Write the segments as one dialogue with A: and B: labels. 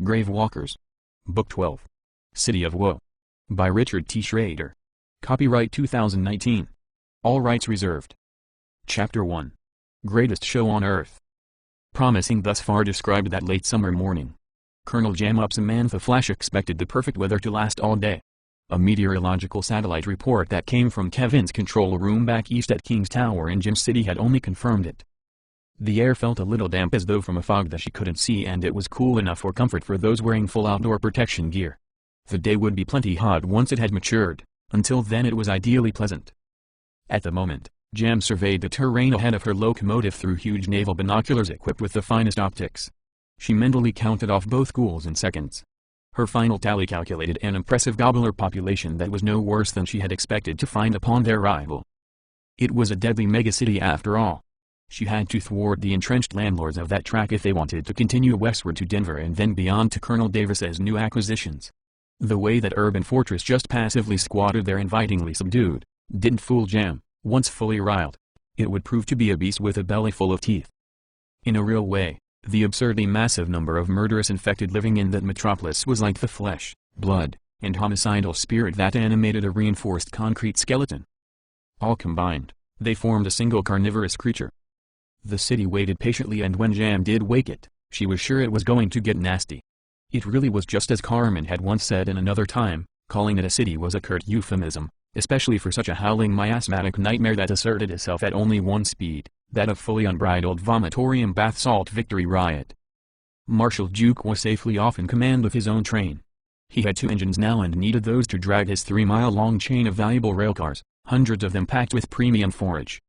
A: Gravewalkers. Book 12. City of Woe. By Richard T. Schrader. Copyright 2019. All rights reserved. Chapter 1. Greatest Show on Earth. Promising thus far described that late summer morning. Colonel Jam-Up Samantha Flash expected the perfect weather to last all day. A meteorological satellite report that came from Kevin's control room back east at King's Tower in Gem City had only confirmed it. The air felt a little damp as though from a fog that she couldn't see, and it was cool enough for comfort for those wearing full outdoor protection gear. The day would be plenty hot once it had matured. Until then it was ideally pleasant. At the moment, Jam surveyed the terrain ahead of her locomotive through huge naval binoculars equipped with the finest optics. She mentally counted off both ghouls in seconds. Her final tally calculated an impressive gobbler population that was no worse than she had expected to find upon their arrival. It was a deadly megacity after all. She had to thwart the entrenched landlords of that track if they wanted to continue westward to Denver and then beyond to Colonel Davis's new acquisitions. The way that Urban Fortress just passively squatted there invitingly subdued, didn't fool Jam. Once fully riled, it would prove to be a beast with a belly full of teeth. In a real way, the absurdly massive number of murderous infected living in that metropolis was like the flesh, blood, and homicidal spirit that animated a reinforced concrete skeleton. All combined, they formed a single carnivorous creature. The city waited patiently, and when Jam did wake it, she was sure it was going to get nasty. It really was just as Carmen had once said in another time, calling it a city was a curt euphemism, especially for such a howling miasmatic nightmare that asserted itself at only one speed, that of fully unbridled vomitorium bath salt victory riot. Marshal Duke was safely off in command of his own train. He had 2 engines now and needed those to drag his 3-mile-long chain of valuable railcars, hundreds of them packed with premium forage.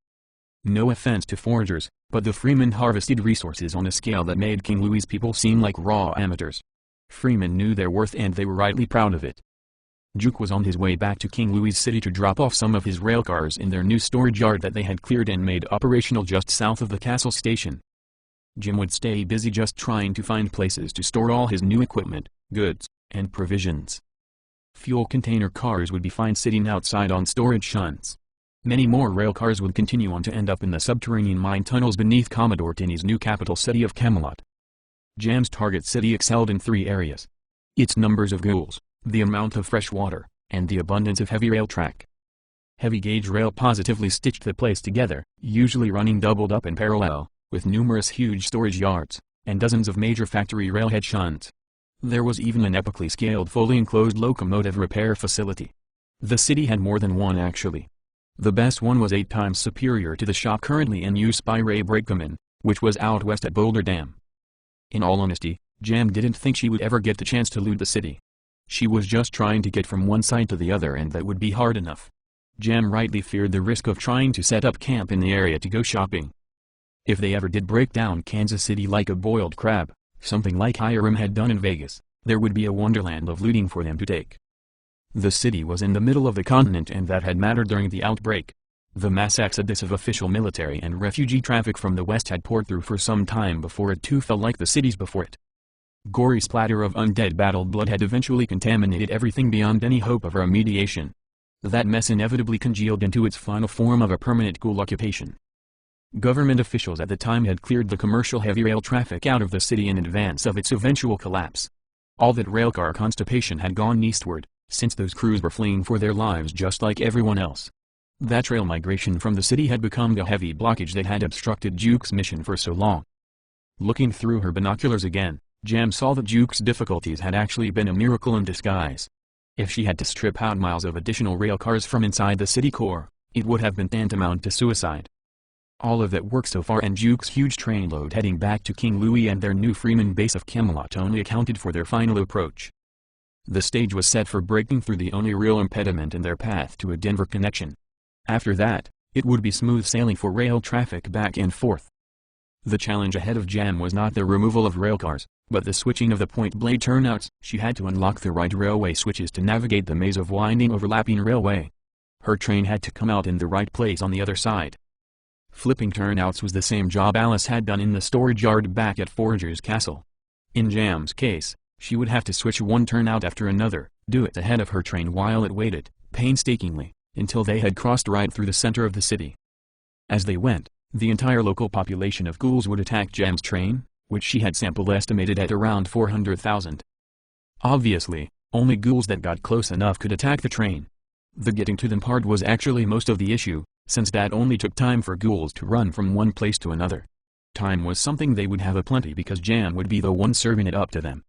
A: No offense to foragers, but the Freeman harvested resources on a scale that made King Louis's people seem like raw amateurs. Freeman knew their worth, and they were rightly proud of it. Duke was on his way back to King Louis's City to drop off some of his railcars in their new storage yard that they had cleared and made operational just south of the castle station. Jim would stay busy just trying to find places to store all his new equipment, goods, and provisions. Fuel container cars would be fine sitting outside on storage shunts. Many more railcars would continue on to end up in the subterranean mine tunnels beneath Commodore Tinny's new capital city of Camelot. Jam's target city excelled in 3 areas: its numbers of ghouls, the amount of fresh water, and the abundance of heavy rail track. Heavy gauge rail positively stitched the place together, usually running doubled up in parallel, with numerous huge storage yards, and dozens of major factory railhead shunts. There was even an epically scaled fully enclosed locomotive repair facility. The city had more than one actually. The best one was 8 times superior to the shop currently in use by Ray Brakeman, which was out west at Boulder Dam. In all honesty, Jam didn't think she would ever get the chance to loot the city. She was just trying to get from one side to the other, and that would be hard enough. Jam rightly feared the risk of trying to set up camp in the area to go shopping. If they ever did break down Kansas City like a boiled crab, something like Hiram had done in Vegas, there would be a wonderland of looting for them to take. The city was in the middle of the continent, and that had mattered during the outbreak. The mass exodus of official military and refugee traffic from the west had poured through for some time before it too fell like the cities before it. Gory splatter of undead battled blood had eventually contaminated everything beyond any hope of remediation. That mess inevitably congealed into its final form of a permanent ghoul occupation. Government officials at the time had cleared the commercial heavy rail traffic out of the city in advance of its eventual collapse. All that railcar constipation had gone eastward, since those crews were fleeing for their lives just like everyone else. That rail migration from the city had become the heavy blockage that had obstructed Duke's mission for so long. Looking through her binoculars again, Jam saw that Duke's difficulties had actually been a miracle in disguise. If she had to strip out miles of additional railcars from inside the city core, it would have been tantamount to suicide. All of that work so far, and Duke's huge trainload heading back to King Louis and their new Freeman base of Camelot, only accounted for their final approach. The stage was set for breaking through the only real impediment in their path to a Denver connection. After that, it would be smooth sailing for rail traffic back and forth. The challenge ahead of Jam was not the removal of railcars, but the switching of the point blade turnouts. She had to unlock the right railway switches to navigate the maze of winding overlapping railway. Her train had to come out in the right place on the other side. Flipping turnouts was the same job Alice had done in the storage yard back at Forager's Castle. In Jam's case, she would have to switch one turnout after another, do it ahead of her train while it waited, painstakingly, until they had crossed right through the center of the city. As they went, the entire local population of ghouls would attack Jam's train, which she had sample estimated at around 400,000. Obviously, only ghouls that got close enough could attack the train. The getting to them part was actually most of the issue, since that only took time for ghouls to run from one place to another. Time was something they would have aplenty because Jam would be the one serving it up to them.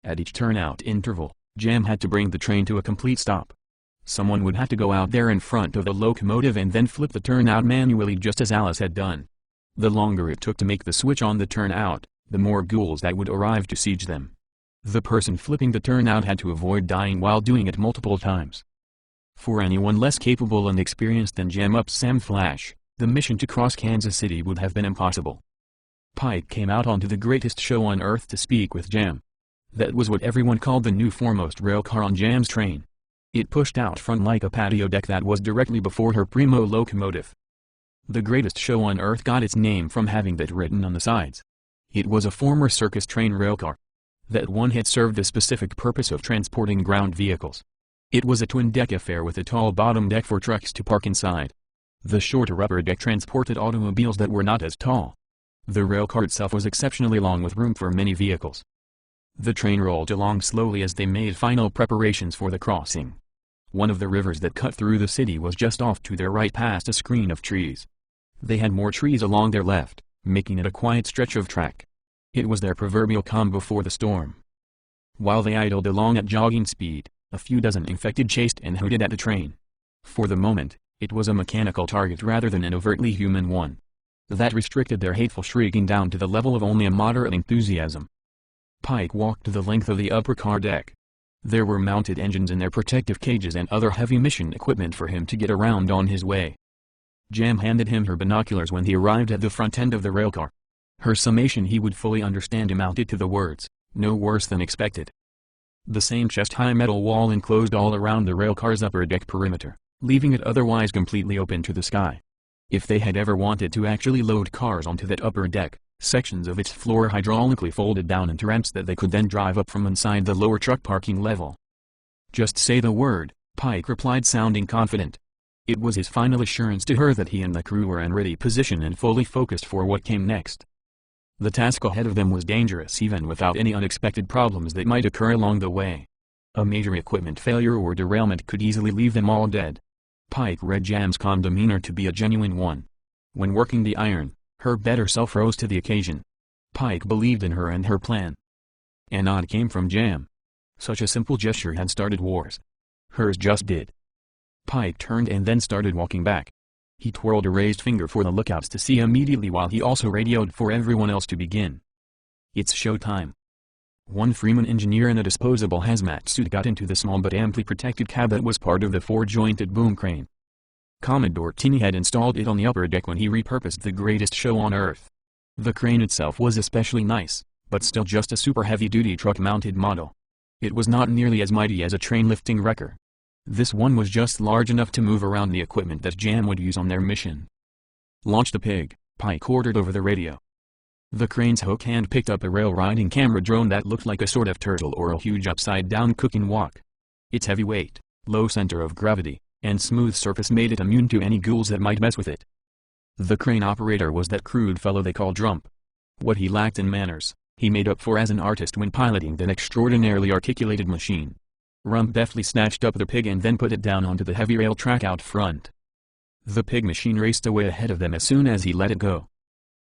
A: At each turnout interval, Jam had to bring the train to a complete stop. Someone would have to go out there in front of the locomotive and then flip the turnout manually just as Alice had done. The longer it took to make the switch on the turnout, the more ghouls that would arrive to siege them. The person flipping the turnout had to avoid dying while doing it multiple times. For anyone less capable and experienced than Jam Up Sam Flash, the mission to cross Kansas City would have been impossible. Pike came out onto the greatest show on earth to speak with Jam. That was what everyone called the new foremost railcar on Jam's train. It pushed out front like a patio deck that was directly before her primo locomotive. The greatest show on earth got its name from having that written on the sides. It was a former circus train railcar. That one had served the specific purpose of transporting ground vehicles. It was a twin-deck affair with a tall bottom deck for trucks to park inside. The shorter upper deck transported automobiles that were not as tall. The railcar itself was exceptionally long with room for many vehicles. The train rolled along slowly as they made final preparations for the crossing. One of the rivers that cut through the city was just off to their right past a screen of trees. They had more trees along their left, making it a quiet stretch of track. It was their proverbial calm before the storm. While they idled along at jogging speed, a few dozen infected chased and hooted at the train. For the moment, it was a mechanical target rather than an overtly human one. That restricted their hateful shrieking down to the level of only a moderate enthusiasm. Pike walked the length of the upper car deck. There were mounted engines in their protective cages and other heavy mission equipment for him to get around on his way. Jam handed him her binoculars when he arrived at the front end of the railcar. Her summation he would fully understand amounted to the words, "No worse than expected." The same chest-high metal wall enclosed all around the railcar's upper deck perimeter, leaving it otherwise completely open to the sky. If they had ever wanted to actually load cars onto that upper deck, sections of its floor hydraulically folded down into ramps that they could then drive up from inside the lower truck parking level. "Just say the word," Pike replied, sounding confident. It was his final assurance to her that he and the crew were in ready position and fully focused for what came next. The task ahead of them was dangerous even without any unexpected problems that might occur along the way. A major equipment failure or derailment could easily leave them all dead. Pike read Jam's calm demeanor to be a genuine one. When working the iron, her better self rose to the occasion. Pike believed in her and her plan. A nod came from Jam. Such a simple gesture had started wars. Hers just did. Pike turned and then started walking back. He twirled a raised finger for the lookouts to see immediately while he also radioed for everyone else to begin. "It's showtime." One Freeman engineer in a disposable hazmat suit got into the small but amply protected cab that was part of the four-jointed boom crane. Commodore Teeny had installed it on the upper deck when he repurposed the greatest show on earth. The crane itself was especially nice, but still just a super heavy-duty truck-mounted model. It was not nearly as mighty as a train-lifting wrecker. This one was just large enough to move around the equipment that Jam would use on their mission. "Launch the pig," Pike ordered over the radio. The crane's hook hand picked up a rail-riding camera drone that looked like a sort of turtle or a huge upside-down cooking wok. Its heavy weight, low center of gravity, and smooth surface made it immune to any ghouls that might mess with it. The crane operator was that crude fellow they called Rump. What he lacked in manners, he made up for as an artist when piloting that extraordinarily articulated machine. Rump deftly snatched up the pig and then put it down onto the heavy rail track out front. The pig machine raced away ahead of them as soon as he let it go.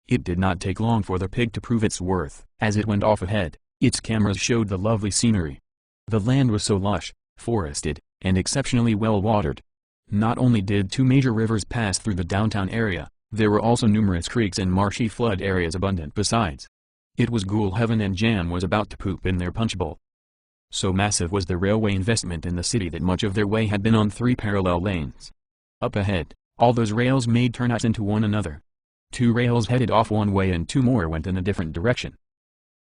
A: It did not take long for the pig to prove its worth. As it went off ahead, its cameras showed the lovely scenery. The land was so lush, forested, and exceptionally well watered. Not only did two major rivers pass through the downtown area, there were also numerous creeks and marshy flood areas abundant besides. It was ghoul heaven, and Jam was about to poop in their punch bowl. So massive was the railway investment in the city that much of their way had been on 3 parallel lanes. Up ahead, all those rails made turnouts into one another. 2 rails headed off one way and 2 more went in a different direction.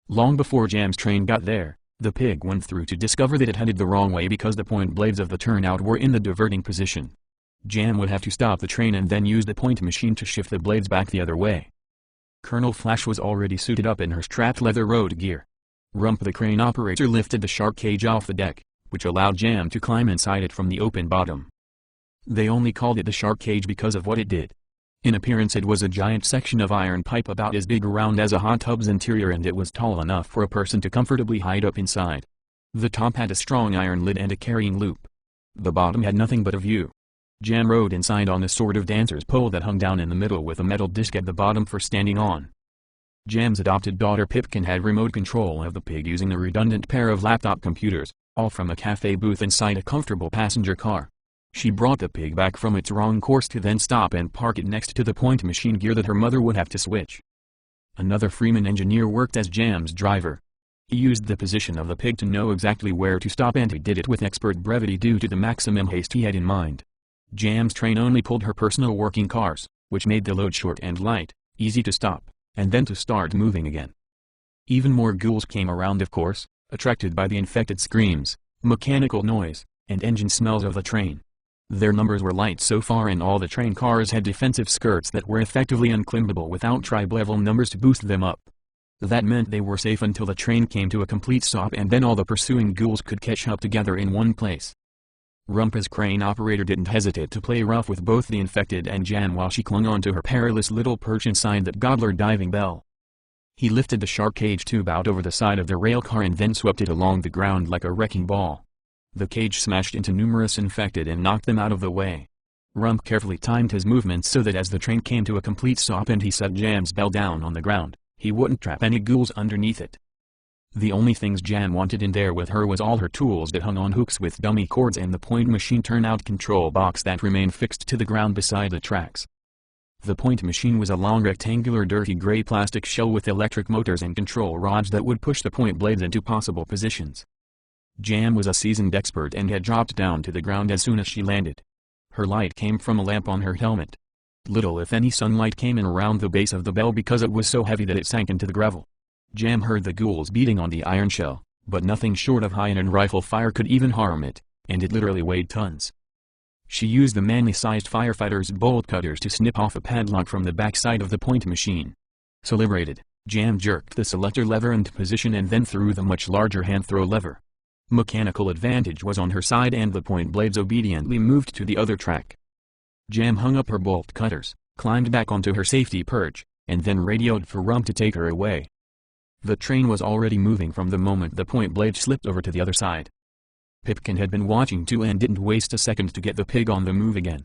A: Long before Jam's train got there, the pig went through to discover that it headed the wrong way because the point blades of the turnout were in the diverting position. Jam would have to stop the train and then use the point machine to shift the blades back the other way. Colonel Flash was already suited up in her strapped leather road gear. Rump the crane operator lifted the shark cage off the deck, which allowed Jam to climb inside it from the open bottom. They only called it the shark cage because of what it did. In appearance it was a giant section of iron pipe about as big around as a hot tub's interior, and it was tall enough for a person to comfortably hide up inside. The top had a strong iron lid and a carrying loop. The bottom had nothing but a view. Jam rode inside on a sort of dancer's pole that hung down in the middle with a metal disc at the bottom for standing on. Jam's adopted daughter Pipkin had remote control of the pig using a redundant pair of laptop computers, all from a cafe booth inside a comfortable passenger car. She brought the pig back from its wrong course to then stop and park it next to the point machine gear that her mother would have to switch. Another Freeman engineer worked as Jam's driver. He used the position of the pig to know exactly where to stop, and he did it with expert brevity due to the maximum haste he had in mind. Jam's train only pulled her personal working cars, which made the load short and light, easy to stop, and then to start moving again. Even more ghouls came around, of course, attracted by the infected screams, mechanical noise, and engine smells of the train. Their numbers were light so far, and all the train cars had defensive skirts that were effectively unclimbable without tribe-level numbers to boost them up. That meant they were safe until the train came to a complete stop, and then all the pursuing ghouls could catch up together in one place. Rump as crane operator didn't hesitate to play rough with both the infected and Jam while she clung onto her perilous little perch inside that gobbler diving bell. He lifted the shark cage tube out over the side of the rail car and then swept it along the ground like a wrecking ball. The cage smashed into numerous infected and knocked them out of the way. Rump carefully timed his movements so that as the train came to a complete stop and he set Jam's bell down on the ground, he wouldn't trap any ghouls underneath it. The only things Jam wanted in there with her was all her tools that hung on hooks with dummy cords and the point machine turnout control box that remained fixed to the ground beside the tracks. The point machine was a long rectangular dirty gray plastic shell with electric motors and control rods that would push the point blades into possible positions. Jam was a seasoned expert and had dropped down to the ground as soon as she landed. Her light came from a lamp on her helmet. Little if any sunlight came in around the base of the bell because it was so heavy that it sank into the gravel. Jam heard the ghouls beating on the iron shell, but nothing short of high-end rifle fire could even harm it, and it literally weighed tons. She used the manly-sized firefighter's bolt cutters to snip off a padlock from the backside of the point machine. So liberated, Jam jerked the selector lever into position and then threw the much larger hand-throw lever. Mechanical advantage was on her side and the point blades obediently moved to the other track. Jam hung up her bolt cutters, climbed back onto her safety perch, and then radioed for Rump to take her away. The train was already moving from the moment the point blade slipped over to the other side. Pipkin had been watching too and didn't waste a second to get the pig on the move again.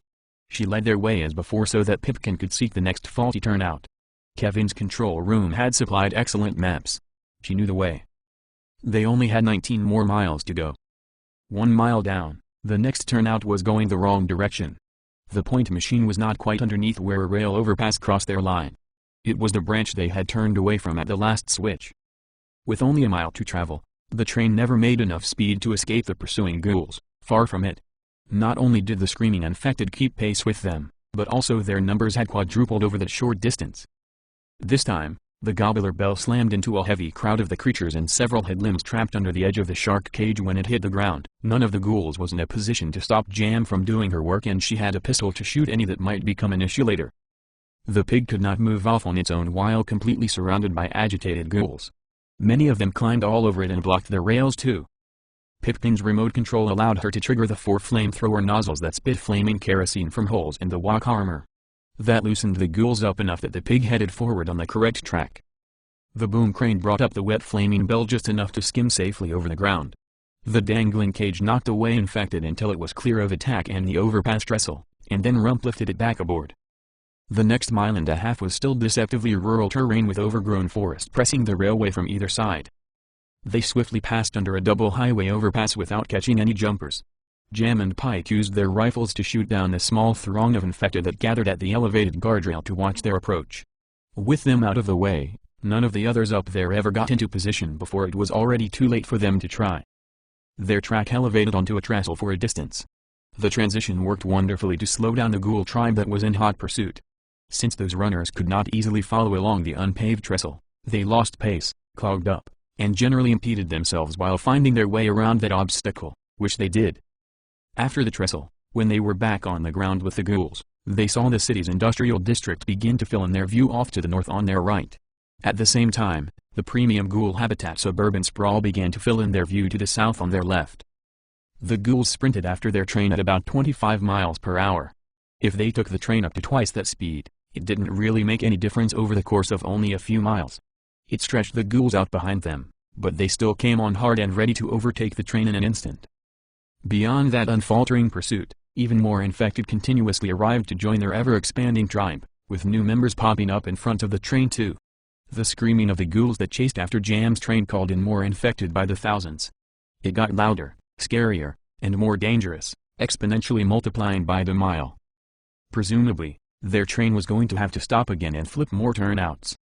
A: She led their way as before so that Pipkin could seek the next faulty turnout. Kevin's control room had supplied excellent maps. She knew the way. They only had 19 more miles to go. 1 mile down, the next turnout was going the wrong direction. The point machine was not quite underneath where a rail overpass crossed their line. It was the branch they had turned away from at the last switch. With only a mile to travel, the train never made enough speed to escape the pursuing ghouls, far from it. Not only did the screaming infected keep pace with them, but also their numbers had quadrupled over that short distance. This time, the gobbler bell slammed into a heavy crowd of the creatures and several had limbs trapped under the edge of the shark cage when it hit the ground. None of the ghouls was in a position to stop Jam from doing her work, and she had a pistol to shoot any that might become an issue later. The pig could not move off on its own while completely surrounded by agitated ghouls. Many of them climbed all over it and blocked the rails too. Pipkin's remote control allowed her to trigger the 4 flamethrower nozzles that spit flaming kerosene from holes in the walk armor. That loosened the ghouls up enough that the pig headed forward on the correct track. The boom crane brought up the wet flaming bell just enough to skim safely over the ground. The dangling cage knocked away infected until it was clear of attack and the overpass trestle, and then Rump lifted it back aboard. The next mile and a half was still deceptively rural terrain with overgrown forest pressing the railway from either side. They swiftly passed under a double highway overpass without catching any jumpers. Jam and Pike used their rifles to shoot down the small throng of infected that gathered at the elevated guardrail to watch their approach. With them out of the way, none of the others up there ever got into position before it was already too late for them to try. Their track elevated onto a trestle for a distance. The transition worked wonderfully to slow down the ghoul tribe that was in hot pursuit. Since those runners could not easily follow along the unpaved trestle, they lost pace, clogged up, and generally impeded themselves while finding their way around that obstacle, which they did. After the trestle, when they were back on the ground with the ghouls, they saw the city's industrial district begin to fill in their view off to the north on their right. At the same time, the premium ghoul habitat suburban sprawl began to fill in their view to the south on their left. The ghouls sprinted after their train at about 25 miles per hour. If they took the train up to twice that speed, It didn't really make any difference over the course of only a few miles. It stretched the ghouls out behind them, but they still came on hard and ready to overtake the train in an instant. Beyond that unfaltering pursuit, even more infected continuously arrived to join their ever-expanding tribe, with new members popping up in front of the train too. The screaming of the ghouls that chased after Jam's train called in more infected by the thousands. It got louder, scarier, and more dangerous, exponentially multiplying by the mile. Presumably, their train was going to have to stop again and flip more turnouts.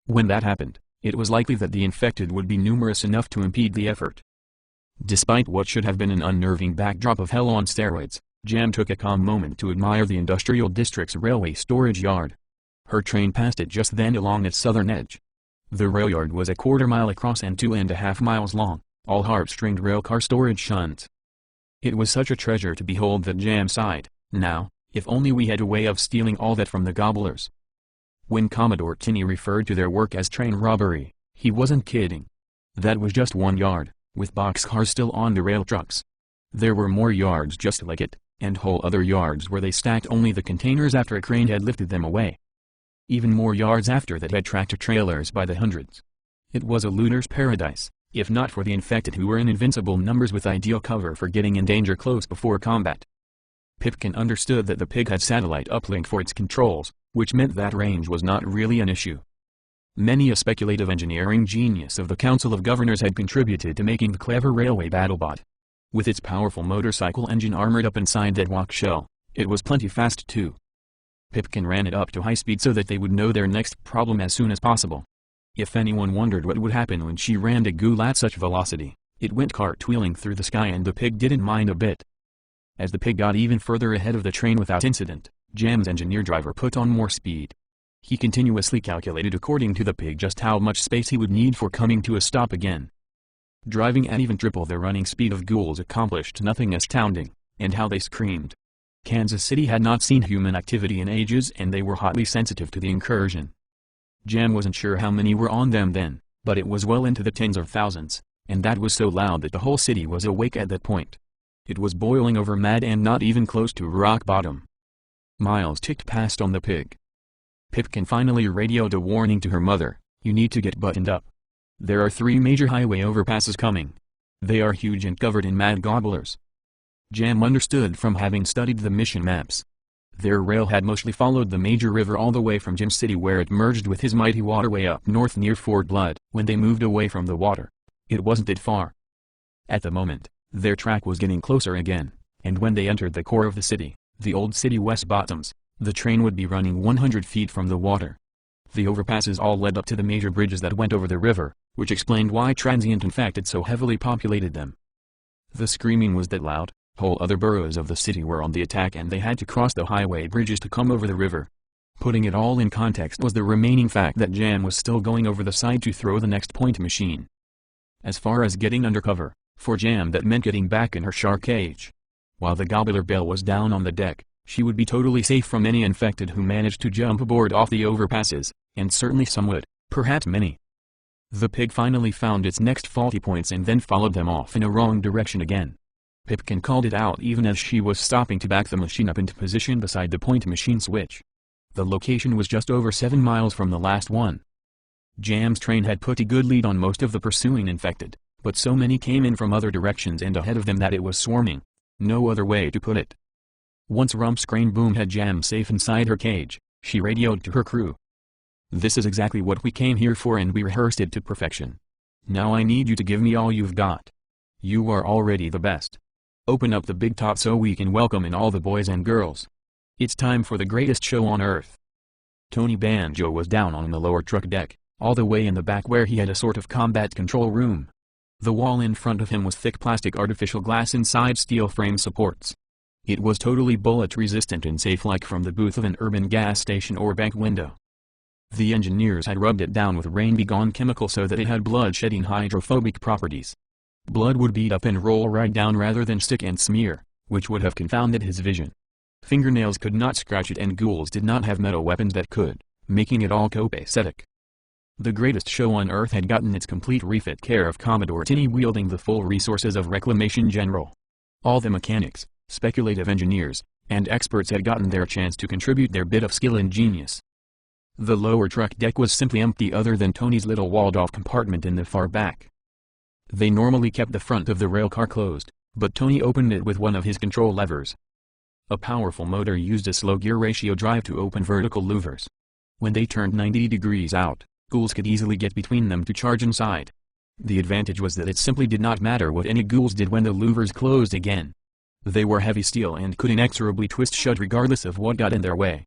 A: When that happened, it was likely that the infected would be numerous enough to impede the effort. Despite what should have been an unnerving backdrop of hell on steroids, Jam took a calm moment to admire the industrial district's railway storage yard. Her train passed it just then along its southern edge. The rail yard was a quarter-mile across and 2.5 miles long, all harp-stringed railcar storage shunts. It was such a treasure to behold that Jam sighed, now, if only we had a way of stealing all that from the gobblers. When Commodore Tinney referred to their work as train robbery, he wasn't kidding. That was just one yard, with boxcars still on the rail trucks. There were more yards just like it, and whole other yards where they stacked only the containers after a crane had lifted them away. Even more yards after that had tractor-trailers by the hundreds. It was a looter's paradise, if not for the infected who were in invincible numbers with ideal cover for getting in danger close before combat. Pipkin understood that the pig had satellite uplink for its controls, which meant that range was not really an issue. Many a speculative engineering genius of the Council of Governors had contributed to making the clever railway battlebot. With its powerful motorcycle engine armored up inside that walk shell, it was plenty fast too. Pipkin ran it up to high speed so that they would know their next problem as soon as possible. If anyone wondered what would happen when she ran the ghoul at such velocity, it went cartwheeling through the sky and the pig didn't mind a bit. As the pig got even further ahead of the train without incident, Jam's engineer-driver put on more speed. He continuously calculated according to the pig just how much space he would need for coming to a stop again. Driving at even triple the running speed of ghouls accomplished nothing astounding, and how they screamed. Kansas City had not seen human activity in ages and they were hotly sensitive to the incursion. Jam wasn't sure how many were on them then, but it was well into the tens of thousands, and that was so loud that the whole city was awake at that point. It was boiling over mad and not even close to rock bottom. Miles ticked past on the pig. Pipkin finally radioed a warning to her mother, "You need to get buttoned up. There are 3 major highway overpasses coming. They are huge and covered in mad gobblers." Jam understood from having studied the mission maps. Their rail had mostly followed the major river all the way from Jim City where it merged with his mighty waterway up north near Fort Blood. When they moved away from the water, it wasn't that far. At the moment, their track was getting closer again, and when they entered the core of the city, the old city west bottoms, the train would be running 100 feet from the water. The overpasses all led up to the major bridges that went over the river, which explained why transient infected so heavily populated them. The screaming was that loud, whole other boroughs of the city were on the attack and they had to cross the highway bridges to come over the river. Putting it all in context was the remaining fact that Jam was still going over the side to throw the next point machine. As far as getting under cover, for Jam that meant getting back in her shark cage. While the gobbler bell was down on the deck, she would be totally safe from any infected who managed to jump aboard off the overpasses, and certainly some would, perhaps many. The pig finally found its next faulty points and then followed them off in a wrong direction again. Pipkin called it out even as she was stopping to back the machine up into position beside the point machine switch. The location was just over 7 miles from the last one. Jam's train had put a good lead on most of the pursuing infected, but so many came in from other directions and ahead of them that it was swarming. No other way to put it. Once Rump's crane boom had Jam safe inside her cage, she radioed to her crew. "This is exactly what we came here for and we rehearsed it to perfection. Now I need you to give me all you've got. You are already the best. Open up the big top so we can welcome in all the boys and girls. It's time for the greatest show on earth." Tony Banjo was down on the lower truck deck, all the way in the back where he had a sort of combat control room. The wall in front of him was thick plastic artificial glass inside steel frame supports. It was totally bullet-resistant and safe like from the booth of an urban gas station or bank window. The engineers had rubbed it down with rain-begone chemical so that it had blood-shedding hydrophobic properties. Blood would bead up and roll right down rather than stick and smear, which would have confounded his vision. Fingernails could not scratch it and ghouls did not have metal weapons that could, making it all copacetic. The greatest show on earth had gotten its complete refit care of Commodore Tinney wielding the full resources of Reclamation General. All the mechanics, speculative engineers, and experts had gotten their chance to contribute their bit of skill and genius. The lower truck deck was simply empty other than Tony's little walled-off compartment in the far back. They normally kept the front of the rail car closed, but Tony opened it with one of his control levers. A powerful motor used a slow gear ratio drive to open vertical louvers. When they turned 90 degrees out, ghouls could easily get between them to charge inside. The advantage was that it simply did not matter what any ghouls did when the louvers closed again. They were heavy steel and could inexorably twist shut regardless of what got in their way.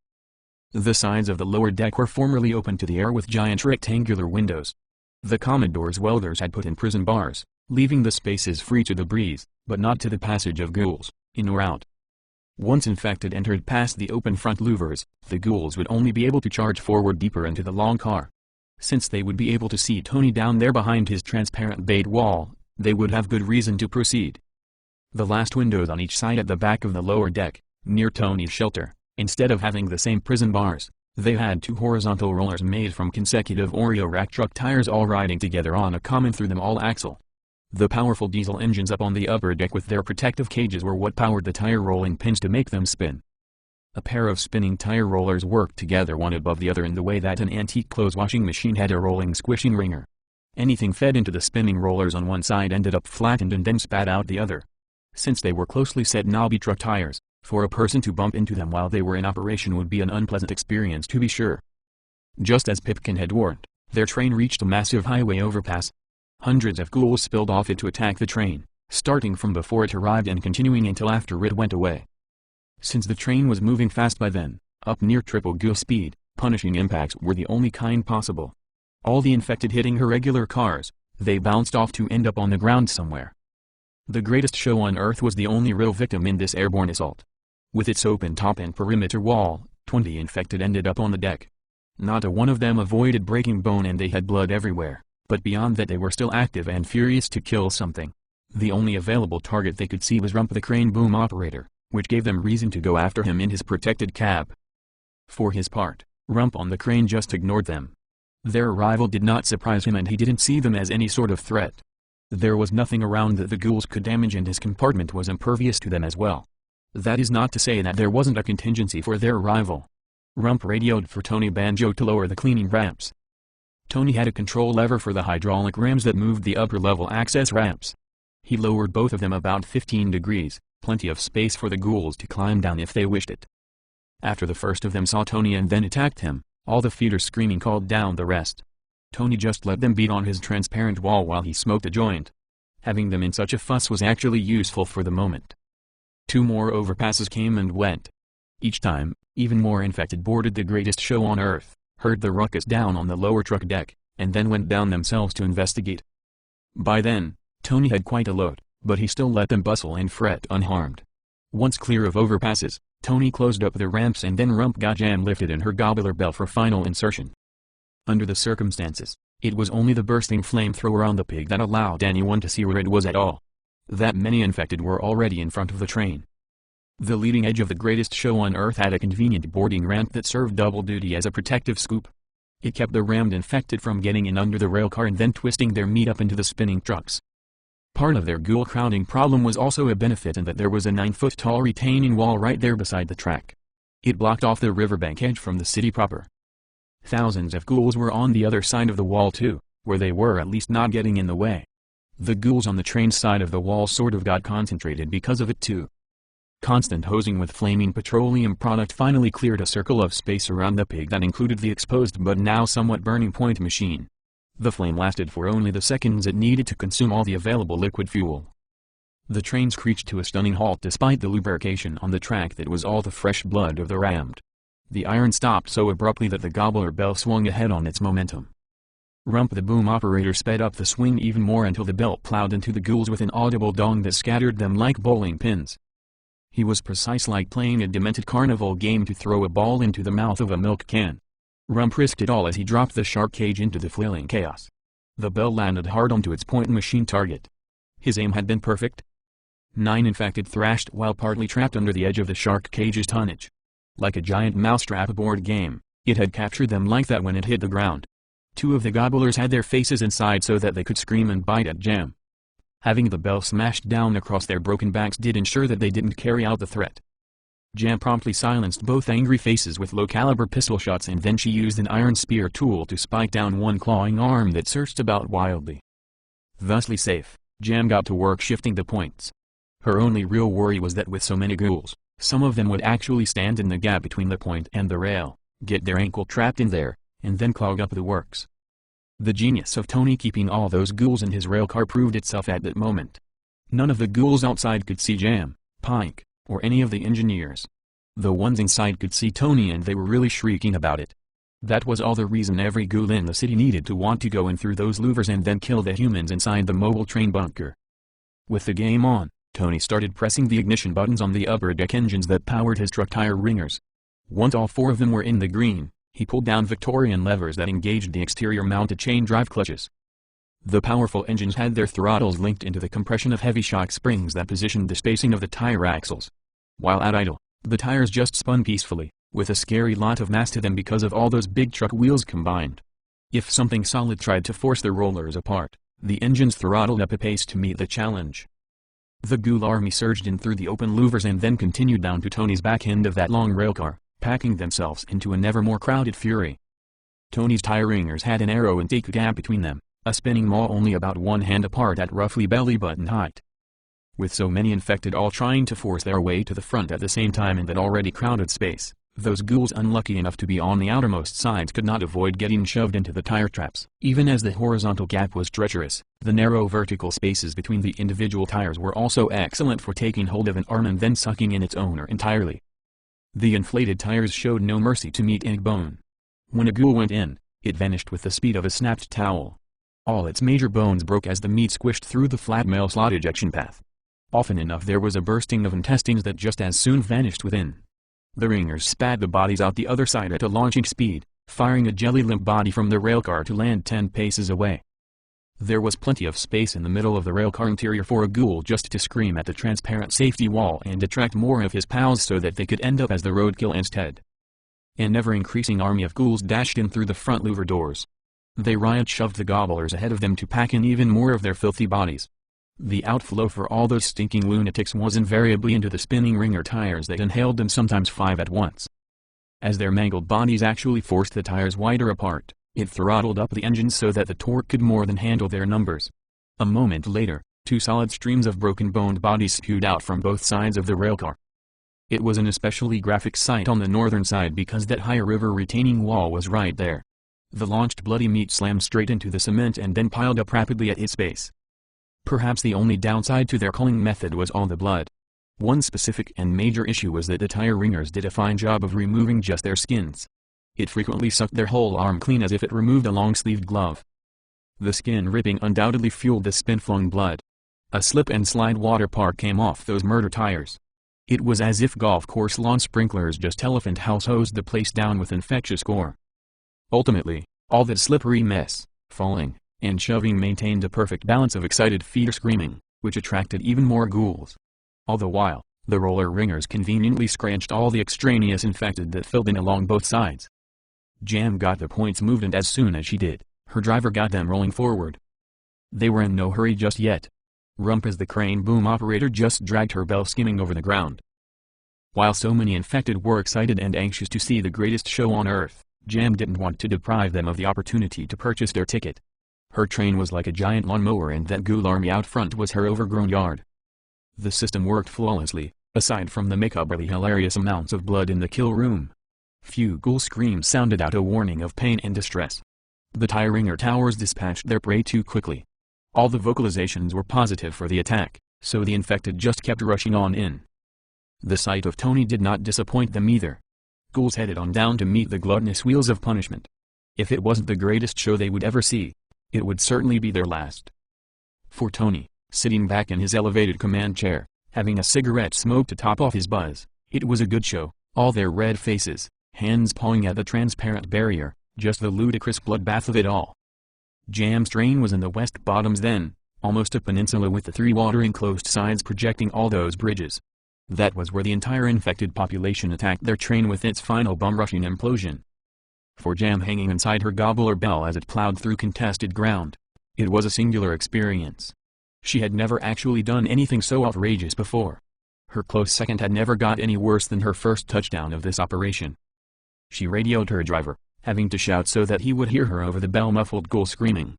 A: The sides of the lower deck were formerly open to the air with giant rectangular windows. The Commodore's welders had put in prison bars, leaving the spaces free to the breeze, but not to the passage of ghouls, in or out. Once infected entered past the open front louvers, the ghouls would only be able to charge forward deeper into the long car. Since they would be able to see Tony down there behind his transparent bayed wall, they would have good reason to proceed. The last windows on each side at the back of the lower deck, near Tony's shelter, instead of having the same prison bars, they had two horizontal rollers made from consecutive Oreo rack truck tires all riding together on a common through-them-all axle. The powerful diesel engines up on the upper deck with their protective cages were what powered the tire rolling pins to make them spin. A pair of spinning tire rollers worked together one above the other in the way that an antique clothes washing machine had a rolling squishing wringer. Anything fed into the spinning rollers on one side ended up flattened and then spat out the other. Since they were closely set knobby truck tires, for a person to bump into them while they were in operation would be an unpleasant experience to be sure. Just as Pipkin had warned, their train reached a massive highway overpass. Hundreds of ghouls spilled off it to attack the train, starting from before it arrived and continuing until after it went away. Since the train was moving fast by then, up near triple ghoul speed, punishing impacts were the only kind possible. All the infected hitting irregular cars, they bounced off to end up on the ground somewhere. The greatest show on Earth was the only real victim in this airborne assault. With its open top and perimeter wall, 20 infected ended up on the deck. Not a one of them avoided breaking bone and they had blood everywhere, but beyond that they were still active and furious to kill something. The only available target they could see was Rump the crane boom operator, which gave them reason to go after him in his protected cab. For his part, Rump on the crane just ignored them. Their arrival did not surprise him and he didn't see them as any sort of threat. There was nothing around that the ghouls could damage and his compartment was impervious to them as well. That is not to say that there wasn't a contingency for their arrival. Rump radioed for Tony Banjo to lower the cleaning ramps. Tony had a control lever for the hydraulic rams that moved the upper-level access ramps. He lowered both of them about 15 degrees, plenty of space for the ghouls to climb down if they wished it. After the first of them saw Tony and then attacked him, all the feeders screaming called down the rest. Tony just let them beat on his transparent wall while he smoked a joint. Having them in such a fuss was actually useful for the moment. 2 more overpasses came and went. Each time, even more infected boarded the greatest show on Earth, heard the ruckus down on the lower truck deck, and then went down themselves to investigate. By then, Tony had quite a load, but he still let them bustle and fret unharmed. Once clear of overpasses, Tony closed up the ramps and then Rump got jam lifted in her gobbler bell for final insertion. Under the circumstances, it was only the bursting flamethrower on the pig that allowed anyone to see where it was at all. That many infected were already in front of the train. The leading edge of the greatest show on Earth had a convenient boarding ramp that served double duty as a protective scoop. It kept the rammed infected from getting in under the railcar and then twisting their meat up into the spinning trucks. Part of their ghoul crowding problem was also a benefit in that there was a 9-foot-tall retaining wall right there beside the track. It blocked off the riverbank edge from the city proper. Thousands of ghouls were on the other side of the wall too, where they were at least not getting in the way. The ghouls on the train's side of the wall sort of got concentrated because of it too. Constant hosing with flaming petroleum product finally cleared a circle of space around the pig that included the exposed but now somewhat burning point machine. The flame lasted for only the seconds it needed to consume all the available liquid fuel. The train screeched to a stunning halt despite the lubrication on the track that was all the fresh blood of the rammed. The iron stopped so abruptly that the gobbler bell swung ahead on its momentum. Rump the boom operator sped up the swing even more until the belt plowed into the ghouls with an audible dong that scattered them like bowling pins. He was precise like playing a demented carnival game to throw a ball into the mouth of a milk can. Rump risked it all as he dropped the shark cage into the flailing chaos. The bell landed hard onto its point machine target. His aim had been perfect. 9 infected thrashed while partly trapped under the edge of the shark cage's tonnage. Like a giant mousetrap board game, it had captured them like that when it hit the ground. 2 of the gobblers had their faces inside so that they could scream and bite at jam. Having the bell smashed down across their broken backs did ensure that they didn't carry out the threat. Jam promptly silenced both angry faces with low-caliber pistol shots, and then she used an iron spear tool to spike down one clawing arm that searched about wildly. Thusly safe, Jam got to work shifting the points. Her only real worry was that with so many ghouls, some of them would actually stand in the gap between the point and the rail, get their ankle trapped in there, and then clog up the works. The genius of Tony keeping all those ghouls in his railcar proved itself at that moment. None of the ghouls outside could see Jam, Pike, or any of the engineers. The ones inside could see Tony, and they were really shrieking about it. That was all the reason every ghoul in the city needed to want to go in through those louvers and then kill the humans inside the mobile train bunker. With the game on, Tony started pressing the ignition buttons on the upper deck engines that powered his truck tire ringers. Once all four of them were in the green, he pulled down Victorian levers that engaged the exterior-mounted chain drive clutches. The powerful engines had their throttles linked into the compression of heavy shock springs that positioned the spacing of the tire axles. While at idle, the tires just spun peacefully, with a scary lot of mass to them because of all those big truck wheels combined. If something solid tried to force the rollers apart, the engines throttled up a pace to meet the challenge. The ghoul army surged in through the open louvers and then continued down to Tony's back end of that long railcar, packing themselves into a never more crowded fury. Tony's tire ringers had an arrow intake gap between them, a spinning maw only about one hand apart at roughly belly button height. With so many infected all trying to force their way to the front at the same time in that already crowded space, those ghouls unlucky enough to be on the outermost sides could not avoid getting shoved into the tire traps. Even as the horizontal gap was treacherous, the narrow vertical spaces between the individual tires were also excellent for taking hold of an arm and then sucking in its owner entirely. The inflated tires showed no mercy to meat and bone. When a ghoul went in, it vanished with the speed of a snapped towel. All its major bones broke as the meat squished through the flat mail slot ejection path. Often enough there was a bursting of intestines that just as soon vanished within. The ringers spat the bodies out the other side at a launching speed, firing a jelly-limp body from the railcar to land 10 paces away. There was plenty of space in the middle of the railcar interior for a ghoul just to scream at the transparent safety wall and attract more of his pals so that they could end up as the roadkill instead. An ever-increasing army of ghouls dashed in through the front louver doors. They riot-shoved the gobblers ahead of them to pack in even more of their filthy bodies. The outflow for all those stinking lunatics was invariably into the spinning ringer tires that inhaled them, sometimes 5 at once. As their mangled bodies actually forced the tires wider apart, it throttled up the engines so that the torque could more than handle their numbers. A moment later, 2 solid streams of broken-boned bodies spewed out from both sides of the railcar. It was an especially graphic sight on the northern side because that high river retaining wall was right there. The launched bloody meat slammed straight into the cement and then piled up rapidly at its base. Perhaps the only downside to their culling method was all the blood. One specific and major issue was that the tire ringers did a fine job of removing just their skins. It frequently sucked their whole arm clean as if it removed a long-sleeved glove. The skin ripping undoubtedly fueled the spin-flung blood. A slip-and-slide water park came off those murder tires. It was as if golf course lawn sprinklers just elephant house hosed the place down with infectious gore. Ultimately, all that slippery mess, falling, and shoving maintained a perfect balance of excited feet or screaming, which attracted even more ghouls. All the while, the roller ringers conveniently scratched all the extraneous infected that filled in along both sides. Jam got the points moved, and as soon as she did, her driver got them rolling forward. They were in no hurry just yet. Rump as the crane boom operator just dragged her bell skimming over the ground. While so many infected were excited and anxious to see the greatest show on earth, Jam didn't want to deprive them of the opportunity to purchase their ticket. Her train was like a giant lawnmower, and that ghoul army out front was her overgrown yard. The system worked flawlessly, aside from the macabrely hilarious amounts of blood in the kill room. Few ghoul screams sounded out a warning of pain and distress. The tire ringer towers dispatched their prey too quickly. All the vocalizations were positive for the attack, so the infected just kept rushing on in. The sight of Tony did not disappoint them either. Ghouls headed on down to meet the gluttonous wheels of punishment. If it wasn't the greatest show they would ever see, it would certainly be their last. For Tony, sitting back in his elevated command chair, having a cigarette smoke to top off his buzz, it was a good show. All their red faces, hands pawing at the transparent barrier, just the ludicrous bloodbath of it all. Jam's train was in the West Bottoms then, almost a peninsula with the 3 water-enclosed sides projecting all those bridges. That was where the entire infected population attacked their train with its final bum-rushing implosion. For Jam, hanging inside her gobbler bell as it plowed through contested ground, it was a singular experience. She had never actually done anything so outrageous before. Her close second had never got any worse than her first touchdown of this operation. She radioed her driver, having to shout so that he would hear her over the bell-muffled ghoul screaming.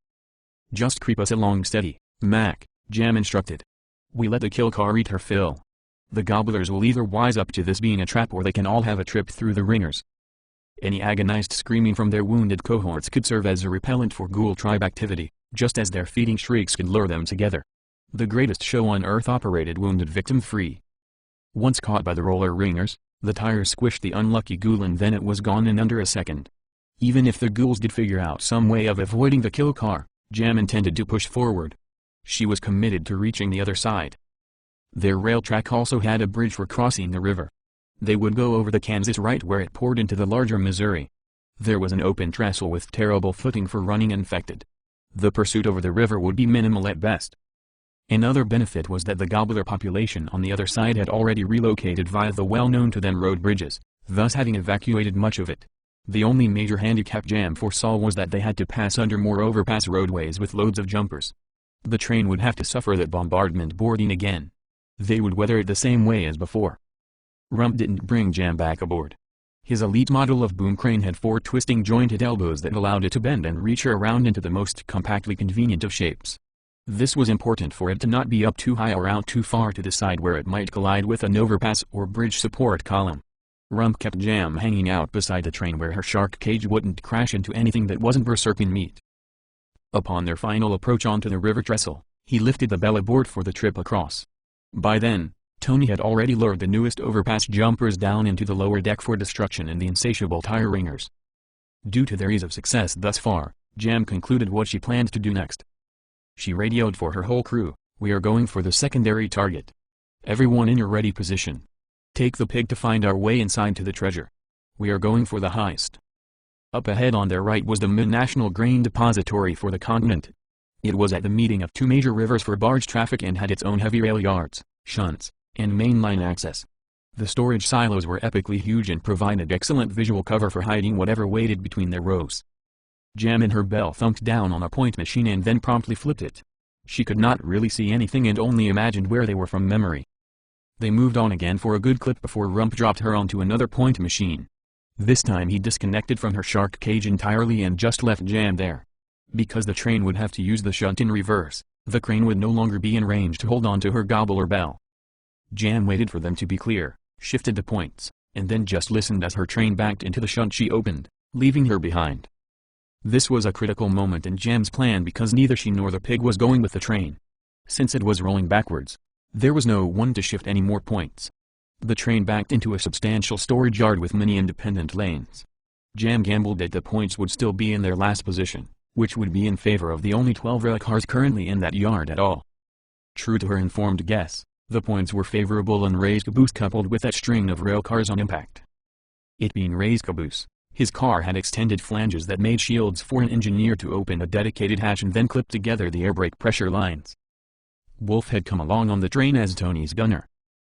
A: "Just creep us along steady, Mac," Jam instructed. "We let the kill car eat her fill. The gobblers will either wise up to this being a trap or they can all have a trip through the ringers." Any agonized screaming from their wounded cohorts could serve as a repellent for ghoul tribe activity, just as their feeding shrieks could lure them together. The greatest show on earth operated wounded victim free. Once caught by the roller ringers, the tires squished the unlucky ghoul and then it was gone in under a second. Even if the ghouls did figure out some way of avoiding the kill car, Jam intended to push forward. She was committed to reaching the other side. Their rail track also had a bridge for crossing the river. They would go over the Kansas right where it poured into the larger Missouri. There was an open trestle with terrible footing for running infected. The pursuit over the river would be minimal at best. Another benefit was that the gobbler population on the other side had already relocated via the well-known to them road bridges, thus having evacuated much of it. The only major handicap Jam foresaw was that they had to pass under more overpass roadways with loads of jumpers. The train would have to suffer that bombardment boarding again. They would weather it the same way as before. Rump didn't bring Jam back aboard. His elite model of boom crane had 4 twisting jointed elbows that allowed it to bend and reach her around into the most compactly convenient of shapes. This was important for it to not be up too high or out too far to decide where it might collide with an overpass or bridge support column. Rump kept Jam hanging out beside the train where her shark cage wouldn't crash into anything that wasn't berserking meat. Upon their final approach onto the river trestle, he lifted the bell aboard for the trip across. By then, Tony had already lured the newest overpass jumpers down into the lower deck for destruction in the insatiable tire ringers. Due to their ease of success thus far, Jam concluded what she planned to do next. She radioed for her whole crew, "We are going for the secondary target. Everyone in your ready position. Take the pig to find our way inside to the treasure. We are going for the heist." Up ahead on their right was the National Grain Depository for the continent. It was at the meeting of 2 major rivers for barge traffic and had its own heavy rail yards, shunts, and mainline access. The storage silos were epically huge and provided excellent visual cover for hiding whatever waited between their rows. Jam in her bell thumped down on a point machine and then promptly flipped it. She could not really see anything and only imagined where they were from memory. They moved on again for a good clip before Rump dropped her onto another point machine. This time he disconnected from her shark cage entirely and just left Jam there. Because the train would have to use the shunt in reverse, the crane would no longer be in range to hold on to her gobbler bell. Jam waited for them to be clear, shifted the points, and then just listened as her train backed into the shunt she opened, leaving her behind. This was a critical moment in Jam's plan because neither she nor the pig was going with the train. Since it was rolling backwards, there was no one to shift any more points. The train backed into a substantial storage yard with many independent lanes. Jam gambled that the points would still be in their last position, which would be in favor of the only 12 rail cars currently in that yard at all. True to her informed guess, the points were favorable and Ray's caboose coupled with that string of rail cars on impact. It being Ray's caboose, his car had extended flanges that made shields for an engineer to open a dedicated hatch and then clip together the air brake pressure lines. Wolf had come along on the train as Tony's gunner.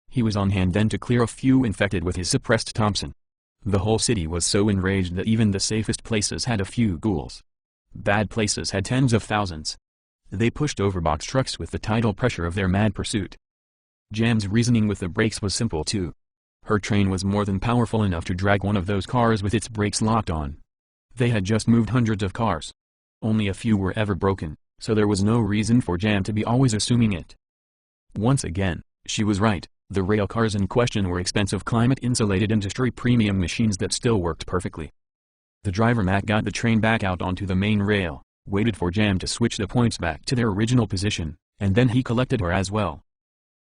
A: He was on hand then to clear a few infected with his suppressed Thompson. The whole city was so enraged that even the safest places had a few ghouls. Bad places had tens of thousands. They pushed over box trucks with the tidal pressure of their mad pursuit. Jam's reasoning with the brakes was simple too. Her train was more than powerful enough to drag one of those cars with its brakes locked on. They had just moved hundreds of cars. Only a few were ever broken, so there was no reason for Jam to be always assuming it. Once again, she was right. The rail cars in question were expensive climate-insulated industry premium machines that still worked perfectly. The driver Mac got the train back out onto the main rail, waited for Jam to switch the points back to their original position, and then he collected her as well.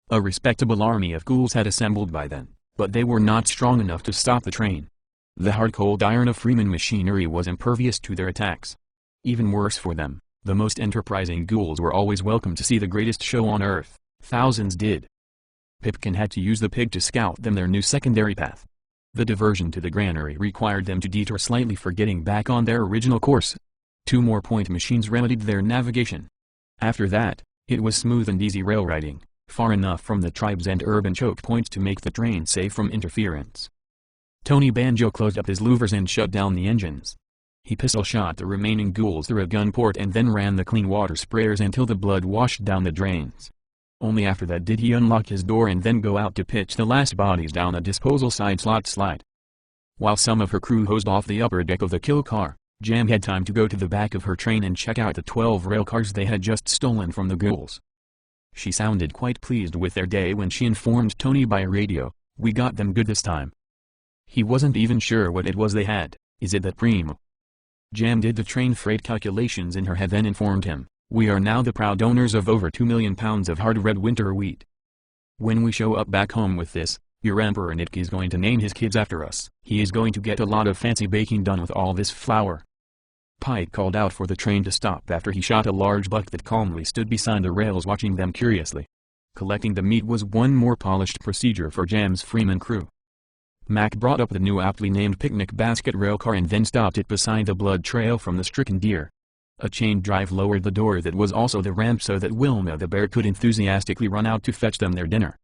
A: A respectable army of ghouls had assembled by then, but they were not strong enough to stop the train. The hard cold iron of Freeman machinery was impervious to their attacks. Even worse for them, the most enterprising ghouls were always welcome to see the greatest show on earth. Thousands did. Pipkin had to use the pig to scout them their new secondary path. The diversion to the granary required them to detour slightly for getting back on their original course. 2 more point machines remedied their navigation. After that, it was smooth and easy rail riding, far enough from the tribes and urban choke points to make the train safe from interference. Tony Banjo closed up his louvers and shut down the engines. He pistol shot the remaining ghouls through a gun port and then ran the clean water sprayers until the blood washed down the drains. Only after that did he unlock his door and then go out to pitch the last bodies down a disposal side slide. While some of her crew hosed off the upper deck of the kill car, Jam had time to go to the back of her train and check out the 12 rail cars they had just stolen from the Ghouls. She sounded quite pleased with their day when she informed Tony by radio, "We got them good this time." He wasn't even sure what it was they had. "Is it that primo?" Jam did the train freight calculations in her head, then informed him, "We are now the proud owners of over 2 million pounds of hard red winter wheat. When we show up back home with this, your Emperor Nitke is going to name his kids after us. He is going to get a lot of fancy baking done with all this flour." Pike called out for the train to stop after he shot a large buck that calmly stood beside the rails watching them curiously. Collecting the meat was one more polished procedure for Jam's Freeman crew. Mac brought up the new aptly named picnic basket railcar and then stopped it beside the blood trail from the stricken deer. A chain drive lowered the door that was also the ramp so that Wilma the bear could enthusiastically run out to fetch them their dinner.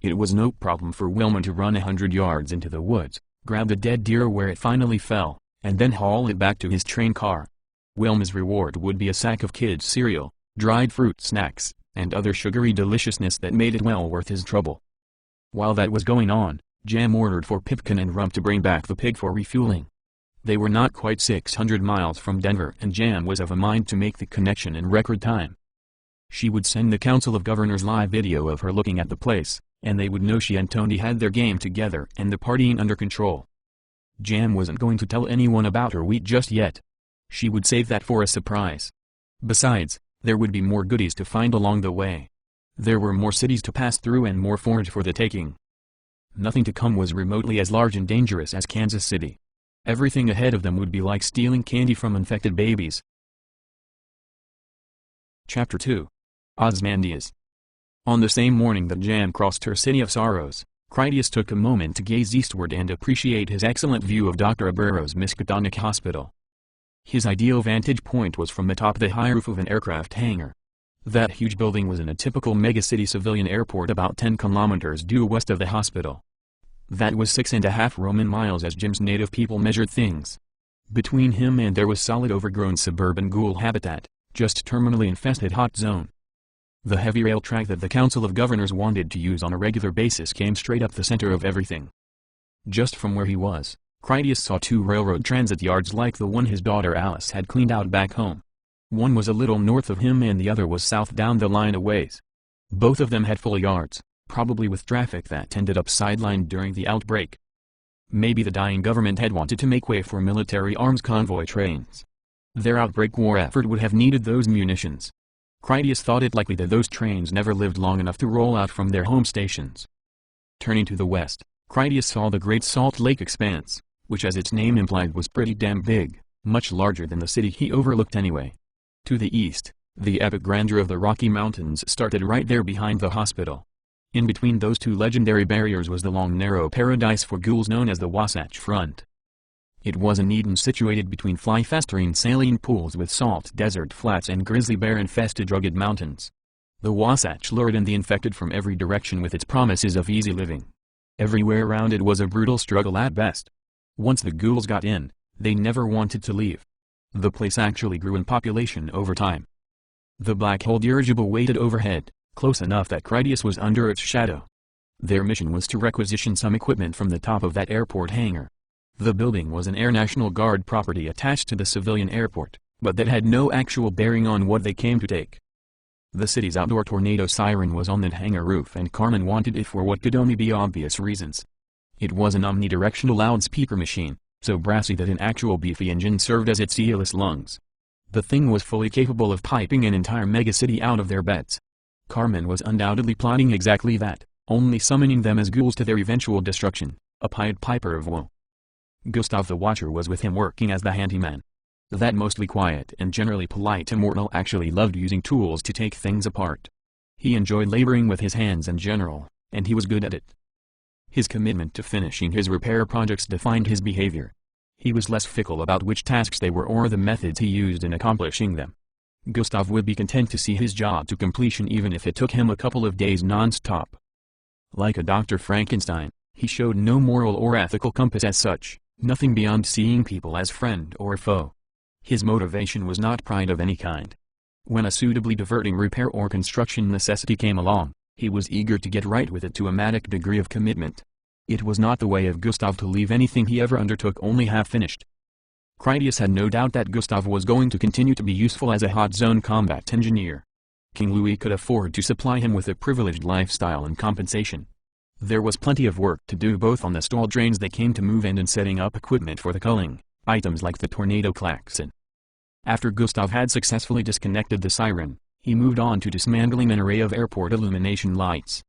A: It was no problem for Wilma to run 100 yards into the woods, grab the dead deer where it finally fell, and then haul it back to his train car. Wilma's reward would be a sack of kids' cereal, dried fruit snacks, and other sugary deliciousness that made it well worth his trouble. While that was going on, Jam ordered for Pipkin and Rump to bring back the pig for refueling. They were not quite 600 miles from Denver and Jam was of a mind to make the connection in record time. She would send the Council of Governors live video of her looking at the place, and they would know she and Tony had their game together and the partying under control. Jam wasn't going to tell anyone about her wheat just yet. She would save that for a surprise. Besides, there would be more goodies to find along the way. There were more cities to pass through and more forage for the taking. Nothing to come was remotely as large and dangerous as Kansas City. Everything ahead of them would be like stealing candy from infected babies. Chapter 2. Ozymandias. On the same morning that Jam crossed her city of sorrows, Critias took a moment to gaze eastward and appreciate his excellent view of Dr. Aburo's Miskatonic Hospital. His ideal vantage point was from atop the high roof of an aircraft hangar. That huge building was in a typical megacity civilian airport about 10 kilometers due west of the hospital. That was 6.5 Roman miles as Jim's native people measured things. Between him and there was solid overgrown suburban ghoul habitat, just terminally infested hot zone. The heavy rail track that the Council of Governors wanted to use on a regular basis came straight up the center of everything. Just from where he was, Critias saw 2 railroad transit yards like the one his daughter Alice had cleaned out back home. One was a little north of him and the other was south down the line a ways. Both of them had full yards, probably with traffic that ended up sidelined during the outbreak. Maybe the dying government had wanted to make way for military arms convoy trains. Their outbreak war effort would have needed those munitions. Critias thought it likely that those trains never lived long enough to roll out from their home stations. Turning to the west, Critias saw the Great Salt Lake Expanse, which as its name implied was pretty damn big, much larger than the city he overlooked anyway. To the east, the epic grandeur of the Rocky Mountains started right there behind the hospital. In between those 2 legendary barriers was the long narrow paradise for ghouls known as the Wasatch Front. It was an Eden situated between fly-festering saline pools with salt desert flats and grizzly bear-infested rugged mountains. The Wasatch lured in the infected from every direction with its promises of easy living. Everywhere around it was a brutal struggle at best. Once the ghouls got in, they never wanted to leave. The place actually grew in population over time. The black hole dirigible waited overhead, close enough that Critias was under its shadow. Their mission was to requisition some equipment from the top of that airport hangar. The building was an Air National Guard property attached to the civilian airport, but that had no actual bearing on what they came to take. The city's outdoor tornado siren was on that hangar roof and Carmen wanted it for what could only be obvious reasons. It was an omnidirectional loudspeaker machine, so brassy that an actual beefy engine served as its eeless lungs. The thing was fully capable of piping an entire megacity out of their beds. Carmen was undoubtedly plotting exactly that, only summoning them as ghouls to their eventual destruction, a Pied Piper of woe. Gustav the Watcher was with him working as the handyman. That mostly quiet and generally polite immortal actually loved using tools to take things apart. He enjoyed laboring with his hands in general, and he was good at it. His commitment to finishing his repair projects defined his behavior. He was less fickle about which tasks they were or the methods he used in accomplishing them. Gustav would be content to see his job to completion even if it took him a couple of days non-stop. Like a Dr. Frankenstein, he showed no moral or ethical compass as such, nothing beyond seeing people as friend or foe. His motivation was not pride of any kind. When a suitably diverting repair or construction necessity came along, he was eager to get right with it to a manic degree of commitment. It was not the way of Gustav to leave anything he ever undertook only half-finished. Critias had no doubt that Gustav was going to continue to be useful as a hot zone combat engineer. King Louis could afford to supply him with a privileged lifestyle and compensation. There was plenty of work to do both on the stalled trains they came to move and in setting up equipment for the culling, items like the tornado klaxon. After Gustav had successfully disconnected the siren, he moved on to dismantling an array of airport illumination lights.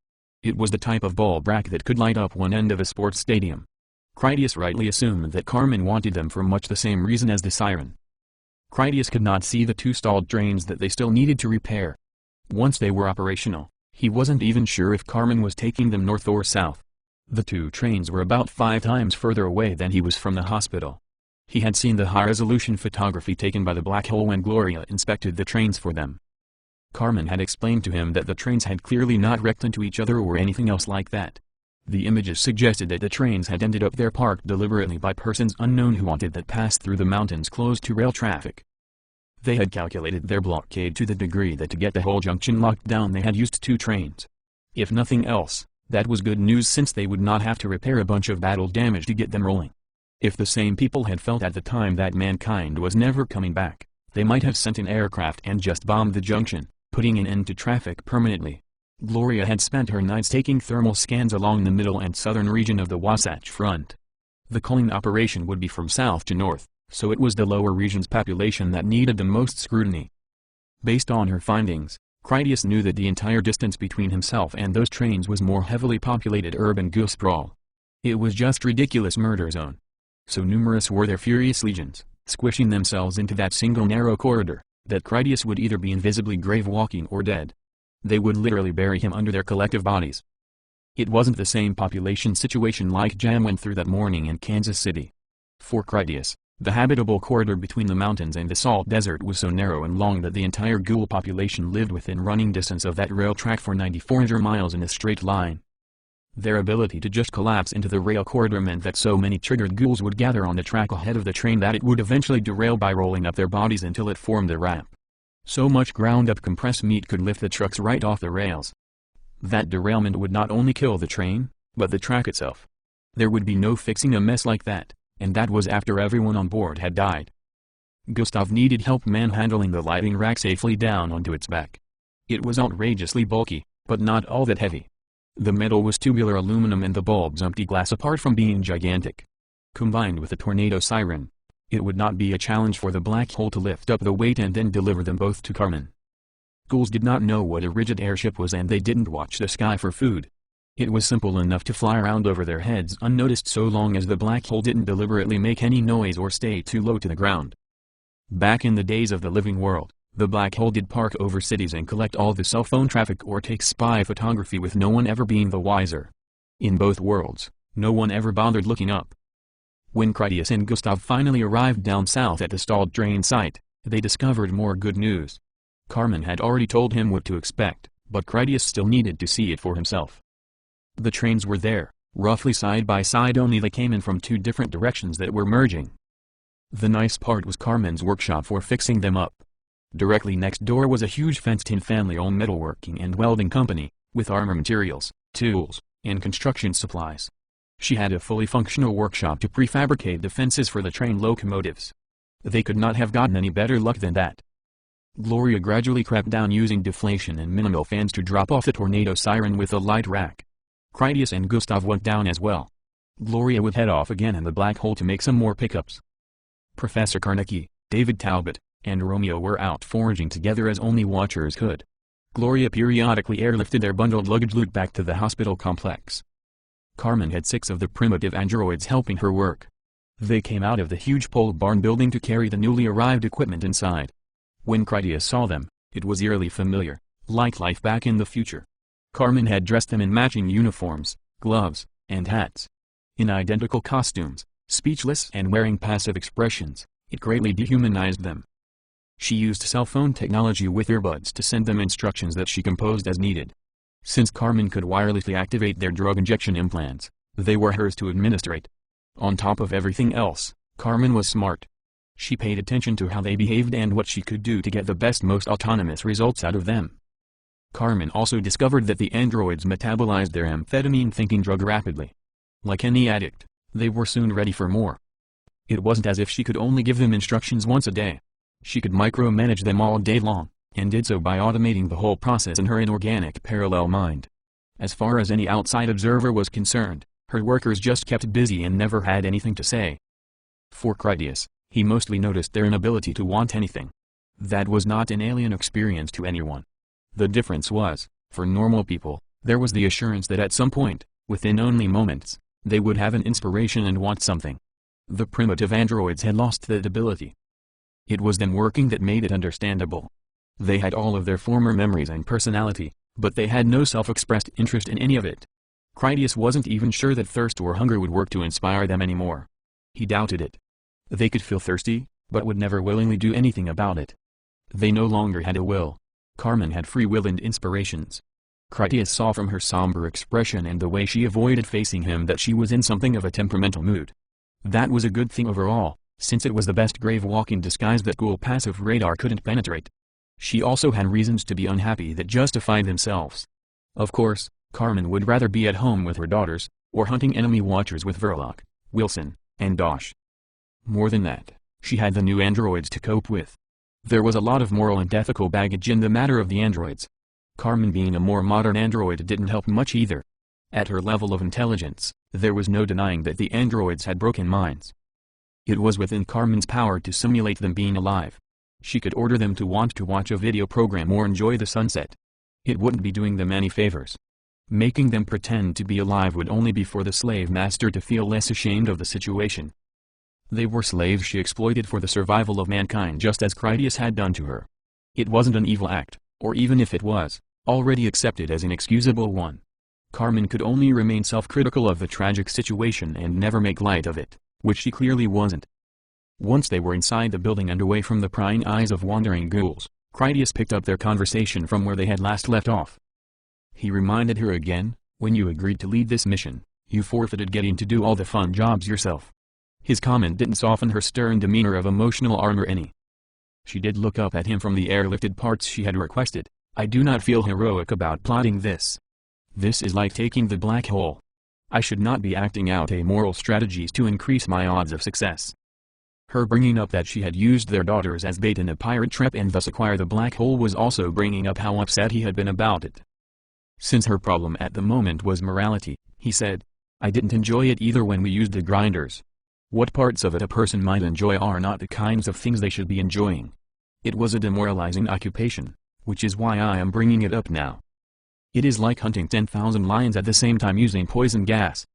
A: It was the type of bulb rack that could light up one end of a sports stadium. Critias rightly assumed that Carmen wanted them for much the same reason as the siren. Critias could not see the two stalled trains that they still needed to repair. Once they were operational, he wasn't even sure if Carmen was taking them north or south. The two trains were about 5 times further away than he was from the hospital. He had seen the high-resolution photography taken by the black hole when Gloria inspected the trains for them. Carmen had explained to him that the trains had clearly not wrecked into each other or anything else like that. The images suggested that the trains had ended up there parked deliberately by persons unknown who wanted that passed through the mountains closed to rail traffic. They had calculated their blockade to the degree that to get the whole junction locked down they had used 2 trains. If nothing else, that was good news since they would not have to repair a bunch of battle damage to get them rolling. If the same people had felt at the time that mankind was never coming back, they might have sent an aircraft and just bombed the junction, putting an end to traffic permanently. Gloria had spent her nights taking thermal scans along the middle and southern region of the Wasatch Front. The culling operation would be from south to north, so it was the lower region's population that needed the most scrutiny. Based on her findings, Critias knew that the entire distance between himself and those trains was more heavily populated urban ghoul sprawl. It was just ridiculous murder zone. So numerous were their furious legions, squishing themselves into that single narrow corridor, that Critias would either be invisibly grave-walking or dead. They would literally bury him under their collective bodies. It wasn't the same population situation like Jam went through that morning in Kansas City. For Critias, the habitable corridor between the mountains and the salt desert was so narrow and long that the entire ghoul population lived within running distance of that rail track for 9,400 miles in a straight line. Their ability to just collapse into the rail corridor meant that so many triggered ghouls would gather on the track ahead of the train that it would eventually derail by rolling up their bodies until it formed a ramp. So much ground-up compressed meat could lift the trucks right off the rails. That derailment would not only kill the train, but the track itself. There would be no fixing a mess like that, and that was after everyone on board had died. Gustav needed help manhandling the lighting rack safely down onto its back. It was outrageously bulky, but not all that heavy. The metal was tubular aluminum and the bulbs empty glass apart from being gigantic. Combined with the tornado siren, it would not be a challenge for the black hole to lift up the weight and then deliver them both to Carmen. Ghouls did not know what a rigid airship was and they didn't watch the sky for food. It was simple enough to fly around over their heads unnoticed so long as the black hole didn't deliberately make any noise or stay too low to the ground. Back in the days of the living world, the black hole did park over cities and collect all the cell phone traffic or take spy photography with no one ever being the wiser. In both worlds, no one ever bothered looking up. When Critias and Gustav finally arrived down south at the stalled train site, they discovered more good news. Carmen had already told him what to expect, but Critias still needed to see it for himself. The trains were there, roughly side by side, only they came in from 2 different directions that were merging. The nice part was Carmen's workshop for fixing them up. Directly next door was a huge fenced-in family-owned metalworking and welding company, with armor materials, tools, and construction supplies. She had a fully functional workshop to prefabricate defenses for the train locomotives. They could not have gotten any better luck than that. Gloria gradually crept down using deflation and minimal fans to drop off the tornado siren with a light rack. Critias and Gustav went down as well. Gloria would head off again in the black hole to make some more pickups. Professor Carnegie, David Talbot, and Romeo were out foraging together as only watchers could. Gloria periodically airlifted their bundled luggage loot back to the hospital complex. Carmen had 6 of the primitive androids helping her work. They came out of the huge pole barn building to carry the newly arrived equipment inside. When Critias saw them, it was eerily familiar, like life back in the future. Carmen had dressed them in matching uniforms, gloves, and hats. In identical costumes, speechless and wearing passive expressions, it greatly dehumanized them. She used cell phone technology with earbuds to send them instructions that she composed as needed. Since Carmen could wirelessly activate their drug injection implants, they were hers to administrate. On top of everything else, Carmen was smart. She paid attention to how they behaved and what she could do to get the best, most autonomous results out of them. Carmen also discovered that the androids metabolized their amphetamine-thinking drug rapidly. Like any addict, they were soon ready for more. It wasn't as if she could only give them instructions once a day. She could micromanage them all day long, and did so by automating the whole process in her inorganic parallel mind. As far as any outside observer was concerned, her workers just kept busy and never had anything to say. For Critias, he mostly noticed their inability to want anything. That was not an alien experience to anyone. The difference was, for normal people, there was the assurance that at some point, within only moments, they would have an inspiration and want something. The primitive androids had lost that ability. It was them working that made it understandable. They had all of their former memories and personality, but they had no self-expressed interest in any of it. Critias wasn't even sure that thirst or hunger would work to inspire them anymore. He doubted it. They could feel thirsty, but would never willingly do anything about it. They no longer had a will. Carmen had free will and inspirations. Critias saw from her somber expression and the way she avoided facing him that she was in something of a temperamental mood. That was a good thing overall, since it was the best grave-walking disguise that ghoul passive radar couldn't penetrate. She also had reasons to be unhappy that justified themselves. Of course, Carmen would rather be at home with her daughters, or hunting enemy watchers with Verloc, Wilson, and Dosh. More than that, she had the new androids to cope with. There was a lot of moral and ethical baggage in the matter of the androids. Carmen being a more modern android didn't help much either. At her level of intelligence, there was no denying that the androids had broken minds. It was within Carmen's power to simulate them being alive. She could order them to want to watch a video program or enjoy the sunset. It wouldn't be doing them any favors. Making them pretend to be alive would only be for the slave master to feel less ashamed of the situation. They were slaves she exploited for the survival of mankind, just as Critias had done to her. It wasn't an evil act, or even if it was, already accepted as an excusable one. Carmen could only remain self-critical of the tragic situation and never make light of it, which she clearly wasn't. Once they were inside the building and away from the prying eyes of wandering ghouls, Critias picked up their conversation from where they had last left off. He reminded her again, when you agreed to lead this mission, you forfeited getting to do all the fun jobs yourself. His comment didn't soften her stern demeanor of emotional armor any. She did look up at him from the airlifted parts she had requested. I do not feel heroic about plotting this. This is like taking the black hole. I should not be acting out amoral strategies to increase my odds of success. Her bringing up that she had used their daughters as bait in a pirate trap and thus acquire the black hole was also bringing up how upset he had been about it. Since her problem at the moment was morality, he said, I didn't enjoy it either when we used the grinders. What parts of it a person might enjoy are not the kinds of things they should be enjoying. It was a demoralizing occupation, which is why I am bringing it up now. It is like hunting 10,000 lions at the same time using poison gas.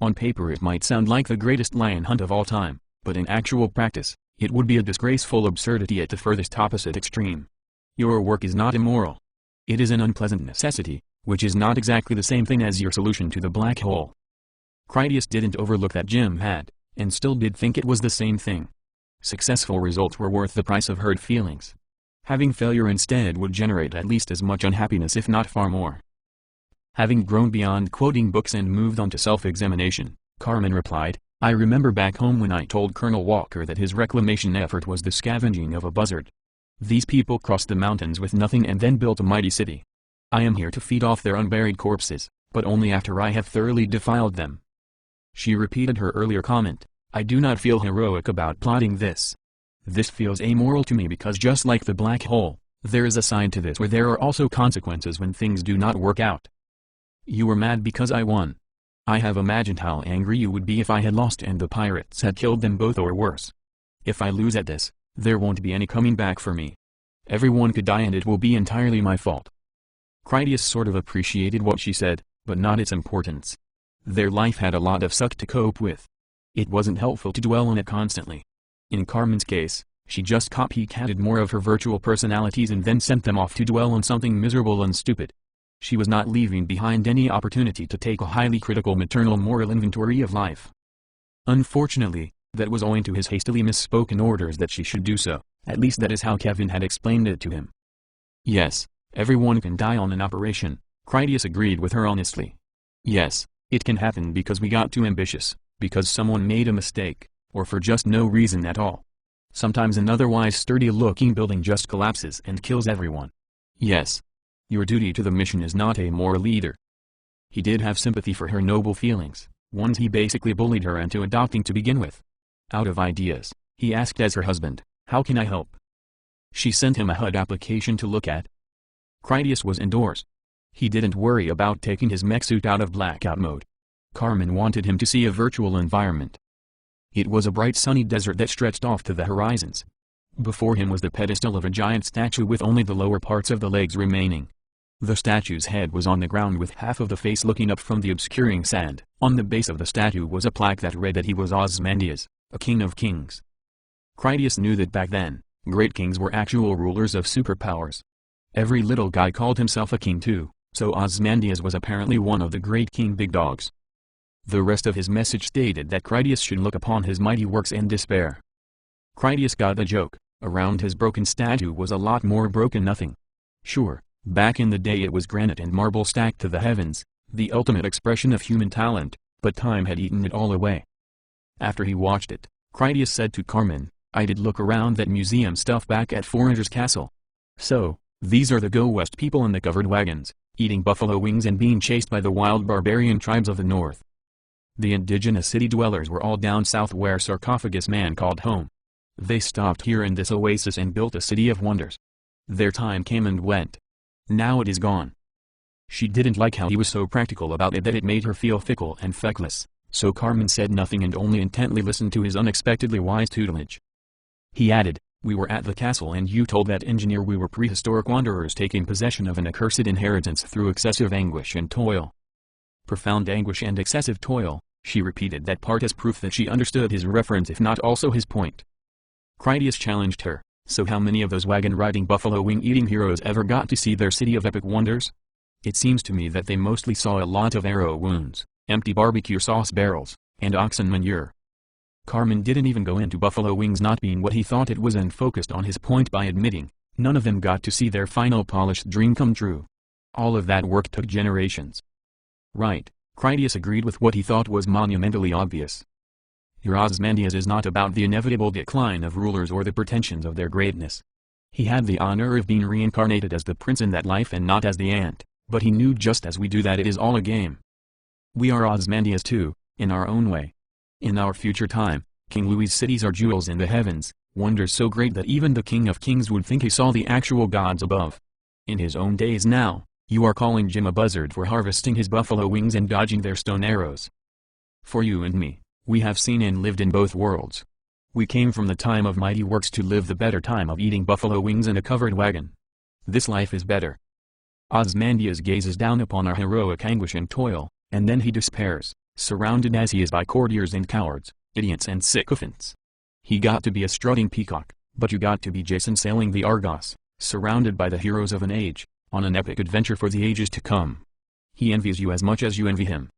A: On paper it might sound like the greatest lion hunt of all time, but in actual practice, it would be a disgraceful absurdity at the furthest opposite extreme. Your work is not immoral. It is an unpleasant necessity, which is not exactly the same thing as your solution to the black hole. Critias didn't overlook that Jim had, and still did think it was the same thing. Successful results were worth the price of hurt feelings. Having failure instead would generate at least as much unhappiness if not far more. Having grown beyond quoting books and moved on to self-examination, Carmen replied, I remember back home when I told Colonel Walker that his reclamation effort was the scavenging of a buzzard. These people crossed the mountains with nothing and then built a mighty city. I am here to feed off their unburied corpses, but only after I have thoroughly defiled them. She repeated her earlier comment, I do not feel heroic about plotting this. This feels amoral to me because just like the black hole, there is a side to this where there are also consequences when things do not work out. You were mad because I won. I have imagined how angry you would be if I had lost and the pirates had killed them both or worse. If I lose at this, there won't be any coming back for me. Everyone could die and it will be entirely my fault. Critias sort of appreciated what she said, but not its importance. Their life had a lot of suck to cope with. It wasn't helpful to dwell on it constantly. In Carmen's case, she just copycatted more of her virtual personalities and then sent them off to dwell on something miserable and stupid. She was not leaving behind any opportunity to take a highly critical maternal moral inventory of life. Unfortunately, that was owing to his hastily misspoken orders that she should do so, at least that is how Kevin had explained it to him. Yes, everyone can die on an operation, Critias agreed with her honestly. Yes, it can happen because we got too ambitious, because someone made a mistake, or for just no reason at all. Sometimes an otherwise sturdy-looking building just collapses and kills everyone. Yes. Your duty to the mission is not a moral leader. He did have sympathy for her noble feelings, ones he basically bullied her into adopting to begin with. Out of ideas, he asked as her husband, "How can I help?" She sent him a HUD application to look at. Critias was indoors. He didn't worry about taking his mech suit out of blackout mode. Carmen wanted him to see a virtual environment. It was a bright sunny desert that stretched off to the horizons. Before him was the pedestal of a giant statue with only the lower parts of the legs remaining. The statue's head was on the ground with half of the face looking up from the obscuring sand. On the base of the statue was a plaque that read that he was Ozymandias, a king of kings. Critias knew that back then, great kings were actual rulers of superpowers. Every little guy called himself a king too, so Ozymandias was apparently one of the great king big dogs. The rest of his message stated that Critias should look upon his mighty works and despair. Critias got the joke. Around his broken statue was a lot more broken nothing. Sure, back in the day it was granite and marble stacked to the heavens, the ultimate expression of human talent, but time had eaten it all away. After he watched it, Critias said to Carmen, "I did look around that museum stuff back at Foranger's castle. So, these are the Go West people in the covered wagons, eating buffalo wings and being chased by the wild barbarian tribes of the north. The indigenous city dwellers were all down south where Sarcophagus Man called home. They stopped here in this oasis and built a city of wonders. Their time came and went. Now it is gone." She didn't like how he was so practical about it, that it made her feel fickle and feckless, so Carmen said nothing and only intently listened to his unexpectedly wise tutelage. He added, "We were at the castle and you told that engineer we were prehistoric wanderers taking possession of an accursed inheritance through excessive anguish and toil." Profound anguish and excessive toil, she repeated that part as proof that she understood his reference if not also his point. Critias challenged her, "So how many of those wagon-riding buffalo-wing-eating heroes ever got to see their city of epic wonders? It seems to me that they mostly saw a lot of arrow wounds, empty barbecue sauce barrels, and oxen manure." Carmen didn't even go into buffalo wings not being what he thought it was and focused on his point by admitting, none of them got to see their final polished dream come true. All of that work took generations. Right, Critias agreed with what he thought was monumentally obvious. Your Ozymandias is not about the inevitable decline of rulers or the pretensions of their greatness. He had the honor of being reincarnated as the prince in that life and not as the ant, but he knew just as we do that it is all a game. We are Ozymandias too, in our own way. In our future time, King Louis's cities are jewels in the heavens, wonders so great that even the King of Kings would think he saw the actual gods above. In his own days now, you are calling Jim a buzzard for harvesting his buffalo wings and dodging their stone arrows. For you and me, we have seen and lived in both worlds. We came from the time of mighty works to live the better time of eating buffalo wings in a covered wagon. This life is better." Ozymandias gazes down upon our heroic anguish and toil, and then he despairs, surrounded as he is by courtiers and cowards, idiots and sycophants. He got to be a strutting peacock, but you got to be Jason sailing the Argos, surrounded by the heroes of an age, on an epic adventure for the ages to come. He envies you as much as you envy him.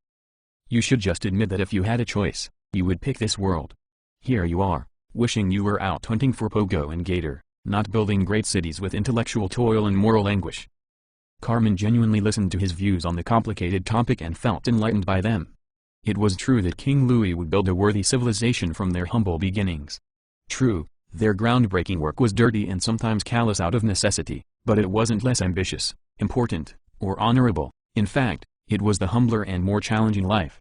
A: You should just admit that if you had a choice, you would pick this world. Here you are, wishing you were out hunting for pogo and gator, not building great cities with intellectual toil and moral anguish. Carmen genuinely listened to his views on the complicated topic and felt enlightened by them. It was true that King Louis would build a worthy civilization from their humble beginnings. True, their groundbreaking work was dirty and sometimes callous out of necessity, but it wasn't less ambitious, important, or honorable. In fact, it was the humbler and more challenging life.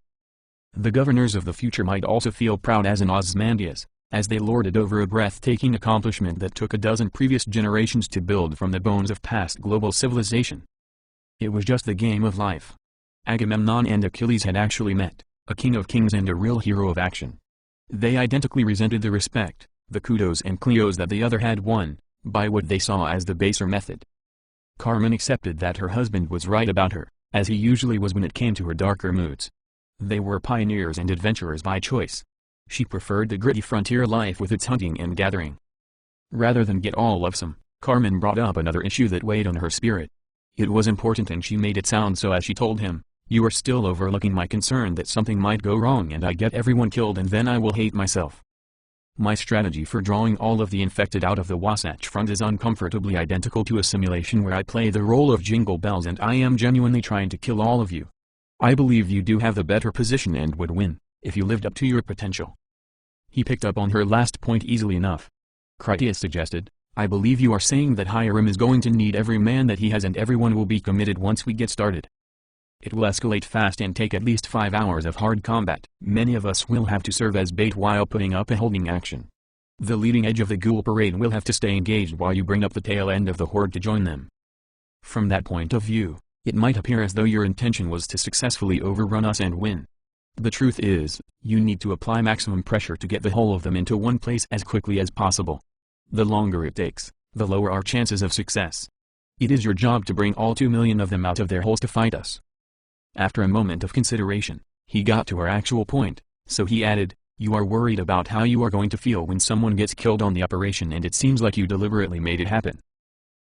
A: The governors of the future might also feel proud as an Ozymandias, as they lorded over a breathtaking accomplishment that took a dozen previous generations to build from the bones of past global civilization. It was just the game of life. Agamemnon and Achilles had actually met, a king of kings and a real hero of action. They identically resented the respect, the kudos and clios that the other had won, by what they saw as the baser method. Carmen accepted that her husband was right about her, as he usually was when it came to her darker moods. They were pioneers and adventurers by choice. She preferred the gritty frontier life with its hunting and gathering. Rather than get all lovesome, Carmen brought up another issue that weighed on her spirit. It was important and she made it sound so as she told him, "You are still overlooking my concern that something might go wrong and I get everyone killed and then I will hate myself. My strategy for drawing all of the infected out of the Wasatch Front is uncomfortably identical to a simulation where I play the role of Jingle Bells and I am genuinely trying to kill all of you. I believe you do have the better position and would win, if you lived up to your potential." He picked up on her last point easily enough. Critias suggested. I believe you are saying that Hiram is going to need every man that he has and everyone will be committed once we get started. It will escalate fast and take at least 5 hours of hard combat. Many of us will have to serve as bait while putting up a holding action. The leading edge of the ghoul parade will have to stay engaged while you bring up the tail end of the horde to join them. From that point of view, it might appear as though your intention was to successfully overrun us and win. The truth is, you need to apply maximum pressure to get the whole of them into one place as quickly as possible. The longer it takes, the lower our chances of success. It is your job to bring all 2 million of them out of their holes to fight us. After a moment of consideration, he got to our actual point, so he added, you are worried about how you are going to feel when someone gets killed on the operation and it seems like you deliberately made it happen.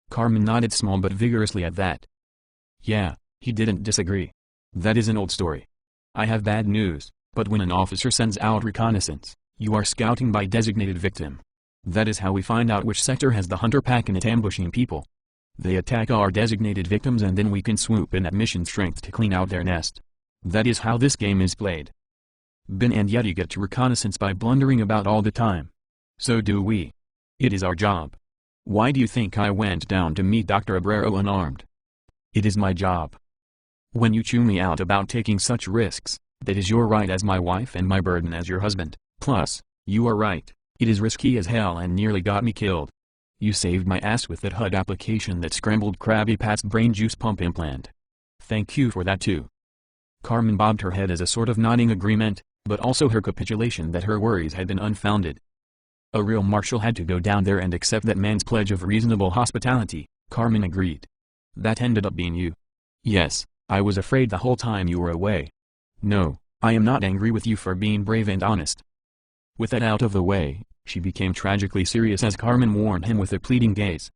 A: Carmen nodded small but vigorously at that. Yeah, he didn't disagree. That is an old story. I have bad news, but when an officer sends out reconnaissance, you are scouting by designated victim. That is how we find out which sector has the hunter pack and it ambushing people. They attack our designated victims and then we can swoop in at mission strength to clean out their nest. That is how this game is played. Ben and Yeti get to reconnaissance by blundering about all the time. So do we. It is our job. Why do you think I went down to meet Dr. Abrero unarmed? It is my job. When you chew me out about taking such risks, that is your right as my wife and my burden as your husband. Plus, you are right. It is risky as hell and nearly got me killed. You saved my ass with that HUD application that scrambled Krabby Pat's brain juice pump implant. Thank you for that too. Carmen bobbed her head as a sort of nodding agreement, but also her capitulation that her worries had been unfounded. A real marshal had to go down there and accept that man's pledge of reasonable hospitality, Carmen agreed. That ended up being you. Yes, I was afraid the whole time you were away. No, I am not angry with you for being brave and honest. With that out of the way, she became tragically serious as Carmen warned him with a pleading gaze.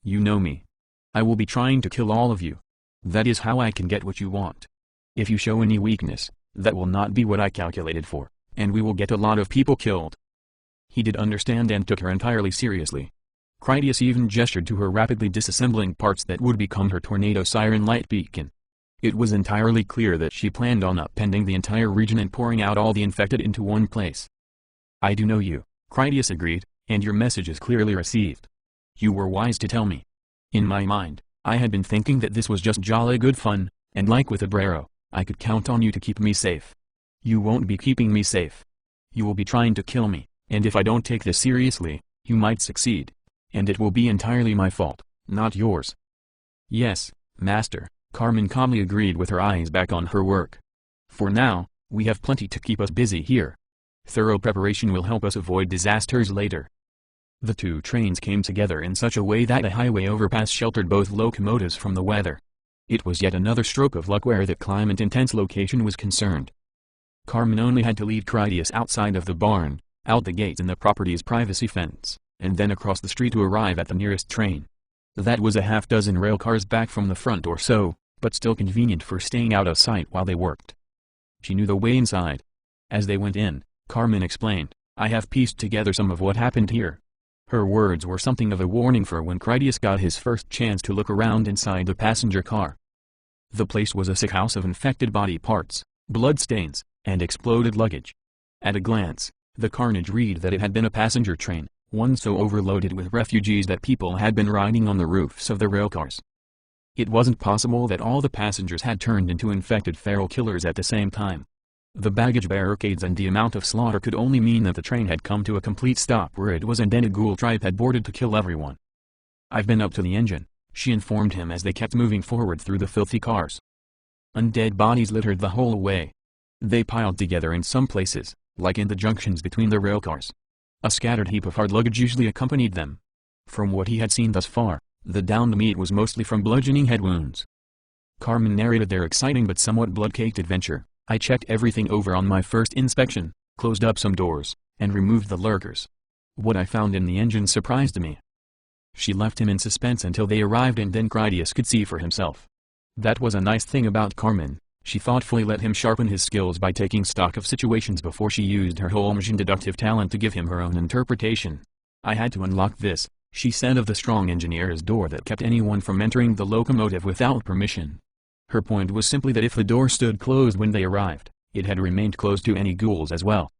A: You know me. I will be trying to kill all of you. That is how I can get what you want. If you show any weakness, that will not be what I calculated for, and we will get a lot of people killed. He did understand and took her entirely seriously. Critias even gestured to her rapidly disassembling parts that would become her tornado siren light beacon. It was entirely clear that she planned on upending the entire region and pouring out all the infected into one place. I do know you, Critias agreed, and your message is clearly received. You were wise to tell me. In my mind, I had been thinking that this was just jolly good fun, and like with Abrero, I could count on you to keep me safe. You won't be keeping me safe. You will be trying to kill me, and if I don't take this seriously, you might succeed. And it will be entirely my fault, not yours. Yes, Master, Carmen calmly agreed with her eyes back on her work. For now, we have plenty to keep us busy here. Thorough preparation will help us avoid disasters later. The two trains came together in such a way that a highway overpass sheltered both locomotives from the weather. It was yet another stroke of luck where that climate-intense location was concerned. Carmen only had to lead Critias outside of the barn, out the gates in the property's privacy fence, and then across the street to arrive at the nearest train. That was a half-dozen rail cars back from the front or so, but still convenient for staying out of sight while they worked. She knew the way inside. As they went in, Carmen explained, I have pieced together some of what happened here. Her words were something of a warning for when Critias got his first chance to look around inside the passenger car. The place was a sick house of infected body parts, bloodstains, and exploded luggage. At a glance, the carnage read that it had been a passenger train, one so overloaded with refugees that people had been riding on the roofs of the railcars. It wasn't possible that all the passengers had turned into infected feral killers at the same time. The baggage barricades and the amount of slaughter could only mean that the train had come to a complete stop where it was and then a ghoul tribe had boarded to kill everyone. I've been up to the engine, she informed him as they kept moving forward through the filthy cars. Undead bodies littered the whole way. They piled together in some places, like in the junctions between the railcars. A scattered heap of hard luggage usually accompanied them. From what he had seen thus far, the downed meat was mostly from bludgeoning head wounds. Carmen narrated their exciting but somewhat blood-caked adventure. I checked everything over on my first inspection, closed up some doors, and removed the lurkers. What I found in the engine surprised me. She left him in suspense until they arrived and then Critias could see for himself. That was a nice thing about Carmen, she thoughtfully let him sharpen his skills by taking stock of situations before she used her Holmes and deductive talent to give him her own interpretation. I had to unlock this, she said of the strong engineer's door that kept anyone from entering the locomotive without permission. Her point was simply that if the door stood closed when they arrived, it had remained closed to any ghouls as well.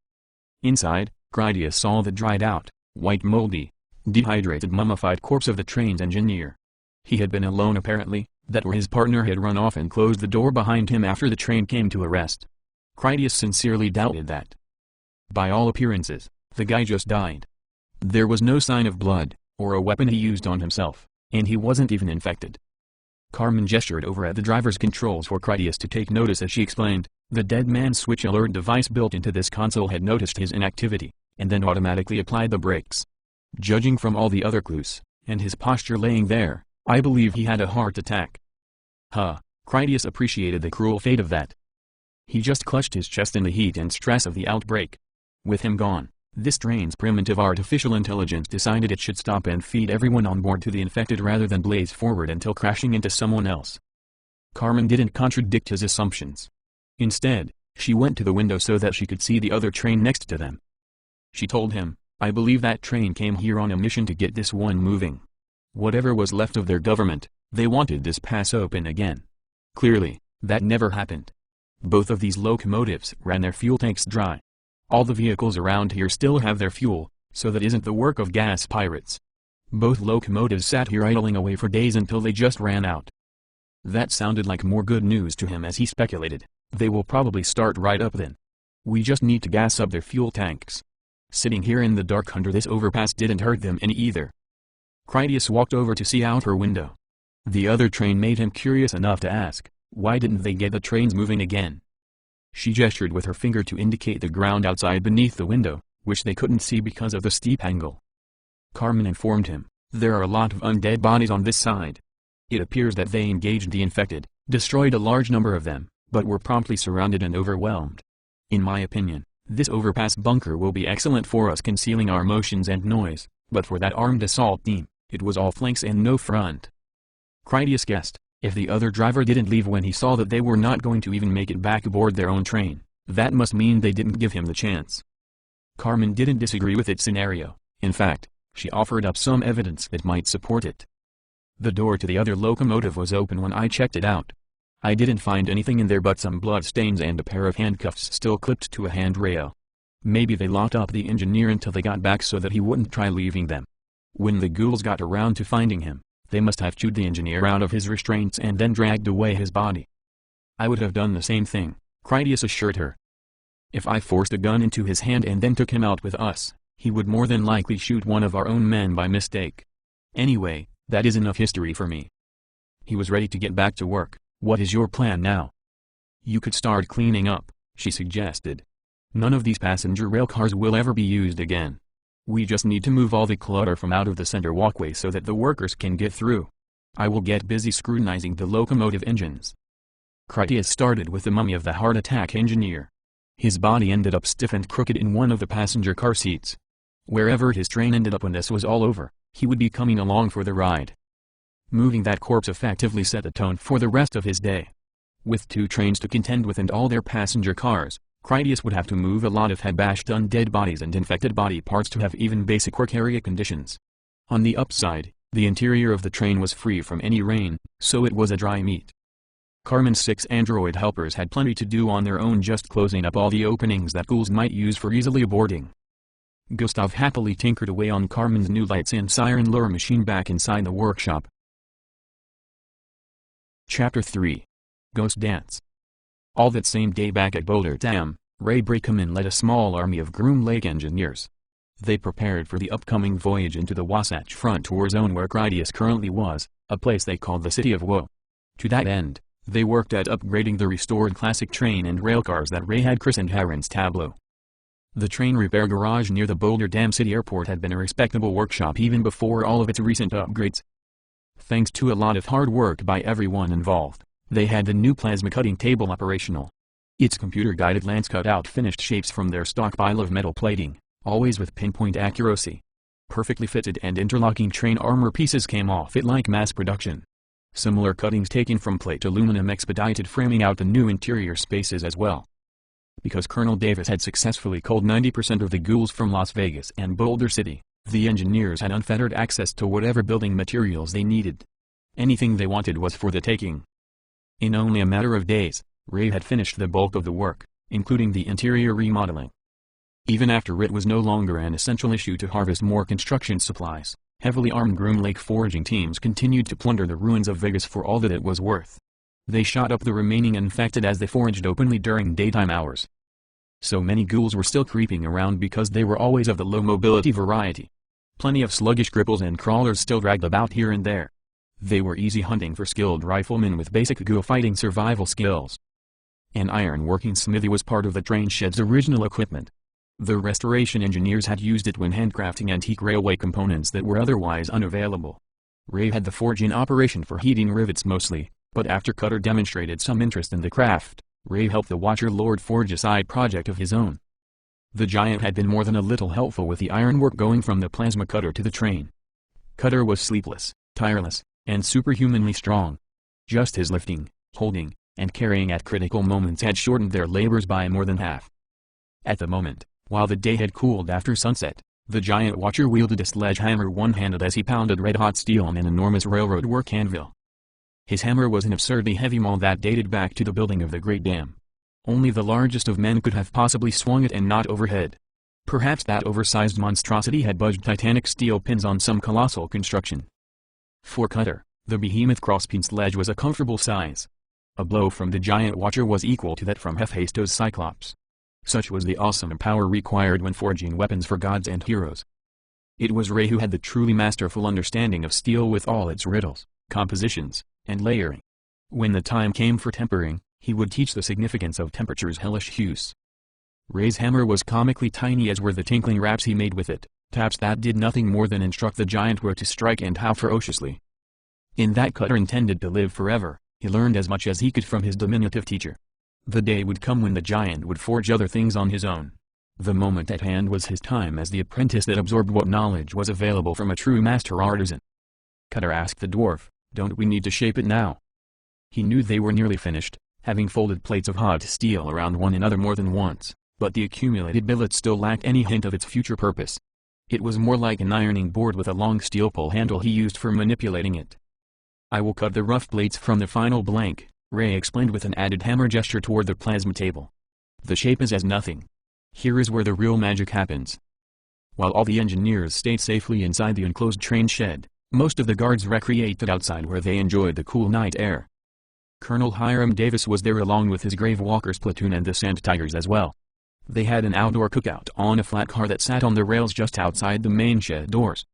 A: Inside, Critias saw the dried-out, white moldy, dehydrated mummified corpse of the train's engineer. He had been alone apparently, that or his partner had run off and closed the door behind him after the train came to a rest. Critias sincerely doubted that. By all appearances, the guy just died. There was no sign of blood, or a weapon he used on himself, and he wasn't even infected. Carmen gestured over at the driver's controls for Critias to take notice as she explained, the dead man's switch alert device built into this console had noticed his inactivity, and then automatically applied the brakes. Judging from all the other clues, and his posture laying there, I believe he had a heart attack. Critias appreciated the cruel fate of that. He just clutched his chest in the heat and stress of the outbreak. With him gone, this train's primitive artificial intelligence decided it should stop and feed everyone on board to the infected rather than blaze forward until crashing into someone else. Carmen didn't contradict his assumptions. Instead, she went to the window so that she could see the other train next to them. She told him, I believe that train came here on a mission to get this one moving. Whatever was left of their government, they wanted this pass open again. Clearly, that never happened. Both of these locomotives ran their fuel tanks dry. All the vehicles around here still have their fuel, so that isn't the work of gas pirates. Both locomotives sat here idling away for days until they just ran out. That sounded like more good news to him as he speculated, they will probably start right up then. We just need to gas up their fuel tanks. Sitting here in the dark under this overpass didn't hurt them any either. Critias walked over to see out her window. The other train made him curious enough to ask, why didn't they get the trains moving again? She gestured with her finger to indicate the ground outside beneath the window, which they couldn't see because of the steep angle. Carmen informed him, there are a lot of undead bodies on this side. It appears that they engaged the infected, destroyed a large number of them, but were promptly surrounded and overwhelmed. In my opinion, this overpass bunker will be excellent for us concealing our motions and noise, but for that armed assault team, it was all flanks and no front. Critias guessed, if the other driver didn't leave when he saw that they were not going to even make it back aboard their own train, that must mean they didn't give him the chance. Carmen didn't disagree with its scenario, in fact, she offered up some evidence that might support it. The door to the other locomotive was open when I checked it out. I didn't find anything in there but some blood stains and a pair of handcuffs still clipped to a handrail. Maybe they locked up the engineer until they got back so that he wouldn't try leaving them. When the ghouls got around to finding him, they must have chewed the engineer out of his restraints and then dragged away his body. I would have done the same thing, Critias assured her. If I forced a gun into his hand and then took him out with us, he would more than likely shoot one of our own men by mistake. Anyway, that is enough history for me. He was ready to get back to work. What is your plan now? You could start cleaning up, she suggested. None of these passenger rail cars will ever be used again. We just need to move all the clutter from out of the center walkway so that the workers can get through. I will get busy scrutinizing the locomotive engines. Critias started with the mummy of the heart attack engineer. His body ended up stiff and crooked in one of the passenger car seats. Wherever his train ended up when this was all over, he would be coming along for the ride. Moving that corpse effectively set the tone for the rest of his day. With 2 trains to contend with and all their passenger cars, Critias would have to move a lot of head-bashed undead bodies and infected body parts to have even basic work area conditions. On the upside, the interior of the train was free from any rain, so it was a dry meet. Carmen's 6 android helpers had plenty to do on their own, just closing up all the openings that ghouls might use for easily boarding. Gustav happily tinkered away on Carmen's new lights and siren lure machine back inside the workshop. Chapter 3. Ghost Dance. All that same day back at Boulder Dam, Ray Brakeman led a small army of Groom Lake engineers. They prepared for the upcoming voyage into the Wasatch Front war zone where Critias currently was, a place they called the City of Woe. To that end, they worked at upgrading the restored classic train and railcars that Ray had christened Heron's Tableau. The train repair garage near the Boulder Dam City Airport had been a respectable workshop even before all of its recent upgrades. Thanks to a lot of hard work by everyone involved, they had the new plasma cutting table operational. Its computer-guided lance cut out finished shapes from their stockpile of metal plating, always with pinpoint accuracy. Perfectly fitted and interlocking train armor pieces came off it like mass production. Similar cuttings taken from plate aluminum expedited framing out the new interior spaces as well. Because Colonel Davis had successfully culled 90% of the ghouls from Las Vegas and Boulder City, the engineers had unfettered access to whatever building materials they needed. Anything they wanted was for the taking. In only a matter of days, Ray had finished the bulk of the work, including the interior remodeling. Even after it was no longer an essential issue to harvest more construction supplies, heavily armed Groom Lake foraging teams continued to plunder the ruins of Vegas for all that it was worth. They shot up the remaining infected as they foraged openly during daytime hours. So many ghouls were still creeping around because they were always of the low-mobility variety. Plenty of sluggish cripples and crawlers still dragged about here and there. They were easy hunting for skilled riflemen with basic ghoul fighting survival skills. An iron-working smithy was part of the train shed's original equipment. The restoration engineers had used it when handcrafting antique railway components that were otherwise unavailable. Ray had the forge in operation for heating rivets mostly, but after Cutter demonstrated some interest in the craft, Ray helped the Watcher Lord forge a side project of his own. The giant had been more than a little helpful with the ironwork going from the plasma cutter to the train. Cutter was sleepless, tireless, and superhumanly strong. Just his lifting, holding, and carrying at critical moments had shortened their labors by more than half. At the moment, while the day had cooled after sunset, the giant Watcher wielded a sledgehammer one-handed as he pounded red-hot steel on an enormous railroad work anvil. His hammer was an absurdly heavy maul that dated back to the building of the Great Dam. Only the largest of men could have possibly swung it and not overhead. Perhaps that oversized monstrosity had budged titanic steel pins on some colossal construction. For Cutter, the behemoth crosspeen sledge was a comfortable size. A blow from the giant Watcher was equal to that from Hephaestus Cyclops. Such was the awesome power required when forging weapons for gods and heroes. It was Ray who had the truly masterful understanding of steel with all its riddles, compositions, and layering. When the time came for tempering, he would teach the significance of temperature's hellish hues. Ray's hammer was comically tiny as were the tinkling raps he made with it, taps that did nothing more than instruct the giant where to strike and how ferociously. In that Cutter intended to live forever, he learned as much as he could from his diminutive teacher. The day would come when the giant would forge other things on his own. The moment at hand was his time as the apprentice that absorbed what knowledge was available from a true master artisan. Cutter asked the dwarf, "Don't we need to shape it now?" He knew they were nearly finished, having folded plates of hot steel around one another more than once, but the accumulated billet still lacked any hint of its future purpose. It was more like an ironing board with a long steel pole handle he used for manipulating it. "I will cut the rough plates from the final blank," Ray explained with an added hammer gesture toward the plasma table. "The shape is as nothing. Here is where the real magic happens." While all the engineers stayed safely inside the enclosed train shed, most of the guards recreated outside where they enjoyed the cool night air. Colonel Hiram Davis was there along with his Gravewalkers platoon and the Sand Tigers as well. They had an outdoor cookout on a flat car that sat on the rails just outside the main shed doors.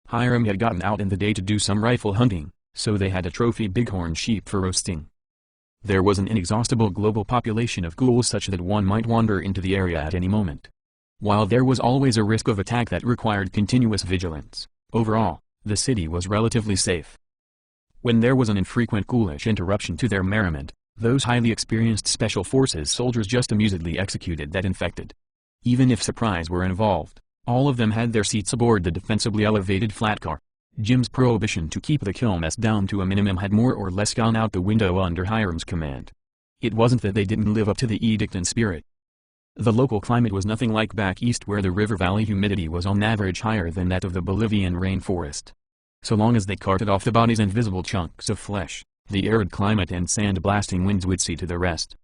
A: Hiram had gotten out in the day to do some rifle hunting, so they had a trophy bighorn sheep for roasting. There was an inexhaustible global population of ghouls such that one might wander into the area at any moment. While there was always a risk of attack that required continuous vigilance, overall, the city was relatively safe. When there was an infrequent ghoulish interruption to their merriment, those highly experienced Special Forces soldiers just amusedly executed that infected. Even if surprise were involved, all of them had their seats aboard the defensively elevated flat car. Jim's prohibition to keep the kill mess down to a minimum had more or less gone out the window under Hiram's command. It wasn't that they didn't live up to the edict in spirit. The local climate was nothing like back east where the river valley humidity was on average higher than that of the Bolivian rainforest. So long as they carted off the bodies and visible chunks of flesh, the arid climate and sand-blasting winds would see to the rest.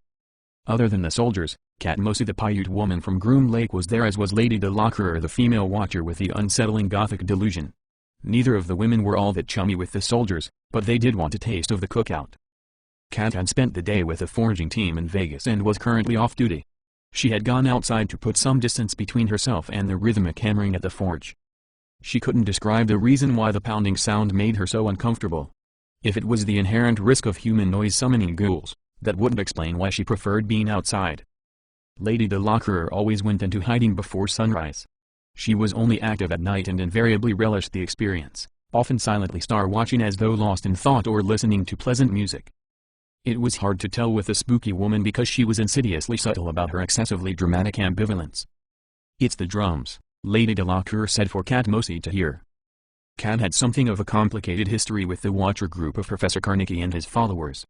A: Other than the soldiers, Kat Mosi the Paiute woman from Groom Lake was there, as was Lady Delacroix the female watcher with the unsettling gothic delusion. Neither of the women were all that chummy with the soldiers, but they did want a taste of the cookout. Kat had spent the day with a foraging team in Vegas and was currently off duty. She had gone outside to put some distance between herself and the rhythmic hammering at the forge. She couldn't describe the reason why the pounding sound made her so uncomfortable. If it was the inherent risk of human noise summoning ghouls, that wouldn't explain why she preferred being outside. Lady Delacroix always went into hiding before sunrise. She was only active at night and invariably relished the experience, often silently star-watching as though lost in thought or listening to pleasant music. It was hard to tell with the spooky woman because she was insidiously subtle about her excessively dramatic ambivalence. "It's the drums," Lady Delacroix said for Kat Mosi to hear. Kat had something of a complicated history with the Watcher group of Professor Carnegie and his followers.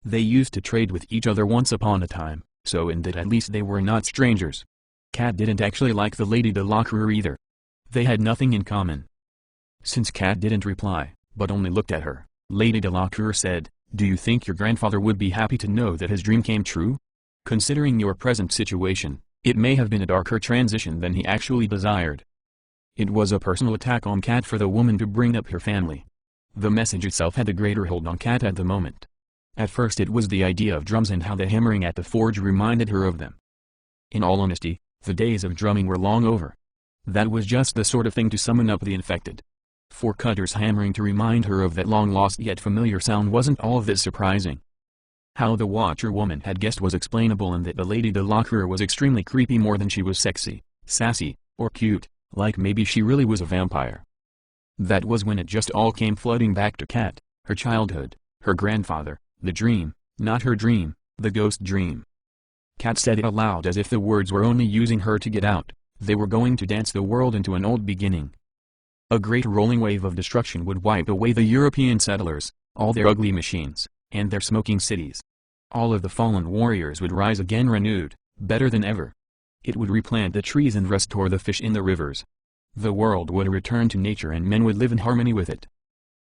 A: They used to trade with each other once upon a time, so in that at least they were not strangers. Kat didn't actually like the Lady Delacroix either. They had nothing in common. Since Kat didn't reply, but only looked at her, Lady Delacroix said, "Do you think your grandfather would be happy to know that his dream came true? Considering your present situation, It may have been a darker transition than he actually desired. It was a personal attack on Kat for the woman to bring up her family. The message itself had a greater hold on Kat at the moment. At first it was the idea of drums and how the hammering at the forge reminded her of them. In all honesty, the days of drumming were long over. That was just the sort of thing to summon up the infected. For Cutter's hammering to remind her of that long-lost yet familiar sound wasn't all that surprising. How the Watcher woman had guessed was explainable, and that the Lady Delacour was extremely creepy more than she was sexy, sassy, or cute, like maybe she really was a vampire. That was when it just all came flooding back to Kat, her childhood, her grandfather, the dream, not her dream, the ghost dream. Kat said it aloud as if the words were only using her to get out. They were going to dance the world into an old beginning. A great rolling wave of destruction would wipe away the European settlers, all their ugly machines, and their smoking cities. All of the fallen warriors would rise again renewed, better than ever. It would replant the trees and restore the fish in the rivers. The world would return to nature and men would live in harmony with it.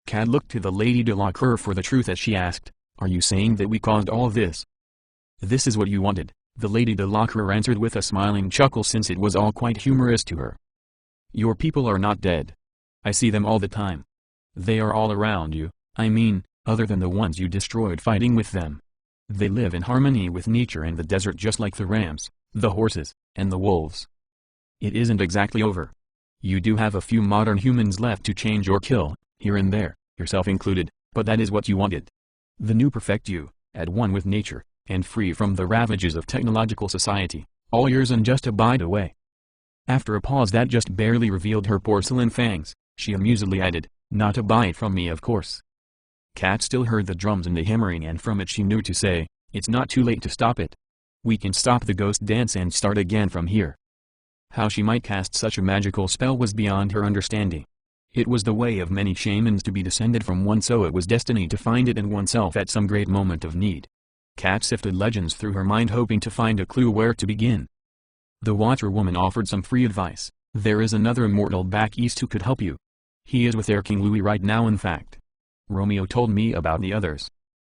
A: Kat looked to the Lady Delacour for the truth as she asked, "Are you saying that we caused all this?" "This is what you wanted," the Lady Delacour answered with a smiling chuckle, since it was all quite humorous to her. "Your people are not dead. I see them all the time. They are all around you, I mean, other than the ones you destroyed fighting with them. They live in harmony with nature and the desert just like the rams, the horses, and the wolves. It isn't exactly over. You do have a few modern humans left to change or kill, here and there, yourself included, but that is what you wanted. The new perfect you, at one with nature, and free from the ravages of technological society, all yours and just a bite away." After a pause that just barely revealed her porcelain fangs, she amusedly added, "Not a bite from me, of course." Kat still heard the drums and the hammering, and from it she knew to say, "It's not too late to stop it. We can stop the ghost dance and start again from here." How she might cast such a magical spell was beyond her understanding. It was the way of many shamans to be descended from one, so it was destiny to find it in oneself at some great moment of need. Kat sifted legends through her mind, hoping to find a clue where to begin. The Watcher woman offered some free advice. "There is another immortal back east who could help you. He is with their King Louis right now, in fact. Romeo told me about the others.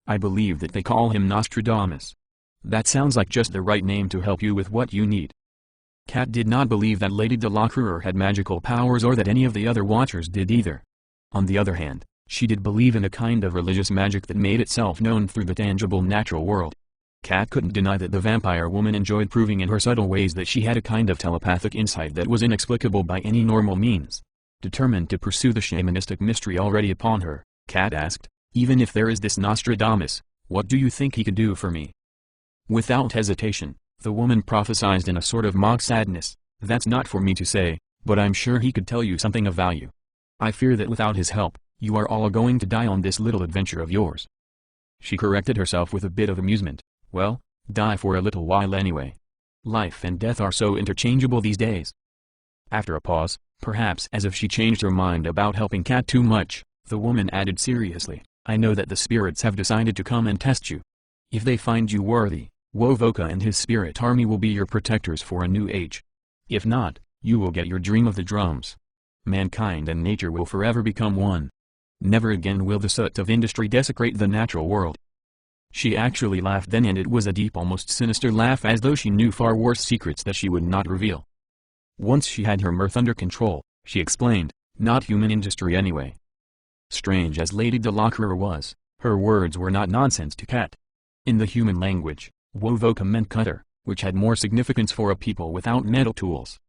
A: I believe that they call him Nostradamus. That sounds like just the right name to help you with what you need." Kat did not believe that Lady Delacour had magical powers, or that any of the other Watchers did either. On the other hand, she did believe in a kind of religious magic that made itself known through the tangible natural world. Kat couldn't deny that the vampire woman enjoyed proving in her subtle ways that she had a kind of telepathic insight that was inexplicable by any normal means. Determined to pursue the shamanistic mystery already upon her, Kat asked, "Even if there is this Nostradamus, what do you think he could do for me?" Without hesitation, the woman prophesied in a sort of mock sadness, "That's not for me to say, but I'm sure he could tell you something of value. I fear that without his help, you are all going to die on this little adventure of yours." She corrected herself with a bit of amusement. Well, die for a little while anyway. Life and death are so interchangeable these days. After a pause, perhaps as if she changed her mind about helping Kat too much, the woman added seriously, "I know that the spirits have decided to come and test you. If they find you worthy, Wovoka and his spirit army will be your protectors for a new age. If not, you will get your dream of the drums. Mankind and nature will forever become one. Never again will the soot of industry desecrate the natural world." She actually laughed then, and it was a deep, almost sinister laugh, as though she knew far worse secrets that she would not reveal. Once she had her mirth under control, she explained, "Not human industry anyway." Strange as Lady Delacour was, her words were not nonsense to Kat. In the human language, Wovoka meant cutter, which had more significance for a people without metal tools.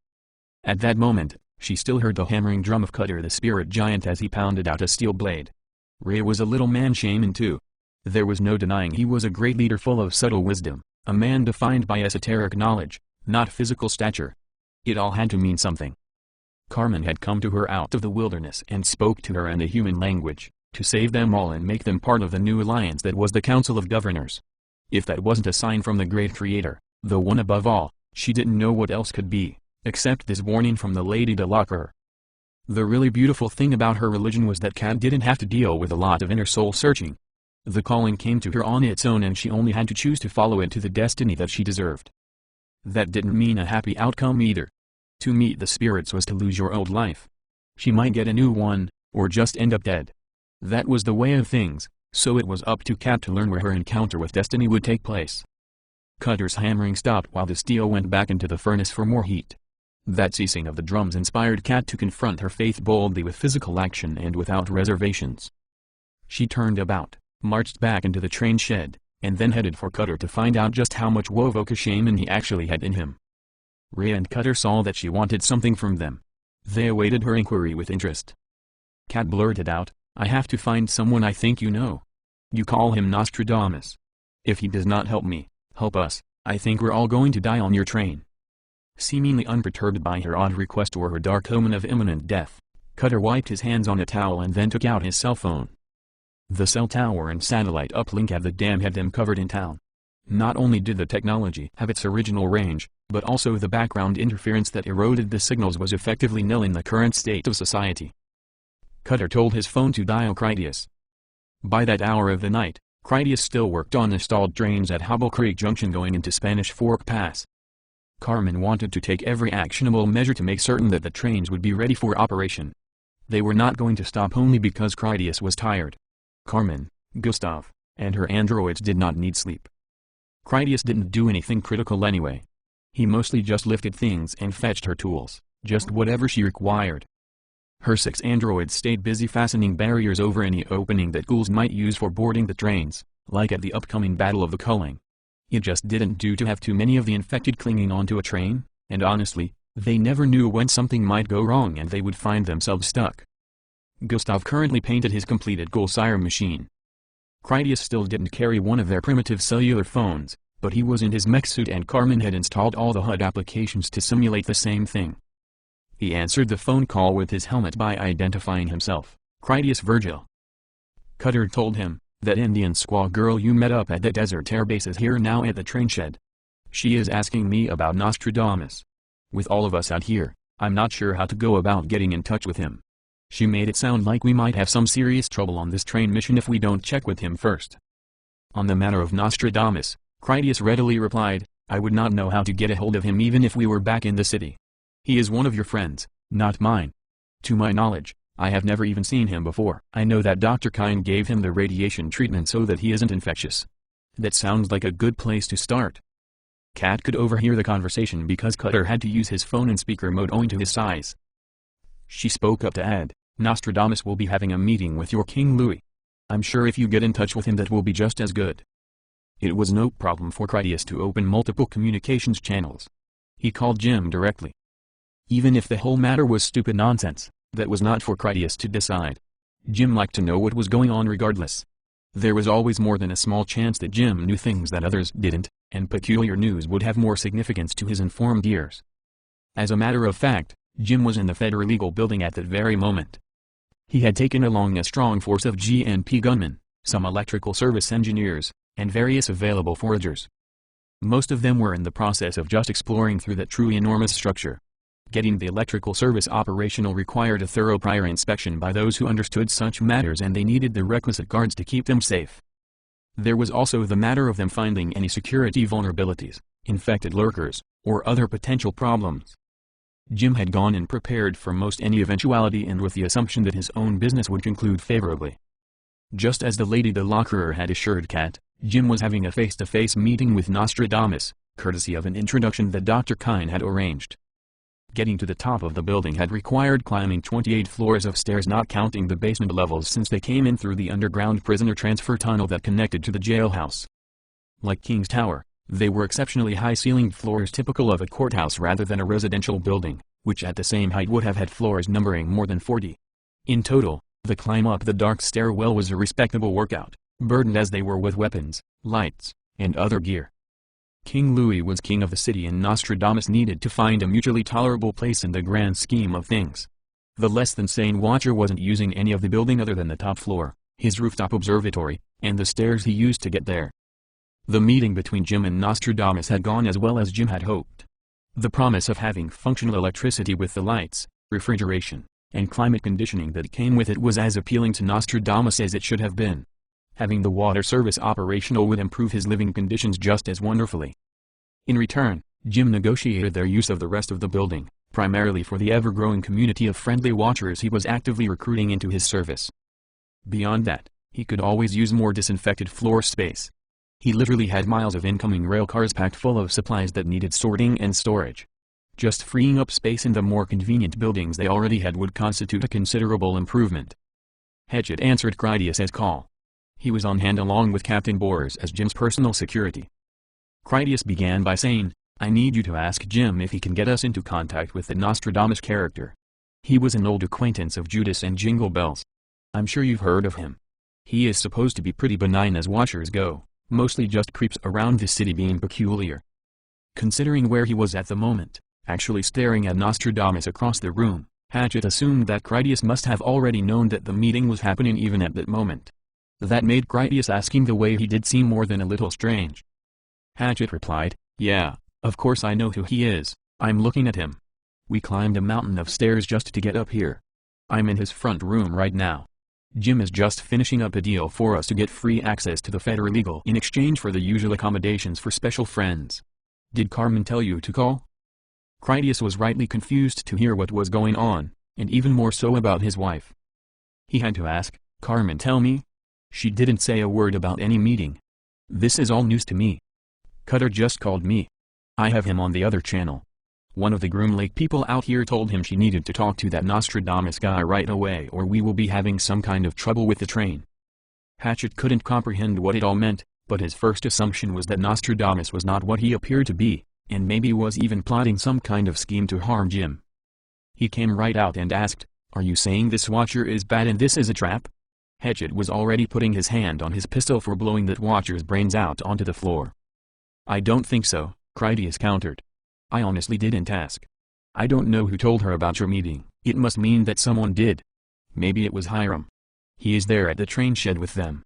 A: At that moment, she still heard the hammering drum of Cutter the spirit giant as he pounded out a steel blade. Ray was a little man shaman too. There was no denying he was a great leader full of subtle wisdom, a man defined by esoteric knowledge, not physical stature. It all had to mean something. Carmen had come to her out of the wilderness and spoke to her in the human language, to save them all and make them part of the new alliance that was the Council of Governors. If that wasn't a sign from the great Creator, the one above all, she didn't know what else could be, except this warning from the Lady Delacour. The really beautiful thing about her religion was that Kat didn't have to deal with a lot of inner soul searching. The calling came to her on its own, and she only had to choose to follow it to the destiny that she deserved. That didn't mean a happy outcome either. To meet the spirits was to lose your old life. She might get a new one, or just end up dead. That was the way of things, so it was up to Kat to learn where her encounter with destiny would take place. Cutter's hammering stopped while the steel went back into the furnace for more heat. That ceasing of the drums inspired Kat to confront her fate boldly with physical action and without reservations. She turned about, marched back into the train shed, and then headed for Cutter to find out just how much wovoka shaman he actually had in him. Rhea and Cutter saw that she wanted something from them. They awaited her inquiry with interest. Kat blurted out, "I have to find someone I think you know. You call him Nostradamus. If he does not help me, help us, I think we're all going to die on your train." Seemingly unperturbed by her odd request or her dark omen of imminent death, Cutter wiped his hands on a towel and then took out his cell phone. The cell tower and satellite uplink at the dam had them covered in town. Not only did the technology have its original range, but also the background interference that eroded the signals was effectively nil in the current state of society. Cutter told his phone to dial Critias. By that hour of the night, Critias still worked on the stalled trains at Hobble Creek Junction going into Spanish Fork Pass. Carmen wanted to take every actionable measure to make certain that the trains would be ready for operation. They were not going to stop only because Critias was tired. Carmen, Gustav, and her androids did not need sleep. Critias didn't do anything critical anyway. He mostly just lifted things and fetched her tools, just whatever she required. Her 6 androids stayed busy fastening barriers over any opening that ghouls might use for boarding the trains, like at the upcoming Battle of the Culling. It just didn't do to have too many of the infected clinging onto a train, and honestly, they never knew when something might go wrong and they would find themselves stuck. Gustav currently painted his completed Ghoul Sire machine. Critias still didn't carry one of their primitive cellular phones, but he was in his mech suit and Carmen had installed all the HUD applications to simulate the same thing. He answered the phone call with his helmet by identifying himself, Critias Virgil. Cutter told him, "That Indian squaw girl you met up at the desert air base is here now at the train shed. She is asking me about Nostradamus. With all of us out here, I'm not sure how to go about getting in touch with him. She made it sound like we might have some serious trouble on this train mission if we don't check with him first." On the matter of Nostradamus, Critias readily replied, "I would not know how to get a hold of him even if we were back in the city. He is one of your friends, not mine. To my knowledge, I have never even seen him before. I know that Dr. Kine gave him the radiation treatment so that he isn't infectious. That sounds like a good place to start." Kat could overhear the conversation because Cutter had to use his phone in speaker mode owing to his size. She spoke up to add, "Nostradamus will be having a meeting with your King Louis. I'm sure if you get in touch with him that will be just as good." It was no problem for Critias to open multiple communications channels. He called Jim directly. Even if the whole matter was stupid nonsense, that was not for Critias to decide. Jim liked to know what was going on regardless. There was always more than a small chance that Jim knew things that others didn't, and peculiar news would have more significance to his informed ears. As a matter of fact, Jim was in the Federal Legal Building at that very moment. He had taken along a strong force of GNP gunmen, some electrical service engineers, and various available foragers. Most of them were in the process of just exploring through that truly enormous structure. Getting the electrical service operational required a thorough prior inspection by those who understood such matters, and they needed the requisite guards to keep them safe. There was also the matter of them finding any security vulnerabilities, infected lurkers, or other potential problems. Jim had gone in prepared for most any eventuality and with the assumption that his own business would conclude favorably. Just as the Lady Delacroix had assured Kat, Jim was having a face-to-face meeting with Nostradamus, courtesy of an introduction that Dr. Kine had arranged. Getting to the top of the building had required climbing 28 floors of stairs, not counting the basement levels, since they came in through the underground prisoner transfer tunnel that connected to the jailhouse. Like King's Tower, they were exceptionally high-ceilinged floors typical of a courthouse rather than a residential building, which at the same height would have had floors numbering more than 40. In total, the climb up the dark stairwell was a respectable workout, burdened as they were with weapons, lights, and other gear. King Louis was king of the city, and Nostradamus needed to find a mutually tolerable place in the grand scheme of things. The less than sane watcher wasn't using any of the building other than the top floor, his rooftop observatory, and the stairs he used to get there. The meeting between Jim and Nostradamus had gone as well as Jim had hoped. The promise of having functional electricity with the lights, refrigeration, and climate conditioning that came with it was as appealing to Nostradamus as it should have been. Having the water service operational would improve his living conditions just as wonderfully. In return, Jim negotiated their use of the rest of the building, primarily for the ever-growing community of friendly watchers he was actively recruiting into his service. Beyond that, he could always use more disinfected floor space. He literally had miles of incoming rail cars packed full of supplies that needed sorting and storage. Just freeing up space in the more convenient buildings they already had would constitute a considerable improvement. Hatchet answered Critias's call. He was on hand along with Captain Boris as Jim's personal security. Critias began by saying, "I need you to ask Jim if he can get us into contact with the Nostradamus character. He was an old acquaintance of Judas and Jingle Bells. I'm sure you've heard of him. He is supposed to be pretty benign as watchers go, mostly just creeps around the city being peculiar." Considering where he was at the moment, actually staring at Nostradamus across the room, Hatchet assumed that Critias must have already known that the meeting was happening even at that moment. That made Critias asking the way he did seem more than a little strange. Hatchet replied, "Yeah, of course I know who he is, I'm looking at him. We climbed a mountain of stairs just to get up here. I'm in his front room right now. Jim is just finishing up a deal for us to get free access to the Federal Eagle in exchange for the usual accommodations for special friends. Did Carmen tell you to call?" Critias was rightly confused to hear what was going on, and even more so about his wife. He had to ask, "Carmen tell me? She didn't say a word about any meeting. This is all news to me. Cutter just called me. I have him on the other channel. One of the Groom Lake people out here told him she needed to talk to that Nostradamus guy right away or we will be having some kind of trouble with the train." Hatchet couldn't comprehend what it all meant, but his first assumption was that Nostradamus was not what he appeared to be, and maybe was even plotting some kind of scheme to harm Jim. He came right out and asked, "Are you saying this watcher is bad and this is a trap?" Hatchet was already putting his hand on his pistol for blowing that watcher's brains out onto the floor. "I don't think so," Critias countered. "I honestly didn't ask. I don't know who told her about your meeting. It must mean that someone did. Maybe it was Hiram. He is there at the train shed with them.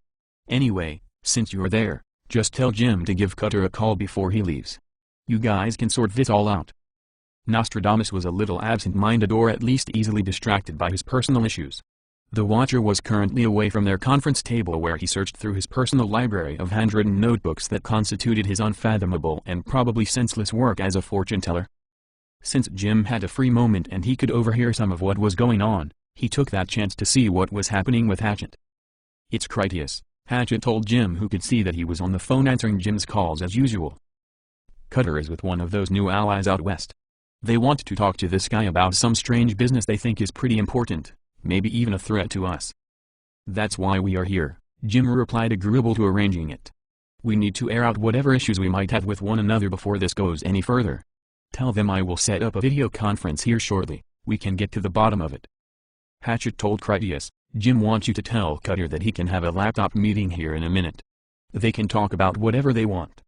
A: Anyway, since you're there, just tell Jim to give Cutter a call before he leaves. You guys can sort this all out." Nostradamus was a little absent-minded or at least easily distracted by his personal issues. The watcher was currently away from their conference table where he searched through his personal library of handwritten notebooks that constituted his unfathomable and probably senseless work as a fortune-teller. Since Jim had a free moment and he could overhear some of what was going on, he took that chance to see what was happening with Hatchet. "It's Critias," Hatchet told Jim, who could see that he was on the phone answering Jim's calls as usual. "Cutter is with one of those new allies out west. They want to talk to this guy about some strange business they think is pretty important, maybe even a threat to us. That's why we are here," Jim replied, agreeable to arranging it. "We need to air out whatever issues we might have with one another before this goes any further. Tell them I will set up a video conference here shortly, we can get to the bottom of it." Hatchet told Critias, "Jim wants you to tell Cutter that he can have a laptop meeting here in a minute. They can talk about whatever they want."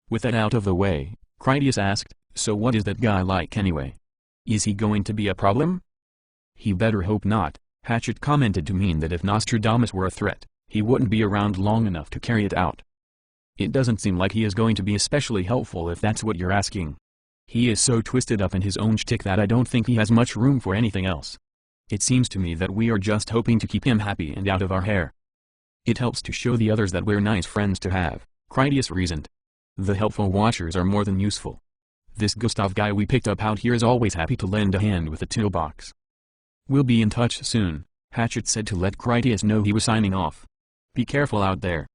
A: With that out of the way, Critias asked, "So what is that guy like anyway? Is he going to be a problem?" "He better hope not," Hatchet commented, to mean that if Nostradamus were a threat, he wouldn't be around long enough to carry it out. "It doesn't seem like he is going to be especially helpful if that's what you're asking. He is so twisted up in his own shtick that I don't think he has much room for anything else. It seems to me that we are just hoping to keep him happy and out of our hair. It helps to show the others that we're nice friends to have," Critias reasoned. "The helpful watchers are more than useful. This Gustav guy we picked up out here is always happy to lend a hand with the toolbox." "We'll be in touch soon," Hatchet said to let Critias know he was signing off. "Be careful out there."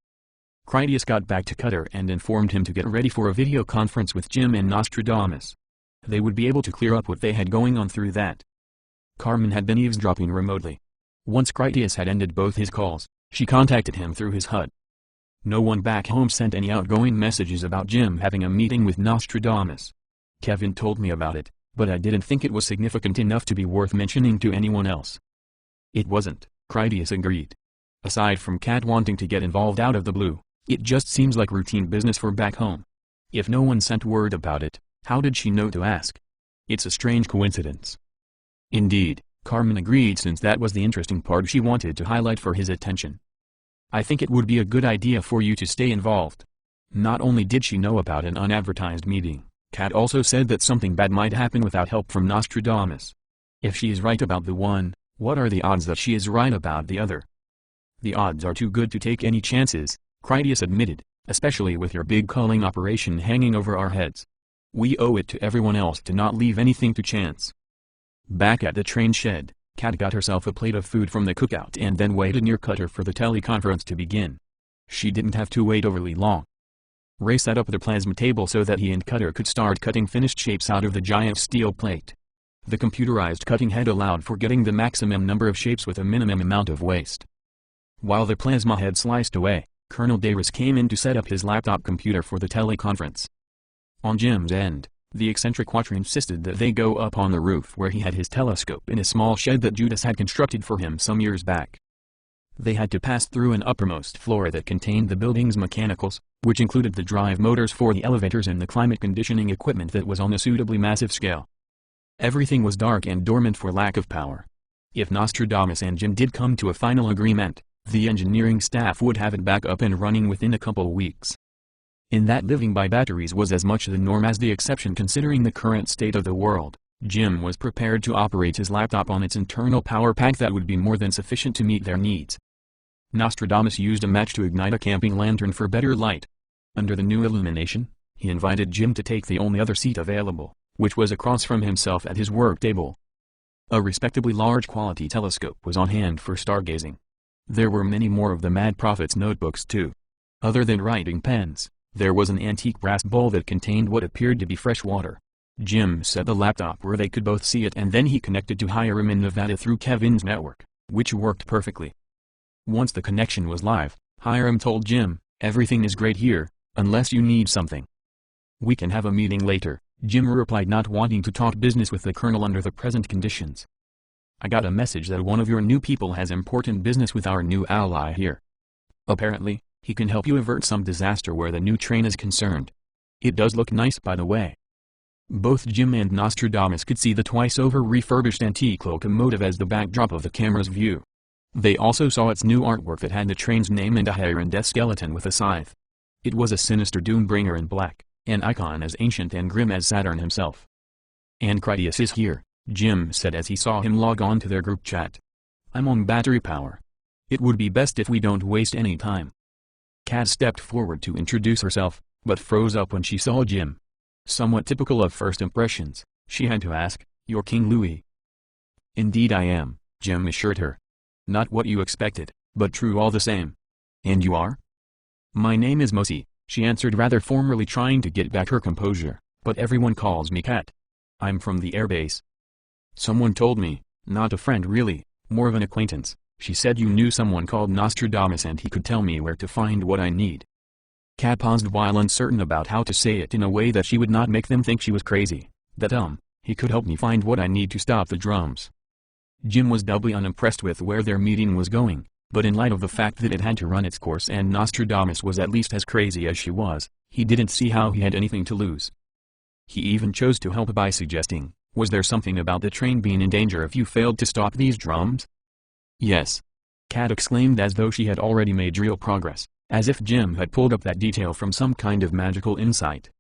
A: Critias got back to Cutter and informed him to get ready for a video conference with Jim and Nostradamus. They would be able to clear up what they had going on through that. Carmen had been eavesdropping remotely. Once Critias had ended both his calls, she contacted him through his HUD. No one back home sent any outgoing messages about Jim having a meeting with Nostradamus. "Kevin told me about it, but I didn't think it was significant enough to be worth mentioning to anyone else." "It wasn't," Critias agreed. "Aside from Kat wanting to get involved out of the blue, it just seems like routine business for back home. If no one sent word about it, how did she know to ask? It's a strange coincidence." "Indeed," Carmen agreed, since that was the interesting part she wanted to highlight for his attention. "I think it would be a good idea for you to stay involved." Not only did she know about an unadvertised meeting, Kat also said that something bad might happen without help from Nostradamus. If she is right about the one, what are the odds that she is right about the other? "The odds are too good to take any chances," Critias admitted, "especially with your big culling operation hanging over our heads. We owe it to everyone else to not leave anything to chance." Back at the train shed, Kat got herself a plate of food from the cookout and then waited near Cutter for the teleconference to begin. She didn't have to wait overly long. Ray set up the plasma table so that he and Cutter could start cutting finished shapes out of the giant steel plate. The computerized cutting head allowed for getting the maximum number of shapes with a minimum amount of waste. While the plasma head sliced away, Colonel Davis came in to set up his laptop computer for the teleconference. On Jim's end, the eccentric Quattro insisted that they go up on the roof where he had his telescope in a small shed that Judas had constructed for him some years back. They had to pass through an uppermost floor that contained the building's mechanicals, which included the drive motors for the elevators and the climate conditioning equipment that was on a suitably massive scale. Everything was dark and dormant for lack of power. If Nostradamus and Jim did come to a final agreement, the engineering staff would have it back up and running within a couple weeks. In that living by batteries was as much the norm as the exception considering the current state of the world, Jim was prepared to operate his laptop on its internal power pack that would be more than sufficient to meet their needs. Nostradamus used a match to ignite a camping lantern for better light. Under the new illumination, he invited Jim to take the only other seat available, which was across from himself at his work table. A respectably large quality telescope was on hand for stargazing. There were many more of the Mad Prophet's notebooks too. Other than writing pens, there was an antique brass bowl that contained what appeared to be fresh water. Jim set the laptop where they could both see it and then he connected to Hiram in Nevada through Kevin's network, which worked perfectly. Once the connection was live, Hiram told Jim, "Everything is great here, unless you need something." "We can have a meeting later," Jim replied, not wanting to talk business with the colonel under the present conditions. "I got a message that one of your new people has important business with our new ally here. Apparently, he can help you avert some disaster where the new train is concerned. It does look nice by the way." Both Jim and Nostradamus could see the twice-over refurbished antique locomotive as the backdrop of the camera's view. They also saw its new artwork that had the train's name and a Hiram death skeleton with a scythe. It was a sinister doombringer in black, an icon as ancient and grim as Saturn himself. "Uncredited is here," Jim said as he saw him log on to their group chat. "I'm on battery power. It would be best if we don't waste any time." Kat stepped forward to introduce herself, but froze up when she saw Jim. Somewhat typical of first impressions, she had to ask, "You're King Louis?" "Indeed I am," Jim assured her. "Not what you expected, but true all the same." "And you are?" "My name is Mosi," she answered rather formally, trying to get back her composure, "but everyone calls me Kat. I'm from the airbase." "Someone told me, not a friend really, more of an acquaintance, she said you knew someone called Nostradamus and he could tell me where to find what I need." Kat paused while uncertain about how to say it in a way that she would not make them think she was crazy. "That he could help me find what I need to stop the drums." Jim was doubly unimpressed with where their meeting was going, but in light of the fact that it had to run its course and Nostradamus was at least as crazy as she was, he didn't see how he had anything to lose. He even chose to help by suggesting, "Was there something about the train being in danger if you failed to stop these drums?" "Yes," Kat exclaimed as though she had already made real progress, as if Jim had pulled up that detail from some kind of magical insight.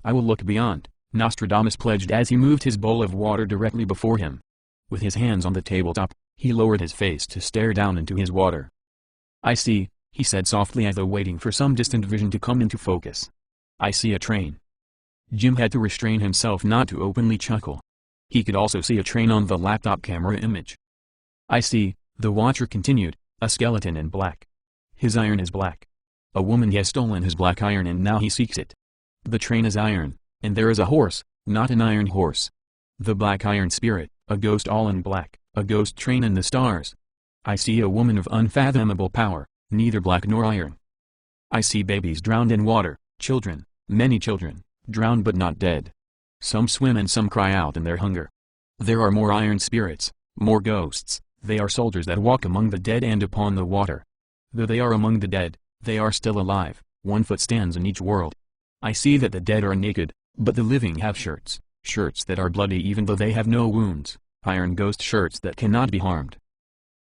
A: "I will look beyond," Nostradamus pledged as he moved his bowl of water directly before him. With his hands on the tabletop, he lowered his face to stare down into his water. "I see," he said softly as though waiting for some distant vision to come into focus. "I see a train." Jim had to restrain himself not to openly chuckle. He could also see a train on the laptop camera image. "I see," the watcher continued, "a skeleton in black. His iron is black. A woman has stolen his black iron and now he seeks it. The train is iron, and there is a horse, not an iron horse. The black iron spirit, a ghost all in black, a ghost train in the stars. I see a woman of unfathomable power, neither black nor iron. I see babies drowned in water, children, many children, drowned but not dead. Some swim and some cry out in their hunger. There are more iron spirits, more ghosts, they are soldiers that walk among the dead and upon the water. Though they are among the dead, they are still alive, one foot stands in each world. I see that the dead are naked, but the living have shirts, shirts that are bloody even though they have no wounds, iron ghost shirts that cannot be harmed.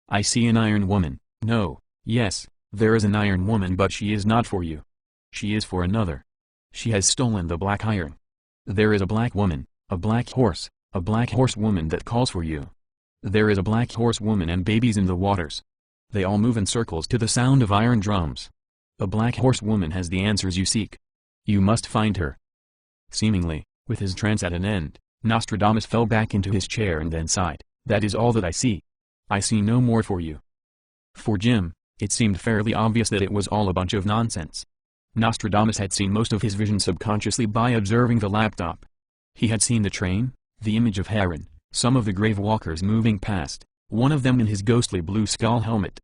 A: I see an iron woman, no, yes, there is an iron woman but she is not for you. She is for another. She has stolen the black iron. There is a black woman, a black horse woman that calls for you. There is a black horse woman and babies in the waters. They all move in circles to the sound of iron drums. A black horse woman has the answers you seek. You must find her." Seemingly, with his trance at an end, Nostradamus fell back into his chair and then sighed, "That is all that I see. I see no more for you." For Jim, it seemed fairly obvious that it was all a bunch of nonsense. Nostradamus had seen most of his vision subconsciously by observing the laptop. He had seen the train, the image of Heron, some of the Gravewalkers moving past, one of them in his ghostly blue skull helmet.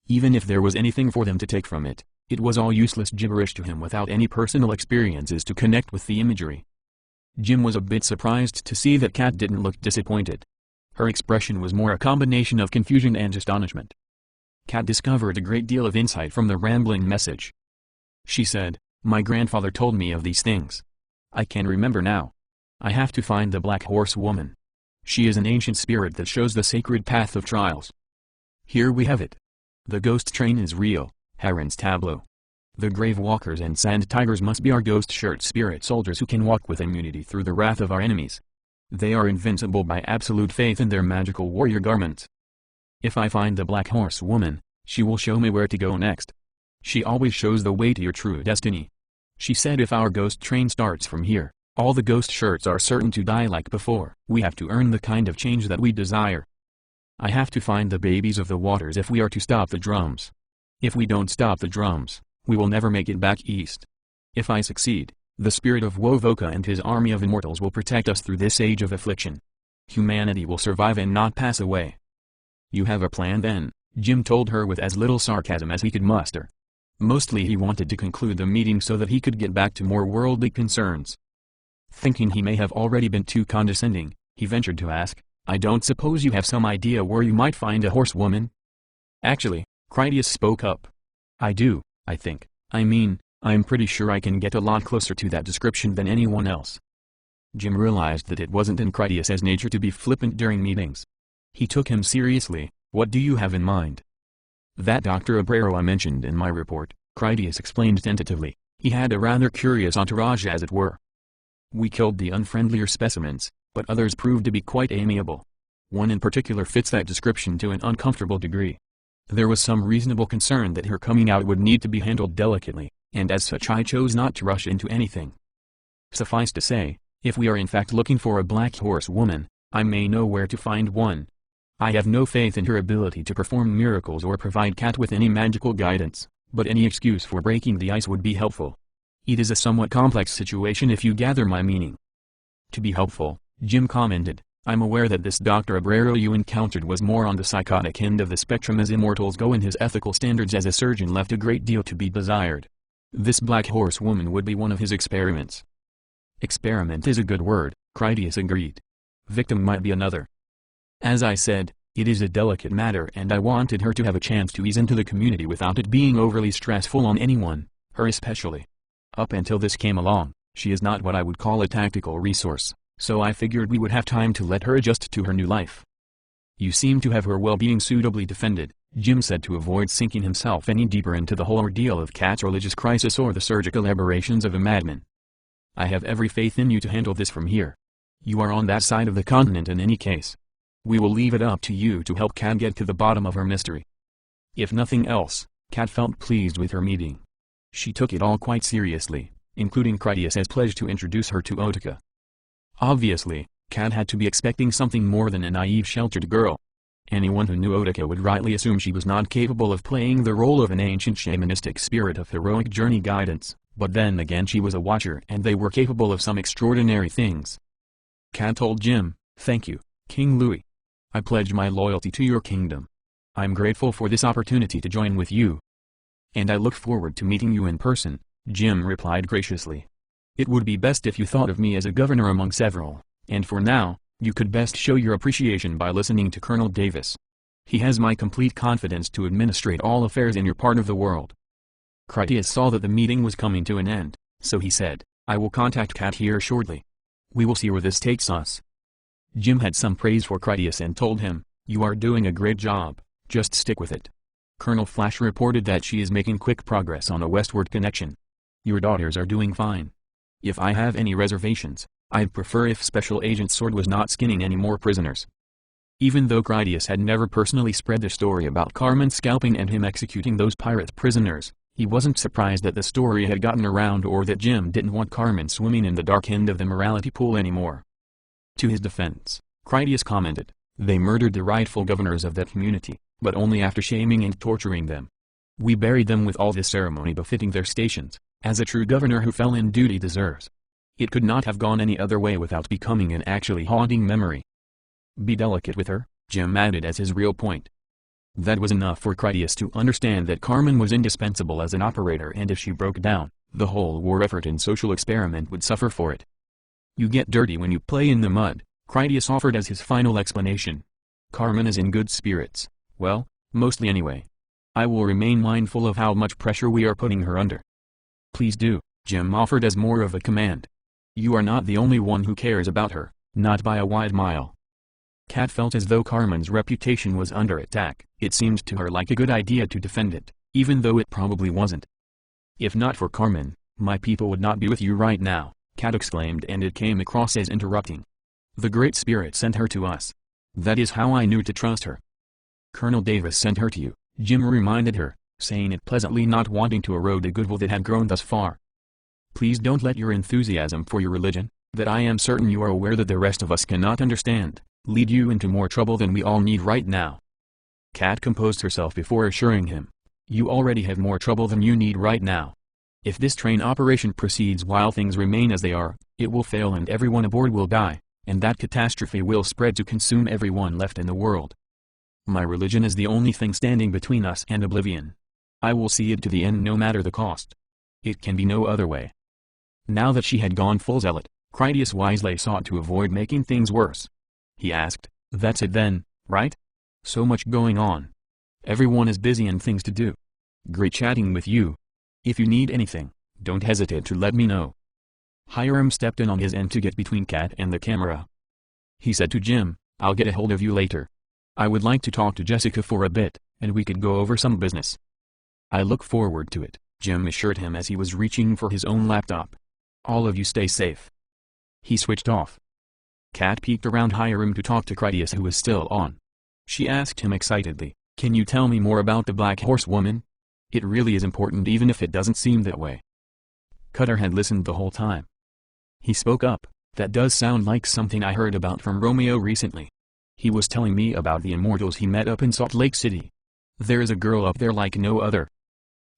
A: Even if there was anything for them to take from it, it was all useless gibberish to him without any personal experiences to connect with the imagery. Jim was a bit surprised to see that Kat didn't look disappointed. Her expression was more a combination of confusion and astonishment. Kat discovered a great deal of insight from the rambling message. She said, "My grandfather told me of these things. I can remember now. I have to find the Black Horse Woman. She is an ancient spirit that shows the sacred path of trials. Here we have it. The ghost train is real, Heron's tableau. The Gravewalkers and Sand Tigers must be our ghost shirt spirit soldiers who can walk with immunity through the wrath of our enemies. They are invincible by absolute faith in their magical warrior garments. If I find the Black Horse Woman, she will show me where to go next. She always shows the way to your true destiny. She said if our ghost train starts from here, all the ghost shirts are certain to die like before. We have to earn the kind of change that we desire. I have to find the babies of the waters if we are to stop the drums. If we don't stop the drums, we will never make it back east. If I succeed, the spirit of Wovoka and his army of immortals will protect us through this age of affliction. Humanity will survive and not pass away." "You have a plan then," Jim told her with as little sarcasm as he could muster. Mostly he wanted to conclude the meeting so that he could get back to more worldly concerns. Thinking he may have already been too condescending, he ventured to ask, "I don't suppose you have some idea where you might find a horsewoman?" "Actually," Critias spoke up. "I do, I think. I mean, I'm pretty sure I can get a lot closer to that description than anyone else." Jim realized that it wasn't in Critias's nature to be flippant during meetings. He took him seriously. "What do you have in mind?" "That Dr. Abrero I mentioned in my report," Critias explained tentatively. "He had a rather curious entourage as it were. We killed the unfriendlier specimens, but others proved to be quite amiable. One in particular fits that description to an uncomfortable degree. There was some reasonable concern that her coming out would need to be handled delicately, and as such I chose not to rush into anything. Suffice to say, if we are in fact looking for a Black Horse Woman, I may know where to find one. I have no faith in her ability to perform miracles or provide Kat with any magical guidance, but any excuse for breaking the ice would be helpful. It is a somewhat complex situation if you gather my meaning." "To be helpful," Jim commented, "I'm aware that this Dr. Abrero you encountered was more on the psychotic end of the spectrum as immortals go, and his ethical standards as a surgeon left a great deal to be desired. This Black Horse Woman would be one of his experiments." "Experiment is a good word," Critias agreed. "Victim might be another. As I said, it is a delicate matter and I wanted her to have a chance to ease into the community without it being overly stressful on anyone, her especially. Up until this came along, she is not what I would call a tactical resource, so I figured we would have time to let her adjust to her new life." "You seem to have her well-being suitably defended," Jim said to avoid sinking himself any deeper into the whole ordeal of Kat's religious crisis or the surgical aberrations of a madman. "I have every faith in you to handle this from here. You are on that side of the continent in any case. We will leave it up to you to help Kat get to the bottom of her mystery." If nothing else, Kat felt pleased with her meeting. She took it all quite seriously, including Critias's pledge to introduce her to Otica. Obviously, Kat had to be expecting something more than a naive sheltered girl. Anyone who knew Otica would rightly assume she was not capable of playing the role of an ancient shamanistic spirit of heroic journey guidance, but then again she was a watcher and they were capable of some extraordinary things. Kat told Jim, "Thank you, King Louis. I pledge my loyalty to your kingdom. I'm grateful for this opportunity to join with you." "And I look forward to meeting you in person," Jim replied graciously. "It would be best if you thought of me as a governor among several, and for now, you could best show your appreciation by listening to Colonel Davis. He has my complete confidence to administrate all affairs in your part of the world." Critias saw that the meeting was coming to an end, so he said, "I will contact Kat here shortly. We will see where this takes us." Jim had some praise for Critias and told him, "You are doing a great job, just stick with it." Colonel Flash reported that she is making quick progress on a westward connection. "Your daughters are doing fine. If I have any reservations, I'd prefer if Special Agent Sword was not skinning any more prisoners." Even though Critias had never personally spread the story about Carmen scalping and him executing those pirate prisoners, he wasn't surprised that the story had gotten around or that Jim didn't want Carmen swimming in the dark end of the morality pool anymore. To his defense, Critias commented, "They murdered the rightful governors of that community, but only after shaming and torturing them. We buried them with all the ceremony befitting their stations, as a true governor who fell in duty deserves. It could not have gone any other way without becoming an actually haunting memory. Be delicate with her, Jim added as his real point. That was enough for Critias to understand that Carmen was indispensable as an operator, and if she broke down, the whole war effort and social experiment would suffer for it. You get dirty when you play in the mud, Critias offered as his final explanation. Carmen is in good spirits, well, mostly anyway. I will remain mindful of how much pressure we are putting her under. Please do, Jim offered as more of a command. You are not the only one who cares about her, not by a wide mile. Kat felt as though Carmen's reputation was under attack. It seemed to her like a good idea to defend it, even though it probably wasn't. If not for Carmen, my people would not be with you right now, Kat exclaimed, and it came across as interrupting. The Great Spirit sent her to us. That is how I knew to trust her. Colonel Davis sent her to you, Jim reminded her, saying it pleasantly, not wanting to erode the goodwill that had grown thus far. Please don't let your enthusiasm for your religion, that I am certain you are aware that the rest of us cannot understand, lead you into more trouble than we all need right now. Kat composed herself before assuring him. You already have more trouble than you need right now. If this train operation proceeds while things remain as they are, it will fail and everyone aboard will die, and that catastrophe will spread to consume everyone left in the world. My religion is the only thing standing between us and oblivion. I will see it to the end no matter the cost. It can be no other way. Now that she had gone full zealot, Critias wisely sought to avoid making things worse. He asked, That's it then, right? So much going on. Everyone is busy and things to do. Great chatting with you. If you need anything, don't hesitate to let me know. Hiram stepped in on his end to get between Kat and the camera. He said to Jim, I'll get a hold of you later. I would like to talk to Jessica for a bit, and we could go over some business. I look forward to it, Jim assured him as he was reaching for his own laptop. All of you stay safe. He switched off. Kat peeked around Hiram to talk to Critias, who was still on. She asked him excitedly, Can you tell me more about the Black Horse woman? It really is important even if it doesn't seem that way. Cutter had listened the whole time. He spoke up, That does sound like something I heard about from Romeo recently. He was telling me about the immortals he met up in Salt Lake City. There is a girl up there like no other.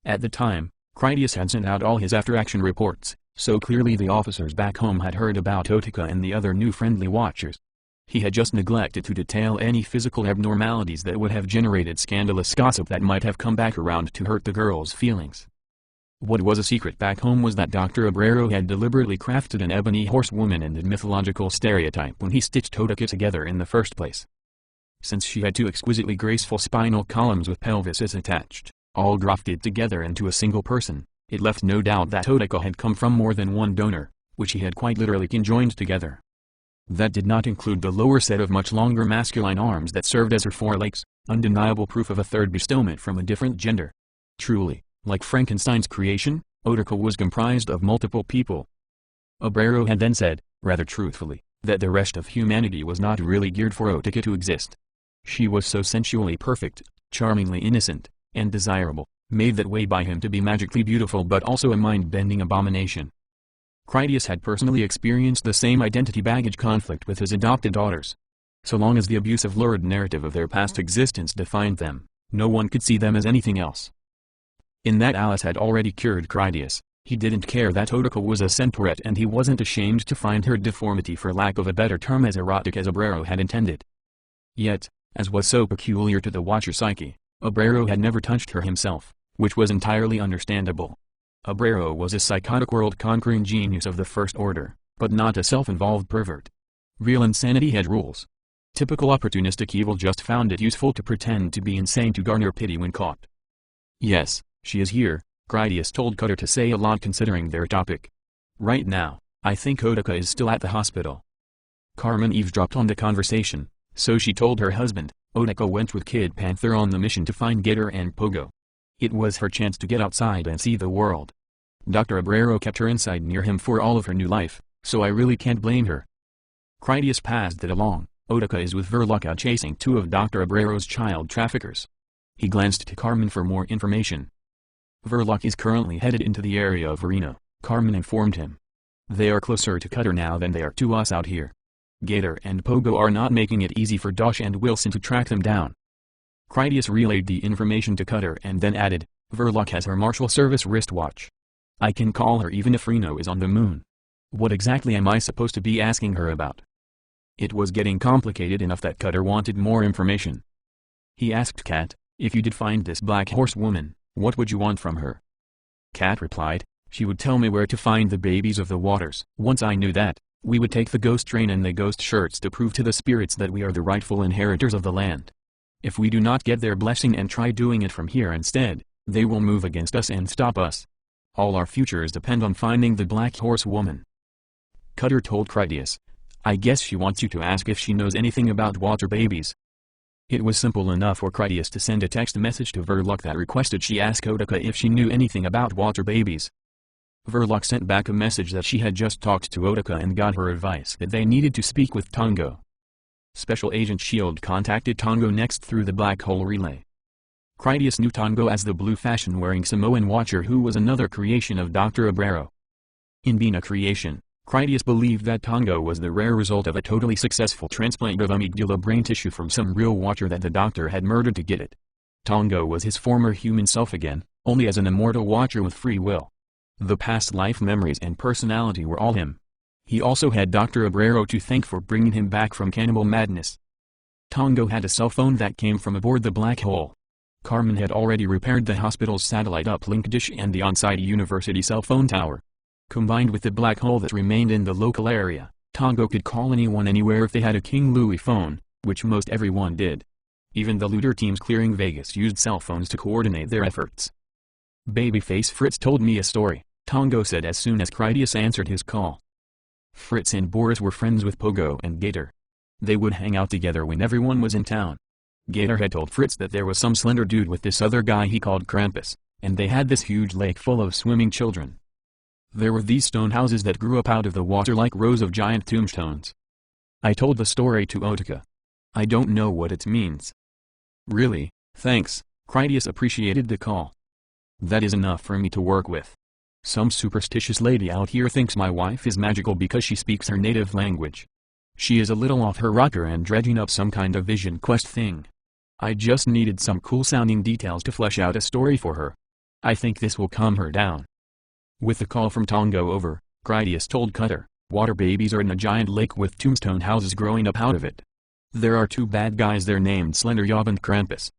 A: At the time, Critias had sent out all his after-action reports, so clearly the officers back home had heard about Otica and the other new friendly watchers. He had just neglected to detail any physical abnormalities that would have generated scandalous gossip that might have come back around to hurt the girl's feelings. What was a secret back home was that Dr. Abrero had deliberately crafted an ebony horsewoman in the mythological stereotype when he stitched Otica together in the first place. Since she had two exquisitely graceful spinal columns with pelvises attached, all grafted together into a single person, it left no doubt that Otica had come from more than one donor, which he had quite literally conjoined together. That did not include the lower set of much longer masculine arms that served as her forelegs, undeniable proof of a third bestowment from a different gender. Truly, like Frankenstein's creation, Otica was comprised of multiple people. Abrero had then said, rather truthfully, that the rest of humanity was not really geared for Otica to exist. She was so sensually perfect, charmingly innocent, and desirable, made that way by him to be magically beautiful but also a mind-bending abomination. Critias had personally experienced the same identity baggage conflict with his adopted daughters. So long as the abusive lurid narrative of their past existence defined them, no one could see them as anything else. In that Alice had already cured Critias, he didn't care that Otica was a centaurette, and he wasn't ashamed to find her deformity, for lack of a better term, as erotic as Abrero had intended. Yet, as was so peculiar to the Watcher's psyche, Abrero had never touched her himself, which was entirely understandable. Abrero was a psychotic world-conquering genius of the first order, but not a self-involved pervert. Real insanity had rules. Typical opportunistic evil just found it useful to pretend to be insane to garner pity when caught. Yes, she is here, Critias told Cutter, to say a lot considering their topic. Right now, I think Otica is still at the hospital. Carmen eavesdropped on the conversation, so she told her husband, Otica went with Kid Panther on the mission to find Gator and Pogo. It was her chance to get outside and see the world. Dr. Abrero kept her inside near him for all of her new life, so I really can't blame her. Critias passed it along. Otica is with Verloc out chasing two of Dr. Abrero's child traffickers. He glanced to Carmen for more information. Verloc is currently headed into the area of Reno, Carmen informed him. They are closer to Cutter now than they are to us out here. Gator and Pogo are not making it easy for Dosh and Wilson to track them down. Critias relayed the information to Cutter and then added, Verloc has her Marshal Service wristwatch. I can call her even if Reno is on the moon. What exactly am I supposed to be asking her about? It was getting complicated enough that Cutter wanted more information. He asked Kat, if you did find this black horse woman, what would you want from her? Kat replied, she would tell me where to find the babies of the waters. Once I knew that, we would take the ghost train and the ghost shirts to prove to the spirits that we are the rightful inheritors of the land. If we do not get their blessing and try doing it from here instead, they will move against us and stop us. All our futures depend on finding the black horse woman. Cutter told Critias, I guess she wants you to ask if she knows anything about water babies. It was simple enough for Critias to send a text message to Verloc that requested she ask Utica if she knew anything about water babies. Verloc sent back a message that she had just talked to Utica and got her advice that they needed to speak with Tongo. Special Agent S.H.I.E.L.D. contacted Tongo next through the Black Hole Relay. Critias knew Tongo as the blue fashion-wearing Samoan watcher who was another creation of Dr. Abrero. In being a creation, Critias believed that Tongo was the rare result of a totally successful transplant of amygdala brain tissue from some real watcher that the doctor had murdered to get it. Tongo was his former human self again, only as an immortal watcher with free will. The past life memories and personality were all him. He also had Dr. Abrero to thank for bringing him back from cannibal madness. Tongo had a cell phone that came from aboard the black hole. Carmen had already repaired the hospital's satellite uplink dish and the on-site university cell phone tower. Combined with the black hole that remained in the local area, Tongo could call anyone anywhere if they had a King Louis phone, which most everyone did. Even the looter teams clearing Vegas used cell phones to coordinate their efforts. Babyface Fritz told me a story, Tongo said as soon as Critias answered his call. Fritz and Boris were friends with Pogo and Gator. They would hang out together when everyone was in town. Gator had told Fritz that there was some slender dude with this other guy he called Krampus, and they had this huge lake full of swimming children. There were these stone houses that grew up out of the water like rows of giant tombstones. I told the story to Utica. I don't know what it means. Really, thanks, Critias appreciated the call. That is enough for me to work with. Some superstitious lady out here thinks my wife is magical because she speaks her native language. She is a little off her rocker and dredging up some kind of vision quest thing. I just needed some cool sounding details to flesh out a story for her. I think this will calm her down. With the call from Tongo over, Critias told Cutter, water babies are in a giant lake with tombstone houses growing up out of it. There are two bad guys there named Slender Yob and Krampus.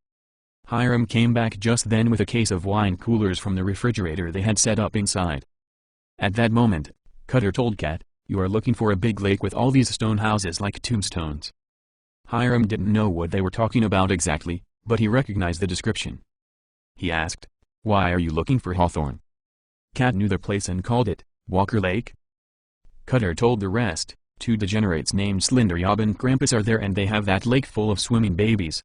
A: Hiram came back just then with a case of wine coolers from the refrigerator they had set up inside. At that moment, Cutter told Kat, you are looking for a big lake with all these stone houses like tombstones. Hiram didn't know what they were talking about exactly, but he recognized the description. He asked, why are you looking for Hawthorne? Kat knew the place and called it Walker Lake. Cutter told the rest, two degenerates named Slender Yob and Krampus are there and they have that lake full of swimming babies.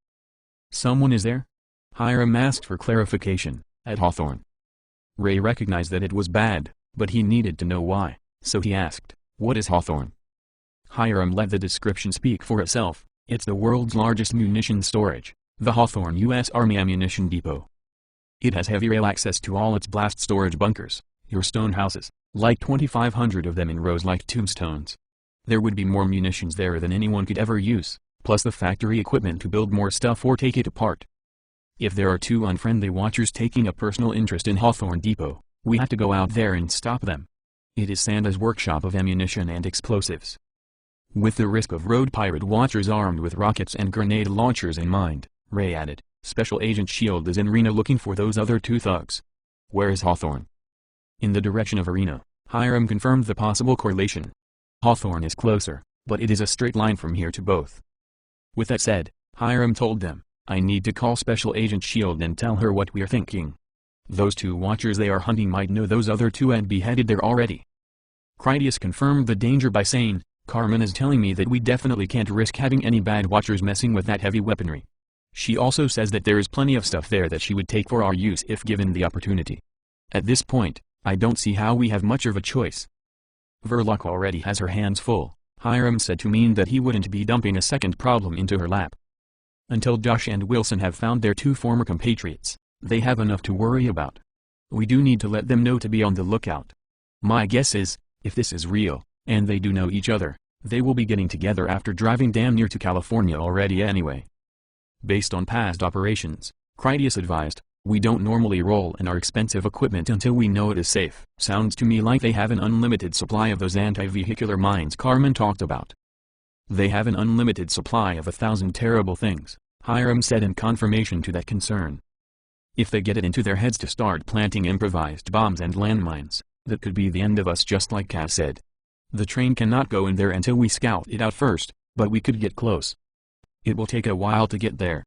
A: Someone is there? Hiram asked for clarification, at Hawthorne. Ray recognized that it was bad, but he needed to know why, so he asked, what is Hawthorne? Hiram let the description speak for itself, it's the world's largest munitions storage, the Hawthorne U.S. Army Ammunition Depot. It has heavy rail access to all its blast storage bunkers, your stone houses, like 2,500 of them in rows like tombstones. There would be more munitions there than anyone could ever use, plus the factory equipment to build more stuff or take it apart. If there are two unfriendly watchers taking a personal interest in Hawthorne Depot, we have to go out there and stop them. It is Santa's workshop of ammunition and explosives. With the risk of road pirate watchers armed with rockets and grenade launchers in mind, Ray added, Special Agent S.H.I.E.L.D. is in Reno looking for those other two thugs. Where is Hawthorne? In the direction of Reno, Hiram confirmed the possible correlation. Hawthorne is closer, but it is a straight line from here to both. With that said, Hiram told them, I need to call Special Agent S.H.I.E.L.D. and tell her what we are thinking. Those two watchers they are hunting might know those other two and be headed there already. Critias confirmed the danger by saying, Carmen is telling me that we definitely can't risk having any bad watchers messing with that heavy weaponry. She also says that there is plenty of stuff there that she would take for our use if given the opportunity. At this point, I don't see how we have much of a choice. Verloc already has her hands full, Hiram said to mean that he wouldn't be dumping a second problem into her lap. Until Josh and Wilson have found their two former compatriots, they have enough to worry about. We do need to let them know to be on the lookout. My guess is, if this is real, and they do know each other, they will be getting together after driving damn near to California already anyway. Based on past operations, Critias advised, We don't normally roll in our expensive equipment until we know it is safe. Sounds to me like they have an unlimited supply of those anti-vehicular mines Carmen talked about. They have an unlimited supply of 1,000 terrible things, Hiram said in confirmation to that concern. If they get it into their heads to start planting improvised bombs and landmines, that could be the end of us, just like Kat said. The train cannot go in there until we scout it out first, but we could get close. It will take a while to get there.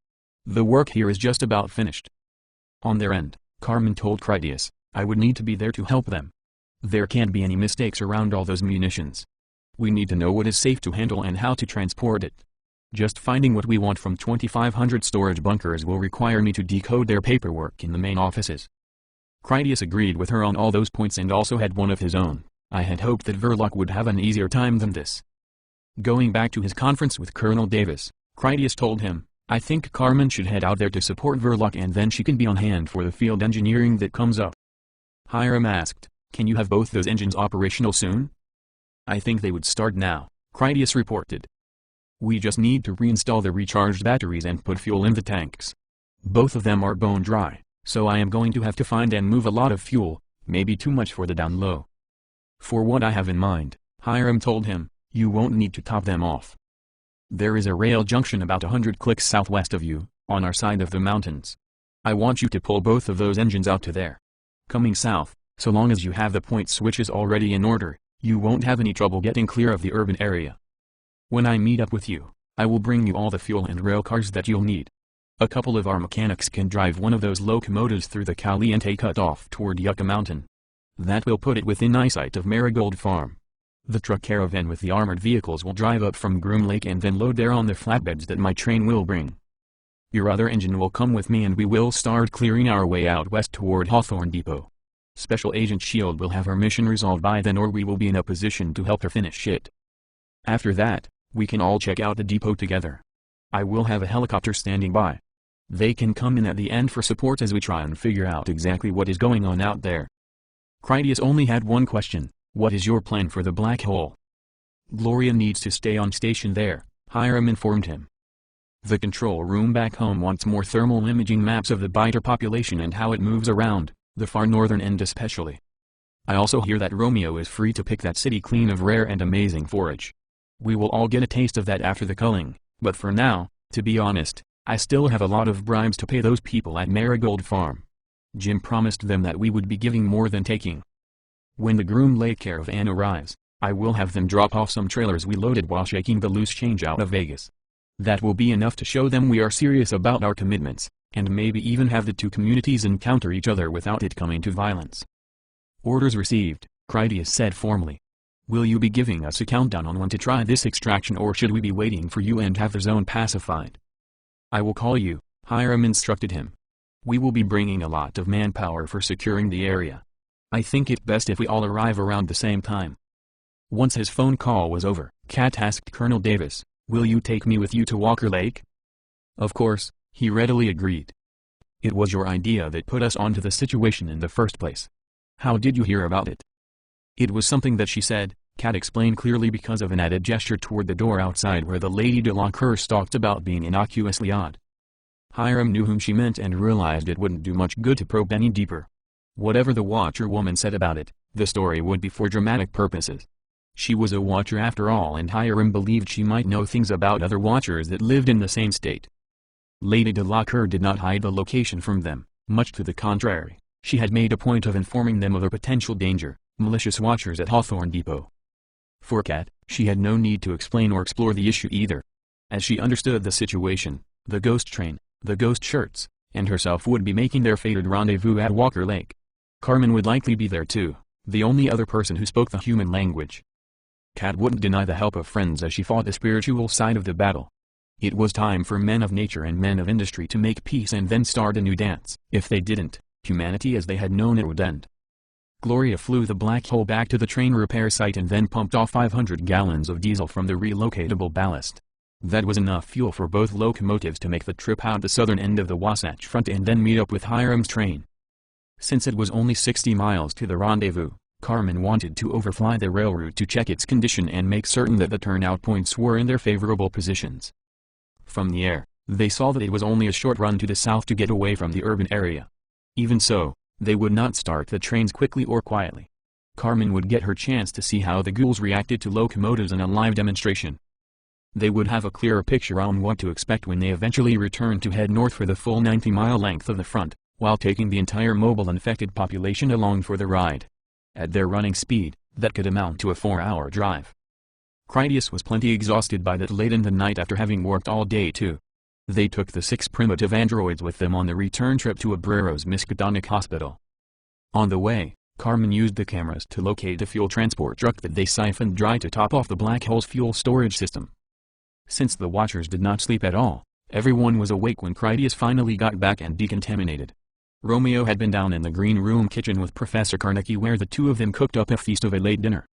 A: The work here is just about finished. On their end, Carmen told Critias, I would need to be there to help them. There can't be any mistakes around all those munitions. We need to know what is safe to handle and how to transport it. Just finding what we want from 2,500 storage bunkers will require me to decode their paperwork in the main offices. Critias agreed with her on all those points and also had one of his own. I had hoped that Verloc would have an easier time than this. Going back to his conference with Colonel Davis, Critias told him, I think Carmen should head out there to support Verloc and then she can be on hand for the field engineering that comes up. Hiram asked, can you have both those engines operational soon? I think they would start now, Critias reported. We just need to reinstall the recharged batteries and put fuel in the tanks. Both of them are bone dry, so I am going to have to find and move a lot of fuel, maybe too much for the down low. For what I have in mind, Hiram told him, you won't need to top them off. There is a rail junction about 100 clicks southwest of you, on our side of the mountains. I want you to pull both of those engines out to there. Coming south, so long as you have the point switches already in order, you won't have any trouble getting clear of the urban area. When I meet up with you, I will bring you all the fuel and rail cars that you'll need. A couple of our mechanics can drive one of those locomotives through the Caliente cutoff toward Yucca Mountain. That will put it within eyesight of Marigold Farm. The truck caravan with the armored vehicles will drive up from Groom Lake and then load there on the flatbeds that my train will bring. Your other engine will come with me and we will start clearing our way out west toward Hawthorne Depot. Special Agent Shield will have her mission resolved by then, or we will be in a position to help her finish it. After that, we can all check out the depot together. I will have a helicopter standing by. They can come in at the end for support as we try and figure out exactly what is going on out there. Critias only had one question. What is your plan for the black hole? Gloria needs to stay on station there, Hiram informed him. The control room back home wants more thermal imaging maps of the biter population and how it moves around, the far northern end especially. I also hear that Romeo is free to pick that city clean of rare and amazing forage. We will all get a taste of that after the culling, but for now, to be honest, I still have a lot of bribes to pay those people at Marigold Farm. Jim promised them that we would be giving more than taking. When the Groom Lake caravan arrives, I will have them drop off some trailers we loaded while shaking the loose change out of Vegas. That will be enough to show them we are serious about our commitments, and maybe even have the two communities encounter each other without it coming to violence. Orders received, Critias said formally. Will you be giving us a countdown on when to try this extraction, or should we be waiting for you and have the zone pacified? I will call you, Hiram instructed him. We will be bringing a lot of manpower for securing the area. I think it best if we all arrive around the same time. Once his phone call was over, Kat asked Colonel Davis, will you take me with you to Walker Lake? Of course, he readily agreed. It was your idea that put us onto the situation in the first place. How did you hear about it? It was something that she said, Kat explained clearly because of an added gesture toward the door outside where the Lady de la Cour talked about being innocuously odd. Hiram knew whom she meant and realized it wouldn't do much good to probe any deeper. Whatever the Watcher woman said about it, the story would be for dramatic purposes. She was a Watcher after all, and Hiram believed she might know things about other Watchers that lived in the same state. Lady de la Cour did not hide the location from them, much to the contrary, she had made a point of informing them of a potential danger, malicious Watchers at Hawthorne Depot. For Kat, she had no need to explain or explore the issue either. As she understood the situation, the ghost train, the ghost shirts, and herself would be making their fated rendezvous at Walker Lake. Carmen would likely be there too, the only other person who spoke the human language. Kat wouldn't deny the help of friends as she fought the spiritual side of the battle. It was time for men of nature and men of industry to make peace and then start a new dance. If they didn't, humanity as they had known it would end. Gloria flew the black hole back to the train repair site and then pumped off 500 gallons of diesel from the relocatable ballast. That was enough fuel for both locomotives to make the trip out the southern end of the Wasatch Front and then meet up with Hiram's train. Since it was only 60 miles to the rendezvous, Carmen wanted to overfly the railroad to check its condition and make certain that the turnout points were in their favorable positions. From the air, they saw that it was only a short run to the south to get away from the urban area. Even so, they would not start the trains quickly or quietly. Carmen would get her chance to see how the ghouls reacted to locomotives in a live demonstration. They would have a clearer picture on what to expect when they eventually returned to head north for the full 90-mile length of the front, while taking the entire mobile infected population along for the ride. At their running speed, that could amount to a 4-hour drive. Critias was plenty exhausted by that late in the night after having worked all day too. They took the 6 primitive androids with them on the return trip to Abrero's Miskatonic hospital. On the way, Carmen used the cameras to locate a fuel transport truck that they siphoned dry to top off the black hole's fuel storage system. Since the Watchers did not sleep at all, everyone was awake when Critias finally got back and decontaminated. Romeo had been down in the green room kitchen with Professor Carnegie where the two of them cooked up a feast of a late dinner.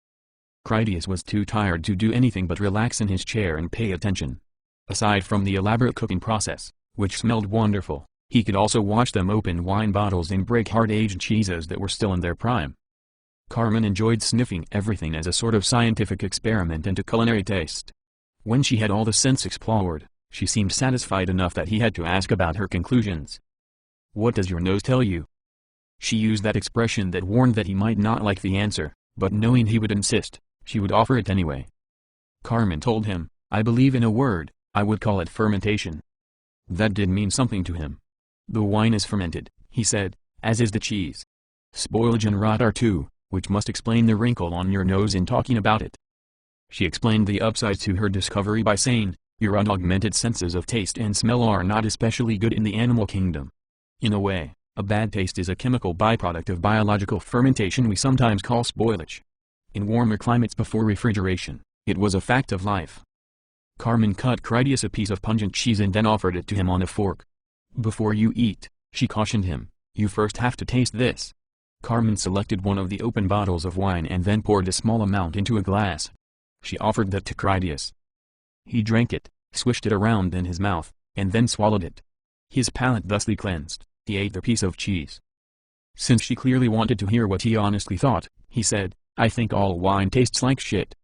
A: Critias was too tired to do anything but relax in his chair and pay attention. Aside from the elaborate cooking process, which smelled wonderful, he could also watch them open wine bottles and break hard-aged cheeses that were still in their prime. Carmen enjoyed sniffing everything as a sort of scientific experiment into culinary taste. When she had all the scents explored, she seemed satisfied enough that he had to ask about her conclusions. "What does your nose tell you?" She used that expression that warned that he might not like the answer, but knowing he would insist, she would offer it anyway. Carmen told him, "I believe in a word, I would call it fermentation." That did mean something to him. "The wine is fermented," he said, "as is the cheese. Spoilage and rot are too, which must explain the wrinkle on your nose in talking about it." She explained the upside to her discovery by saying, "Your unaugmented senses of taste and smell are not especially good in the animal kingdom. In a way, a bad taste is a chemical byproduct of biological fermentation we sometimes call spoilage. In warmer climates before refrigeration, it was a fact of life." Carmen cut Critias a piece of pungent cheese and then offered it to him on a fork. "Before you eat," she cautioned him, "you first have to taste this." Carmen selected one of the open bottles of wine and then poured a small amount into a glass. She offered that to Critias. He drank it, swished it around in his mouth, and then swallowed it. His palate thusly cleansed, he ate the piece of cheese. Since she clearly wanted to hear what he honestly thought, he said, "I think all wine tastes like shit.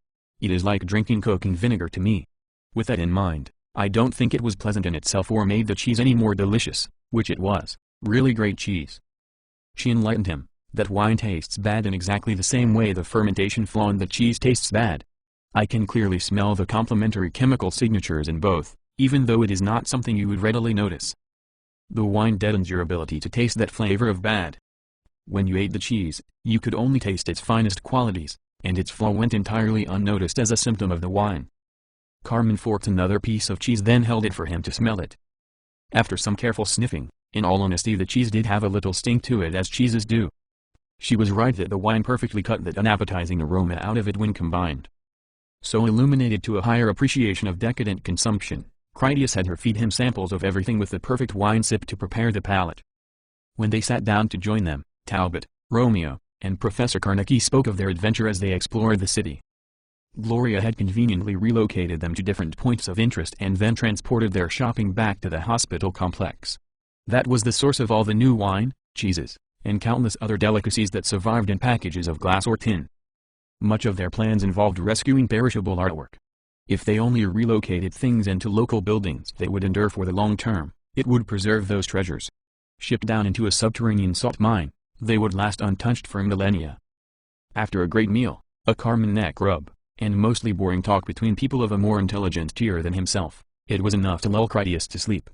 A: It is like drinking cooking vinegar to me." With that in mind, I don't think it was pleasant in itself or made the cheese any more delicious, which it was, really great cheese. She enlightened him, that wine tastes bad in exactly the same way the fermentation flaw in the cheese tastes bad. I can clearly smell the complementary chemical signatures in both, even though it is not something you would readily notice. The wine deadens your ability to taste that flavor of bad. When you ate the cheese, you could only taste its finest qualities, and its flaw went entirely unnoticed as a symptom of the wine. Carmen forked another piece of cheese then held it for him to smell it. After some careful sniffing, in all honesty the cheese did have a little stink to it as cheeses do. She was right that the wine perfectly cut that unappetizing aroma out of it when combined. So illuminated to a higher appreciation of decadent consumption, Critias had her feed him samples of everything with the perfect wine sip to prepare the palate. When they sat down to join them, Talbot, Romeo, and Professor Carnegie spoke of their adventure as they explored the city. Gloria had conveniently relocated them to different points of interest and then transported their shopping back to the hospital complex. That was the source of all the new wine, cheeses, and countless other delicacies that survived in packages of glass or tin. Much of their plans involved rescuing perishable artwork. If they only relocated things into local buildings that would endure for the long term, it would preserve those treasures. Shipped down into a subterranean salt mine, they would last untouched for millennia. After a great meal, a Carmen neck rub, and mostly boring talk between people of a more intelligent tier than himself, it was enough to lull Critias to sleep.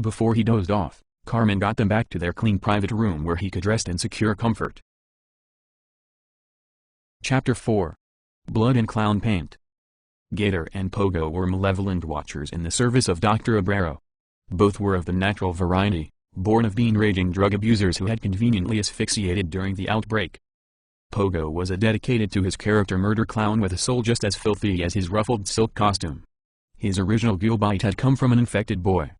A: Before he dozed off, Carmen got them back to their clean private room where he could rest in secure comfort. Chapter 4. Blood and Clown Paint. Gator and Pogo were malevolent watchers in the service of Dr. Abrero. Both were of the natural variety, born of being raging drug abusers who had conveniently asphyxiated during the outbreak. Pogo was a dedicated to his character murder clown with a soul just as filthy as his ruffled silk costume. His original ghoul bite had come from an infected boy.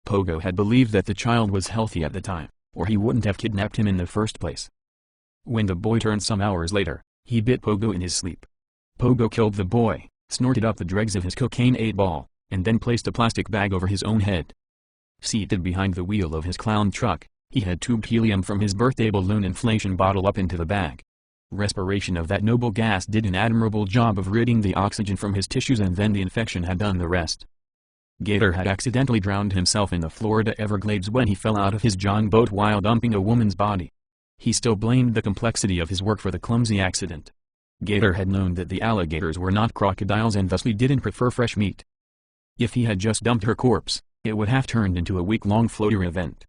A: Pogo had believed that the child was healthy at the time, or he wouldn't have kidnapped him in the first place. When the boy turned some hours later, he bit Pogo in his sleep. Pogo killed the boy, snorted up the dregs of his cocaine 8-ball, and then placed a plastic bag over his own head. Seated behind the wheel of his clown truck, he had tubed helium from his birthday balloon inflation bottle up into the bag. Respiration of that noble gas did an admirable job of ridding the oxygen from his tissues and then the infection had done the rest. Gator had accidentally drowned himself in the Florida Everglades when he fell out of his John boat while dumping a woman's body. He still blamed the complexity of his work for the clumsy accident. Gator had known that the alligators were not crocodiles and thusly didn't prefer fresh meat. If he had just dumped her corpse, it would have turned into a week-long floater event.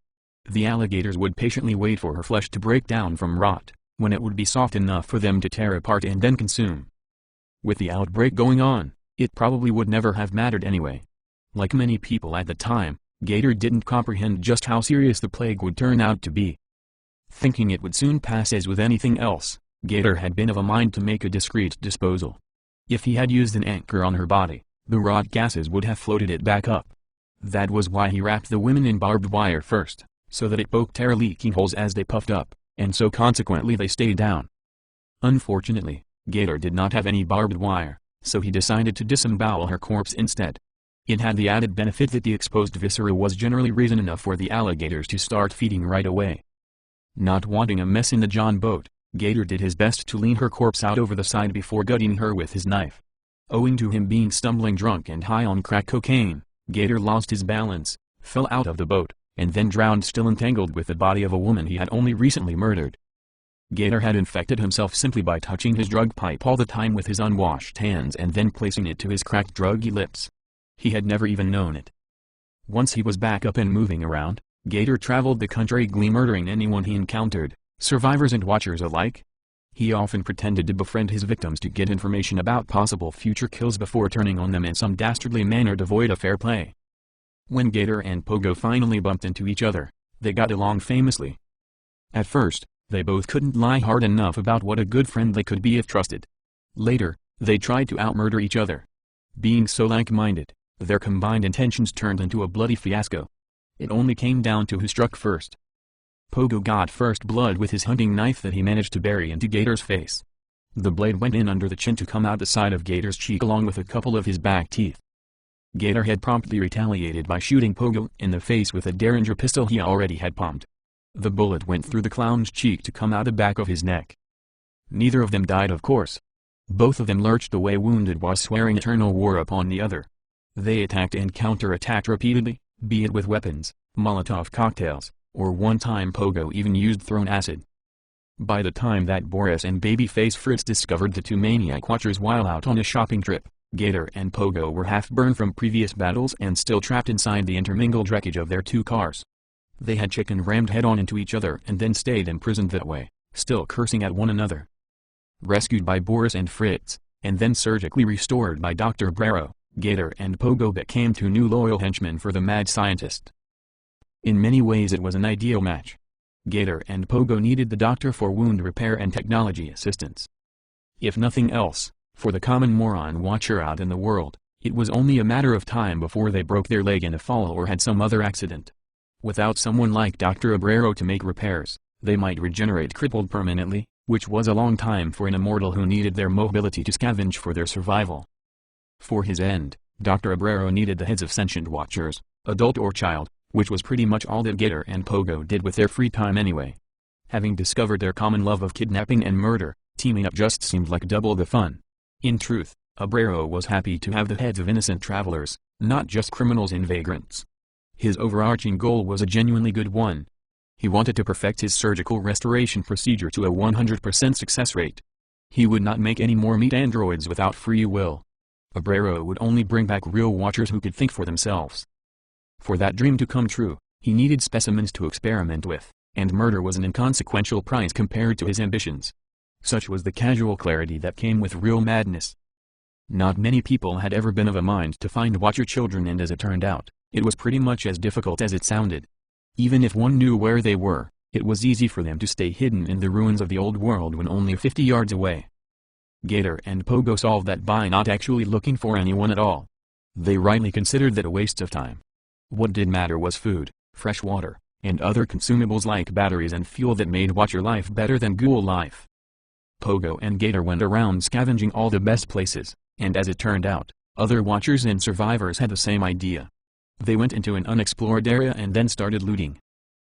A: The alligators would patiently wait for her flesh to break down from rot, when it would be soft enough for them to tear apart and then consume. With the outbreak going on, it probably would never have mattered anyway. Like many people at the time, Gator didn't comprehend just how serious the plague would turn out to be. Thinking it would soon pass as with anything else, Gator had been of a mind to make a discreet disposal. If he had used an anchor on her body, the rot gases would have floated it back up. That was why he wrapped the women in barbed wire first, so that it poked air-leaking holes as they puffed up, and so consequently they stayed down. Unfortunately, Gator did not have any barbed wire, so he decided to disembowel her corpse instead. It had the added benefit that the exposed viscera was generally reason enough for the alligators to start feeding right away. Not wanting a mess in the John boat, Gator did his best to lean her corpse out over the side before gutting her with his knife. Owing to him being stumbling drunk and high on crack cocaine, Gator lost his balance, fell out of the boat, and then drowned still entangled with the body of a woman he had only recently murdered. Gator had infected himself simply by touching his drug pipe all the time with his unwashed hands and then placing it to his cracked druggy lips. He had never even known it. Once he was back up and moving around, Gator traveled the country murdering anyone he encountered, survivors and watchers alike. He often pretended to befriend his victims to get information about possible future kills before turning on them in some dastardly manner devoid of fair play. When Gator and Pogo finally bumped into each other, they got along famously. At first, they both couldn't lie hard enough about what a good friend they could be if trusted. Later, they tried to outmurder each other. Being so like-minded, their combined intentions turned into a bloody fiasco. It only came down to who struck first. Pogo got first blood with his hunting knife that he managed to bury into Gator's face. The blade went in under the chin to come out the side of Gator's cheek along with a couple of his back teeth. Gator had promptly retaliated by shooting Pogo in the face with a Derringer pistol he already had palmed. The bullet went through the clown's cheek to come out the back of his neck. Neither of them died, of course. Both of them lurched away wounded while swearing eternal war upon the other. They attacked and counter-attacked repeatedly, be it with weapons, Molotov cocktails, or one time Pogo even used thrown acid. By the time that Boris and babyface Fritz discovered the two maniac watchers while out on a shopping trip, Gator and Pogo were half burned from previous battles and still trapped inside the intermingled wreckage of their two cars. They had chicken rammed head-on into each other and then stayed imprisoned that way, still cursing at one another. Rescued by Boris and Fritz, and then surgically restored by Dr. Brero, Gator and Pogo became two new loyal henchmen for the mad scientist. In many ways it was an ideal match. Gator and Pogo needed the doctor for wound repair and technology assistance. If nothing else, for the common moron watcher out in the world, it was only a matter of time before they broke their leg in a fall or had some other accident. Without someone like Dr. Abrero to make repairs, they might regenerate crippled permanently, which was a long time for an immortal who needed their mobility to scavenge for their survival. For his end, Dr. Abrero needed the heads of sentient watchers, adult or child, which was pretty much all that Gator and Pogo did with their free time anyway. Having discovered their common love of kidnapping and murder, teaming up just seemed like double the fun. In truth, Abrero was happy to have the heads of innocent travelers, not just criminals and vagrants. His overarching goal was a genuinely good one. He wanted to perfect his surgical restoration procedure to a 100% success rate. He would not make any more meat androids without free will. Abrero would only bring back real watchers who could think for themselves. For that dream to come true, he needed specimens to experiment with, and murder was an inconsequential prize compared to his ambitions. Such was the casual clarity that came with real madness. Not many people had ever been of a mind to find watcher children, and as it turned out, it was pretty much as difficult as it sounded. Even if one knew where they were, it was easy for them to stay hidden in the ruins of the old world when only 50 yards away. Gator and Pogo solved that by not actually looking for anyone at all. They rightly considered that a waste of time. What did matter was food, fresh water, and other consumables like batteries and fuel that made watcher life better than ghoul life. Pogo and Gator went around scavenging all the best places, and as it turned out, other watchers and survivors had the same idea. They went into an unexplored area and then started looting.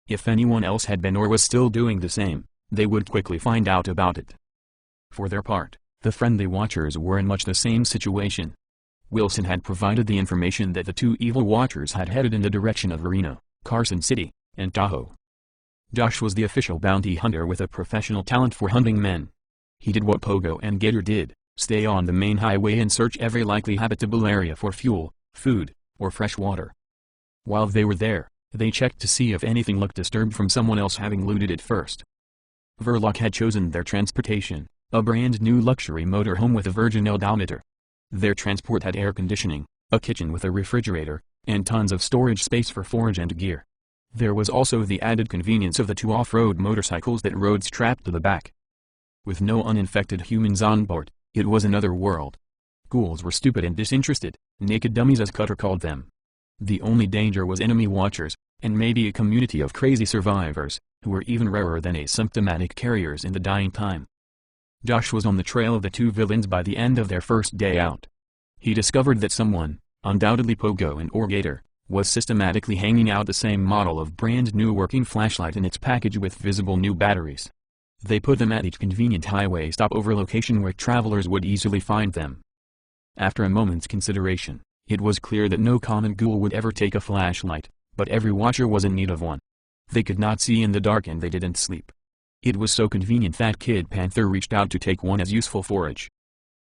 A: If anyone else had been or was still doing the same, they would quickly find out about it. For their part, the friendly watchers were in much the same situation. Wilson had provided the information that the two evil watchers had headed in the direction of Reno, Carson City, and Tahoe. Josh was the official bounty hunter with a professional talent for hunting men. He did what Pogo and Gator did, stay on the main highway and search every likely habitable area for fuel, food, or fresh water. While they were there, they checked to see if anything looked disturbed from someone else having looted it first. Verloc had chosen their transportation, a brand new luxury motorhome with a Virgin odometer. Their transport had air conditioning, a kitchen with a refrigerator, and tons of storage space for forage and gear. There was also the added convenience of the two off-road motorcycles that rode strapped to the back. With no uninfected humans on board, it was another world. Ghouls were stupid and disinterested, naked dummies as Cutter called them. The only danger was enemy watchers, and maybe a community of crazy survivors, who were even rarer than asymptomatic carriers in the dying time. Josh was on the trail of the two villains by the end of their first day out. He discovered that someone, undoubtedly Pogo and or Gator, was systematically hanging out the same model of brand new working flashlight in its package with visible new batteries. They put them at each convenient highway stopover location where travelers would easily find them. After a moment's consideration, it was clear that no common ghoul would ever take a flashlight, but every watcher was in need of one. They could not see in the dark and they didn't sleep. It was so convenient that Kid Panther reached out to take one as useful forage.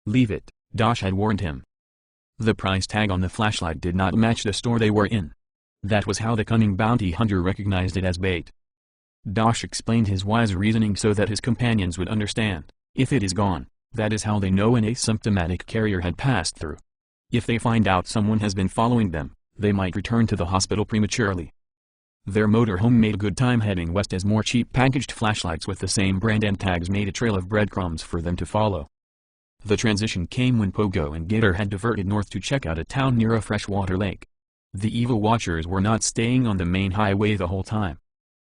A: "Leave it," Josh had warned him. The price tag on the flashlight did not match the store they were in. That was how the cunning bounty hunter recognized it as bait. Josh explained his wise reasoning so that his companions would understand. If it is gone, that is how they know an asymptomatic carrier had passed through. If they find out someone has been following them, they might return to the hospital prematurely. Their motorhome made a good time heading west as more cheap packaged flashlights with the same brand and tags made a trail of breadcrumbs for them to follow. The transition came when Pogo and Gator had diverted north to check out a town near a freshwater lake. The evil watchers were not staying on the main highway the whole time.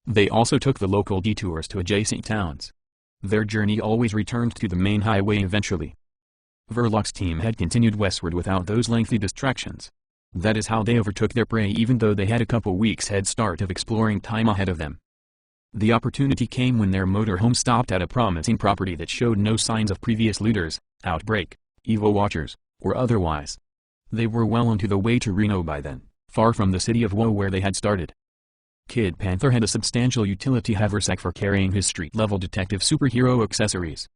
A: They also took the local detours to adjacent towns. Their journey always returned to the main highway eventually. Verloc's team had continued westward without those lengthy distractions. That is how they overtook their prey even though they had a couple weeks head start of exploring time ahead of them. The opportunity came when their motorhome stopped at a promising property that showed no signs of previous looters, outbreak, evil watchers, or otherwise. They were well onto the way to Reno by then, far from the city of woe where they had started. Kid Panther had a substantial utility haversack for carrying his street-level detective superhero accessories.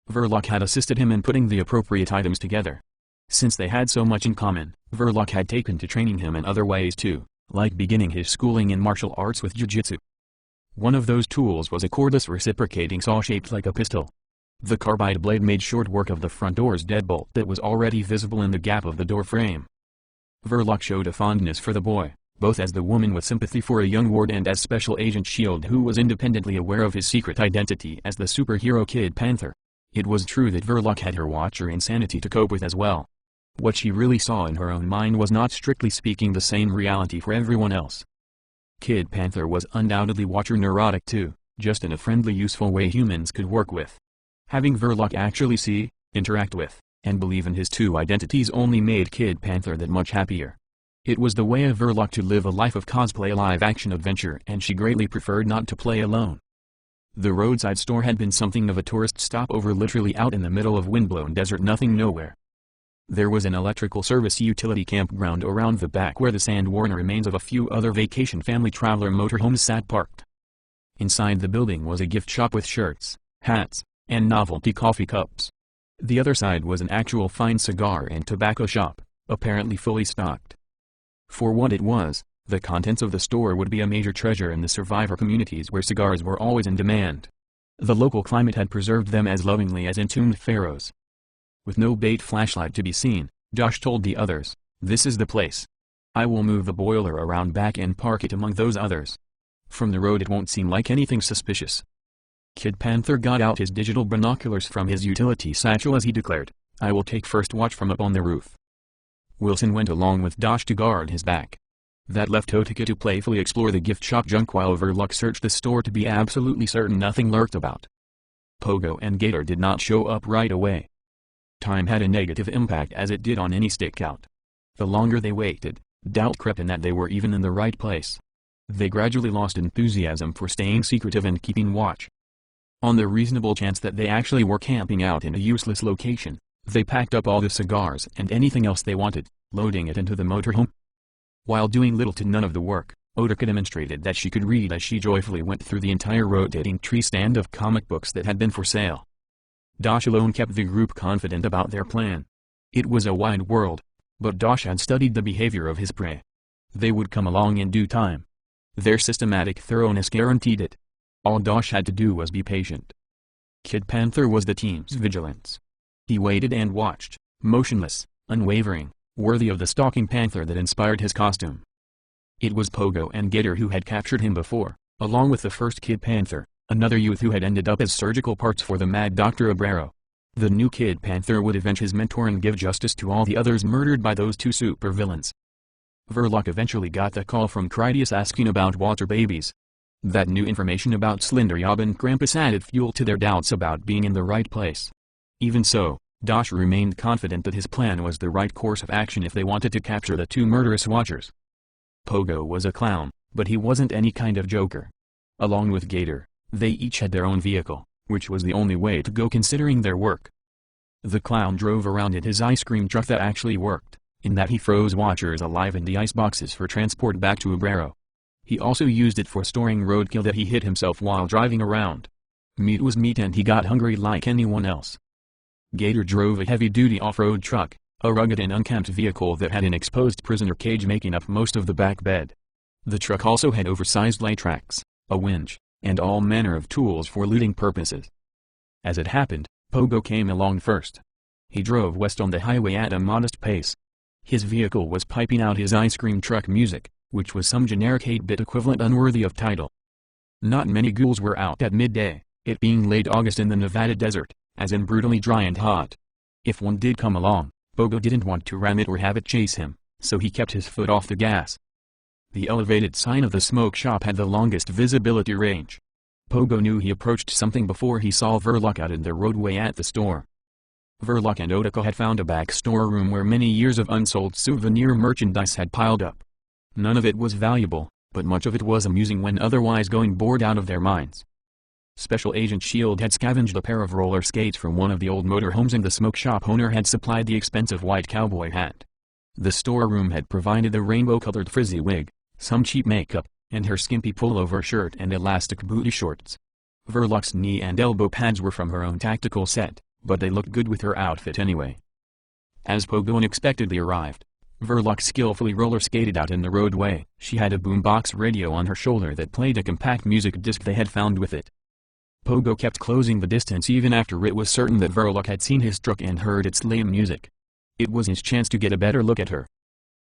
A: Verloc had assisted him in putting the appropriate items together. Since they had so much in common, Verloc had taken to training him in other ways too, like beginning his schooling in martial arts with jiu-jitsu. One of those tools was a cordless reciprocating saw shaped like a pistol. The carbide blade made short work of the front door's deadbolt that was already visible in the gap of the door frame. Verloc showed a fondness for the boy, both as the woman with sympathy for a young ward and as Special Agent S.H.I.E.L.D. who was independently aware of his secret identity as the superhero Kid Panther. It was true that Verloc had her watcher insanity to cope with as well. What she really saw in her own mind was not strictly speaking the same reality for everyone else. Kid Panther was undoubtedly watcher neurotic too, just in a friendly useful way humans could work with. Having Verloc actually see, interact with, and believe in his two identities only made Kid Panther that much happier. It was the way of Verloc to live a life of cosplay live-action adventure and she greatly preferred not to play alone. The roadside store had been something of a tourist stopover literally out in the middle of windblown desert nothing nowhere. There was an electrical service utility campground around the back where the sand-worn remains of a few other vacation family traveler motorhomes sat parked. Inside the building was a gift shop with shirts, hats, and novelty coffee cups. The other side was an actual fine cigar and tobacco shop, apparently fully stocked. For what it was, the contents of the store would be a major treasure in the survivor communities where cigars were always in demand. The local climate had preserved them as lovingly as entombed pharaohs. With no bait flashlight to be seen, Josh told the others, "This is the place. I will move the boiler around back and park it among those others. From the road it won't seem like anything suspicious." Kid Panther got out his digital binoculars from his utility satchel as he declared, "I will take first watch from up on the roof." Wilson went along with Josh to guard his back. That left Otika to playfully explore the gift shop junk while Verloc searched the store to be absolutely certain nothing lurked about. Pogo and Gator did not show up right away. Time had a negative impact as it did on any stakeout. The longer they waited, doubt crept in that they were even in the right place. They gradually lost enthusiasm for staying secretive and keeping watch. On the reasonable chance that they actually were camping out in a useless location, They packed up all the cigars and anything else they wanted, loading it into the motorhome. While doing little to none of the work, Audica demonstrated that she could read as she joyfully went through the entire rotating tree stand of comic books that had been for sale. Dosh alone kept the group confident about their plan. It was a wide world, but Dosh had studied the behavior of his prey. They would come along in due time. Their systematic thoroughness guaranteed it. All Dosh had to do was be patient. Kid Panther was the team's vigilance. He waited and watched, motionless, unwavering, worthy of the stalking panther that inspired his costume. It was Pogo and Gator who had captured him before, along with the first Kid Panther, another youth who had ended up as surgical parts for the Mad Dr. Abrero. The new Kid Panther would avenge his mentor and give justice to all the others murdered by those two supervillains. Verloc eventually got the call from Critias asking about water babies. That new information about Slender Yob and Krampus added fuel to their doubts about being in the right place. Even so, Dosh remained confident that his plan was the right course of action if they wanted to capture the two murderous watchers. Pogo was a clown, but he wasn't any kind of joker. Along with Gator, they each had their own vehicle, which was the only way to go considering their work. The clown drove around in his ice cream truck that actually worked, in that he froze watchers alive in the ice boxes for transport back to Abrero. He also used it for storing roadkill that he hid himself while driving around. Meat was meat and he got hungry like anyone else. Gator drove a heavy-duty off-road truck, a rugged and unkempt vehicle that had an exposed prisoner cage making up most of the back bed. The truck also had oversized light tracks, a winch, and all manner of tools for looting purposes. As it happened, Pogo came along first. He drove west on the highway at a modest pace. His vehicle was piping out his ice cream truck music, which was some generic 8-bit equivalent unworthy of title. Not many ghouls were out at midday, it being late August in the Nevada desert, as in brutally dry and hot. If one did come along, Pogo didn't want to ram it or have it chase him, so he kept his foot off the gas. The elevated sign of the smoke shop had the longest visibility range. Pogo knew he approached something before he saw Verloc out in the roadway at the store. Verloc and Audica had found a back storeroom where many years of unsold souvenir merchandise had piled up. None of it was valuable, but much of it was amusing when otherwise going bored out of their minds. Special Agent Shield had scavenged a pair of roller skates from one of the old motorhomes and the smoke shop owner had supplied the expensive white cowboy hat. The storeroom had provided a rainbow-colored frizzy wig, some cheap makeup, and her skimpy pullover shirt and elastic booty shorts. Verloc's knee and elbow pads were from her own tactical set, but they looked good with her outfit anyway. As Pogo unexpectedly arrived, Verloc skillfully roller-skated out in the roadway. She had a boombox radio on her shoulder that played a compact music disc they had found with it. Pogo kept closing the distance even after it was certain that Verloc had seen his truck and heard its lame music. It was his chance to get a better look at her.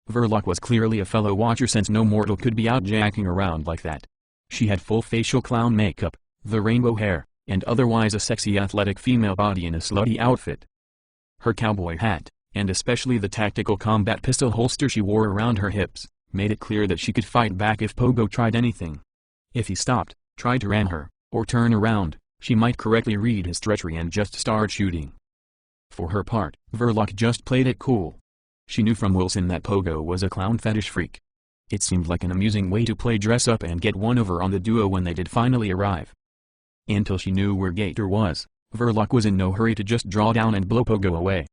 A: Verloc was clearly a fellow watcher since no mortal could be out jacking around like that. She had full facial clown makeup, the rainbow hair, and otherwise a sexy athletic female body in a slutty outfit. Her cowboy hat, and especially the tactical combat pistol holster she wore around her hips, made it clear that she could fight back if Pogo tried anything. If he stopped, tried to ram her, or turn around, she might correctly read his treachery and just start shooting. For her part, Verloc just played it cool. She knew from Wilson that Pogo was a clown fetish freak. It seemed like an amusing way to play dress up and get one over on the duo when they did finally arrive. Until she knew where Gator was, Verloc was in no hurry to just draw down and blow Pogo away.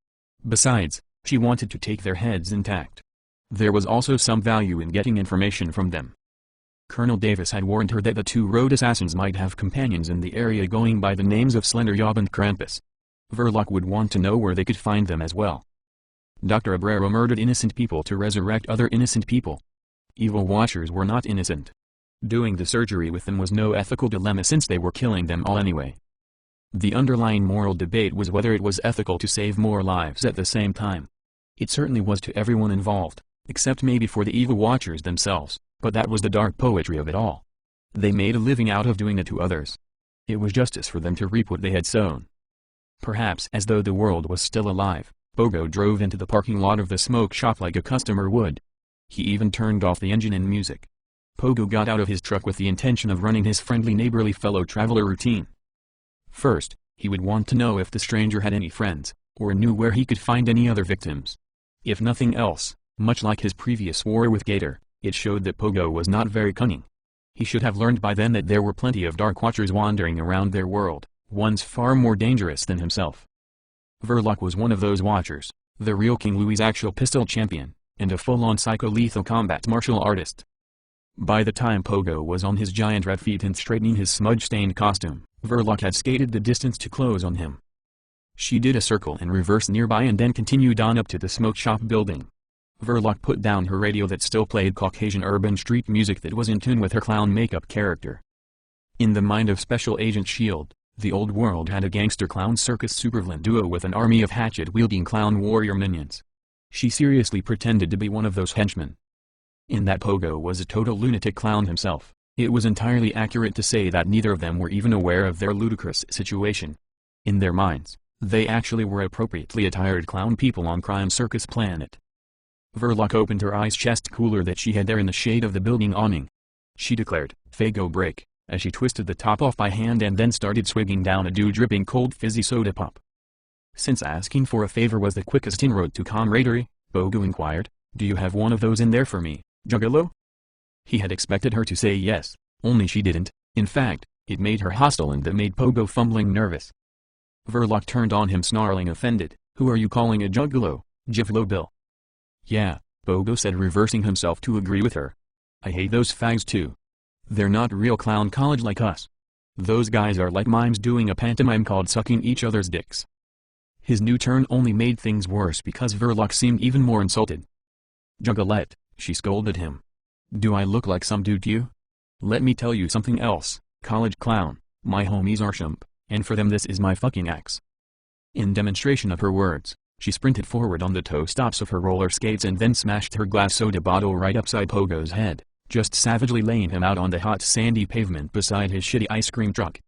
A: Besides, she wanted to take their heads intact. There was also some value in getting information from them. Colonel Davis had warned her that the two road assassins might have companions in the area going by the names of Slender Yob and Krampus. Verloc would want to know where they could find them as well. Dr. Abrero murdered innocent people to resurrect other innocent people. Evil watchers were not innocent. Doing the surgery with them was no ethical dilemma since they were killing them all anyway. The underlying moral debate was whether it was ethical to save more lives at the same time. It certainly was to everyone involved, except maybe for the evil watchers themselves, but that was the dark poetry of it all. They made a living out of doing it to others. It was justice for them to reap what they had sown. Perhaps as though the world was still alive, Pogo drove into the parking lot of the smoke shop like a customer would. He even turned off the engine and music. Pogo got out of his truck with the intention of running his friendly neighborly fellow traveler routine. First, he would want to know if the stranger had any friends, or knew where he could find any other victims. If nothing else, much like his previous war with Gator, it showed that Pogo was not very cunning. He should have learned by then that there were plenty of Dark Watchers wandering around their world, ones far more dangerous than himself. Verloc was one of those watchers, the real King Louis's actual pistol champion, and a full-on psycho-lethal combat martial artist. By the time Pogo was on his giant red feet and straightening his smudge-stained costume, Verloc had skated the distance to close on him. She did a circle in reverse nearby and then continued on up to the smoke shop building. Verloc put down her radio that still played Caucasian urban street music that was in tune with her clown makeup character. In the mind of Special Agent S.H.I.E.L.D., the old world had a gangster clown circus supervillain duo with an army of hatchet-wielding clown warrior minions. She seriously pretended to be one of those henchmen. In that Pogo was a total lunatic clown himself, it was entirely accurate to say that neither of them were even aware of their ludicrous situation. In their minds, they actually were appropriately attired clown people on Crime Circus Planet. Verloc opened her eyes chest cooler that she had there in the shade of the building awning. She declared, "Fago break," as she twisted the top off by hand and then started swigging down a dew-dripping cold fizzy soda pop. Since asking for a favor was the quickest inroad to camaraderie, Pogo inquired, "Do you have one of those in there for me, Juggalo?" He had expected her to say yes, only she didn't. In fact, it made her hostile and that made Pogo fumbling nervous. Verloc turned on him snarling offended, "Who are you calling a Juggalo, Jiffalo Bill?" "Yeah," Pogo said reversing himself to agree with her. "I hate those fags too. They're not real clown college like us. Those guys are like mimes doing a pantomime called sucking each other's dicks." His new turn only made things worse because Verloc seemed even more insulted. "Juggalette," she scolded him. "Do I look like some dude to you? Let me tell you something else, college clown, my homies are chump, and for them this is my fucking axe." In demonstration of her words, she sprinted forward on the toe stops of her roller skates and then smashed her glass soda bottle right upside Pogo's head, just savagely laying him out on the hot sandy pavement beside his shitty ice cream truck.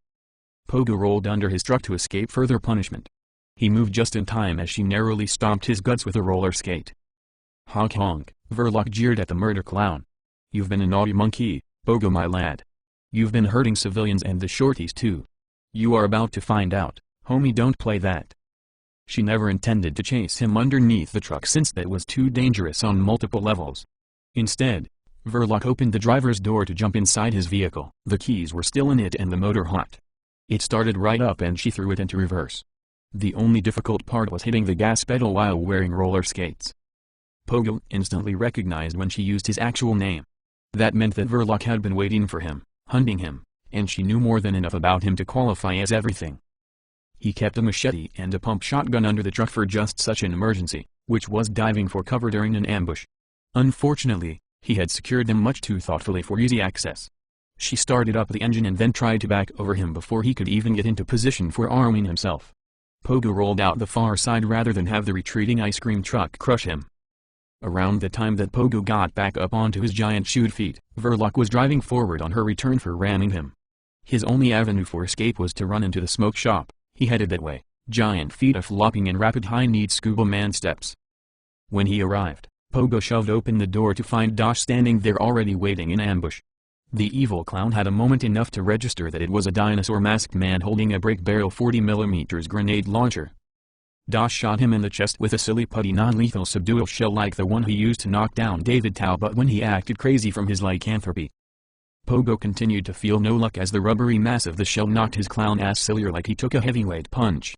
A: Pogo rolled under his truck to escape further punishment. He moved just in time as she narrowly stomped his guts with a roller skate. "Honk honk," Verloc jeered at the murder clown. "You've been a naughty monkey, Pogo my lad. You've been hurting civilians and the shorties too. You are about to find out, homie, don't play that." She never intended to chase him underneath the truck since that was too dangerous on multiple levels. Instead, Verloc opened the driver's door to jump inside his vehicle. The keys were still in it and the motor hot. It started right up and she threw it into reverse. The only difficult part was hitting the gas pedal while wearing roller skates. Pogo instantly recognized when she used his actual name. That meant that Verloc had been waiting for him, hunting him, and she knew more than enough about him to qualify as everything. He kept a machete and a pump shotgun under the truck for just such an emergency, which was diving for cover during an ambush. Unfortunately, he had secured them much too thoughtfully for easy access. She started up the engine and then tried to back over him before he could even get into position for arming himself. Pogo rolled out the far side rather than have the retreating ice cream truck crush him. Around the time that Pogo got back up onto his giant shoed feet, Verloc was driving forward on her return for ramming him. His only avenue for escape was to run into the smoke shop. He headed that way, giant feet flopping in rapid high-kneed scuba man steps. When he arrived, Pogo shoved open the door to find Dosh standing there already waiting in ambush. The evil clown had a moment enough to register that it was a dinosaur masked man holding a break barrel 40mm grenade launcher. Dosh shot him in the chest with a silly putty non-lethal subdual shell like the one he used to knock down David Talbot when he acted crazy from his lycanthropy. Pogo continued to feel no luck as the rubbery mass of the shell knocked his clown ass sillier like he took a heavyweight punch.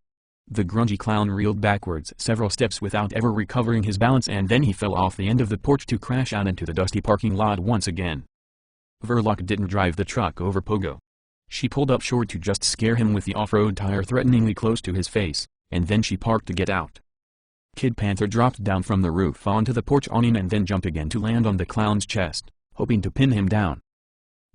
A: The grungy clown reeled backwards several steps without ever recovering his balance and then he fell off the end of the porch to crash out into the dusty parking lot once again. Verloc didn't drive the truck over Pogo. She pulled up short to just scare him with the off-road tire threateningly close to his face, and then she parked to get out. Kid Panther dropped down from the roof onto the porch awning and then jumped again to land on the clown's chest, hoping to pin him down.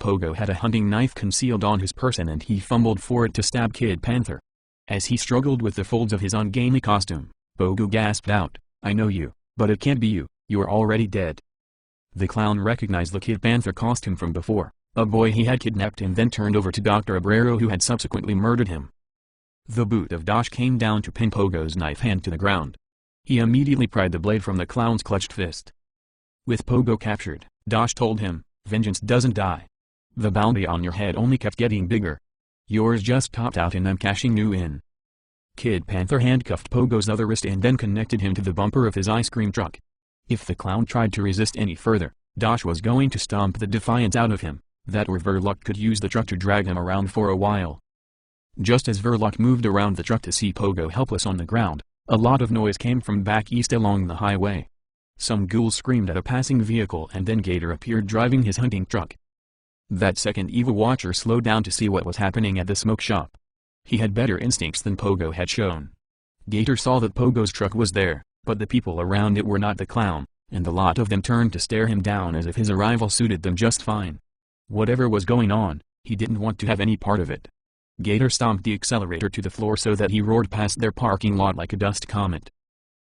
A: Pogo had a hunting knife concealed on his person and he fumbled for it to stab Kid Panther. As he struggled with the folds of his ungainly costume, Pogo gasped out, "I know you, but it can't be you, you're already dead." The clown recognized the Kid Panther costume from before, a boy he had kidnapped and then turned over to Dr. Abrero who had subsequently murdered him. The boot of Dosh came down to pin Pogo's knife hand to the ground. He immediately pried the blade from the clown's clutched fist. With Pogo captured, Dosh told him, "Vengeance doesn't die. The bounty on your head only kept getting bigger. Yours just topped out and I'm cashing you in." Kid Panther handcuffed Pogo's other wrist and then connected him to the bumper of his ice cream truck. If the clown tried to resist any further, Dosh was going to stomp the defiance out of him, that or Verloc could use the truck to drag him around for a while. Just as Verloc moved around the truck to see Pogo helpless on the ground, A lot of noise came from back east along the highway. Some ghouls screamed at a passing vehicle and then Gator appeared driving his hunting truck. That second evil watcher slowed down to see what was happening at the smoke shop. He had better instincts than Pogo had shown. Gator saw that Pogo's truck was there, but the people around it were not the clown, and the lot of them turned to stare him down as if his arrival suited them just fine. Whatever was going on, he didn't want to have any part of it. Gator stomped the accelerator to the floor so that he roared past their parking lot like a dust comet.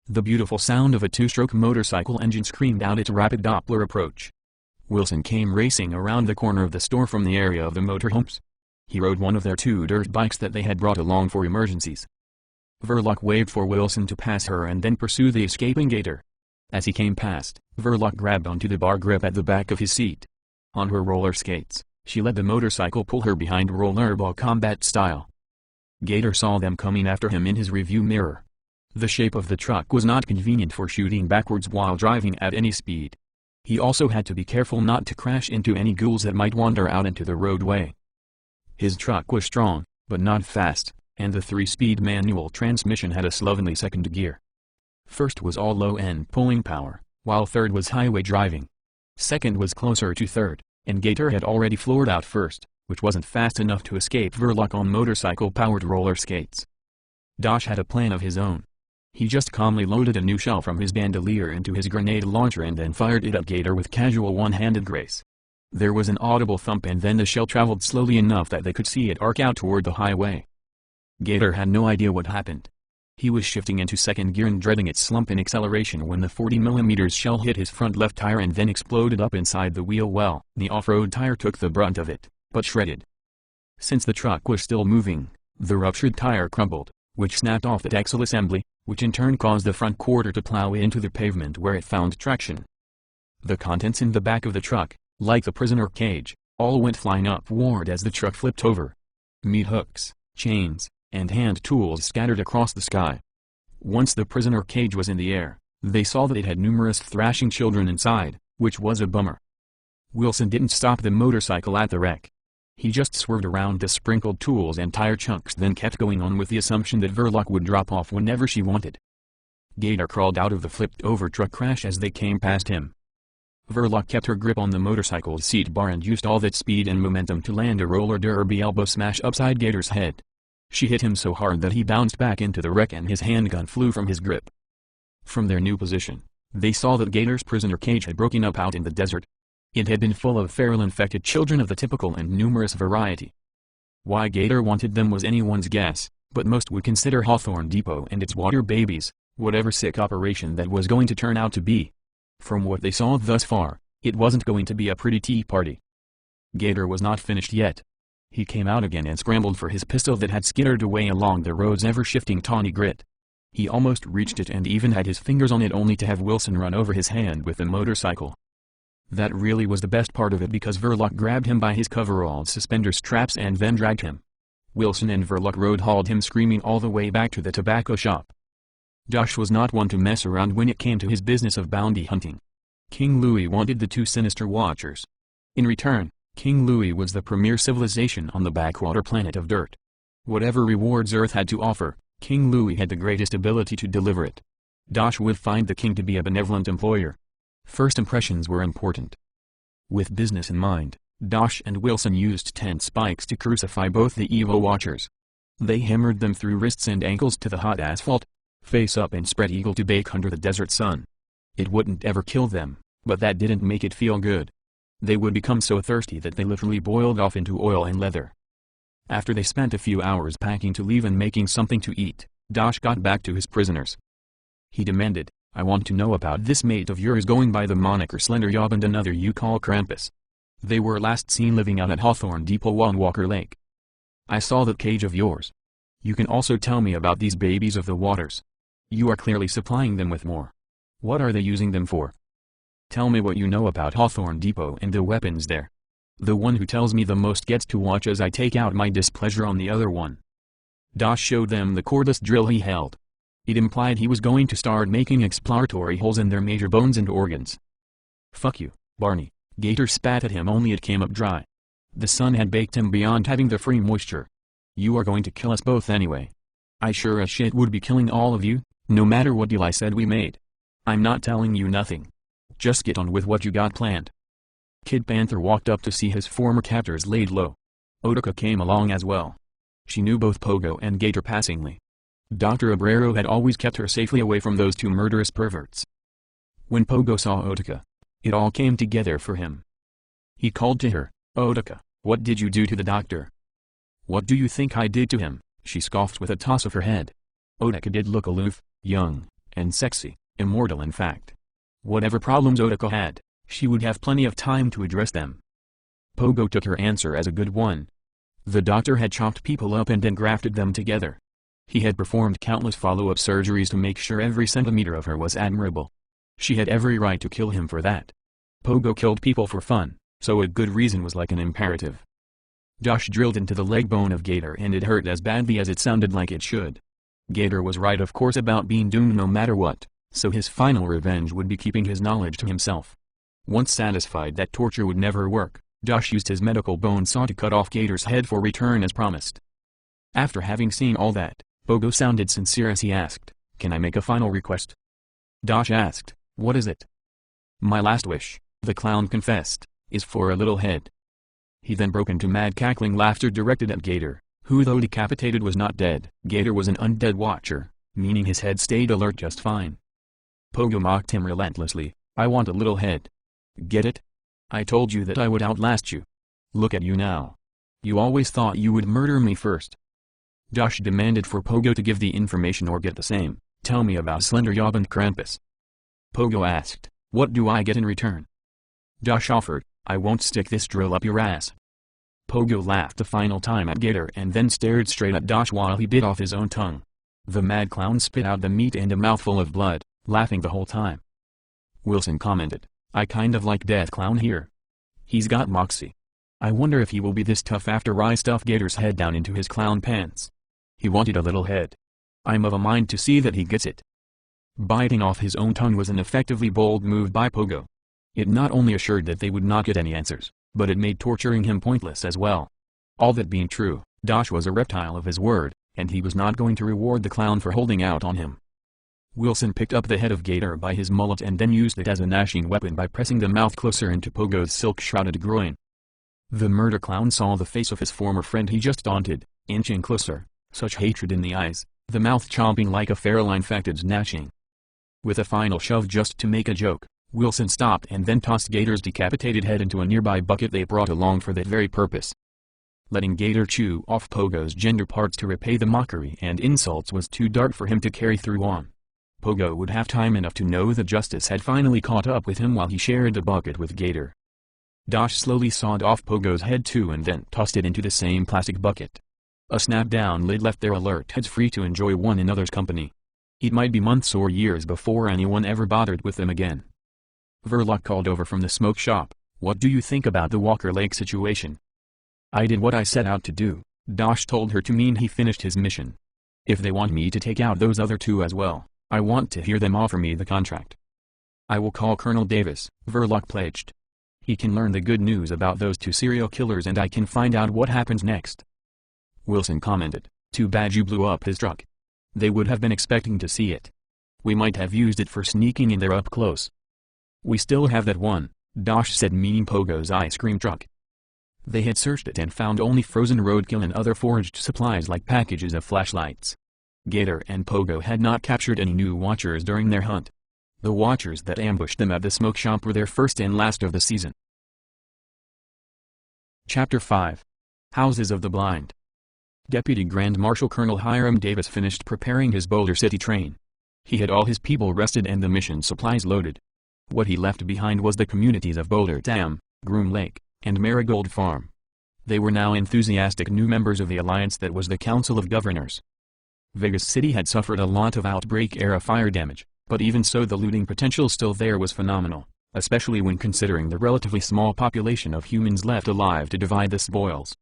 A: The beautiful sound of a two-stroke motorcycle engine screamed out its rapid Doppler approach. Wilson came racing around the corner of the store from the area of the motorhomes. He rode one of their two dirt bikes that they had brought along for emergencies. Verloc waved for Wilson to pass her and then pursue the escaping Gator. As he came past, Verloc grabbed onto the bar grip at the back of his seat. On her roller skates, she let the motorcycle pull her behind rollerball combat style. Gator saw them coming after him in his review mirror. The shape of the truck was not convenient for shooting backwards while driving at any speed. He also had to be careful not to crash into any ghouls that might wander out into the roadway. His truck was strong, but not fast, and the 3-speed manual transmission had a slovenly second gear. First was all low-end pulling power, while third was highway driving. Second was closer to third, and Gator had already floored out first, which wasn't fast enough to escape Verloc on motorcycle-powered roller skates. Dosh had a plan of his own. He just calmly loaded a new shell from his bandolier into his grenade launcher and then fired it at Gator with casual one-handed grace. There was an audible thump and then the shell traveled slowly enough that they could see it arc out toward the highway. Gator had no idea what happened. He was shifting into second gear and dreading its slump in acceleration when the 40mm shell hit his front left tire and then exploded up inside the wheel well. The off-road tire took the brunt of it, but shredded. Since the truck was still moving, the ruptured tire crumbled, which snapped off the axle assembly, which in turn caused the front quarter to plow into the pavement where it found traction. The contents in the back of the truck, like the prisoner cage, all went flying upward as the truck flipped over. Meat hooks, chains, and hand tools scattered across the sky. Once the prisoner cage was in the air, they saw that it had numerous thrashing children inside, which was a bummer. Wilson didn't stop the motorcycle at the wreck. He just swerved around the sprinkled tools and tire chunks, then kept going on with the assumption that Verloc would drop off whenever she wanted. Gator crawled out of the flipped-over truck crash as they came past him. Verloc kept her grip on the motorcycle's seat bar and used all that speed and momentum to land a roller derby elbow smash upside Gator's head. She hit him so hard that he bounced back into the wreck and his handgun flew from his grip. From their new position, they saw that Gator's prisoner cage had broken up out in the desert. It had been full of feral infected children of the typical and numerous variety. Why Gator wanted them was anyone's guess, but most would consider Hawthorne Depot and its water babies, whatever sick operation that was going to turn out to be. From what they saw thus far, it wasn't going to be a pretty tea party. Gator was not finished yet. He came out again and scrambled for his pistol that had skittered away along the road's ever-shifting tawny grit. He almost reached it and even had his fingers on it only to have Wilson run over his hand with the motorcycle. That really was the best part of it because Verloc grabbed him by his coveralls suspender straps and then dragged him. Wilson and Verloc hauled him screaming all the way back to the tobacco shop. Dosh was not one to mess around when it came to his business of bounty hunting. King Louis wanted the two sinister watchers. In return, King Louis was the premier civilization on the backwater planet of dirt. Whatever rewards Earth had to offer, King Louis had the greatest ability to deliver it. Dosh would find the king to be a benevolent employer. First impressions were important. With business in mind, Dosh and Wilson used tent spikes to crucify both the evil watchers. They hammered them through wrists and ankles to the hot asphalt, face up and spread eagle to bake under the desert sun. It wouldn't ever kill them, but that didn't make it feel good. They would become so thirsty that they literally boiled off into oil and leather. After they spent a few hours packing to leave and making something to eat, Dosh got back to his prisoners. He demanded, "I want to know about this mate of yours going by the moniker Slender Yob and another you call Krampus. They were last seen living out at Hawthorne Depot on Walker Lake. I saw that cage of yours. You can also tell me about these babies of the waters. You are clearly supplying them with more. What are they using them for? Tell me what you know about Hawthorne Depot and the weapons there. The one who tells me the most gets to watch as I take out my displeasure on the other one." Dosh showed them the cordless drill he held. It implied he was going to start making exploratory holes in their major bones and organs. "Fuck you, Barney," Gator spat at him only it came up dry. The sun had baked him beyond having the free moisture. "You are going to kill us both anyway. I sure as shit would be killing all of you, No matter what deal I said we made. I'm not telling you nothing. Just get on with what you got planned. Kid Panther walked up to see his former captors laid low. Utica came along as well. She knew both Pogo and Gator passingly. Dr. Abrero had always kept her safely away from those two murderous perverts. When Pogo saw Utica, it all came together for him. He called to her, "Utica, what did you do to the doctor?" "What do you think I did to him?" she scoffed with a toss of her head. Utica did look aloof, young, and sexy, immortal in fact. Whatever problems Utica had, she would have plenty of time to address them. Pogo took her answer as a good one. The doctor had chopped people up and then grafted them together. He had performed countless follow-up surgeries to make sure every centimeter of her was admirable. She had every right to kill him for that. Pogo killed people for fun, so a good reason was like an imperative. Josh drilled into the leg bone of Gator and it hurt as badly as it sounded like it should. Gator was right of course about being doomed no matter what, so his final revenge would be keeping his knowledge to himself. Once satisfied that torture would never work, Josh used his medical bone saw to cut off Gator's head for return as promised. After having seen all that, Pogo sounded sincere as he asked, "Can I make a final request?" Josh asked, "What is it?" "My last wish," the clown confessed, "is for a little head." He then broke into mad cackling laughter directed at Gator, who though decapitated was not dead. Gator was an undead watcher, meaning his head stayed alert just fine. Pogo mocked him relentlessly, "I want a little head. Get it? I told you that I would outlast you. Look at you now. You always thought you would murder me first." Josh demanded for Pogo to give the information or get the same. "Tell me about Slender Yob and Krampus." Pogo asked, "What do I get in return?" Josh offered, "I won't stick this drill up your ass." Pogo laughed the final time at Gator and then stared straight at Josh while he bit off his own tongue. The mad clown spit out the meat and a mouthful of blood, laughing the whole time. Wilson commented, "I kind of like Death Clown here. He's got moxie. I wonder if he will be this tough after I stuff Gator's head down into his clown pants." He wanted a little head. I'm of a mind to see that he gets it. Biting off his own tongue was an effectively bold move by Pogo. It not only assured that they would not get any answers, but it made torturing him pointless as well. All that being true, Josh was a reptile of his word, and he was not going to reward the clown for holding out on him. Wilson picked up the head of Gator by his mullet and then used it as a gnashing weapon by pressing the mouth closer into Pogo's silk-shrouded groin. The murder clown saw the face of his former friend he just daunted, inching closer, such hatred in the eyes, the mouth chomping like a feral infected gnashing. With a final shove just to make a joke, Wilson stopped and then tossed Gator's decapitated head into a nearby bucket they brought along for that very purpose. Letting Gator chew off Pogo's gender parts to repay the mockery and insults was too dark for him to carry through on. Pogo would have time enough to know that justice had finally caught up with him while he shared the bucket with Gator. Josh slowly sawed off Pogo's head too and then tossed it into the same plastic bucket. A snap-down lid left their alert heads free to enjoy one another's company. It might be months or years before anyone ever bothered with them again. Verloc called over from the smoke shop, "What do you think about the Walker Lake situation?" "I did what I set out to do," Josh told her, to mean he finished his mission. "If they want me to take out those other two as well, I want to hear them offer me the contract." "I will call Colonel Davis," Verloc pledged. "He can learn the good news about those two serial killers and I can find out what happens next." Wilson commented, "Too bad you blew up his truck. They would have been expecting to see it. We might have used it for sneaking in there up close." "We still have that one," Josh said, meaning Pogo's ice cream truck. They had searched it and found only frozen roadkill and other foraged supplies like packages of flashlights. Gator and Pogo had not captured any new watchers during their hunt. The watchers that ambushed them at the smoke shop were their first and last of the season. Chapter 5. Houses of the Blind. Deputy Grand Marshal Colonel Hiram Davis finished preparing his Boulder City train. He had all his people rested and the mission supplies loaded. What he left behind was the communities of Boulder Dam, Groom Lake, and Marigold Farm. They were now enthusiastic new members of the alliance that was the Council of Governors. Vegas City had suffered a lot of outbreak-era fire damage, but even so the looting potential still there was phenomenal, especially when considering the relatively small population of humans left alive to divide the spoils.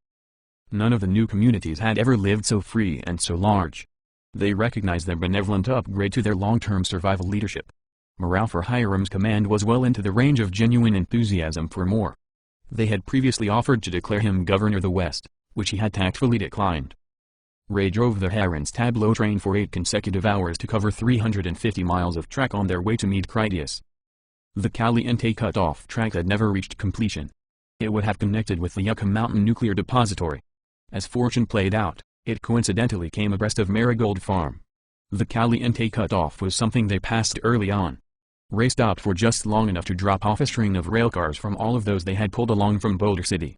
A: None of the new communities had ever lived so free and so large. They recognized their benevolent upgrade to their long-term survival leadership. Morale for Hiram's command was well into the range of genuine enthusiasm for more. They had previously offered to declare him governor of the West, which he had tactfully declined. Ray drove the Harren's tableau train for 8 consecutive hours to cover 350 miles of track on their way to meet Critias. The Caliente cut-off track had never reached completion. It would have connected with the Yucca Mountain Nuclear Depository. As fortune played out, it coincidentally came abreast of Marigold Farm. The Caliente cut-off was something they passed early on. Ray stopped for just long enough to drop off a string of railcars from all of those they had pulled along from Boulder City.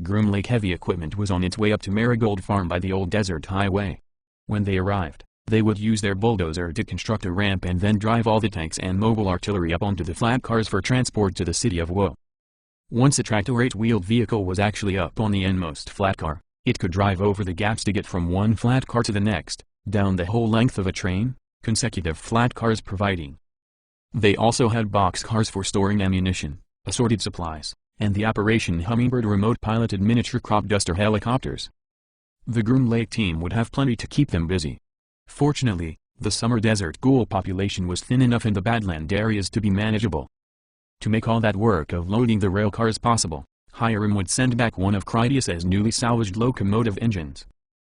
A: Groom Lake heavy equipment was on its way up to Marigold Farm by the old desert highway. When they arrived, they would use their bulldozer to construct a ramp and then drive all the tanks and mobile artillery up onto the flat cars for transport to the city of Woe. Once a tractor 8-wheeled vehicle was actually up on the endmost flat car, it could drive over the gaps to get from one flat car to the next, down the whole length of a train, consecutive flat cars providing. They also had box cars for storing ammunition, assorted supplies, and the Operation Hummingbird remote-piloted miniature crop duster helicopters. The Groom Lake team would have plenty to keep them busy. Fortunately, the summer desert ghoul population was thin enough in the Badland areas to be manageable. To make all that work of loading the rail cars possible, Hiram would send back one of Critias's newly salvaged locomotive engines.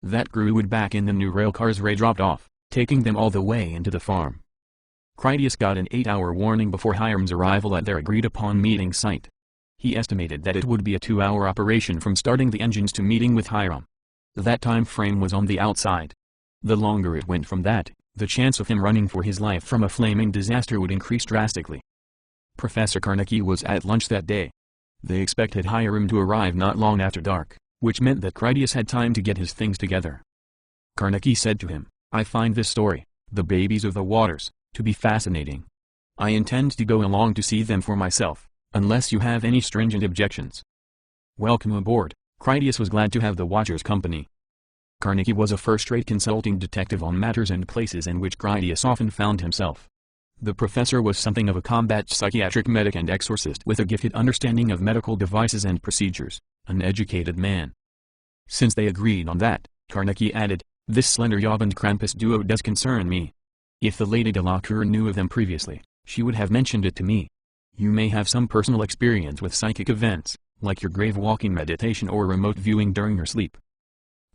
A: That crew would back in the new rail cars Ray dropped off, taking them all the way into the farm. Critias got an 8-hour warning before Hiram's arrival at their agreed-upon meeting site. He estimated that it would be a 2-hour operation from starting the engines to meeting with Hiram. That time frame was on the outside. The longer it went from that, the chance of him running for his life from a flaming disaster would increase drastically. Professor Carnegie was at lunch that day. They expected Hiram to arrive not long after dark, which meant that Critias had time to get his things together. Carnegie said to him, "I find this story, The Babies of the Waters, to be fascinating. I intend to go along to see them for myself, unless you have any stringent objections." Welcome aboard. Critias was glad to have the Watcher's company. Carnegie was a first-rate consulting detective on matters and places in which Critias often found himself. The professor was something of a combat psychiatric medic and exorcist with a gifted understanding of medical devices and procedures, an educated man. Since they agreed on that, Carnegie added, "This slender Job and Krampus duo does concern me. If the Lady de la Cour knew of them previously, she would have mentioned it to me. You may have some personal experience with psychic events, like your grave walking meditation or remote viewing during your sleep.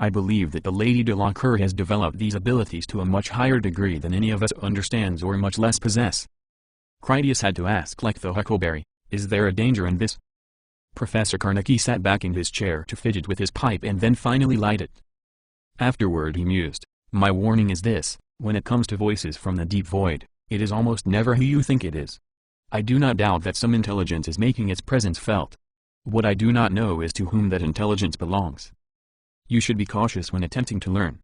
A: I believe that the Lady de la Cour has developed these abilities to a much higher degree than any of us understands or much less possess." Critias had to ask like the huckleberry, "Is there a danger in this?" Professor Carnegie sat back in his chair to fidget with his pipe and then finally light it. Afterward he mused, "My warning is this, when it comes to voices from the deep void, it is almost never who you think it is. I do not doubt that some intelligence is making its presence felt. What I do not know is to whom that intelligence belongs. You should be cautious when attempting to learn.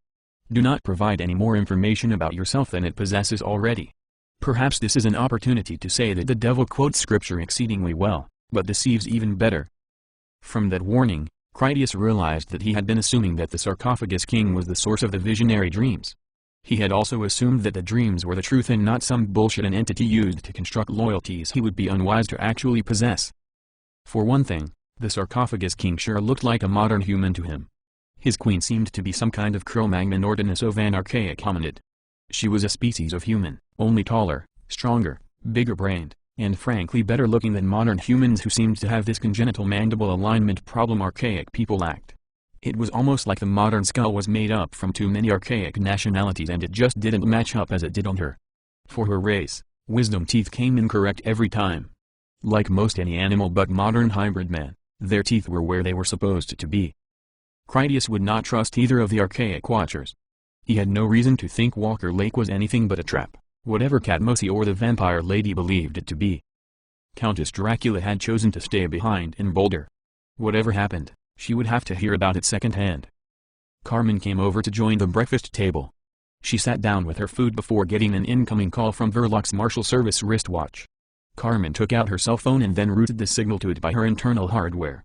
A: Do not provide any more information about yourself than it possesses already. Perhaps this is an opportunity to say that the devil quotes scripture exceedingly well, but deceives even better." From that warning, Critias realized that he had been assuming that the sarcophagus king was the source of the visionary dreams. He had also assumed that the dreams were the truth and not some bullshit an entity used to construct loyalties he would be unwise to actually possess. For one thing, the sarcophagus king sure looked like a modern human to him. His queen seemed to be some kind of Cro-Magnon ordinance of an archaic hominid. She was a species of human, only taller, stronger, bigger-brained, and frankly better looking than modern humans who seemed to have this congenital mandible alignment problem archaic people lacked. It was almost like the modern skull was made up from too many archaic nationalities and it just didn't match up as it did on her. For her race, wisdom teeth came incorrect every time. Like most any animal but modern hybrid man, their teeth were where they were supposed to be. Critias would not trust either of the archaic watchers. He had no reason to think Walker Lake was anything but a trap, whatever Katmosi or the vampire lady believed it to be. Countess Dracula had chosen to stay behind in Boulder. Whatever happened, she would have to hear about it secondhand. Carmen came over to join the breakfast table. She sat down with her food before getting an incoming call from Verloc's Marshal Service wristwatch. Carmen took out her cell phone and then routed the signal to it by her internal hardware.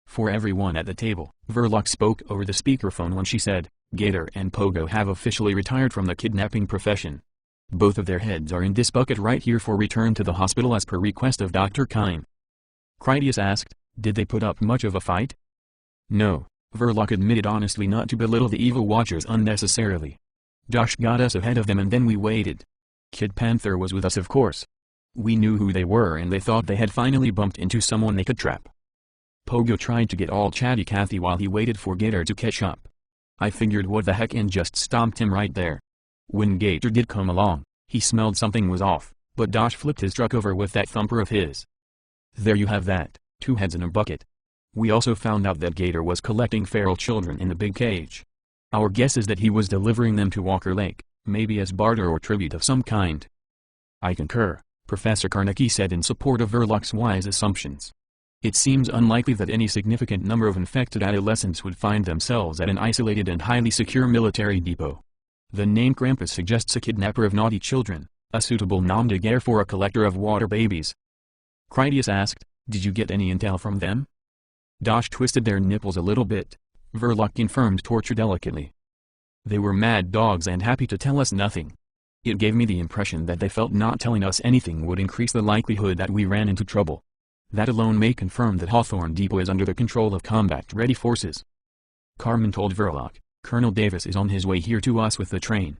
A: For everyone at the table, Verloc spoke over the speakerphone when she said, "Gator and Pogo have officially retired from the kidnapping profession. Both of their heads are in this bucket right here for return to the hospital as per request of Dr. Kine." Critias asked, "Did they put up much of a fight?" "No," Verloc admitted honestly, not to belittle the evil watchers unnecessarily. "Josh got us ahead of them and then we waited. Kid Panther was with us, of course. We knew who they were and they thought they had finally bumped into someone they could trap. Pogo tried to get all chatty Cathy while he waited for Gator to catch up. I figured what the heck and just stomped him right there. When Gator did come along, he smelled something was off, but Dosh flipped his truck over with that thumper of his. There you have that, 2 heads in a bucket. We also found out that Gator was collecting feral children in the big cage. Our guess is that he was delivering them to Walker Lake, maybe as barter or tribute of some kind. I concur, Professor Carnegie said in support of Verlock's wise assumptions. It seems unlikely that any significant number of infected adolescents would find themselves at an isolated and highly secure military depot. The name Krampus suggests a kidnapper of naughty children, a suitable nom de guerre for a collector of water babies. Critias asked, did you get any intel from them? Dosh twisted their nipples a little bit. Verlock confirmed torture delicately. They were mad dogs and happy to tell us nothing. It gave me the impression that they felt not telling us anything would increase the likelihood that we ran into trouble. That alone may confirm that Hawthorne Depot is under the control of combat-ready forces. Carmen told Verlock, Colonel Davis is on his way here to us with the train.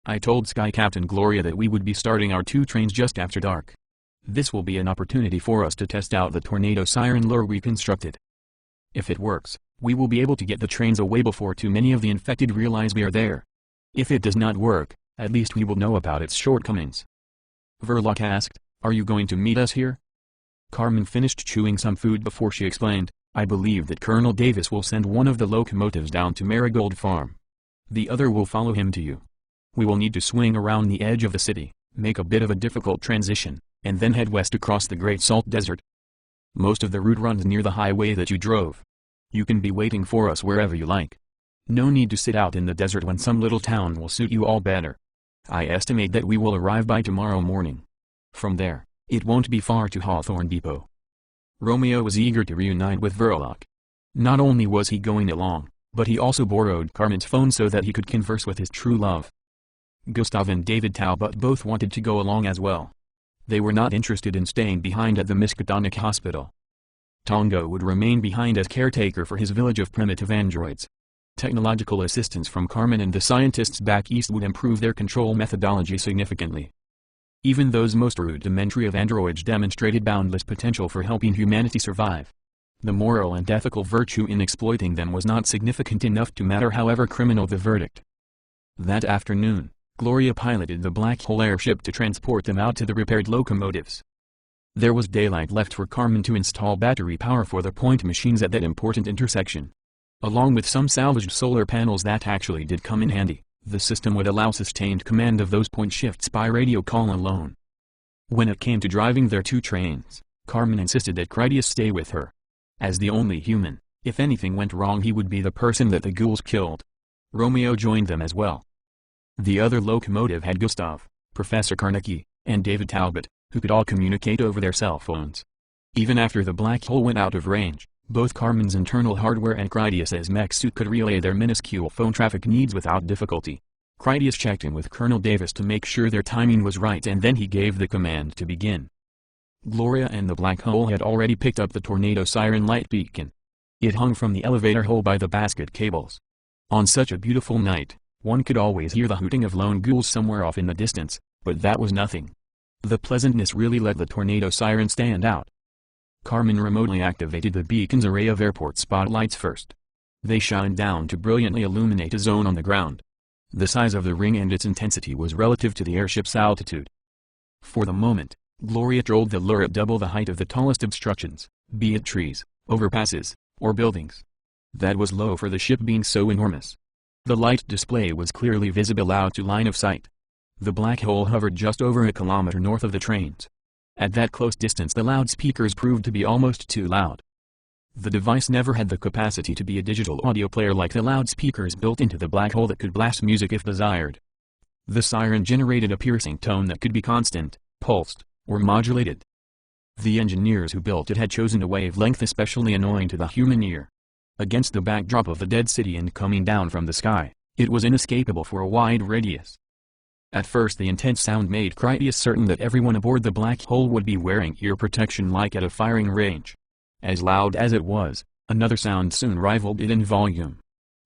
A: I told Sky Captain Gloria that we would be starting our 2 trains just after dark. This will be an opportunity for us to test out the tornado siren lure we constructed. If it works, we will be able to get the trains away before too many of the infected realize we are there. If it does not work, at least we will know about its shortcomings. Verlock asked, are you going to meet us here? Carmen finished chewing some food before she explained, I believe that Colonel Davis will send one of the locomotives down to Marigold Farm. The other will follow him to you. We will need to swing around the edge of the city, make a bit of a difficult transition, and then head west across the Great Salt Desert. Most of the route runs near the highway that you drove. You can be waiting for us wherever you like. No need to sit out in the desert when some little town will suit you all better. I estimate that we will arrive by tomorrow morning. From there, it won't be far to Hawthorne Depot. Romeo was eager to reunite with Verlock. Not only was he going along, but he also borrowed Carmen's phone so that he could converse with his true love. Gustav and David Talbot both wanted to go along as well. They were not interested in staying behind at the Miskatonic Hospital. Tongo would remain behind as caretaker for his village of primitive androids. Technological assistance from Carmen and the scientists back east would improve their control methodology significantly. Even those most rudimentary of androids demonstrated boundless potential for helping humanity survive. The moral and ethical virtue in exploiting them was not significant enough to matter, however criminal the verdict. That afternoon, Gloria piloted the Black Hole airship to transport them out to the repaired locomotives. There was daylight left for Carmen to install battery power for the point machines at that important intersection. Along with some salvaged solar panels that actually did come in handy, the system would allow sustained command of those point shifts by radio call alone. When it came to driving their 2 trains, Carmen insisted that Critias stay with her. As the only human, if anything went wrong he would be the person that the ghouls killed. Romeo joined them as well. The other locomotive had Gustav, Professor Carnegie, and David Talbot, who could all communicate over their cell phones. Even after the black hole went out of range, both Carmen's internal hardware and Critias's mech suit could relay their minuscule phone traffic needs without difficulty. Critias checked in with Colonel Davis to make sure their timing was right and then he gave the command to begin. Gloria and the black hole had already picked up the tornado siren light beacon. It hung from the elevator hole by the basket cables. On such a beautiful night, one could always hear the hooting of lone ghouls somewhere off in the distance, but that was nothing. The pleasantness really let the tornado siren stand out. Carmen remotely activated the beacon's array of airport spotlights first. They shined down to brilliantly illuminate a zone on the ground. The size of the ring and its intensity was relative to the airship's altitude. For the moment, Gloria rolled the lure at double the height of the tallest obstructions, be it trees, overpasses, or buildings. That was low for the ship being so enormous. The light display was clearly visible out to line of sight. The black hole hovered just over a kilometer north of the trains. At that close distance the loudspeakers proved to be almost too loud. The device never had the capacity to be a digital audio player like the loudspeakers built into the black hole that could blast music if desired. The siren generated a piercing tone that could be constant, pulsed, or modulated. The engineers who built it had chosen a wavelength especially annoying to the human ear. Against the backdrop of the dead city and coming down from the sky, it was inescapable for a wide radius. At first the intense sound made Critias certain that everyone aboard the black hole would be wearing ear protection like at a firing range. As loud as it was, another sound soon rivaled it in volume.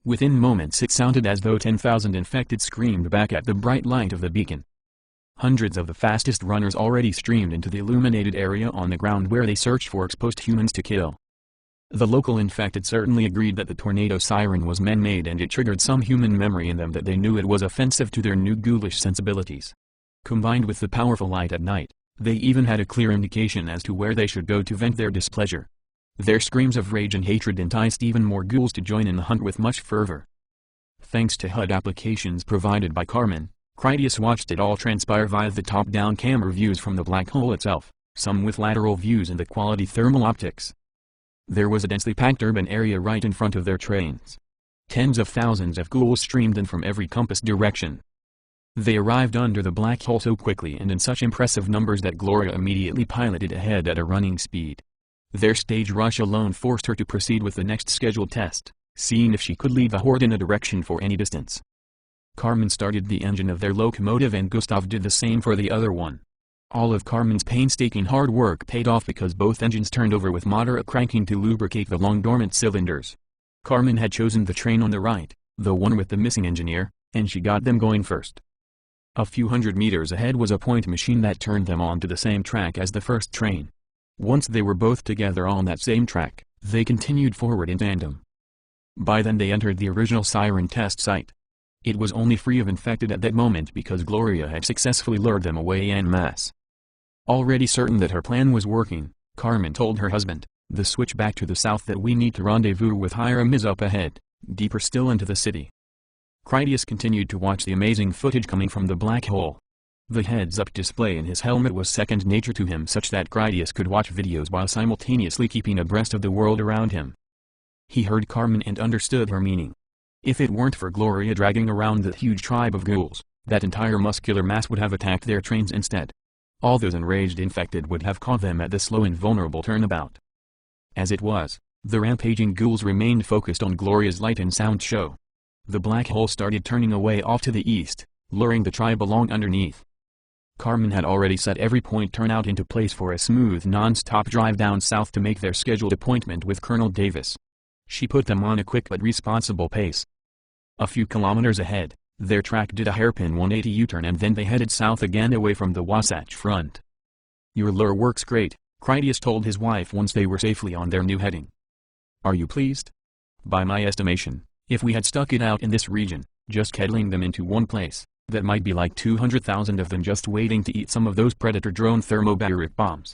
A: Within moments it sounded as though 10,000 infected screamed back at the bright light of the beacon. Hundreds of the fastest runners already streamed into the illuminated area on the ground where they searched for exposed humans to kill. The local infected certainly agreed that the tornado siren was man-made, and it triggered some human memory in them that they knew it was offensive to their new ghoulish sensibilities. Combined with the powerful light at night, they even had a clear indication as to where they should go to vent their displeasure. Their screams of rage and hatred enticed even more ghouls to join in the hunt with much fervor. Thanks to HUD applications provided by Carmen, Critias watched it all transpire via the top-down camera views from the black hole itself, some with lateral views and the quality thermal optics. There was a densely packed urban area right in front of their trains. Tens of thousands of ghouls streamed in from every compass direction. They arrived under the black hole so quickly and in such impressive numbers that Gloria immediately piloted ahead at a running speed. Their stage rush alone forced her to proceed with the next scheduled test, seeing if she could lead the horde in a direction for any distance. Carmen started the engine of their locomotive and Gustav did the same for the other one. All of Carmen's painstaking hard work paid off because both engines turned over with moderate cranking to lubricate the long dormant cylinders. Carmen had chosen the train on the right, the one with the missing engineer, and she got them going first. A few hundred meters ahead was a point machine that turned them onto the same track as the first train. Once they were both together on that same track, they continued forward in tandem. By then they entered the original siren test site. It was only free of infected at that moment because Gloria had successfully lured them away en masse. Already certain that her plan was working, Carmen told her husband, "The switch back to the south that we need to rendezvous with Hiram is up ahead, deeper still into the city." Critias continued to watch the amazing footage coming from the black hole. The heads-up display in his helmet was second nature to him, such that Critias could watch videos while simultaneously keeping abreast of the world around him. He heard Carmen and understood her meaning. If it weren't for Gloria dragging around that huge tribe of ghouls, that entire muscular mass would have attacked their trains instead. All those enraged infected would have caught them at the slow and vulnerable turnabout. As it was, the rampaging ghouls remained focused on Gloria's light and sound show. The black hole started turning away off to the east, luring the tribe along underneath. Carmen had already set every point turnout into place for a smooth non-stop drive down south to make their scheduled appointment with Colonel Davis. She put them on a quick but responsible pace. A few kilometers ahead, their track did a hairpin 180 U-turn and then they headed south again away from the Wasatch Front. "Your lure works great," Critias told his wife once they were safely on their new heading. "Are you pleased? By my estimation, if we had stuck it out in this region, just kettling them into one place, that might be like 200,000 of them just waiting to eat some of those Predator drone thermobaric bombs."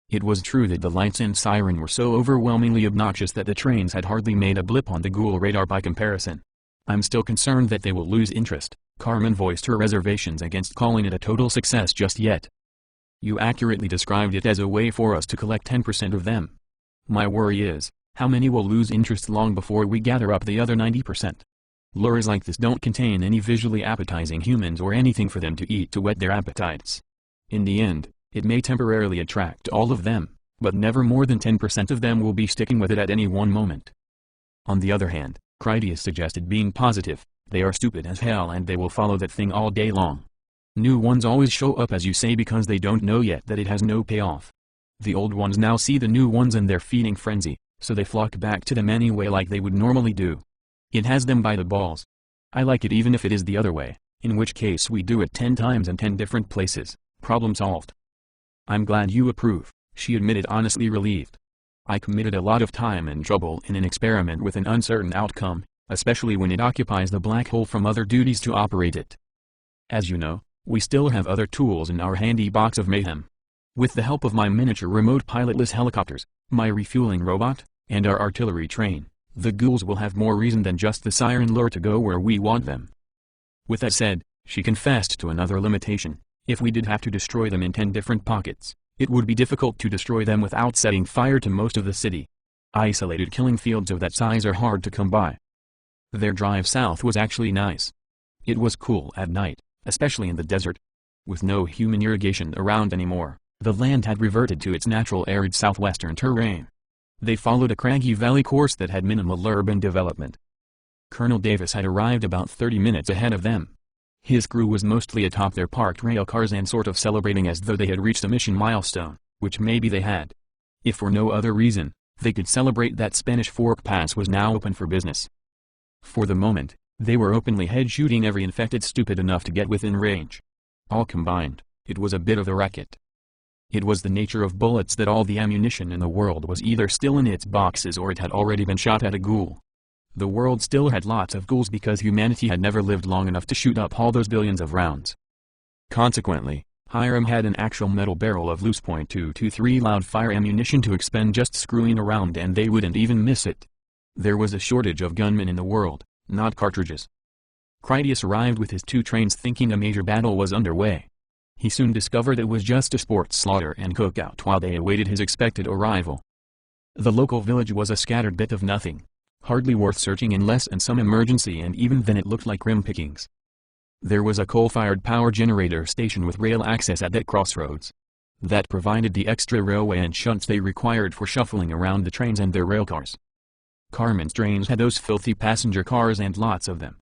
A: It was true that the lights and siren were so overwhelmingly obnoxious that the trains had hardly made a blip on the ghoul radar by comparison. "I'm still concerned that they will lose interest," Carmen voiced her reservations against calling it a total success just yet. "You accurately described it as a way for us to collect 10% of them. My worry is, how many will lose interest long before we gather up the other 90%? Lures like this don't contain any visually appetizing humans or anything for them to eat to whet their appetites. In the end, it may temporarily attract all of them, but never more than 10% of them will be sticking with it at any one moment." On the other hand, Critias suggested being positive, "They are stupid as hell and they will follow that thing all day long. New ones always show up as you say because they don't know yet that it has no payoff. The old ones now see the new ones in their feeding frenzy, so they flock back to them anyway like they would normally do. It has them by the balls. I like it even if it is the other way, in which case we do it 10 times in 10 different places, problem solved." "I'm glad you approve," she admitted, honestly relieved. "I committed a lot of time and trouble in an experiment with an uncertain outcome, especially when it occupies the black hole from other duties to operate it. As you know, we still have other tools in our handy box of mayhem. With the help of my miniature remote pilotless helicopters, my refueling robot, and our artillery train, the ghouls will have more reason than just the siren lure to go where we want them." With that said, she confessed to another limitation: if we did have to destroy them in 10 different pockets, it would be difficult to destroy them without setting fire to most of the city. Isolated killing fields of that size are hard to come by. Their drive south was actually nice. It was cool at night, especially in the desert. With no human irrigation around anymore, the land had reverted to its natural arid southwestern terrain. They followed a craggy valley course that had minimal urban development. Colonel Davis had arrived about 30 minutes ahead of them. His crew was mostly atop their parked rail cars and sort of celebrating as though they had reached a mission milestone, which maybe they had. If for no other reason, they could celebrate that Spanish Fork Pass was now open for business. For the moment, they were openly head-shooting every infected stupid enough to get within range. All combined, it was a bit of a racket. It was the nature of bullets that all the ammunition in the world was either still in its boxes or it had already been shot at a ghoul. The world still had lots of ghouls because humanity had never lived long enough to shoot up all those billions of rounds. Consequently, Hiram had an actual metal barrel of loose .223 loud-fire ammunition to expend just screwing around, and they wouldn't even miss it. There was a shortage of gunmen in the world, not cartridges. Critias arrived with his 2 trains thinking a major battle was underway. He soon discovered it was just a sports slaughter and cookout while they awaited his expected arrival. The local village was a scattered bit of nothing, hardly worth searching unless in some emergency, and even then it looked like rim pickings. There was a coal-fired power generator station with rail access at that crossroads. That provided the extra railway and shunts they required for shuffling around the trains and their railcars. Carmen's trains had those filthy passenger cars and lots of them.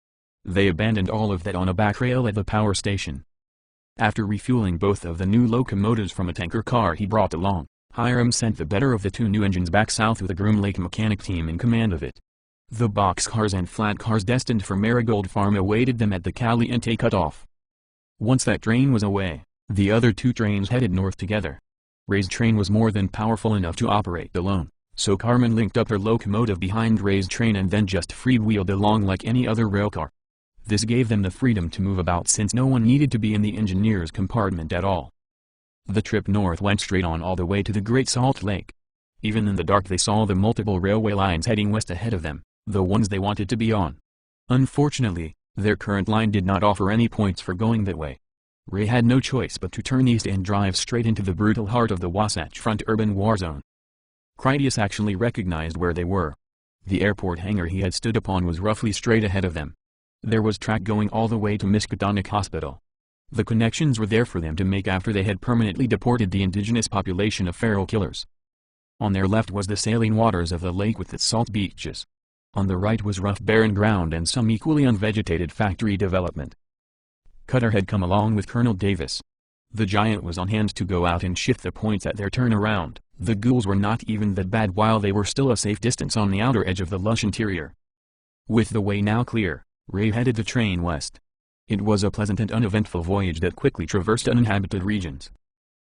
A: They abandoned all of that on a back rail at the power station. After refueling both of the new locomotives from a tanker car he brought along, Hiram sent the better of the 2 new engines back south with a Groom Lake mechanic team in command of it. The boxcars and flat cars destined for Marigold Farm awaited them at the Caliente cutoff. Once that train was away, the other 2 trains headed north together. Ray's train was more than powerful enough to operate alone, so Carmen linked up her locomotive behind Ray's train and then just freewheeled along like any other railcar. This gave them the freedom to move about since no one needed to be in the engineer's compartment at all. The trip north went straight on all the way to the Great Salt Lake. Even in the dark they saw the multiple railway lines heading west ahead of them, the ones they wanted to be on. Unfortunately, their current line did not offer any points for going that way. Ray had no choice but to turn east and drive straight into the brutal heart of the Wasatch Front urban war zone. Critias actually recognized where they were. The airport hangar he had stood upon was roughly straight ahead of them. There was track going all the way to Miskatonic Hospital. The connections were there for them to make after they had permanently deported the indigenous population of feral killers. On their left was the saline waters of the lake with its salt beaches. On the right was rough barren ground and some equally unvegetated factory development. Cutter had come along with Colonel Davis. The giant was on hand to go out and shift the points at their turnaround. The ghouls were not even that bad while they were still a safe distance on the outer edge of the lush interior. With the way now clear, Ray headed the train west. It was a pleasant and uneventful voyage that quickly traversed uninhabited regions.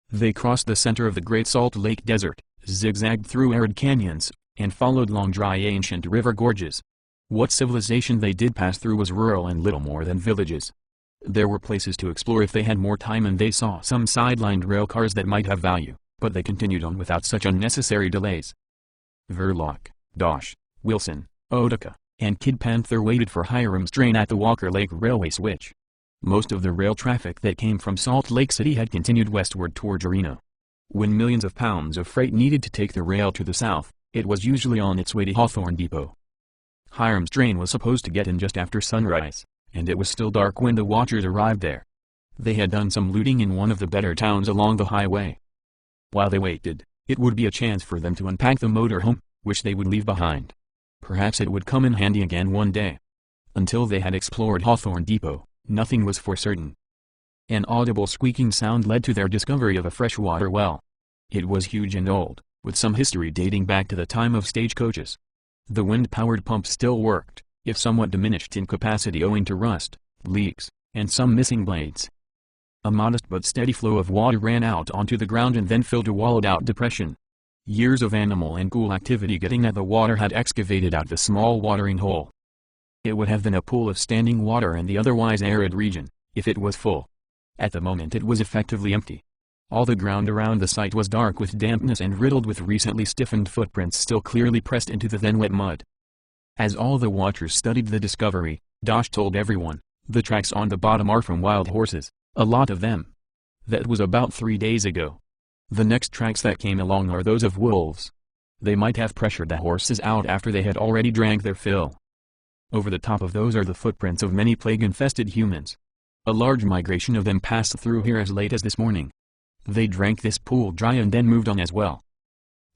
A: They crossed the center of the Great Salt Lake Desert, zigzagged through arid canyons, and followed long dry ancient river gorges. What civilization they did pass through was rural and little more than villages. There were places to explore if they had more time, and they saw some sidelined railcars that might have value, but they continued on without such unnecessary delays. Verloc, Dosh, Wilson, Otica, and Kid Panther waited for Hiram's train at the Walker Lake Railway switch. Most of the rail traffic that came from Salt Lake City had continued westward toward Reno. When millions of pounds of freight needed to take the rail to the south, it was usually on its way to Hawthorne Depot. Hiram's train was supposed to get in just after sunrise, and it was still dark when the watchers arrived there. They had done some looting in one of the better towns along the highway. While they waited, it would be a chance for them to unpack the motorhome, which they would leave behind. Perhaps it would come in handy again one day. Until they had explored Hawthorne Depot, nothing was for certain. An audible squeaking sound led to their discovery of a freshwater well. It was huge and old, with some history dating back to the time of stagecoaches. The wind-powered pump still worked, if somewhat diminished in capacity owing to rust, leaks, and some missing blades. A modest but steady flow of water ran out onto the ground and then filled a wallowed-out depression. Years of animal and ghoul activity getting at the water had excavated out the small watering hole. It would have been a pool of standing water in the otherwise arid region, if it was full. At the moment it was effectively empty. All the ground around the site was dark with dampness and riddled with recently stiffened footprints still clearly pressed into the then wet mud. As all the watchers studied the discovery, Dosh told everyone, "The tracks on the bottom are from wild horses, a lot of them. That was about 3 days ago. The next tracks that came along are those of wolves. They might have pressured the horses out after they had already drank their fill. Over the top of those are the footprints of many plague-infested humans. A large migration of them passed through here as late as this morning. They drank this pool dry and then moved on as well.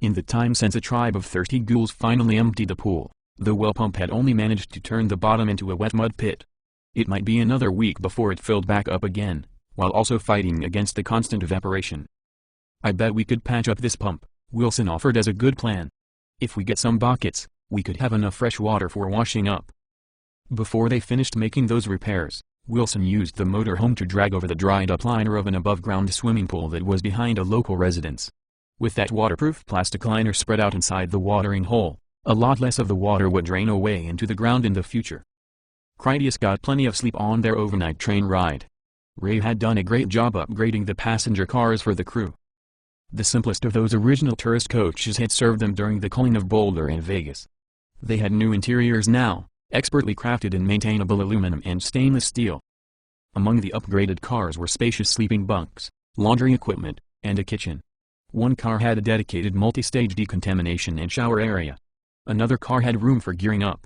A: In the time since a tribe of thirsty ghouls finally emptied the pool, the well pump had only managed to turn the bottom into a wet mud pit. It might be another week before it filled back up again, while also fighting against the constant evaporation. I bet we could patch up this pump," Wilson offered as a good plan. "If we get some buckets, we could have enough fresh water for washing up." Before they finished making those repairs, Wilson used the motorhome to drag over the dried-up liner of an above-ground swimming pool that was behind a local residence. With that waterproof plastic liner spread out inside the watering hole, a lot less of the water would drain away into the ground in the future. Critias got plenty of sleep on their overnight train ride. Ray had done a great job upgrading the passenger cars for the crew. The simplest of those original tourist coaches had served them during the culling of Boulder and Vegas. They had new interiors now, expertly crafted in maintainable aluminum and stainless steel. Among the upgraded cars were spacious sleeping bunks, laundry equipment, and a kitchen. One car had a dedicated multi-stage decontamination and shower area. Another car had room for gearing up.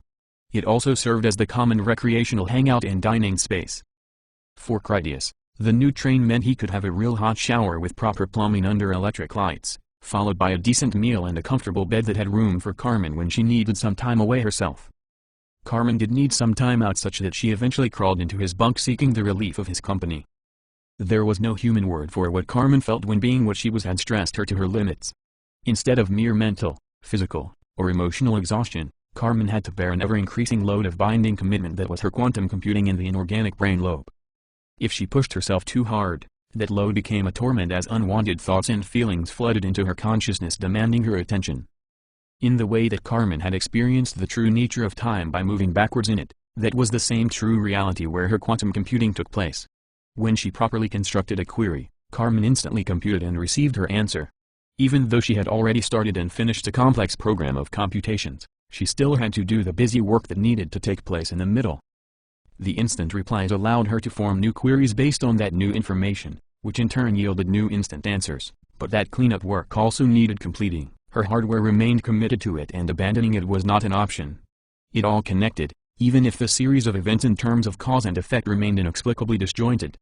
A: It also served as the common recreational hangout and dining space. For Critias, the new train meant he could have a real hot shower with proper plumbing under electric lights, followed by a decent meal and a comfortable bed that had room for Carmen when she needed some time away herself. Carmen did need some time out, such that she eventually crawled into his bunk seeking the relief of his company. There was no human word for what Carmen felt when being what she was had stressed her to her limits. Instead of mere mental, physical, or emotional exhaustion, Carmen had to bear an ever-increasing load of binding commitment that was her quantum computing in the inorganic brain lobe. If she pushed herself too hard, that load became a torment as unwanted thoughts and feelings flooded into her consciousness, demanding her attention. In the way that Carmen had experienced the true nature of time by moving backwards in it, that was the same true reality where her quantum computing took place. When she properly constructed a query, Carmen instantly computed and received her answer. Even though she had already started and finished a complex program of computations, she still had to do the busy work that needed to take place in the middle. The instant replies allowed her to form new queries based on that new information, which in turn yielded new instant answers, but that cleanup work also needed completing. Her hardware remained committed to it, and abandoning it was not an option. It all connected, even if the series of events in terms of cause and effect remained inexplicably disjointed.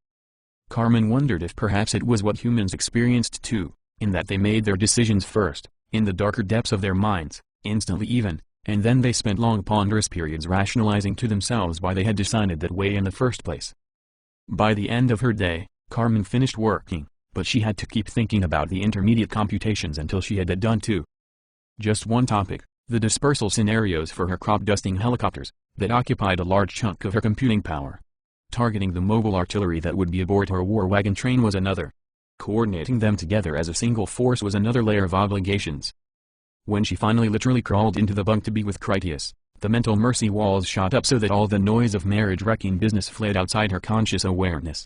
A: Carmen wondered if perhaps it was what humans experienced too, in that they made their decisions first, in the darker depths of their minds, instantly even, and then they spent long ponderous periods rationalizing to themselves why they had decided that way in the first place. By the end of her day, Carmen finished working, but she had to keep thinking about the intermediate computations until she had that done too. Just one topic, the dispersal scenarios for her crop-dusting helicopters, that occupied a large chunk of her computing power. Targeting the mobile artillery that would be aboard her war wagon train was another. Coordinating them together as a single force was another layer of obligations. When she finally literally crawled into the bunk to be with Critias, the mental mercy walls shot up so that all the noise of marriage-wrecking business fled outside her conscious awareness.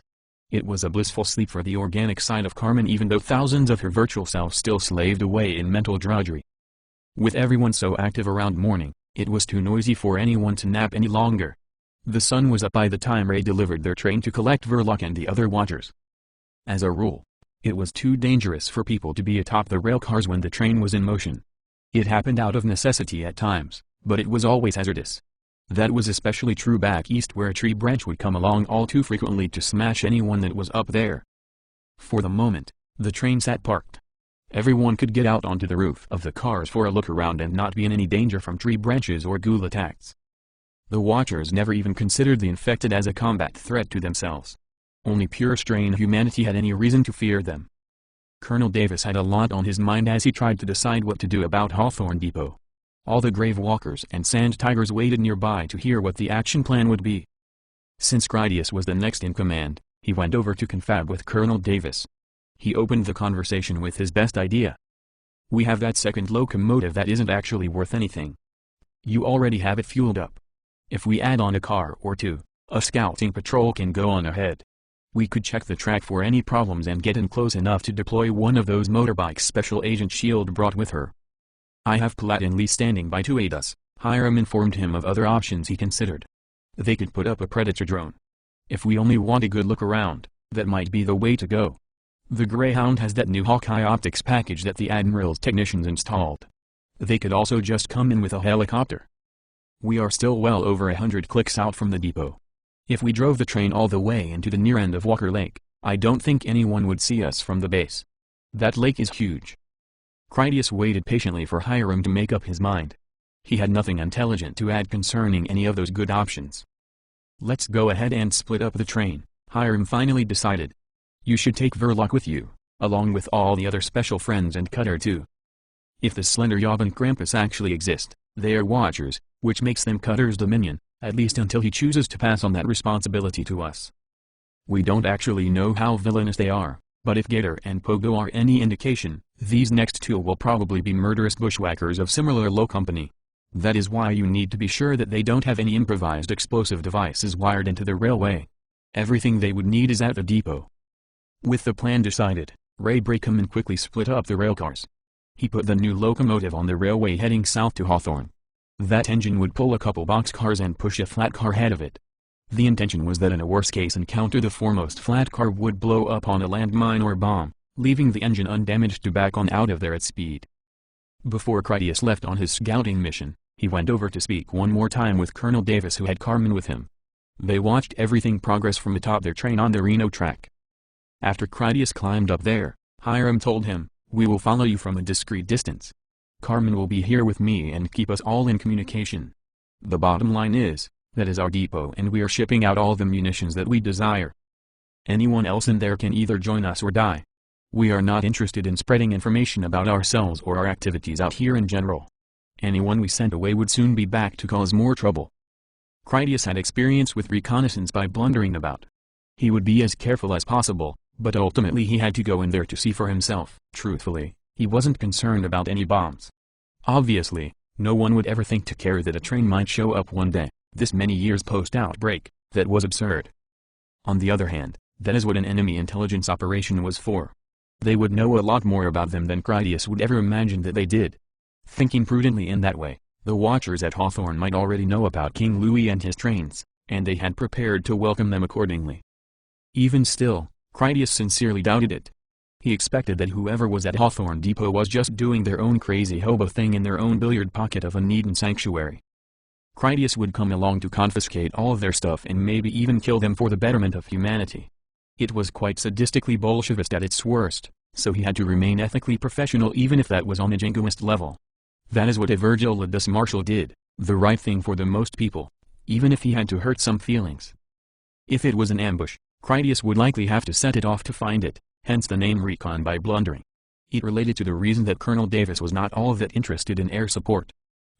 A: It was a blissful sleep for the organic side of Carmen, even though thousands of her virtual self still slaved away in mental drudgery. With everyone so active around morning, it was too noisy for anyone to nap any longer. The sun was up by the time Ray delivered their train to collect Verloc and the other watchers. As a rule, it was too dangerous for people to be atop the rail cars when the train was in motion. It happened out of necessity at times, but it was always hazardous. That was especially true back east, where a tree branch would come along all too frequently to smash anyone that was up there. For the moment, the train sat parked. Everyone could get out onto the roof of the cars for a look around and not be in any danger from tree branches or ghoul attacks. The watchers never even considered the infected as a combat threat to themselves. Only pure strain humanity had any reason to fear them. Colonel Davis had a lot on his mind as he tried to decide what to do about Hawthorne Depot. All the Gravewalkers and Sand Tigers waited nearby to hear what the action plan would be. Since Critias was the next in command, he went over to confab with Colonel Davis. He opened the conversation with his best idea. "We have that second locomotive that isn't actually worth anything. You already have it fueled up. If we add on a car or two, a scouting patrol can go on ahead. We could check the track for any problems and get in close enough to deploy one of those motorbikes Special Agent Shield brought with her. I have Platt and Lee standing by to aid us." Hiram informed him of other options he considered. They could put up a Predator drone. If we only want a good look around, that might be the way to go. The Greyhound has that new Hawkeye optics package that the Admiral's technicians installed. They could also just come in with a helicopter. We are still well over 100 clicks out from the depot. If we drove the train all the way into the near end of Walker Lake, I don't think anyone would see us from the base. That lake is huge. Critias waited patiently for Hiram to make up his mind. He had nothing intelligent to add concerning any of those good options. "Let's go ahead and split up the train," Hiram finally decided. "You should take Verloc with you, along with all the other special friends, and Cutter too. If the Slender Yob and Krampus actually exist, they are watchers, which makes them Cutter's dominion, at least until he chooses to pass on that responsibility to us. We don't actually know how villainous they are, but if Gator and Pogo are any indication, these next two will probably be murderous bushwhackers of similar low company. That is why you need to be sure that they don't have any improvised explosive devices wired into the railway. Everything they would need is at the depot. With the plan decided, Ray Brakeman quickly split up the railcars. He put the new locomotive on the railway heading south to Hawthorne. That engine would pull a couple boxcars and push a flat car ahead of it. The intention was that in a worst-case encounter the foremost flat car would blow up on a landmine or bomb, leaving the engine undamaged to back on out of there at speed. Before Critias left on his scouting mission, he went over to speak one more time with Colonel Davis, who had Carmen with him. They watched everything progress from atop their train on the Reno track. After Critias climbed up there, Hiram told him, "We will follow you from a discreet distance. Carmen will be here with me and keep us all in communication. The bottom line is, that is our depot and we are shipping out all the munitions that we desire. Anyone else in there can either join us or die. We are not interested in spreading information about ourselves or our activities out here in general. Anyone we sent away would soon be back to cause more trouble." Critias had experience with reconnaissance by blundering about. He would be as careful as possible, but ultimately he had to go in there to see for himself. Truthfully, he wasn't concerned about any bombs. Obviously, no one would ever think to care that a train might show up one day, this many years post-outbreak. That was absurd. On the other hand, that is what an enemy intelligence operation was for. They would know a lot more about them than Critias would ever imagine that they did. Thinking prudently in that way, the watchers at Hawthorne might already know about King Louis and his trains, and they had prepared to welcome them accordingly. Even still, Critias sincerely doubted it. He expected that whoever was at Hawthorne Depot was just doing their own crazy hobo thing in their own billiard pocket of an Eden sanctuary. Critias would come along to confiscate all of their stuff and maybe even kill them for the betterment of humanity. It was quite sadistically Bolshevist at its worst, so he had to remain ethically professional even if that was on a jingoist level. That is what a Virgil Ladus Marshall did, the right thing for the most people, even if he had to hurt some feelings. If it was an ambush, Critias would likely have to set it off to find it, hence the name Recon by blundering. It related to the reason that Colonel Davis was not all that interested in air support.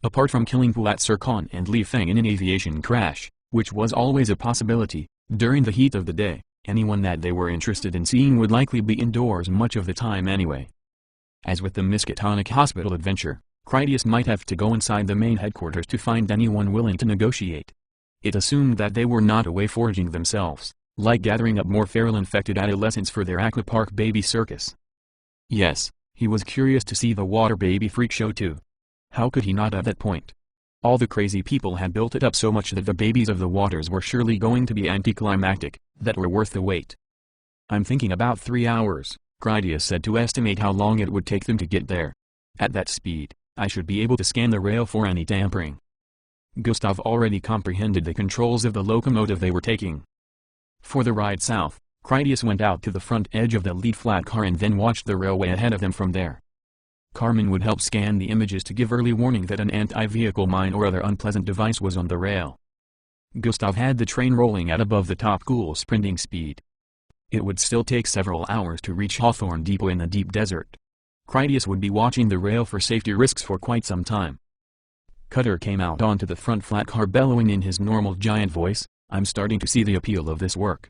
A: Apart from killing Pulitzer Khan and Li Feng in an aviation crash, which was always a possibility, during the heat of the day, anyone that they were interested in seeing would likely be indoors much of the time anyway. As with the Miskatonic Hospital adventure, Critias might have to go inside the main headquarters to find anyone willing to negotiate. It assumed that they were not away foraging themselves, like gathering up more feral infected adolescents for their Aquapark baby circus. Yes, he was curious to see the water baby freak show too. How could he not at that point? All the crazy people had built it up so much that the babies of the waters were surely going to be anticlimactic, that were worth the wait. "I'm thinking about 3 hours, Critias said, to estimate how long it would take them to get there. At that speed, I should be able to scan the rail for any tampering." Gustav already comprehended the controls of the locomotive they were taking. For the ride south, Critias went out to the front edge of the lead flat car and then watched the railway ahead of them from there. Carmen would help scan the images to give early warning that an anti-vehicle mine or other unpleasant device was on the rail. Gustav had the train rolling at above the top ghoul sprinting speed. It would still take several hours to reach Hawthorne Depot in the deep desert. Critias would be watching the rail for safety risks for quite some time. Cutter came out onto the front flat car bellowing in his normal giant voice, "I'm starting to see the appeal of this work.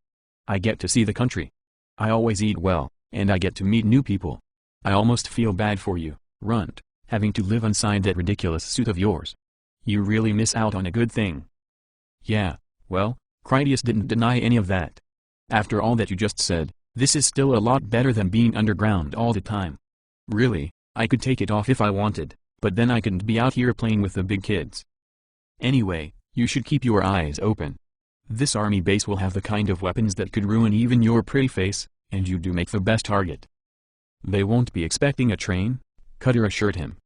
A: I get to see the country. I always eat well, and I get to meet new people. I almost feel bad for you, Runt, having to live inside that ridiculous suit of yours. You really miss out on a good thing." Yeah, well, Critias didn't deny any of that. After all that you just said, this is still a lot better than being underground all the time. Really, I could take it off if I wanted, but then I couldn't be out here playing with the big kids. Anyway, you should keep your eyes open. This army base will have the kind of weapons that could ruin even your pretty face, and you do make the best target. They won't be expecting a train, Cutter assured him.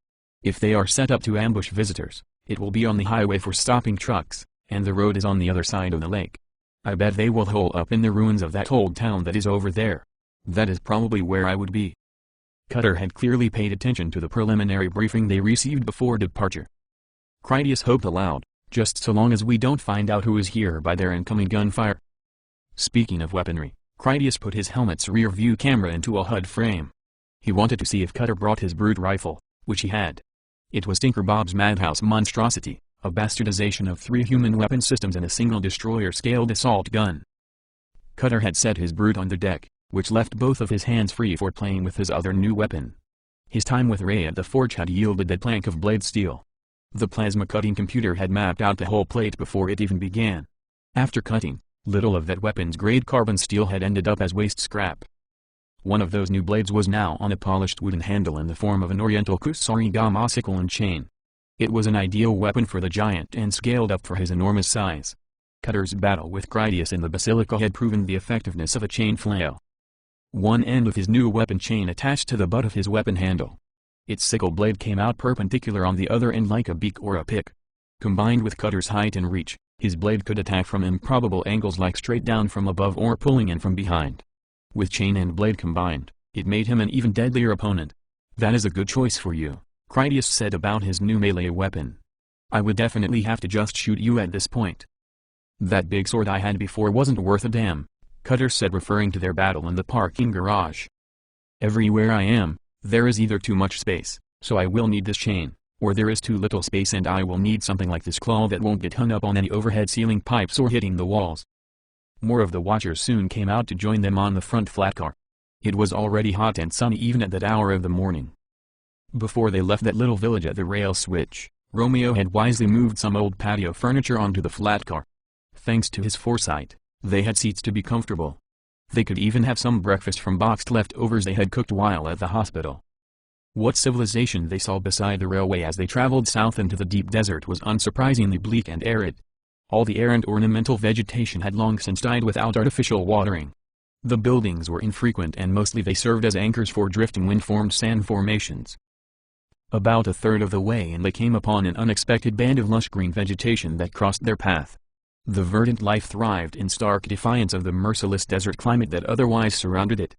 A: If they are set up to ambush visitors, it will be on the highway for stopping trucks, and the road is on the other side of the lake. I bet they will hole up in the ruins of that old town that is over there. That is probably where I would be. Cutter had clearly paid attention to the preliminary briefing they received before departure. Critias hoped aloud, just so long as we don't find out who is here by their incoming gunfire. Speaking of weaponry, Critias put his helmet's rear-view camera into a HUD frame. He wanted to see if Cutter brought his brute rifle, which he had. It was Tinker Bob's Madhouse monstrosity, a bastardization of 3 human weapon systems and a single destroyer-scaled assault gun. Cutter had set his brute on the deck, which left both of his hands free for playing with his other new weapon. His time with Ray at the forge had yielded that plank of blade steel. The plasma cutting computer had mapped out the whole plate before it even began. After cutting, little of that weapons-grade carbon steel had ended up as waste scrap. One of those new blades was now on a polished wooden handle in the form of an oriental kusarigama sickle and chain. It was an ideal weapon for the giant and scaled up for his enormous size. Cutter's battle with Critias in the Basilica had proven the effectiveness of a chain flail. One end of his new weapon chain attached to the butt of his weapon handle. Its sickle blade came out perpendicular on the other end like a beak or a pick. Combined with Cutter's height and reach, his blade could attack from improbable angles like straight down from above or pulling in from behind. With chain and blade combined, it made him an even deadlier opponent. "That is a good choice for you," Critias said about his new melee weapon. "I would definitely have to just shoot you at this point. That big sword I had before wasn't worth a damn," Cutter said, referring to their battle in the parking garage. "Everywhere I am, there is either too much space, so I will need this chain, or there is too little space and I will need something like this claw that won't get hung up on any overhead ceiling pipes or hitting the walls." More of the watchers soon came out to join them on the front flat car. It was already hot and sunny even at that hour of the morning. Before they left that little village at the rail switch, Romeo had wisely moved some old patio furniture onto the flat car. Thanks to his foresight, they had seats to be comfortable. They could even have some breakfast from boxed leftovers they had cooked while at the hospital. What civilization they saw beside the railway as they traveled south into the deep desert was unsurprisingly bleak and arid. All the errant ornamental vegetation had long since died without artificial watering. The buildings were infrequent and mostly they served as anchors for drifting wind-formed sand formations. About a third of the way in they came upon an unexpected band of lush green vegetation that crossed their path. The verdant life thrived in stark defiance of the merciless desert climate that otherwise surrounded it.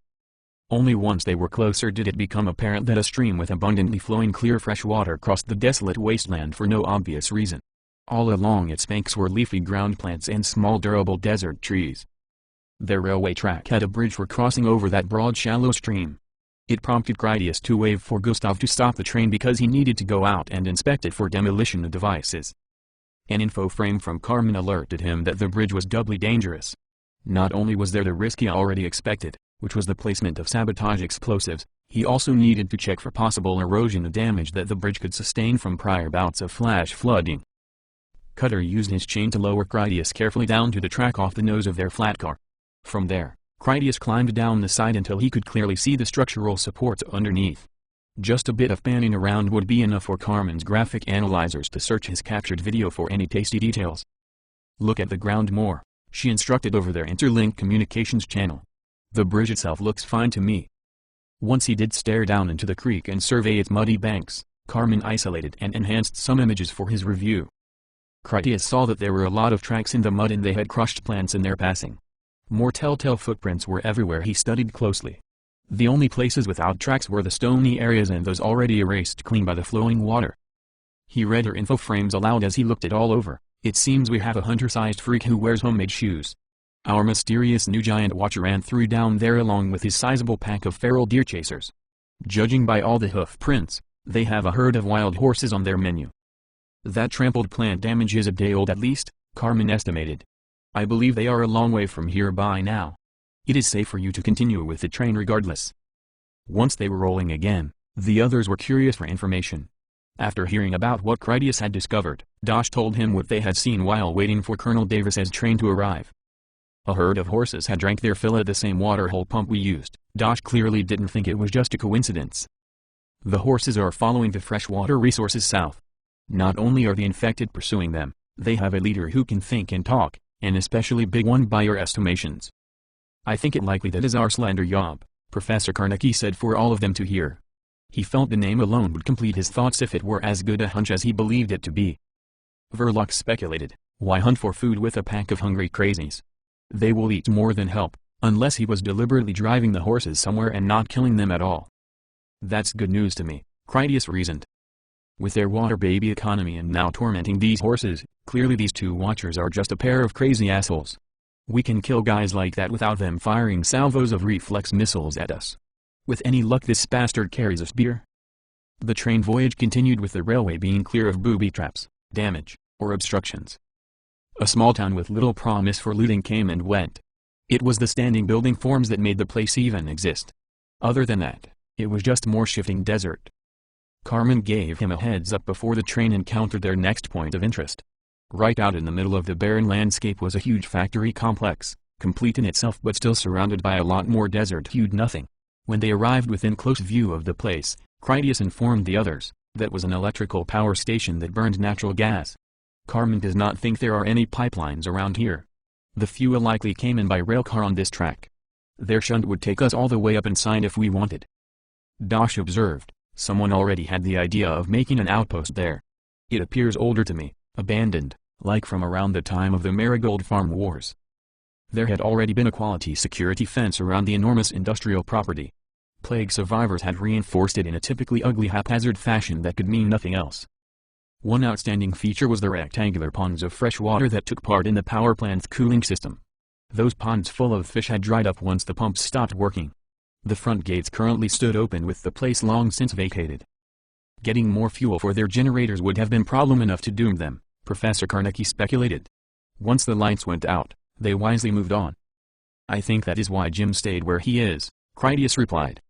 A: Only once they were closer did it become apparent that a stream with abundantly flowing clear fresh water crossed the desolate wasteland for no obvious reason. All along its banks were leafy ground plants and small durable desert trees. Their railway track had a bridge for crossing over that broad shallow stream. It prompted Critias to wave for Gustav to stop the train because he needed to go out and inspect it for demolition devices. An info frame from Carmen alerted him that the bridge was doubly dangerous. Not only was there the risk he already expected, which was the placement of sabotage explosives, he also needed to check for possible erosion and damage that the bridge could sustain from prior bouts of flash flooding. Cutter used his chain to lower Critias carefully down to the track off the nose of their flat car. From there, Critias climbed down the side until he could clearly see the structural supports underneath. Just a bit of panning around would be enough for Carmen's graphic analyzers to search his captured video for any tasty details. "Look at the ground more," she instructed over their interlinked communications channel. "The bridge itself looks fine to me." Once he did stare down into the creek and survey its muddy banks, Carmen isolated and enhanced some images for his review. Critias saw that there were a lot of tracks in the mud and they had crushed plants in their passing. More telltale footprints were everywhere he studied closely. The only places without tracks were the stony areas and those already erased clean by the flowing water. He read her info frames aloud as he looked it all over. "It seems we have a hunter-sized freak who wears homemade shoes. Our mysterious new giant watcher ran through down there along with his sizable pack of feral deer chasers. Judging by all the hoof prints, they have a herd of wild horses on their menu. That trampled plant damage is a day old at least," Carmen estimated. "I believe they are a long way from here by now. It is safe for you to continue with the train regardless." Once they were rolling again, the others were curious for information. After hearing about what Critias had discovered, Dosh told him what they had seen while waiting for Colonel Davis's train to arrive. "A herd of horses had drank their fill at the same waterhole pump we used." Dosh clearly didn't think it was just a coincidence. "The horses are following the freshwater resources south. Not only are the infected pursuing them, they have a leader who can think and talk, an especially big one by your estimations. I think it likely that is our Slender Yob," Professor Carnegie said for all of them to hear. He felt the name alone would complete his thoughts if it were as good a hunch as he believed it to be. Verloc speculated, why hunt for food with a pack of hungry crazies? They will eat more than help, unless he was deliberately driving the horses somewhere and not killing them at all. That's good news to me, Critias reasoned. With their water baby economy and now tormenting these horses, clearly these two watchers are just a pair of crazy assholes. We can kill guys like that without them firing salvos of reflex missiles at us. With any luck this bastard carries us beer. The train voyage continued with the railway being clear of booby traps, damage, or obstructions. A small town with little promise for looting came and went. It was the standing building forms that made the place even exist. Other than that, it was just more shifting desert. Carmen gave him a heads up before the train encountered their next point of interest. Right out in the middle of the barren landscape was a huge factory complex, complete in itself but still surrounded by a lot more desert-hued nothing. When they arrived within close view of the place, Critias informed the others that was an electrical power station that burned natural gas. Carmen does not think there are any pipelines around here. The fuel likely came in by railcar on this track. Their shunt would take us all the way up inside if we wanted. Dash observed, someone already had the idea of making an outpost there. It appears older to me, abandoned, like from around the time of the Marigold Farm Wars. There had already been a quality security fence around the enormous industrial property. Plague survivors had reinforced it in a typically ugly haphazard fashion that could mean nothing else. One outstanding feature was the rectangular ponds of fresh water that took part in the power plant's cooling system. Those ponds full of fish had dried up once the pumps stopped working. The front gates currently stood open with the place long since vacated. Getting more fuel for their generators would have been problem enough to doom them, Professor Carnegie speculated. Once the lights went out, they wisely moved on. I think that is why Jim stayed where he is, Critias replied.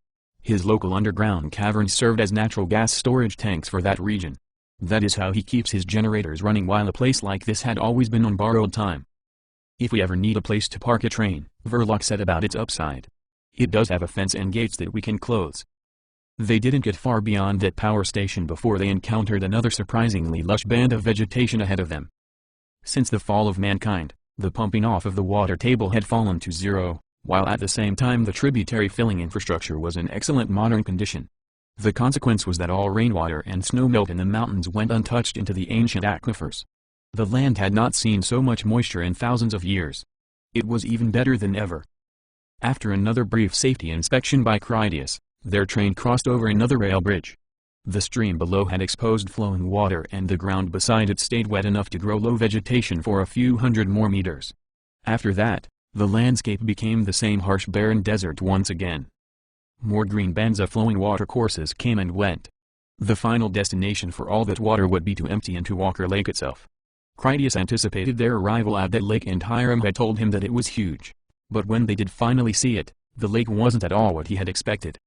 A: His local underground caverns served as natural gas storage tanks for that region. That is how he keeps his generators running while a place like this had always been on borrowed time. If we ever need a place to park a train, Verloc said about its upside. It does have a fence and gates that we can close. They didn't get far beyond that power station before they encountered another surprisingly lush band of vegetation ahead of them. Since the fall of mankind, the pumping off of the water table had fallen to zero, while at the same time the tributary filling infrastructure was in excellent modern condition. The consequence was that all rainwater and snowmelt in the mountains went untouched into the ancient aquifers. The land had not seen so much moisture in thousands of years. It was even better than ever. After another brief safety inspection by Critias, their train crossed over another rail bridge. The stream below had exposed flowing water and the ground beside it stayed wet enough to grow low vegetation for a few hundred more meters. After that, the landscape became the same harsh barren desert once again. More green bands of flowing watercourses came and went. The final destination for all that water would be to empty into Walker Lake itself. Critias anticipated their arrival at that lake and Hiram had told him that it was huge. But when they did finally see it, the lake wasn't at all what he had expected.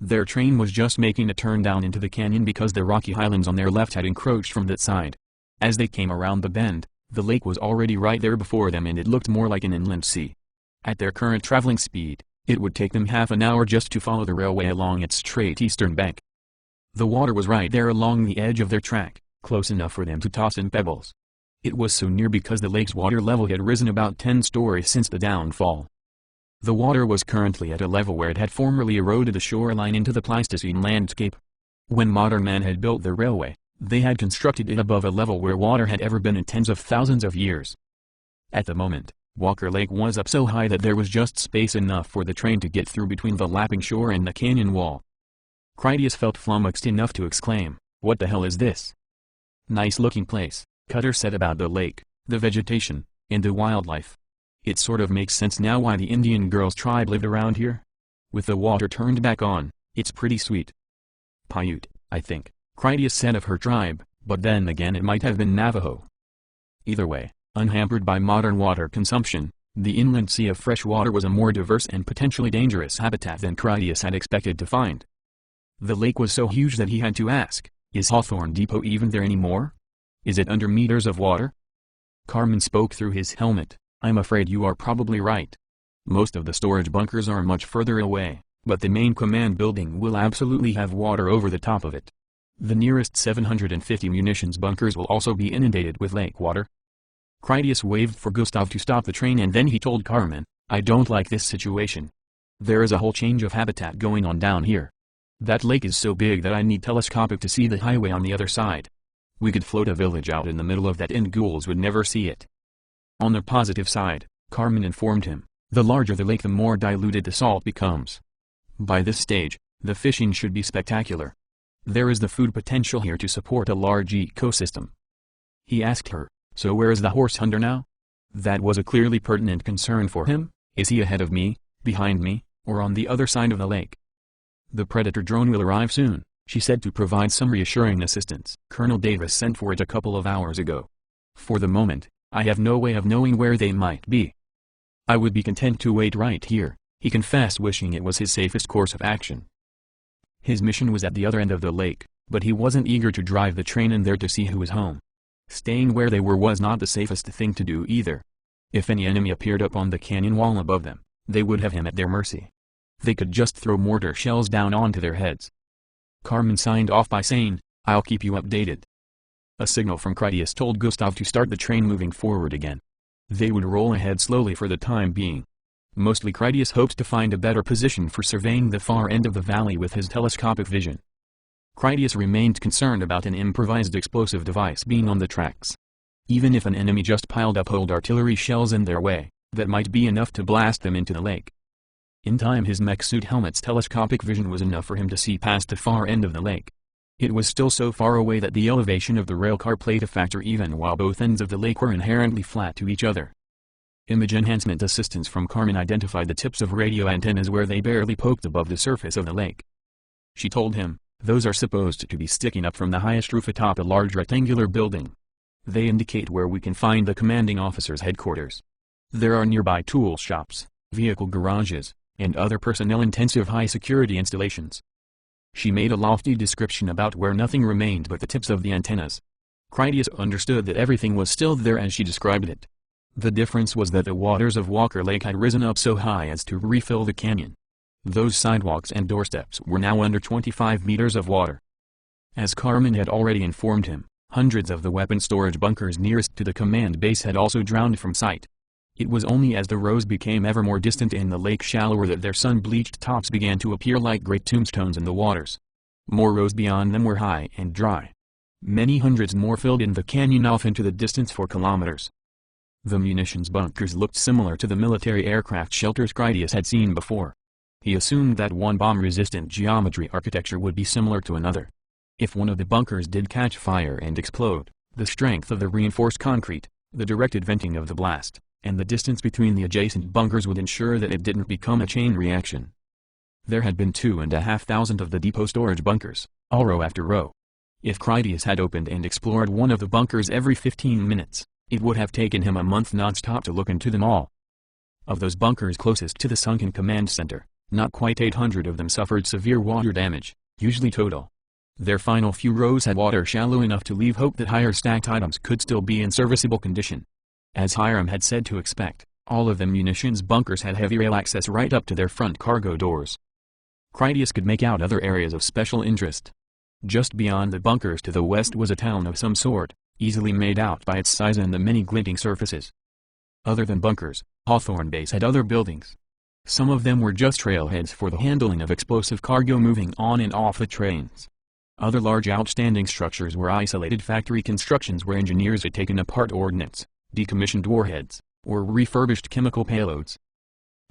A: Their train was just making a turn down into the canyon because the rocky highlands on their left had encroached from that side. As they came around the bend, the lake was already right there before them and it looked more like an inland sea. At their current traveling speed, it would take them half an hour just to follow the railway along its straight eastern bank. The water was right there along the edge of their track, close enough for them to toss in pebbles. It was so near because the lake's water level had risen about 10 stories since the downfall. The water was currently at a level where it had formerly eroded the shoreline into the Pleistocene landscape. When modern man had built the railway, they had constructed it above a level where water had ever been in tens of thousands of years. At the moment, Walker Lake was up so high that there was just space enough for the train to get through between the lapping shore and the canyon wall. Critias felt flummoxed enough to exclaim, "What the hell is this?" "Nice looking place," Cutter said about the lake, the vegetation, and the wildlife. "It sort of makes sense now why the Indian girls tribe lived around here. With the water turned back on, it's pretty sweet." "Paiute, I think," Critias said of her tribe, but then again it might have been Navajo. Either way, unhampered by modern water consumption, the inland sea of fresh water was a more diverse and potentially dangerous habitat than Critias had expected to find. The lake was so huge that he had to ask, "Is Hawthorne Depot even there anymore? Is it under meters of water?" Carmen spoke through his helmet, "I'm afraid you are probably right. Most of the storage bunkers are much further away, but the main command building will absolutely have water over the top of it. The nearest 750 munitions bunkers will also be inundated with lake water." Critias waved for Gustav to stop the train and then he told Carmen, "I don't like this situation. There is a whole change of habitat going on down here. That lake is so big that I need telescopic to see the highway on the other side. We could float a village out in the middle of that and Ghouls would never see it." On the positive side, Carmen informed him, the larger the lake the more diluted the salt becomes. By this stage, the fishing should be spectacular. There is the food potential here to support a large ecosystem. He asked her, "So where is the horse hunter now?" That was a clearly pertinent concern for him. Is he ahead of me, behind me, or on the other side of the lake? "The Predator drone will arrive soon," she said to provide some reassuring assistance. "Colonel Davis sent for it a couple of hours ago. For the moment, I have no way of knowing where they might be. I would be content to wait right here, he confessed, wishing it was his safest course of action. His mission was at the other end of the lake, but he wasn't eager to drive the train in there to see who was home. Staying where they were was not the safest thing to do either. If any enemy appeared up on the canyon wall above them, they would have him at their mercy. They could just throw mortar shells down onto their heads. Carmen signed off by saying, "I'll keep you updated." A signal from Critias told Gustav to start the train moving forward again. They would roll ahead slowly for the time being. Mostly Critias hoped to find a better position for surveying the far end of the valley with his telescopic vision. Critias remained concerned about an improvised explosive device being on the tracks. Even if an enemy just piled up old artillery shells in their way, that might be enough to blast them into the lake. In time his mech suit helmet's telescopic vision was enough for him to see past the far end of the lake. It was still so far away that the elevation of the railcar played a factor even while both ends of the lake were inherently flat to each other. Image enhancement assistance from Carmen identified the tips of radio antennas where they barely poked above the surface of the lake. She told him, "Those are supposed to be sticking up from the highest roof atop a large rectangular building. They indicate where we can find the commanding officer's headquarters. There are nearby tool shops, vehicle garages, and other personnel-intensive high-security installations." She made a lofty description about where nothing remained but the tips of the antennas. Critias understood that everything was still there as she described it. The difference was that the waters of Walker Lake had risen up so high as to refill the canyon. Those sidewalks and doorsteps were now under 25 meters of water. As Carmen had already informed him, hundreds of the weapon storage bunkers nearest to the command base had also drowned from sight. It was only as the rows became ever more distant and the lake shallower that their sun-bleached tops began to appear like great tombstones in the waters. More rows beyond them were high and dry. Many hundreds more filled in the canyon off into the distance for kilometers. The munitions bunkers looked similar to the military aircraft shelters Critias had seen before. He assumed that one bomb-resistant geometry architecture would be similar to another. If one of the bunkers did catch fire and explode, the strength of the reinforced concrete, the directed venting of the blast, and the distance between the adjacent bunkers would ensure that it didn't become a chain reaction. There had been 2,500 of the depot storage bunkers, all row after row. If Critias had opened and explored one of the bunkers every 15 minutes, it would have taken him a month non-stop to look into them all. Of those bunkers closest to the sunken command center, not quite 800 of them suffered severe water damage, usually total. Their final few rows had water shallow enough to leave hope that higher stacked items could still be in serviceable condition. As Hiram had said to expect, all of the munitions bunkers had heavy rail access right up to their front cargo doors. Critias could make out other areas of special interest. Just beyond the bunkers to the west was a town of some sort, easily made out by its size and the many glinting surfaces. Other than bunkers, Hawthorne Base had other buildings. Some of them were just trailheads for the handling of explosive cargo moving on and off the trains. Other large outstanding structures were isolated factory constructions where engineers had taken apart ordnance, decommissioned warheads, or refurbished chemical payloads.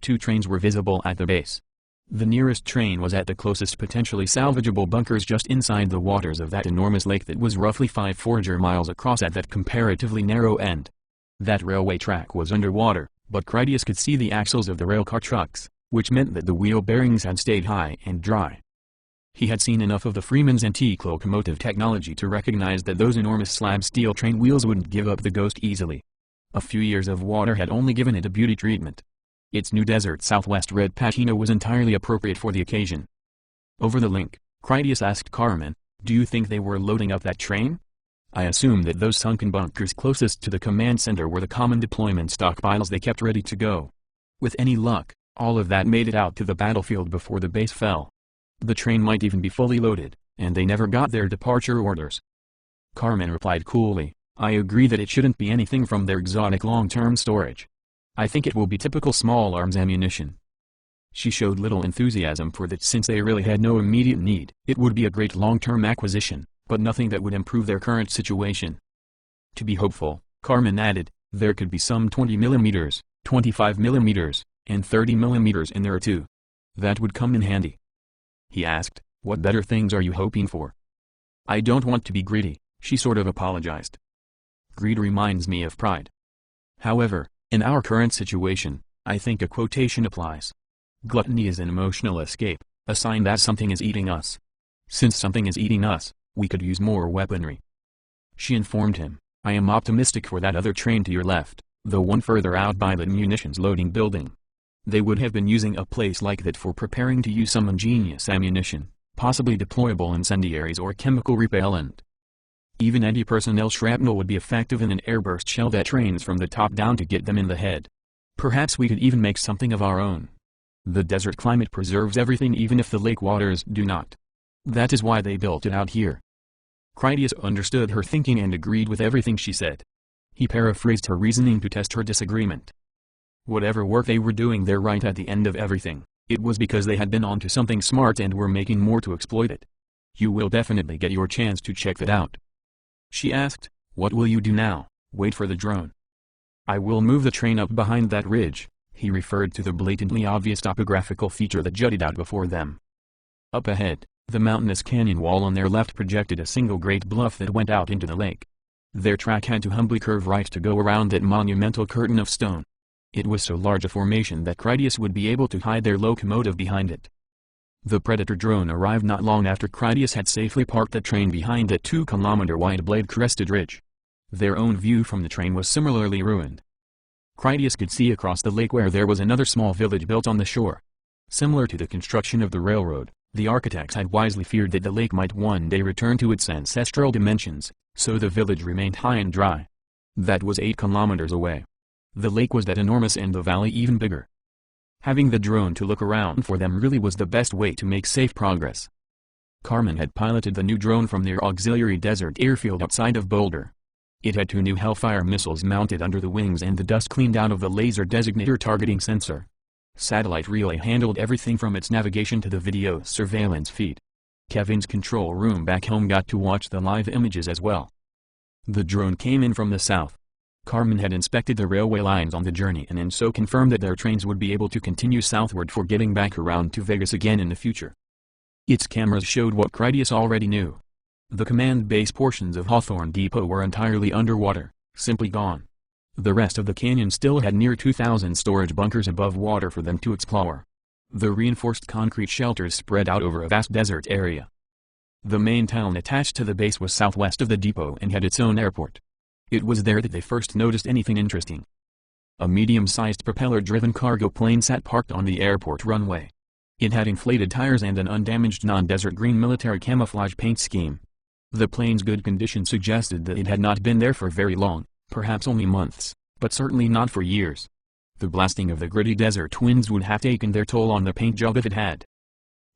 A: 2 trains were visible at the base. The nearest train was at the closest potentially salvageable bunkers just inside the waters of that enormous lake that was roughly 5 Forager miles across at that comparatively narrow end. That railway track was underwater, but Critias could see the axles of the railcar trucks, which meant that the wheel bearings had stayed high and dry. He had seen enough of the Freeman's antique locomotive technology to recognize that those enormous slab steel train wheels wouldn't give up the ghost easily. A few years of water had only given it a beauty treatment. Its new desert southwest red patina was entirely appropriate for the occasion. Over the link, Critias asked Carmen, "Do you think they were loading up that train? I assume that those sunken bunkers closest to the command center were the common deployment stockpiles they kept ready to go. With any luck, all of that made it out to the battlefield before the base fell. The train might even be fully loaded, and they never got their departure orders." Carmen replied coolly, "I agree that it shouldn't be anything from their exotic long-term storage. I think it will be typical small arms ammunition." She showed little enthusiasm for that since they really had no immediate need. It would be a great long-term acquisition, but nothing that would improve their current situation. To be hopeful, Carmen added, "There could be some 20 mm, 25 mm, and 30 mm in there too. That would come in handy." He asked, "What better things are you hoping for?" "I don't want to be greedy," she sort of apologized. "Greed reminds me of pride. However, in our current situation, I think a quotation applies. Gluttony is an emotional escape, a sign that something is eating us. Since something is eating us, we could use more weaponry." She informed him, I am optimistic for that other train to your left, the one further out by the munitions loading building. They would have been using a place like that for preparing to use some ingenious ammunition, possibly deployable incendiaries or chemical repellent. Even anti-personnel shrapnel would be effective in an airburst shell that trains from the top down to get them in the head. Perhaps we could even make something of our own. The desert climate preserves everything even if the lake waters do not. That is why they built it out here. Critias understood her thinking and agreed with everything she said. He paraphrased her reasoning to test her disagreement. Whatever work they were doing there right at the end of everything, it was because they had been onto something smart and were making more to exploit it. You will definitely get your chance to check that out. She asked, what will you do now? Wait for the drone. I will move the train up behind that ridge. He referred to the blatantly obvious topographical feature that jutted out before them. Up ahead, the mountainous canyon wall on their left projected a single great bluff that went out into the lake. Their track had to humbly curve right to go around that monumental curtain of stone. It was so large a formation that Critias would be able to hide their locomotive behind it. The Predator drone arrived not long after Critias had safely parked the train behind that 2-kilometer-wide blade-crested ridge. Their own view from the train was similarly ruined. Critias could see across the lake where there was another small village built on the shore. Similar to the construction of the railroad, the architects had wisely feared that the lake might one day return to its ancestral dimensions, so the village remained high and dry. That was 8 kilometers away. The lake was that enormous and the valley even bigger. Having the drone to look around for them really was the best way to make safe progress. Carmen had piloted the new drone from their auxiliary desert airfield outside of Boulder. It had 2 new Hellfire missiles mounted under the wings and the dust cleaned out of the laser designator targeting sensor. Satellite relay handled everything from its navigation to the video surveillance feed. Kevin's control room back home got to watch the live images as well. The drone came in from the south. Carmen had inspected the railway lines on the journey and in so confirmed that their trains would be able to continue southward for getting back around to Vegas again in the future. Its cameras showed what Critias already knew. The command base portions of Hawthorne Depot were entirely underwater, simply gone. The rest of the canyon still had near 2,000 storage bunkers above water for them to explore. The reinforced concrete shelters spread out over a vast desert area. The main town attached to the base was southwest of the depot and had its own airport. It was there that they first noticed anything interesting. A medium-sized propeller-driven cargo plane sat parked on the airport runway. It had inflated tires and an undamaged non-desert green military camouflage paint scheme. The plane's good condition suggested that it had not been there for very long, perhaps only months, but certainly not for years. The blasting of the gritty desert winds would have taken their toll on the paint job if it had.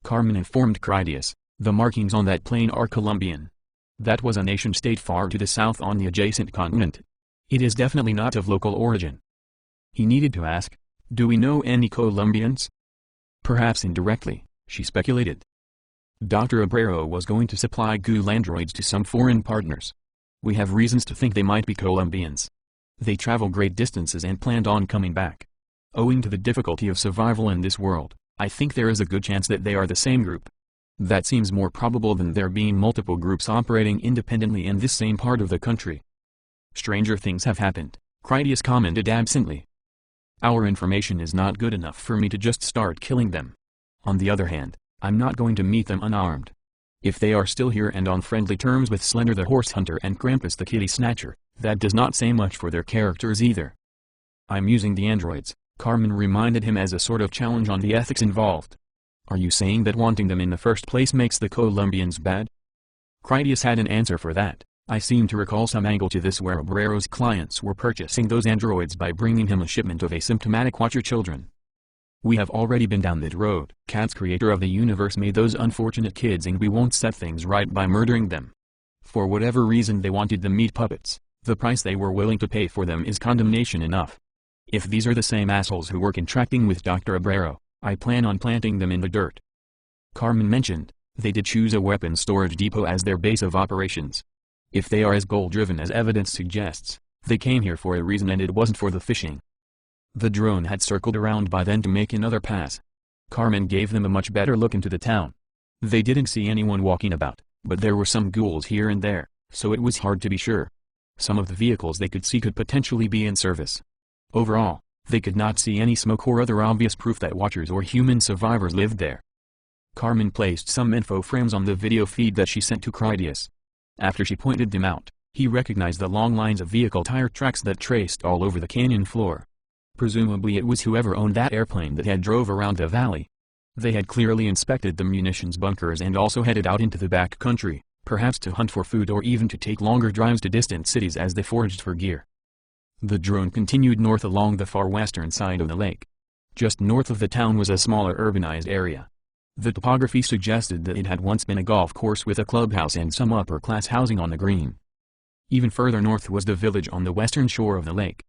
A: Carmen informed Critias, the markings on that plane are Colombian. That was a nation-state far to the south on the adjacent continent. It is definitely not of local origin. He needed to ask, do we know any Colombians? Perhaps indirectly, she speculated. Dr. Abreu was going to supply Ghoul androids to some foreign partners. We have reasons to think they might be Colombians. They travel great distances and planned on coming back. Owing to the difficulty of survival in this world, I think there is a good chance that they are the same group. That seems more probable than there being multiple groups operating independently in this same part of the country. Stranger things have happened, Critias commented absently. Our information is not good enough for me to just start killing them. On the other hand, I'm not going to meet them unarmed. If they are still here and on friendly terms with Slender the horse hunter and Krampus the kitty snatcher, that does not say much for their characters either. I'm using the androids, Carmen reminded him as a sort of challenge on the ethics involved. Are you saying that wanting them in the first place makes the Colombians bad? Critias had an answer for that. I seem to recall some angle to this where Abreu's clients were purchasing those androids by bringing him a shipment of asymptomatic watcher children. We have already been down that road. Cat's creator of the universe made those unfortunate kids and we won't set things right by murdering them. For whatever reason they wanted the meat puppets, the price they were willing to pay for them is condemnation enough. If these are the same assholes who were contracting with Dr. Abreu, I plan on planting them in the dirt. Carmen mentioned, they did choose a weapons storage depot as their base of operations. If they are as goal-driven as evidence suggests, they came here for a reason and it wasn't for the fishing. The drone had circled around by then to make another pass. Carmen gave them a much better look into the town. They didn't see anyone walking about, but there were some ghouls here and there, so it was hard to be sure. Some of the vehicles they could see could potentially be in service. Overall, they could not see any smoke or other obvious proof that watchers or human survivors lived there. Carmen placed some info frames on the video feed that she sent to Critias. After she pointed them out, He recognized the long lines of vehicle tire tracks that traced all over the canyon floor. Presumably it was whoever owned that airplane that had drove around the valley. They had clearly inspected the munitions bunkers and also headed out into the back country, perhaps to hunt for food or even to take longer drives to distant cities as they foraged for gear. The drone continued north along the far western side of the lake. Just north of the town was a smaller urbanized area. The topography suggested that it had once been a golf course with a clubhouse and some upper-class housing on the green. Even further north was the village on the western shore of the lake.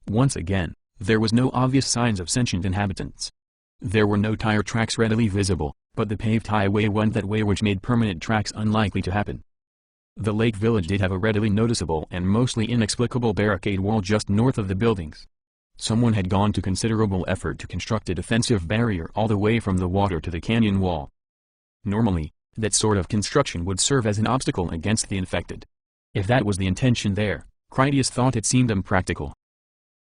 A: Once again, there was no obvious signs of sentient inhabitants. There were no tire tracks readily visible, but the paved highway went that way, which made permanent tracks unlikely to happen. The lake village did have a readily noticeable and mostly inexplicable barricade wall just north of the buildings. Someone had gone to considerable effort to construct a defensive barrier all the way from the water to the canyon wall. Normally, that sort of construction would serve as an obstacle against the infected. If that was the intention there, Critias thought it seemed impractical.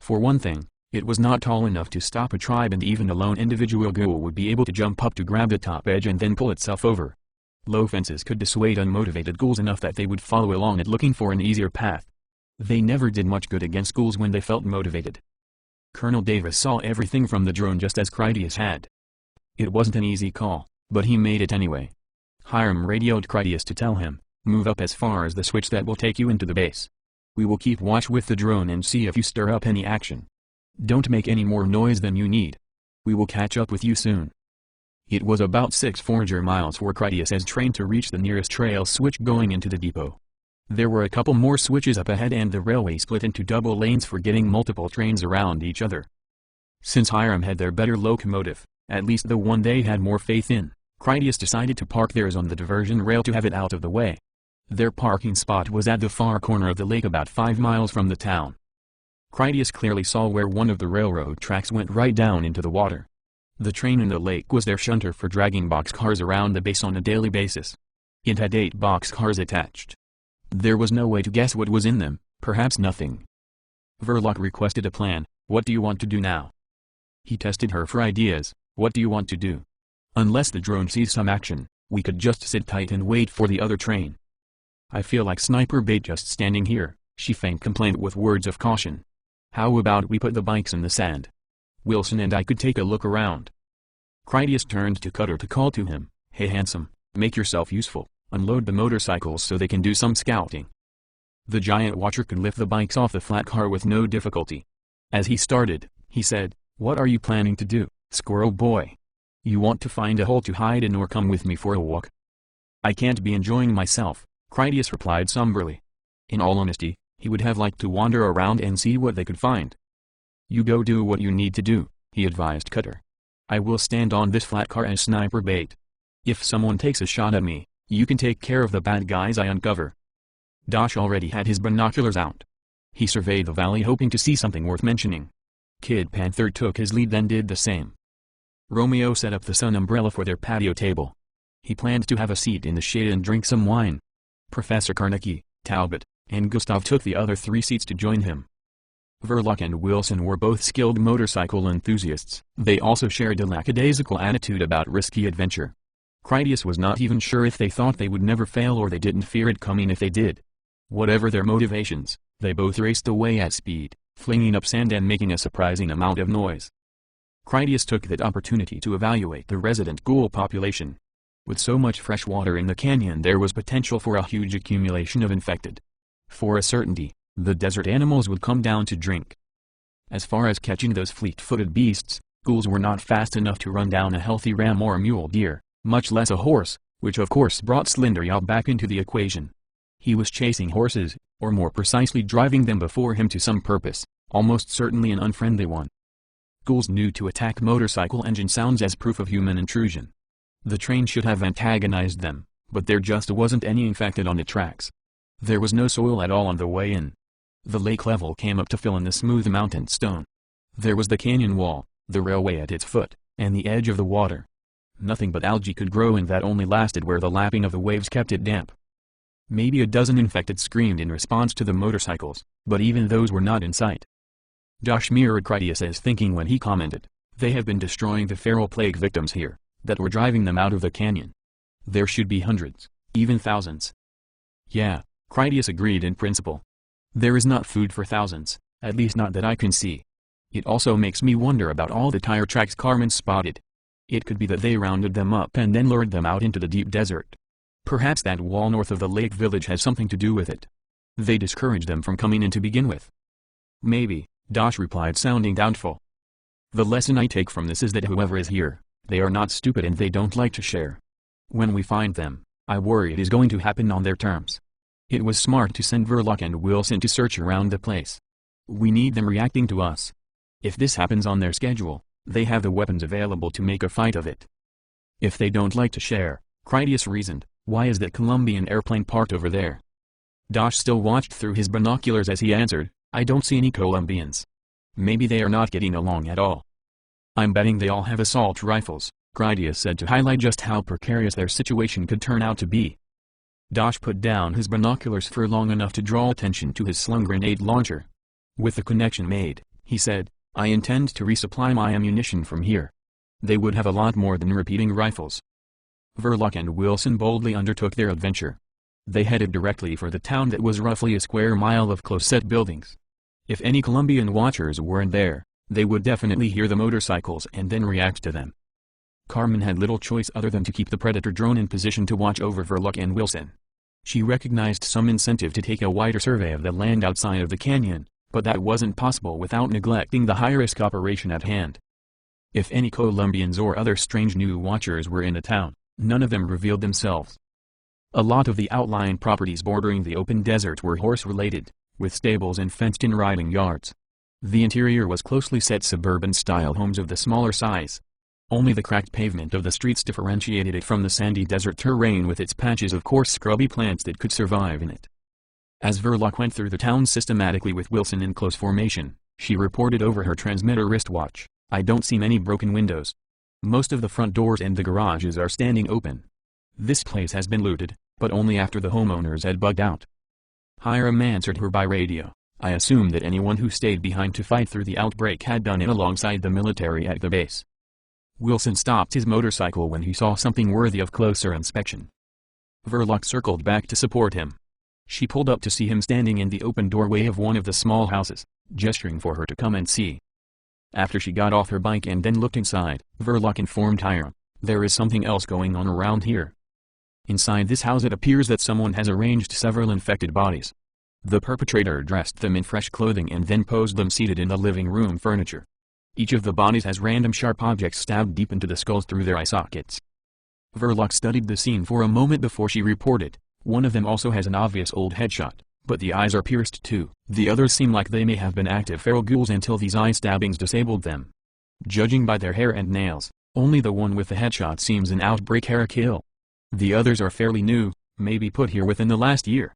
A: For one thing, it was not tall enough to stop a tribe, and even a lone individual ghoul would be able to jump up to grab the top edge and then pull itself over. Low fences could dissuade unmotivated ghouls enough that they would follow along it looking for an easier path. They never did much good against ghouls when they felt motivated. Colonel Davis saw everything from the drone just as Critias had. It wasn't an easy call, but he made it anyway. Hiram radioed Critias to tell him, "Move up as far as the switch that will take you into the base. We will keep watch with the drone and see if you stir up any action. Don't make any more noise than you need. We will catch up with you soon." It was about 6 forager miles for Critias' train to reach the nearest trail switch going into the depot. There were a couple more switches up ahead and the railway split into double lanes for getting multiple trains around each other. Since Hiram had their better locomotive, at least the one they had more faith in, Critias decided to park theirs on the diversion rail to have it out of the way. Their parking spot was at the far corner of the lake about 5 miles from the town. Critias clearly saw where one of the railroad tracks went right down into the water. The train in the lake was their shunter for dragging boxcars around the base on a daily basis. It had 8 boxcars attached. There was no way to guess what was in them, perhaps nothing. Verloc requested a plan. "What do you want to do now?" He tested her for ideas. "What do you want to do? Unless the drone sees some action, we could just sit tight and wait for the other train." "I feel like sniper bait just standing here," she feigned complaint with words of caution. "How about we put the bikes in the sand? Wilson and I could take a look around." Critias turned to Cutter to call to him, "Hey handsome, make yourself useful, unload the motorcycles so they can do some scouting." The giant watcher could lift the bikes off the flat car with no difficulty. As he started, he said, "What are you planning to do, squirrel boy? You want to find a hole to hide in or come with me for a walk?" "I can't be enjoying myself," Critias replied somberly. In all honesty, he would have liked to wander around and see what they could find. "You go do what you need to do," he advised Cutter. "I will stand on this flat car as sniper bait. If someone takes a shot at me, you can take care of the bad guys I uncover." Dosh already had his binoculars out. He surveyed the valley hoping to see something worth mentioning. Kid Panther took his lead, then did the same. Romeo set up the sun umbrella for their patio table. He planned to have a seat in the shade and drink some wine. Professor Carnegie, Talbot, and Gustav took the other 3 seats to join him. Verloc and Wilson were both skilled motorcycle enthusiasts. They also shared a lackadaisical attitude about risky adventure. Critias was not even sure if they thought they would never fail or they didn't fear it coming if they did. Whatever their motivations, they both raced away at speed, flinging up sand and making a surprising amount of noise. Critias took that opportunity to evaluate the resident ghoul population. With so much fresh water in the canyon, there was potential for a huge accumulation of infected. For a certainty, the desert animals would come down to drink. As far as catching those fleet-footed beasts, ghouls were not fast enough to run down a healthy ram or a mule deer, much less a horse, which of course brought Slender Yaw back into the equation. He was chasing horses, or more precisely driving them before him to some purpose, almost certainly an unfriendly one. Ghouls knew to attack motorcycle engine sounds as proof of human intrusion. The train should have antagonized them, but there just wasn't any infected on the tracks. There was no soil at all on the way in. The lake level came up to fill in the smooth mountain stone. There was the canyon wall, the railway at its foot, and the edge of the water. Nothing but algae could grow in that only lasted where the lapping of the waves kept it damp. Maybe a dozen infected screamed in response to the motorcycles, but even those were not in sight. Dosh mirrored Critias' thinking when he commented, "They have been destroying the feral plague victims here, that were driving them out of the canyon. There should be hundreds, even thousands." "Yeah, Critias agreed in principle. There is not food for thousands, at least not that I can see. It also makes me wonder about all the tire tracks Carmen spotted. It could be that they rounded them up and then lured them out into the deep desert. Perhaps that wall north of the lake village has something to do with it. They discouraged them from coming in to begin with. Maybe, Dash replied, sounding doubtful. The lesson I take from this is that whoever is here, they are not stupid and they don't like to share. When we find them, I worry it is going to happen on their terms. It was smart to send Verloc and Wilson to search around the place. We need them reacting to us. If this happens on their schedule, they have the weapons available to make a fight of it. If they don't like to share, Critias reasoned, why is that Colombian airplane parked over there? Dash still watched through his binoculars as he answered, I don't see any Colombians. Maybe they are not getting along at all. I'm betting they all have assault rifles, Critias said to highlight just how precarious their situation could turn out to be. Dash put down his binoculars for long enough to draw attention to his slung grenade launcher. With the connection made, he said, I intend to resupply my ammunition from here. They would have a lot more than repeating rifles. Verloc and Wilson boldly undertook their adventure. They headed directly for the town that was roughly a square mile of close-set buildings. If any Colombian watchers weren't there, they would definitely hear the motorcycles and then react to them. Carmen had little choice other than to keep the Predator drone in position to watch over Verloc and Wilson. She recognized some incentive to take a wider survey of the land outside of the canyon, but that wasn't possible without neglecting the high-risk operation at hand. If any Colombians or other strange new watchers were in the town, none of them revealed themselves. A lot of the outlying properties bordering the open desert were horse-related, with stables and fenced-in riding yards. The interior was closely set suburban-style homes of the smaller size. Only the cracked pavement of the streets differentiated it from the sandy desert terrain with its patches of coarse scrubby plants that could survive in it. As Verloc went through the town systematically with Wilson in close formation, she reported over her transmitter wristwatch, I don't see many broken windows. Most of the front doors and the garages are standing open. This place has been looted, but only after the homeowners had bugged out. Hiram answered her by radio. I assume that anyone who stayed behind to fight through the outbreak had done it alongside the military at the base. Wilson stopped his motorcycle when he saw something worthy of closer inspection. Verloc circled back to support him. She pulled up to see him standing in the open doorway of one of the small houses, gesturing for her to come and see. After she got off her bike and then looked inside, Verloc informed Hiram, there is something else going on around here. Inside this house it appears that someone has arranged several infected bodies. The perpetrator dressed them in fresh clothing and then posed them seated in the living room furniture. Each of the bodies has random sharp objects stabbed deep into the skulls through their eye sockets. Verloc studied the scene for a moment before she reported, one of them also has an obvious old headshot, but the eyes are pierced too. The others seem like they may have been active feral ghouls until these eye stabbings disabled them. Judging by their hair and nails, only the one with the headshot seems an outbreak-era kill. The others are fairly new, maybe put here within the last year.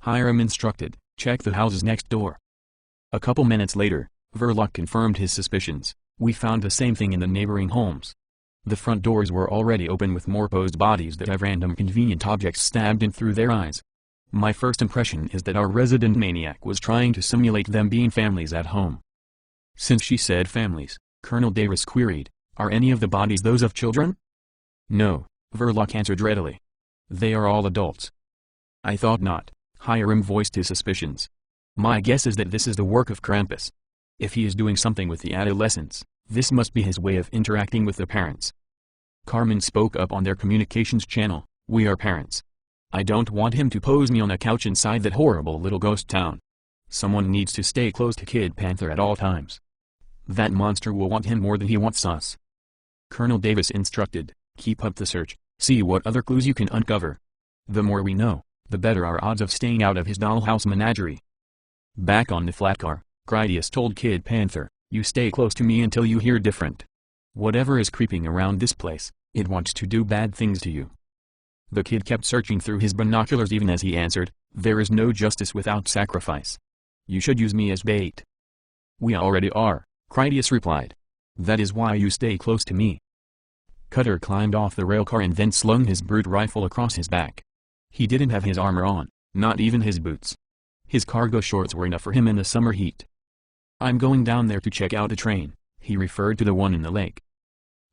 A: Hiram instructed, check the houses next door. A couple minutes later, Verloc confirmed his suspicions. We found the same thing in the neighboring homes. The front doors were already open with more posed bodies that have random convenient objects stabbed in through their eyes. My first impression is that our resident maniac was trying to simulate them being families at home. Since she said families, Colonel Davis queried, are any of the bodies those of children? No, Verloc answered readily. They are all adults. I thought not, Hiram voiced his suspicions. My guess is that this is the work of Krampus. If he is doing something with the adolescents, this must be his way of interacting with the parents. Carmen spoke up on their communications channel, we are parents. I don't want him to pose me on a couch inside that horrible little ghost town. Someone needs to stay close to Kid Panther at all times. That monster will want him more than he wants us. Colonel Davis instructed, keep up the search, see what other clues you can uncover. The more we know, the better our odds of staying out of his dollhouse menagerie. Back on the flat car, Critias told Kid Panther, you stay close to me until you hear different. Whatever is creeping around this place, it wants to do bad things to you. The kid kept searching through his binoculars even as he answered, there is no justice without sacrifice. You should use me as bait. We already are, Critias replied. That is why you stay close to me. Cutter climbed off the railcar and then slung his brute rifle across his back. He didn't have his armor on, not even his boots. His cargo shorts were enough for him in the summer heat. I'm going down there to check out a train, he referred to the one in the lake.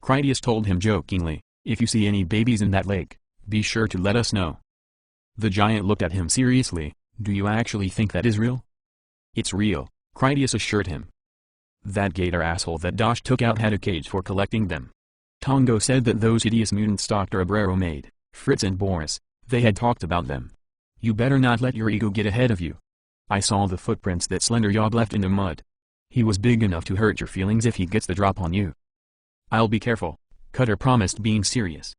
A: Critias told him jokingly, if you see any babies in that lake, be sure to let us know. The giant looked at him seriously. Do you actually think that is real? It's real, Critias assured him. That gator asshole that Dosh took out had a cage for collecting them. Tongo said that those hideous mutants Dr. Abrero made, Fritz and Boris, they had talked about them. You better not let your ego get ahead of you. I saw the footprints that Slender Yob left in the mud. He was big enough to hurt your feelings if he gets the drop on you. I'll be careful, Cutter promised, being serious.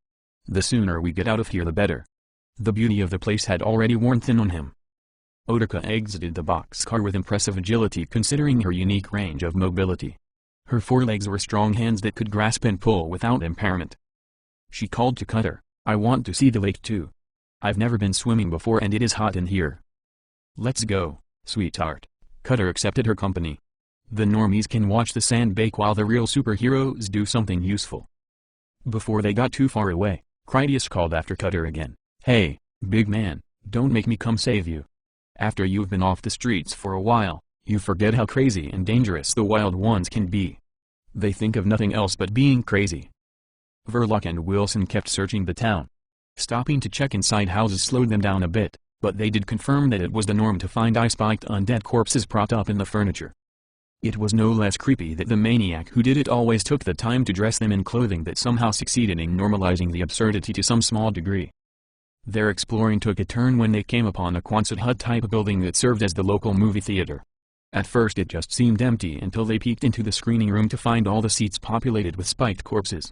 A: The sooner we get out of here the better. The beauty of the place had already worn thin on him. Otica exited the boxcar with impressive agility considering her unique range of mobility. Her forelegs were strong hands that could grasp and pull without impairment. She called to Cutter, I want to see the lake too. I've never been swimming before and it is hot in here. Let's go, sweetheart. Cutter accepted her company. The normies can watch the sand bake while the real superheroes do something useful. Before they got too far away, Critias called after Cutter again. Hey, big man, don't make me come save you. After you've been off the streets for a while, you forget how crazy and dangerous the wild ones can be. They think of nothing else but being crazy. Verloc and Wilson kept searching the town. Stopping to check inside houses slowed them down a bit, but they did confirm that it was the norm to find eye-spiked undead corpses propped up in the furniture. It was no less creepy that the maniac who did it always took the time to dress them in clothing that somehow succeeded in normalizing the absurdity to some small degree. Their exploring took a turn when they came upon a Quonset hut-type building that served as the local movie theater. At first it just seemed empty until they peeked into the screening room to find all the seats populated with spiked corpses.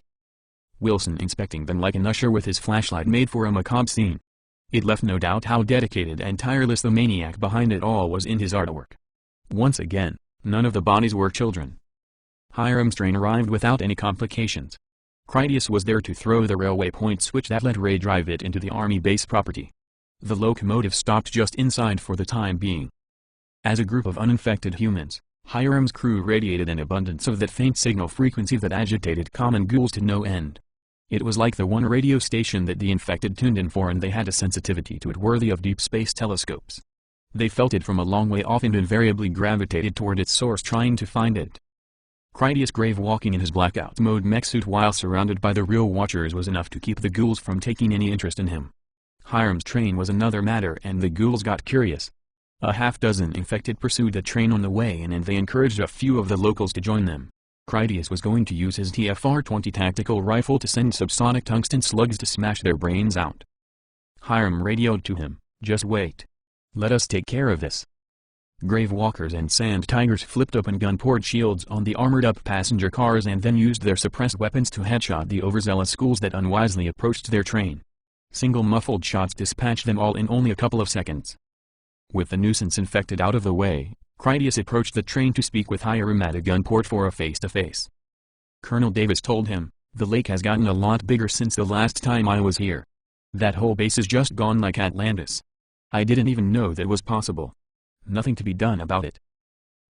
A: Wilson, inspecting them like an usher with his flashlight, made for a macabre scene. It left no doubt how dedicated and tireless the maniac behind it all was in his artwork. Once again, none of the bodies were children. Hiram's train arrived without any complications. Critias was there to throw the railway point switch that let Ray drive it into the army base property. The locomotive stopped just inside for the time being. As a group of uninfected humans, Hiram's crew radiated an abundance of that faint signal frequency that agitated common ghouls to no end. It was like the one radio station that the infected tuned in for, and they had a sensitivity to it worthy of deep space telescopes. They felt it from a long way off and invariably gravitated toward its source, trying to find it. Critias grave walking in his blackout mode mech suit while surrounded by the real watchers was enough to keep the ghouls from taking any interest in him. Hiram's train was another matter, and the ghouls got curious. A half-dozen infected pursued the train on the way in, and they encouraged a few of the locals to join them. Critias was going to use his TFR-20 tactical rifle to send subsonic tungsten slugs to smash their brains out. Hiram radioed to him, just wait. Let us take care of this. Gravewalkers and sand tigers flipped open gun-poured shields on the armored-up passenger cars and then used their suppressed weapons to headshot the overzealous ghouls that unwisely approached their train. Single muffled shots dispatched them all in only a couple of seconds. With the nuisance infected out of the way, Critias approached the train to speak with Hiram at a gunport for a face-to-face. Colonel Davis told him, the lake has gotten a lot bigger since the last time I was here. That whole base is just gone like Atlantis. I didn't even know that was possible. Nothing to be done about it.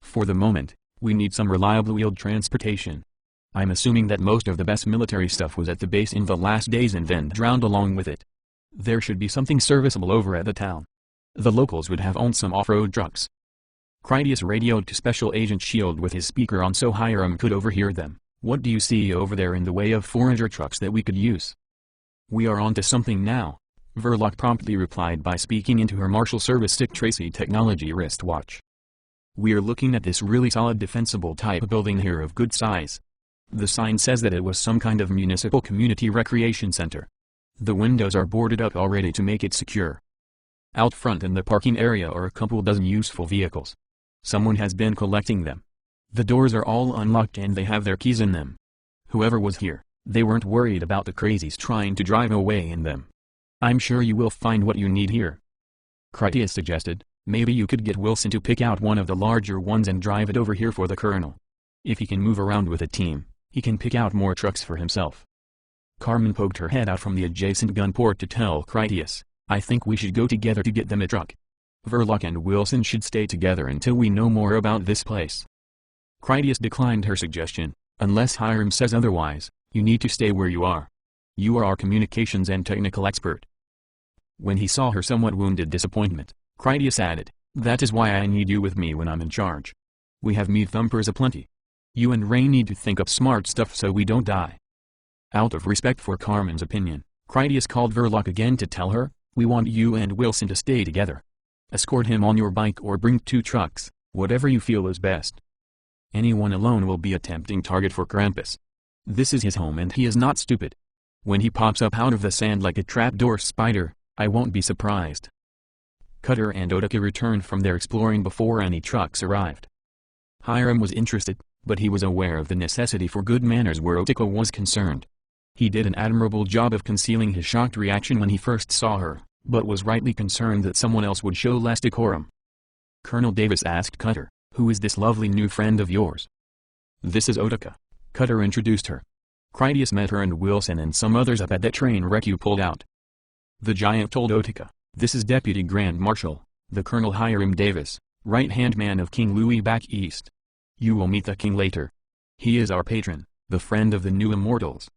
A: For the moment, we need some reliable wheeled transportation. I'm assuming that most of the best military stuff was at the base in the last days and then drowned along with it. There should be something serviceable over at the town. The locals would have owned some off-road trucks. Critias radioed to Special Agent Shield with his speaker on so Hiram could overhear them. What do you see over there in the way of forager trucks that we could use? We are on to something now, Verloc promptly replied by speaking into her Marshal Service Stick Tracy technology wristwatch. We're looking at this really solid defensible type building here of good size. The sign says that it was some kind of municipal community recreation center. The windows are boarded up already to make it secure. Out front in the parking area are a couple dozen useful vehicles. Someone has been collecting them. The doors are all unlocked and they have their keys in them. Whoever was here, they weren't worried about the crazies trying to drive away in them. I'm sure you will find what you need here. Critias suggested, maybe you could get Wilson to pick out one of the larger ones and drive it over here for the colonel. If he can move around with a team, he can pick out more trucks for himself. Carmen poked her head out from the adjacent gunport to tell Critias, I think we should go together to get them a truck. Verloc and Wilson should stay together until we know more about this place. Critias declined her suggestion, unless Hiram says otherwise, you need to stay where you are. You are our communications and technical expert. When he saw her somewhat wounded disappointment, Critias added, that is why I need you with me when I'm in charge. We have meat thumpers aplenty. You and Ray need to think up smart stuff so we don't die. Out of respect for Carmen's opinion, Critias called Verloc again to tell her, We want you and Wilson to stay together. Escort him on your bike or bring 2 trucks, whatever you feel is best. Anyone alone will be a tempting target for Krampus. This is his home and he is not stupid. When he pops up out of the sand like a trapdoor spider, I won't be surprised. Cutter and Utica returned from their exploring before any trucks arrived. Hiram was interested, but he was aware of the necessity for good manners where Utica was concerned. He did an admirable job of concealing his shocked reaction when he first saw her, but was rightly concerned that someone else would show less decorum. Colonel Davis asked Cutter, "Who is this lovely new friend of yours?" "This is Utica." Cutter introduced her. Critias met her and Wilson and some others up at that train wreck you pulled out. The giant told Utica, "This is Deputy Grand Marshal, the Colonel Hiram Davis, right-hand man of King Louis back east. You will meet the king later. He is our patron, the friend of the new immortals.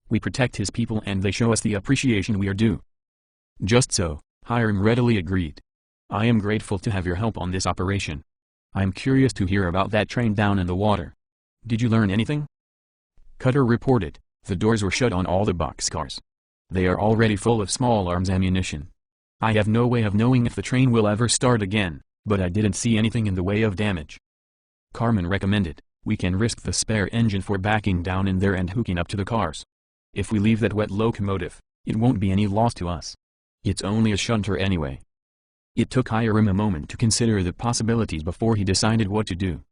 A: We protect his people and they show us the appreciation we are due." "Just so," Hiram readily agreed. "I am grateful to have your help on this operation. I'm curious to hear about that train down in the water. Did you learn anything?" Cutter reported, "The doors were shut on all the boxcars. They are already full of small arms ammunition. I have no way of knowing if the train will ever start again, but I didn't see anything in the way of damage." Carmen recommended, "We can risk the spare engine for backing down in there and hooking up to the cars. If we leave that wet locomotive, it won't be any loss to us. It's only a shunter anyway." It took Hiram a moment to consider the possibilities before he decided what to do.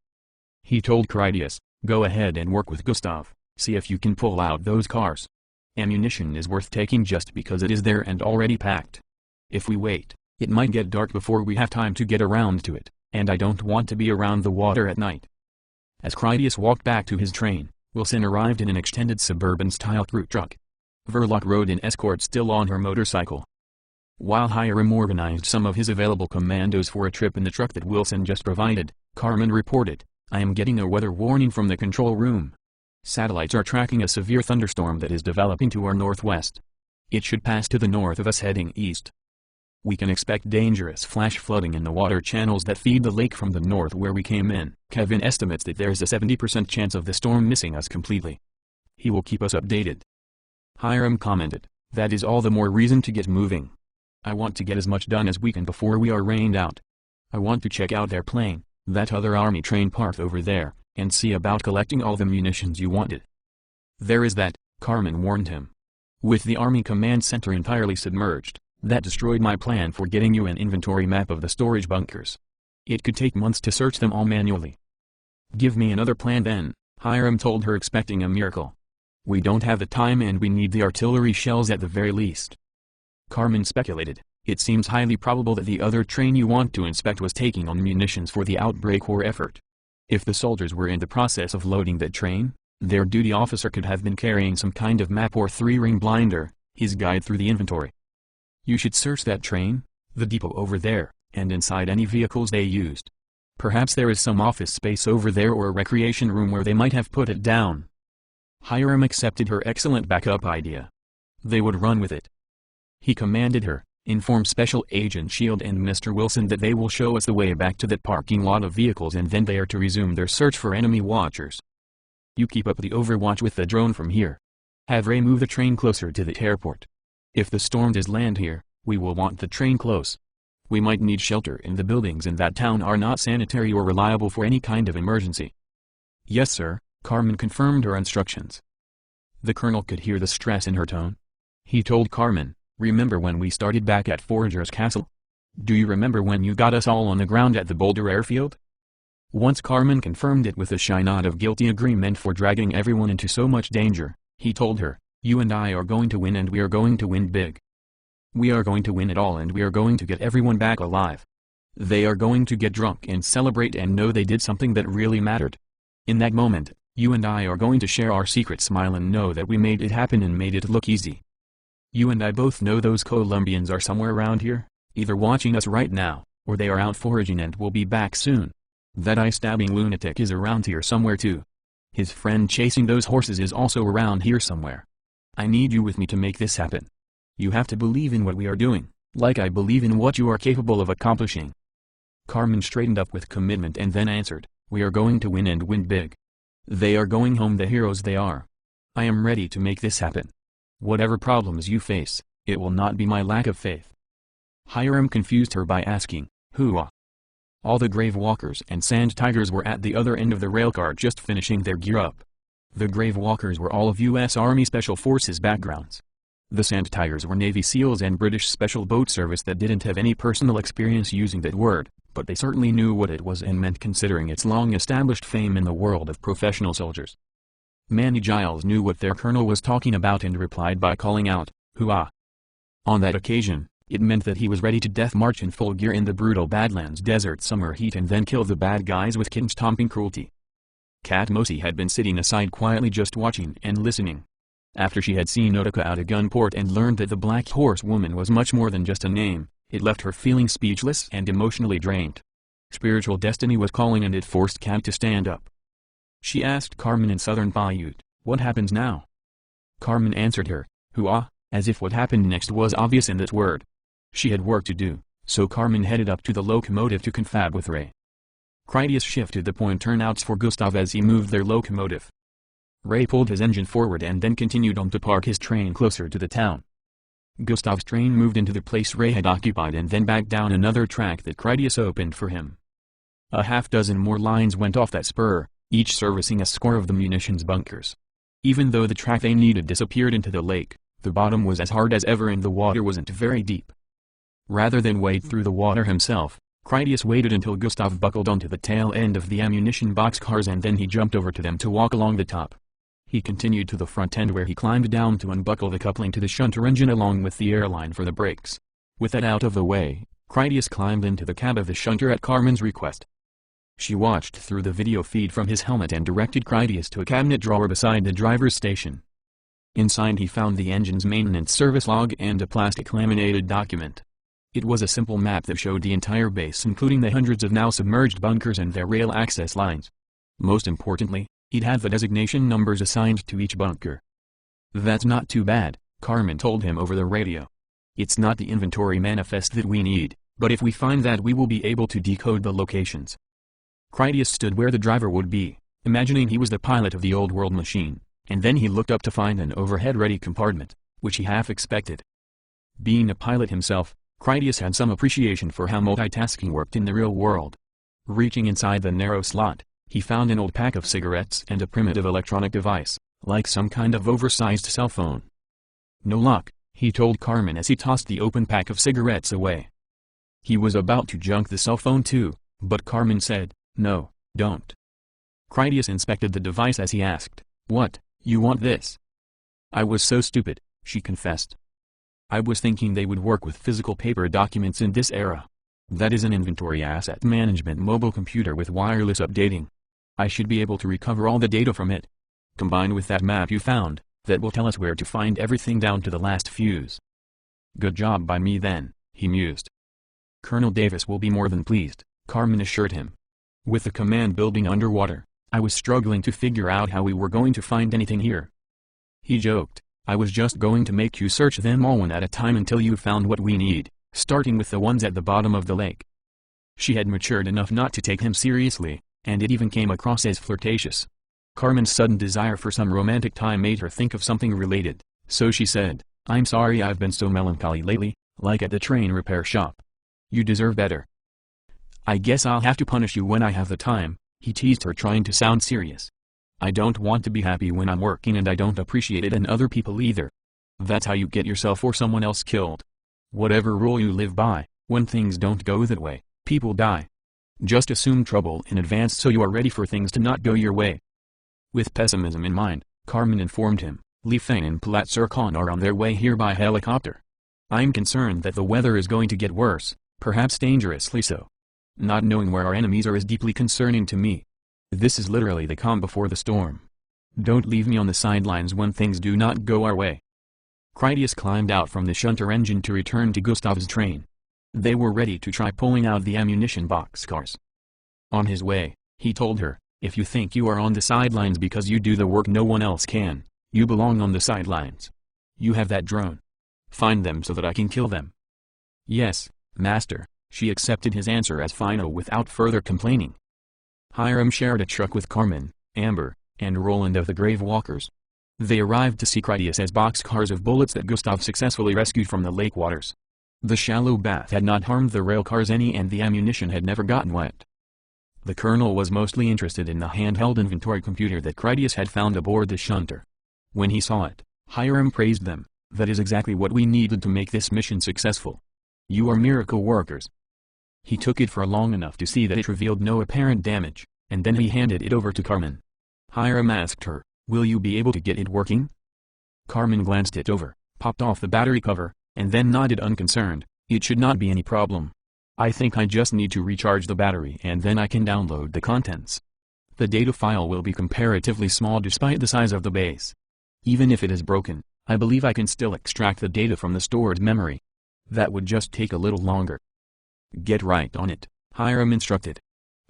A: He told Critias, "Go ahead and work with Gustav, see if you can pull out those cars. Ammunition is worth taking just because it is there and already packed. If we wait, it might get dark before we have time to get around to it, and I don't want to be around the water at night." As Critias walked back to his train, Wilson arrived in an extended suburban-style fruit truck. Verloc rode in escort still on her motorcycle. While Hiram organized some of his available commandos for a trip in the truck that Wilson just provided, Carmen reported, "I am getting a weather warning from the control room. Satellites are tracking a severe thunderstorm that is developing to our northwest. It should pass to the north of us heading east. We can expect dangerous flash flooding in the water channels that feed the lake from the north where we came in." Kevin estimates that there's a 70% chance of the storm missing us completely. He will keep us updated. Hiram commented, "That is all the more reason to get moving. I want to get as much done as we can before we are rained out. I want to check out their plane, that other army train parked over there, and see about collecting all the munitions you wanted." "There is that," Carmen warned him. "With the Army Command Center entirely submerged, that destroyed my plan for getting you an inventory map of the storage bunkers. It could take months to search them all manually." "Give me another plan then," Hiram told her, expecting a miracle. "We don't have the time and we need the artillery shells at the very least." Carmen speculated, "It seems highly probable that the other train you want to inspect was taking on munitions for the outbreak war effort. If the soldiers were in the process of loading that train, their duty officer could have been carrying some kind of map or 3-ring blinder, his guide through the inventory. You should search that train, the depot over there, and inside any vehicles they used. Perhaps there is some office space over there or a recreation room where they might have put it down." Hiram accepted her excellent backup idea. They would run with it. He commanded her, "Inform Special Agent Shield and Mr. Wilson that they will show us the way back to that parking lot of vehicles and then they are to resume their search for enemy watchers. You keep up the overwatch with the drone from here. Have Ray move the train closer to the airport. If the storm does land here, we will want the train close. We might need shelter and the buildings in that town are not sanitary or reliable for any kind of emergency." "Yes sir," Carmen confirmed her instructions. The colonel could hear the stress in her tone. He told Carmen, "Remember when we started back at Forager's Castle? Do you remember when you got us all on the ground at the Boulder Airfield?" Once Carmen confirmed it with a shy nod of guilty agreement for dragging everyone into so much danger, he told her, "You and I are going to win and we are going to win big. We are going to win it all and we are going to get everyone back alive. They are going to get drunk and celebrate and know they did something that really mattered. In that moment, you and I are going to share our secret smile and know that we made it happen and made it look easy. You and I both know those Colombians are somewhere around here, either watching us right now, or they are out foraging and will be back soon. That eye-stabbing lunatic is around here somewhere too. His friend chasing those horses is also around here somewhere. I need you with me to make this happen. You have to believe in what we are doing, like I believe in what you are capable of accomplishing." Carmen straightened up with commitment and then answered, "We are going to win and win big. They are going home the heroes they are. I am ready to make this happen. Whatever problems you face, it will not be my lack of faith. Hiram confused her by asking, "Who are?" All the Gravewalkers and Sand Tigers were at the other end of the railcar just finishing their gear up. The Gravewalkers were all of U.S. Army Special Forces backgrounds. The Sand Tigers were Navy SEALs and British Special Boat Service that didn't have any personal experience using that word, but they certainly knew what it was and meant considering its long-established fame in the world of professional soldiers. Manny Giles knew what their colonel was talking about and replied by calling out, "Hoo-ah!" On that occasion, it meant that he was ready to death march in full gear in the brutal Badlands desert summer heat and then kill the bad guys with kitten-stomping cruelty. Kat Mosi had been sitting aside quietly just watching and listening. After she had seen Utica out of gunport and learned that the Black Horse Woman was much more than just a name, it left her feeling speechless and emotionally drained. Spiritual destiny was calling and it forced Kat to stand up. She asked Carmen in Southern Paiute, "What happens now?" Carmen answered her, "Hoo-ah," as if what happened next was obvious in that word. She had work to do, so Carmen headed up to the locomotive to confab with Ray. Critias shifted the point turnouts for Gustav as he moved their locomotive. Ray pulled his engine forward and then continued on to park his train closer to the town. Gustav's train moved into the place Ray had occupied and then back down another track that Critias opened for him. A half-dozen more lines went off that spur, each servicing a score of the munitions bunkers. Even though the track they needed disappeared into the lake, the bottom was as hard as ever and the water wasn't very deep. Rather than wade through the water himself, Critias waited until Gustav buckled onto the tail end of the ammunition boxcars and then he jumped over to them to walk along the top. He continued to the front end where he climbed down to unbuckle the coupling to the shunter engine along with the airline for the brakes. With that out of the way, Critias climbed into the cab of the shunter at Carmen's request. She watched through the video feed from his helmet and directed Critias to a cabinet drawer beside the driver's station. Inside he found the engine's maintenance service log and a plastic laminated document. It was a simple map that showed the entire base including the hundreds of now submerged bunkers and their rail access lines. Most importantly, it had the designation numbers assigned to each bunker. "That's not too bad," Carmen told him over the radio. "It's not the inventory manifest that we need, but if we find that we will be able to decode the locations." Critias stood where the driver would be, imagining he was the pilot of the old world machine, and then he looked up to find an overhead-ready compartment, which he half expected. Being a pilot himself, Critias had some appreciation for how multitasking worked in the real world. Reaching inside the narrow slot, he found an old pack of cigarettes and a primitive electronic device, like some kind of oversized cell phone. "No luck," he told Carmen as he tossed the open pack of cigarettes away. He was about to junk the cell phone too, but Carmen said, "No, don't." Critias inspected the device as he asked, "What, you want this?" "I was so stupid," she confessed. "I was thinking they would work with physical paper documents in this era. That is an inventory asset management mobile computer with wireless updating. I should be able to recover all the data from it. Combined with that map you found, that will tell us where to find everything down to the last fuse." "Good job by me then," he mused. "Colonel Davis will be more than pleased," Carmen assured him. "With the command building underwater, I was struggling to figure out how we were going to find anything here." He joked, "I was just going to make you search them all one at a time until you found what we need, starting with the ones at the bottom of the lake." She had matured enough not to take him seriously, and it even came across as flirtatious. Carmen's sudden desire for some romantic time made her think of something related, so she said, "I'm sorry I've been so melancholy lately, like at the train repair shop. You deserve better." "I guess I'll have to punish you when I have the time," he teased her trying to sound serious. "I don't want to be happy when I'm working and I don't appreciate it in other people either. That's how you get yourself or someone else killed. Whatever rule you live by, when things don't go that way, people die. Just assume trouble in advance so you are ready for things to not go your way." With pessimism in mind, Carmen informed him, "Li Feng and Platzer Khan are on their way here by helicopter. I'm concerned that the weather is going to get worse, perhaps dangerously so. Not knowing where our enemies are is deeply concerning to me. This is literally the calm before the storm. Don't leave me on the sidelines when things do not go our way." Critias climbed out from the shunter engine to return to Gustav's train. They were ready to try pulling out the ammunition boxcars. On his way, he told her, "If you think you are on the sidelines because you do the work no one else can, you belong on the sidelines. You have that drone. Find them so that I can kill them." "Yes, master," she accepted his answer as final without further complaining. Hiram shared a truck with Carmen, Amber, and Roland of the Gravewalkers. They arrived to see Critias as boxcars of bullets that Gustav successfully rescued from the lake waters. The shallow bath had not harmed the rail cars any and the ammunition had never gotten wet. The colonel was mostly interested in the handheld inventory computer that Critias had found aboard the shunter. When he saw it, Hiram praised them. "That is exactly what we needed to make this mission successful. You are miracle workers." He took it for long enough to see that it revealed no apparent damage, and then he handed it over to Carmen. Hiram asked her, "Will you be able to get it working?" Carmen glanced it over, popped off the battery cover, and then nodded unconcerned. "It should not be any problem. I think I just need to recharge the battery and then I can download the contents. The data file will be comparatively small despite the size of the base. Even if it is broken, I believe I can still extract the data from the stored memory. That would just take a little longer." "Get right on it," Hiram instructed.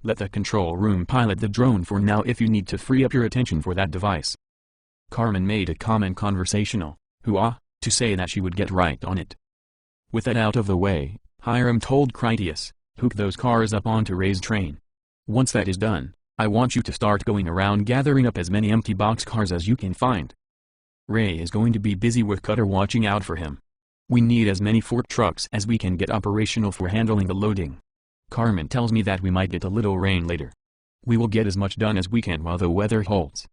A: "Let the control room pilot the drone for now if you need to free up your attention for that device." Carmen made a comment conversational, to say that she would get right on it. With that out of the way, Hiram told Critias, "Hook those cars up onto Ray's train. Once that is done, I want you to start going around gathering up as many empty boxcars as you can find. Ray is going to be busy with Cutter watching out for him. We need as many fork trucks as we can get operational for handling the loading. Carmen tells me that we might get a little rain later. We will get as much done as we can while the weather holds."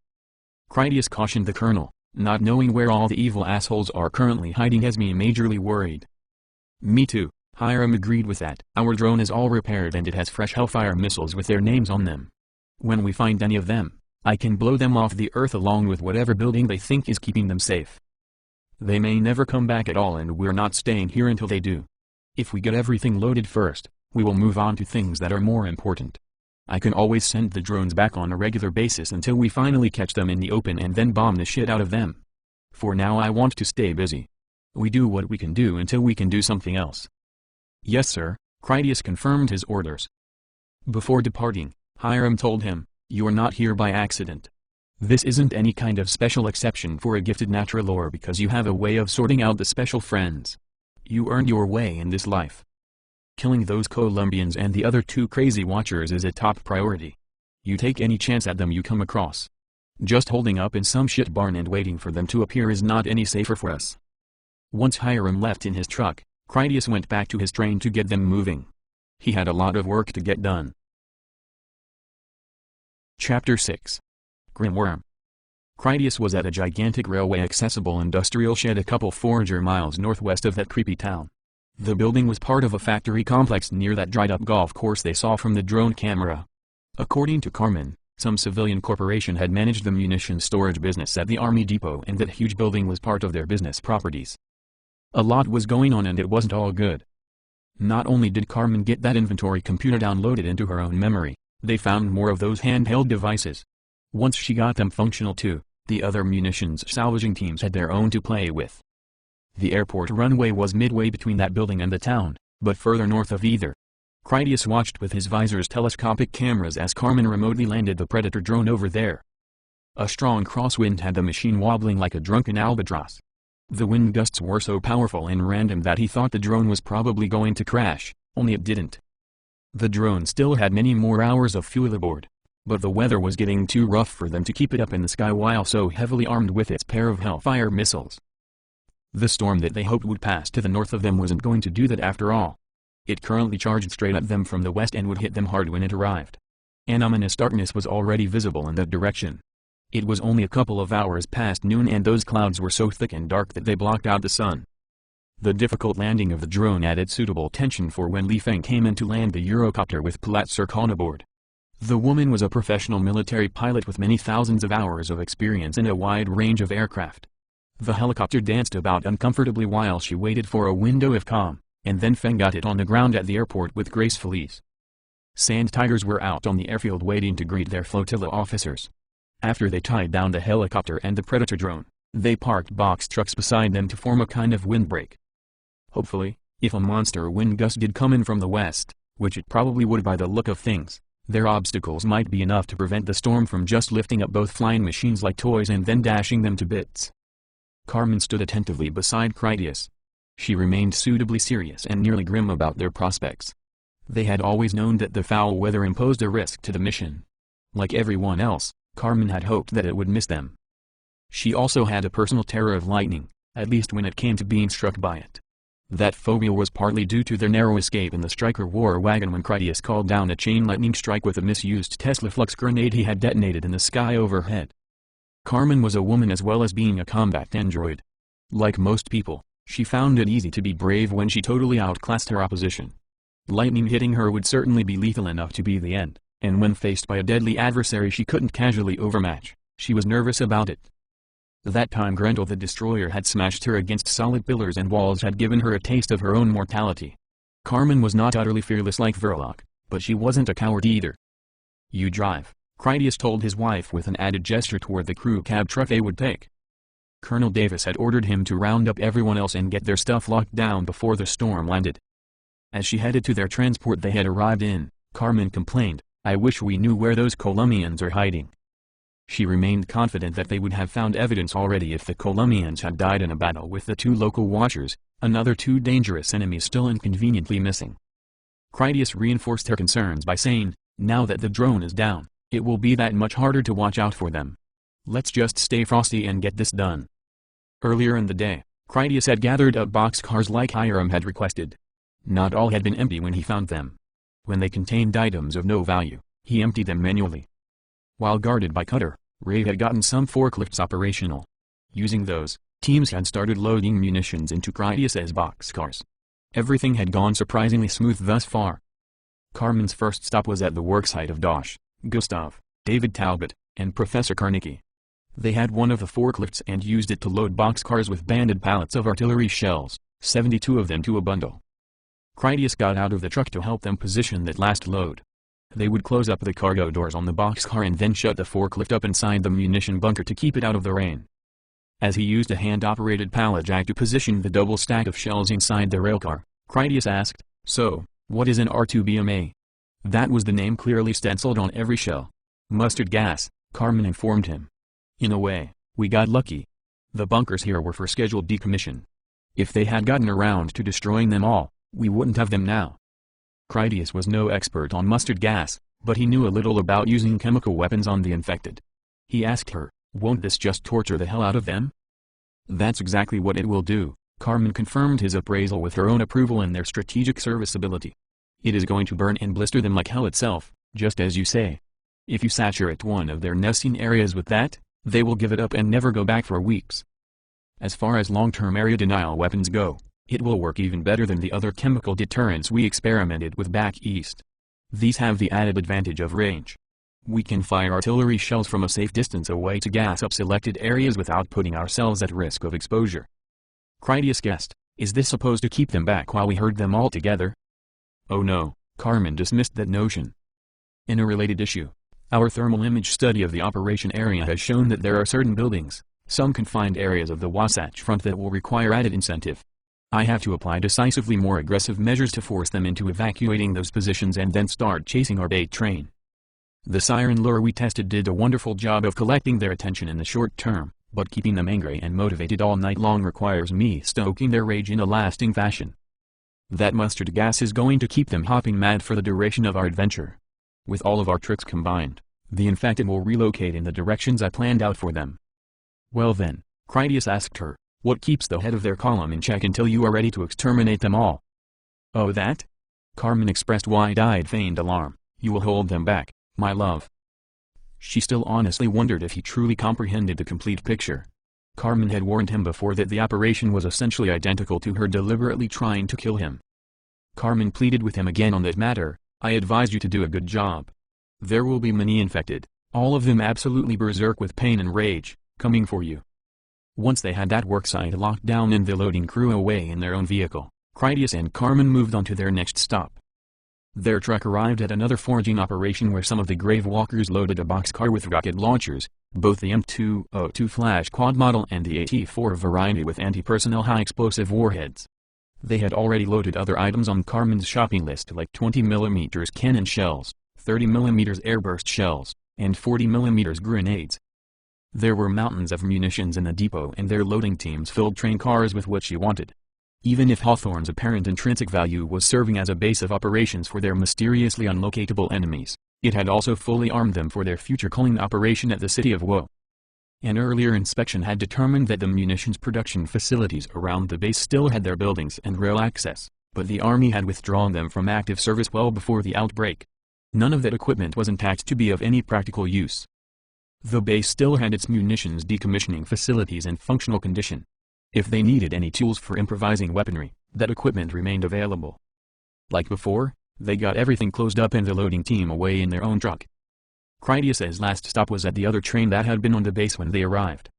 A: Critias cautioned the colonel, "Not knowing where all the evil assholes are currently hiding has me majorly worried." "Me too," Hiram agreed with that. "Our drone is all repaired and it has fresh Hellfire missiles with their names on them. When we find any of them, I can blow them off the earth along with whatever building they think is keeping them safe. They may never come back at all and we're not staying here until they do. If we get everything loaded first, we will move on to things that are more important. I can always send the drones back on a regular basis until we finally catch them in the open and then bomb the shit out of them. For now I want to stay busy. We do what we can do until we can do something else." "Yes sir," Critias confirmed his orders. Before departing, Hiram told him, "You're not here by accident. This isn't any kind of special exception for a gifted natural or because you have a way of sorting out the special friends. You earned your way in this life. Killing those Colombians and the other 2 crazy watchers is a top priority. You take any chance at them you come across. Just holding up in some shit barn and waiting for them to appear is not any safer for us." Once Hiram left in his truck, Critias went back to his train to get them moving. He had a lot of work to get done. Chapter 6. Grimworm. Critias was at a gigantic railway-accessible industrial shed a couple forager miles northwest of that creepy town. The building was part of a factory complex near that dried-up golf course they saw from the drone camera. According to Carmen, some civilian corporation had managed the munitions storage business at the army depot and that huge building was part of their business properties. A lot was going on and it wasn't all good. Not only did Carmen get that inventory computer downloaded into her own memory, they found more of those handheld devices. Once she got them functional too, the other munitions salvaging teams had their own to play with. The airport runway was midway between that building and the town, but further north of either. Critias watched with his visor's telescopic cameras as Carmen remotely landed the Predator drone over there. A strong crosswind had the machine wobbling like a drunken albatross. The wind gusts were so powerful and random that he thought the drone was probably going to crash, only it didn't. The drone still had many more hours of fuel aboard, but the weather was getting too rough for them to keep it up in the sky while so heavily armed with its pair of Hellfire missiles. The storm that they hoped would pass to the north of them wasn't going to do that after all. It currently charged straight at them from the west and would hit them hard when it arrived. An ominous darkness was already visible in that direction. It was only a couple of hours past noon and those clouds were so thick and dark that they blocked out the sun. The difficult landing of the drone added suitable tension for when Li Feng came in to land the Eurocopter with Pulp-era on aboard. The woman was a professional military pilot with many thousands of hours of experience in a wide range of aircraft. The helicopter danced about uncomfortably while she waited for a window of calm, and then Feng got it on the ground at the airport with graceful ease. Sand tigers were out on the airfield waiting to greet their flotilla officers. After they tied down the helicopter and the Predator drone, they parked box trucks beside them to form a kind of windbreak. Hopefully, if a monster wind gust did come in from the west, which it probably would by the look of things, their obstacles might be enough to prevent the storm from just lifting up both flying machines like toys and then dashing them to bits. Carmen stood attentively beside Critias. She remained suitably serious and nearly grim about their prospects. They had always known that the foul weather imposed a risk to the mission. Like everyone else, Carmen had hoped that it would miss them. She also had a personal terror of lightning, at least when it came to being struck by it. That phobia was partly due to their narrow escape in the Stryker war wagon when Critias called down a chain lightning strike with a misused Tesla flux grenade he had detonated in the sky overhead. Carmen was a woman as well as being a combat android. Like most people, she found it easy to be brave when she totally outclassed her opposition. Lightning hitting her would certainly be lethal enough to be the end, and when faced by a deadly adversary she couldn't casually overmatch, she was nervous about it. That time Grendel the Destroyer had smashed her against solid pillars and walls had given her a taste of her own mortality. Carmen was not utterly fearless like Verloc, but she wasn't a coward either. "You drive," Critias told his wife with an added gesture toward the crew cab truck they would take. Colonel Davis had ordered him to round up everyone else and get their stuff locked down before the storm landed. As she headed to their transport they had arrived in, Carmen complained, "I wish we knew where those Columians are hiding." She remained confident that they would have found evidence already if the Columians had died in a battle with the two local watchers, another two dangerous enemies still inconveniently missing. Critias reinforced her concerns by saying, "Now that the drone is down, it will be that much harder to watch out for them. Let's just stay frosty and get this done." Earlier in the day, Critias had gathered up boxcars like Hiram had requested. Not all had been empty when he found them. When they contained items of no value, he emptied them manually. While guarded by Cutter, Ray had gotten some forklifts operational. Using those, teams had started loading munitions into Critias's boxcars. Everything had gone surprisingly smooth thus far. Carmen's first stop was at the worksite of Dosh, Gustav, David Talbot, and Professor Carnegie. They had one of the forklifts and used it to load boxcars with banded pallets of artillery shells, 72 of them to a bundle. Critias got out of the truck to help them position that last load. They would close up the cargo doors on the boxcar and then shut the forklift up inside the munition bunker to keep it out of the rain. As he used a hand-operated pallet jack to position the double stack of shells inside the railcar, Critias asked, "So, what is an R2BMA?" That was the name clearly stenciled on every shell. "Mustard gas," Carmen informed him. "In a way, we got lucky. The bunkers here were for scheduled decommission. If they had gotten around to destroying them all, we wouldn't have them now." Critias was no expert on mustard gas, but he knew a little about using chemical weapons on the infected. He asked her, "Won't this just torture the hell out of them?" "That's exactly what it will do," Carmen confirmed his appraisal with her own approval and their strategic serviceability. "It is going to burn and blister them like hell itself, just as you say. If you saturate one of their nesting areas with that, they will give it up and never go back for weeks. As far as long-term area denial weapons go, it will work even better than the other chemical deterrents we experimented with back east. These have the added advantage of range. We can fire artillery shells from a safe distance away to gas up selected areas without putting ourselves at risk of exposure." Critias guessed, "Is this supposed to keep them back while we herd them all together?" "Oh no," Carmen dismissed that notion. In a related issue, our thermal image study of the operation area has shown that there are certain buildings, some confined areas of the Wasatch Front that will require added incentive. I have to apply decisively more aggressive measures to force them into evacuating those positions and then start chasing our bait train. The siren lure we tested did a wonderful job of collecting their attention in the short term, but keeping them angry and motivated all night long requires me stoking their rage in a lasting fashion. That mustard gas is going to keep them hopping mad for the duration of our adventure. With all of our tricks combined, the infected will relocate in the directions I planned out for them." "Well then," Critias asked her, "what keeps the head of their column in check until you are ready to exterminate them all?" "Oh that?" Carmen expressed wide-eyed feigned alarm. "You will hold them back, my love." She still honestly wondered if he truly comprehended the complete picture. Carmen had warned him before that the operation was essentially identical to her deliberately trying to kill him. Carmen pleaded with him again on that matter, "I advise you to do a good job. There will be many infected, all of them absolutely berserk with pain and rage, coming for you." Once they had that worksite locked down and the loading crew away in their own vehicle, Critias and Carmen moved on to their next stop. Their truck arrived at another foraging operation where some of the Gravewalkers loaded a boxcar with rocket launchers, both the M202 Flash Quad model and the AT-4 variety with anti-personnel high-explosive warheads. They had already loaded other items on Carmen's shopping list like 20mm cannon shells, 30mm airburst shells, and 40mm grenades. There were mountains of munitions in the depot and their loading teams filled train cars with what she wanted. Even if Hawthorne's apparent intrinsic value was serving as a base of operations for their mysteriously unlocatable enemies, it had also fully armed them for their future culling operation at the City of Woe. An earlier inspection had determined that the munitions production facilities around the base still had their buildings and rail access, but the army had withdrawn them from active service well before the outbreak. None of that equipment was intact to be of any practical use. The base still had its munitions decommissioning facilities in functional condition. If they needed any tools for improvising weaponry, that equipment remained available. Like before, they got everything closed up and the loading team away in their own truck. Critias's last stop was at the other train that had been on the base when they arrived.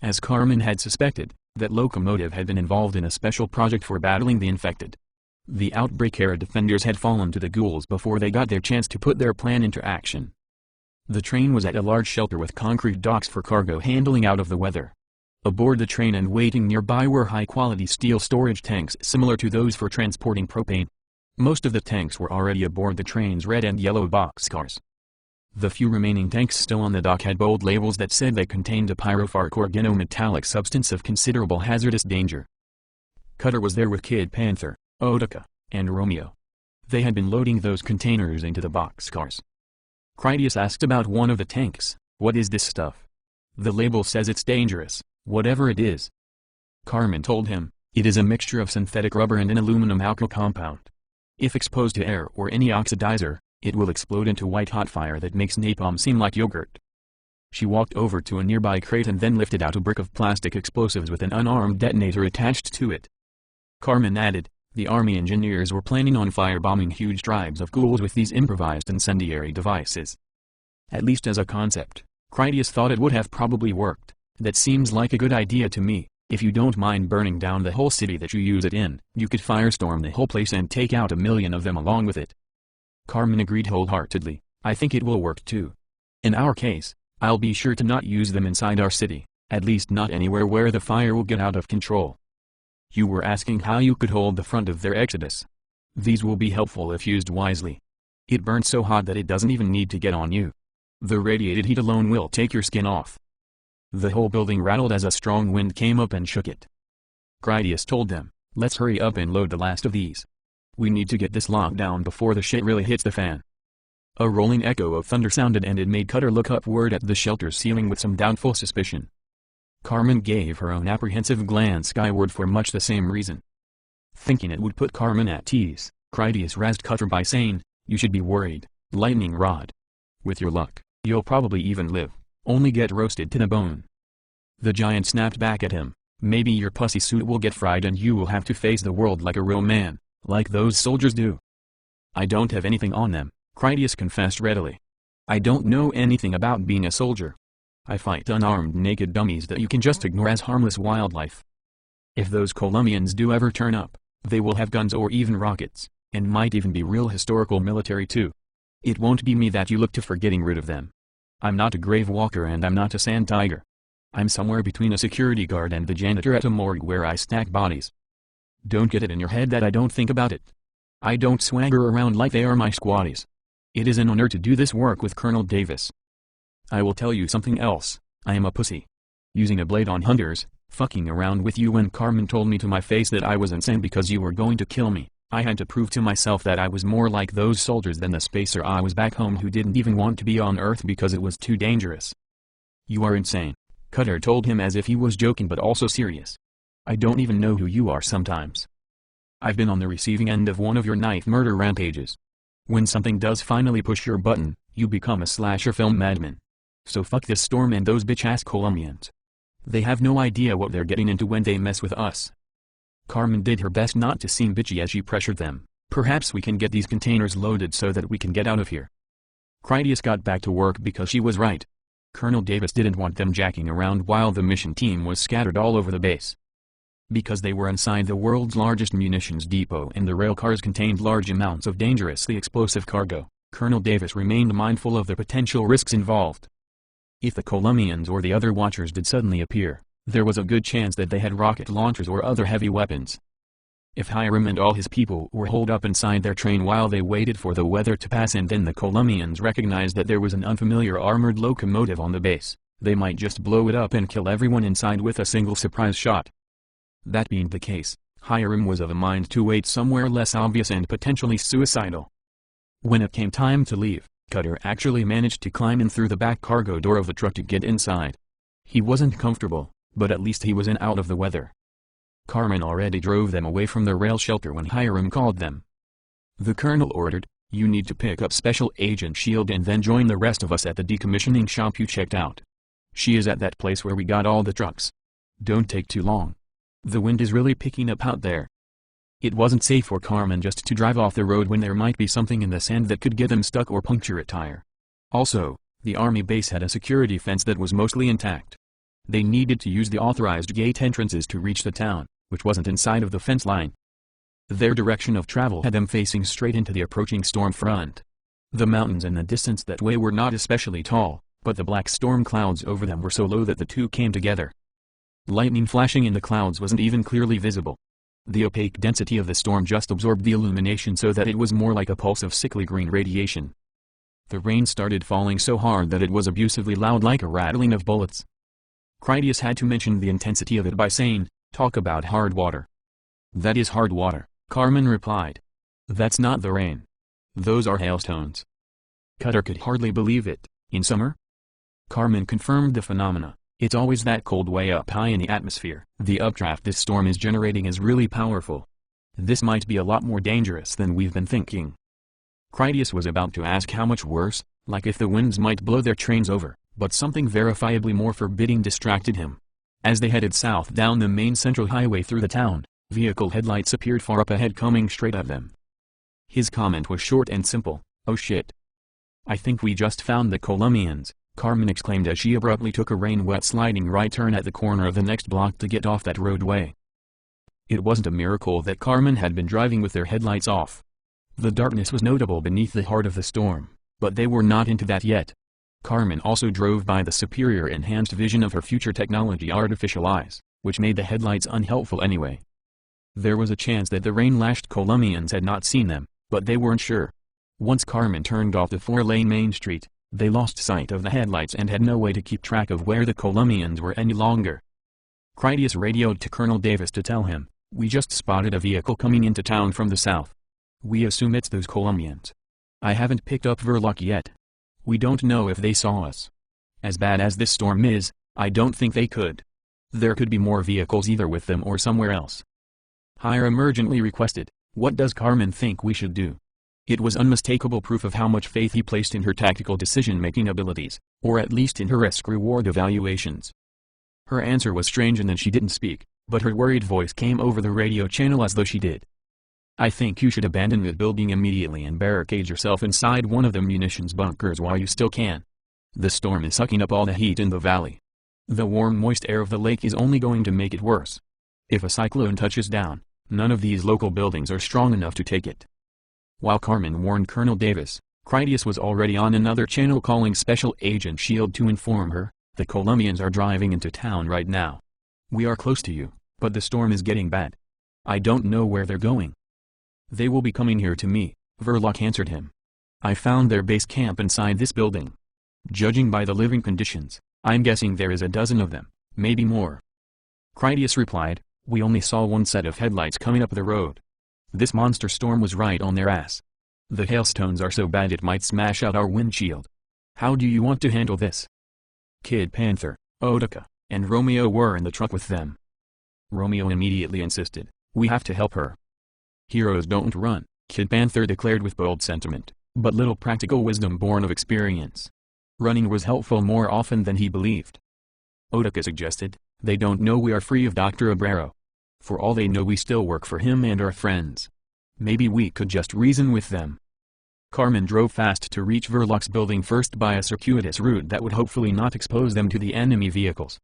A: As Carmen had suspected, that locomotive had been involved in a special project for battling the infected. The outbreak-era defenders had fallen to the Ghouls before they got their chance to put their plan into action. The train was at a large shelter with concrete docks for cargo handling out of the weather. Aboard the train and waiting nearby were high-quality steel storage tanks similar to those for transporting propane. Most of the tanks were already aboard the train's red and yellow boxcars. The few remaining tanks still on the dock had bold labels that said they contained a pyrophoric organometallic substance of considerable hazardous danger. Cutter was there with Kid Panther, Otica, and Romeo. They had been loading those containers into the boxcars. Critias asked about one of the tanks, "What is this stuff?" "The label says it's dangerous, whatever it is." Carmen told him, "It is a mixture of synthetic rubber and an aluminum alkyl compound. If exposed to air or any oxidizer, it will explode into white-hot fire that makes napalm seem like yogurt." She walked over to a nearby crate and then lifted out a brick of plastic explosives with an unarmed detonator attached to it. Carmen added, "The army engineers were planning on firebombing huge tribes of ghouls with these improvised incendiary devices." At least as a concept, Critias thought it would have probably worked. "That seems like a good idea to me. If you don't mind burning down the whole city that you use it in, you could firestorm the whole place and take out 1,000,000 of them along with it." Carmen agreed wholeheartedly, "I think it will work too. In our case, I'll be sure to not use them inside our city, at least not anywhere where the fire will get out of control." "You were asking how you could hold the front of their exodus. These will be helpful if used wisely. It burns so hot that it doesn't even need to get on you. The radiated heat alone will take your skin off." The whole building rattled as a strong wind came up and shook it. Critias told them, "Let's hurry up and load the last of these. We need to get this locked down before the shit really hits the fan." A rolling echo of thunder sounded and it made Cutter look upward at the shelter's ceiling with some doubtful suspicion. Carmen gave her own apprehensive glance skyward for much the same reason. Thinking it would put Carmen at ease, Critias razzed Cutter by saying, "You should be worried, lightning rod. With your luck, you'll probably even live, only get roasted to the bone." The giant snapped back at him, "Maybe your pussy suit will get fried and you will have to face the world like a real man, like those soldiers do." "I don't have anything on them," Critias confessed readily. "I don't know anything about being a soldier. I fight unarmed naked dummies that you can just ignore as harmless wildlife. If those Colombians do ever turn up, they will have guns or even rockets, and might even be real historical military too. It won't be me that you look to for getting rid of them. I'm not a Gravewalker and I'm not a sand tiger. I'm somewhere between a security guard and the janitor at a morgue where I stack bodies. Don't get it in your head that I don't think about it. I don't swagger around like they are my squatties. It is an honor to do this work with Colonel Davis. I will tell you something else, I am a pussy. Using a blade on hunters, fucking around with you when Carmen told me to my face that I was insane because you were going to kill me, I had to prove to myself that I was more like those soldiers than the spacer I was back home who didn't even want to be on Earth because it was too dangerous." "You are insane," Cutter told him as if he was joking but also serious. "I don't even know who you are sometimes. I've been on the receiving end of one of your knife murder rampages. When something does finally push your button, you become a slasher film madman. So fuck this storm and those bitch-ass Colombians. They have no idea what they're getting into when they mess with us." Carmen did her best not to seem bitchy as she pressured them. "Perhaps we can get these containers loaded so that we can get out of here." Critias got back to work because she was right. Colonel Davis didn't want them jacking around while the mission team was scattered all over the base. Because they were inside the world's largest munitions depot and the rail cars contained large amounts of dangerously explosive cargo, Colonel Davis remained mindful of the potential risks involved. If the Colombians or the other watchers did suddenly appear, there was a good chance that they had rocket launchers or other heavy weapons. If Hiram and all his people were holed up inside their train while they waited for the weather to pass and then the Colombians recognized that there was an unfamiliar armored locomotive on the base, they might just blow it up and kill everyone inside with a single surprise shot. That being the case, Hiram was of a mind to wait somewhere less obvious and potentially suicidal. When it came time to leave, Cutter actually managed to climb in through the back cargo door of the truck to get inside. He wasn't comfortable, but at least he was in out of the weather. Carmen already drove them away from the rail shelter when Hiram called them. The colonel ordered, "You need to pick up Special Agent Shield and then join the rest of us at the decommissioning shop you checked out. She is at that place where we got all the trucks. Don't take too long. The wind is really picking up out there." It wasn't safe for Carmen just to drive off the road when there might be something in the sand that could get them stuck or puncture a tire. Also, the army base had a security fence that was mostly intact. They needed to use the authorized gate entrances to reach the town, which wasn't inside of the fence line. Their direction of travel had them facing straight into the approaching storm front. The mountains in the distance that way were not especially tall, but the black storm clouds over them were so low that the two came together. Lightning flashing in the clouds wasn't even clearly visible. The opaque density of the storm just absorbed the illumination so that it was more like a pulse of sickly green radiation. The rain started falling so hard that it was abusively loud, like a rattling of bullets. Critias had to mention the intensity of it by saying, "Talk about hard water." "That is hard water," Carmen replied. "That's not the rain. Those are hailstones." Cutter could hardly believe it. "In summer?" Carmen confirmed the phenomena. "It's always that cold way up high in the atmosphere. The updraft this storm is generating is really powerful. This might be a lot more dangerous than we've been thinking." Critias was about to ask how much worse, like if the winds might blow their trains over, but something verifiably more forbidding distracted him. As they headed south down the main central highway through the town, vehicle headlights appeared far up ahead coming straight at them. His comment was short and simple, "Oh shit. I think we just found the Colombians," Carmen exclaimed as she abruptly took a rain-wet sliding right turn at the corner of the next block to get off that roadway. It wasn't a miracle that Carmen had been driving with their headlights off. The darkness was notable beneath the heart of the storm, but they were not into that yet. Carmen also drove by the superior enhanced vision of her future technology artificial eyes, which made the headlights unhelpful anyway. There was a chance that the rain-lashed Colombians had not seen them, but they weren't sure. Once Carmen turned off the 4-lane main street, they lost sight of the headlights and had no way to keep track of where the Colombians were any longer. Critias radioed to Colonel Davis to tell him, "We just spotted a vehicle coming into town from the south. We assume it's those Colombians. I haven't picked up Verloc yet. We don't know if they saw us. As bad as this storm is, I don't think they could. There could be more vehicles either with them or somewhere else." Hiram urgently requested, "What does Carmen think we should do?" It was unmistakable proof of how much faith he placed in her tactical decision-making abilities, or at least in her risk-reward evaluations. Her answer was strange in that she didn't speak, but her worried voice came over the radio channel as though she did. "I think you should abandon the building immediately and barricade yourself inside one of the munitions bunkers while you still can. The storm is sucking up all the heat in the valley. The warm moist air of the lake is only going to make it worse. If a cyclone touches down, none of these local buildings are strong enough to take it." While Carmen warned Colonel Davis, Critias was already on another channel calling Special Agent Shield to inform her, "The Colombians are driving into town right now. We are close to you, but the storm is getting bad. I don't know where they're going." "They will be coming here to me," Verloc answered him. "I found their base camp inside this building. Judging by the living conditions, I'm guessing there is a dozen of them, maybe more." Critias replied, "We only saw one set of headlights coming up the road. This monster storm was right on their ass. The hailstones are so bad it might smash out our windshield. How do you want to handle this?" Kid Panther, Otica, and Romeo were in the truck with them. Romeo immediately insisted, "We have to help her." "Heroes don't run," Kid Panther declared with bold sentiment, but little practical wisdom born of experience. Running was helpful more often than he believed. Otica suggested, "They don't know we are free of Dr. Abrero. For all they know we still work for him and our friends. Maybe we could just reason with them." Carmen drove fast to reach Verloc's building first by a circuitous route that would hopefully not expose them to the enemy vehicles.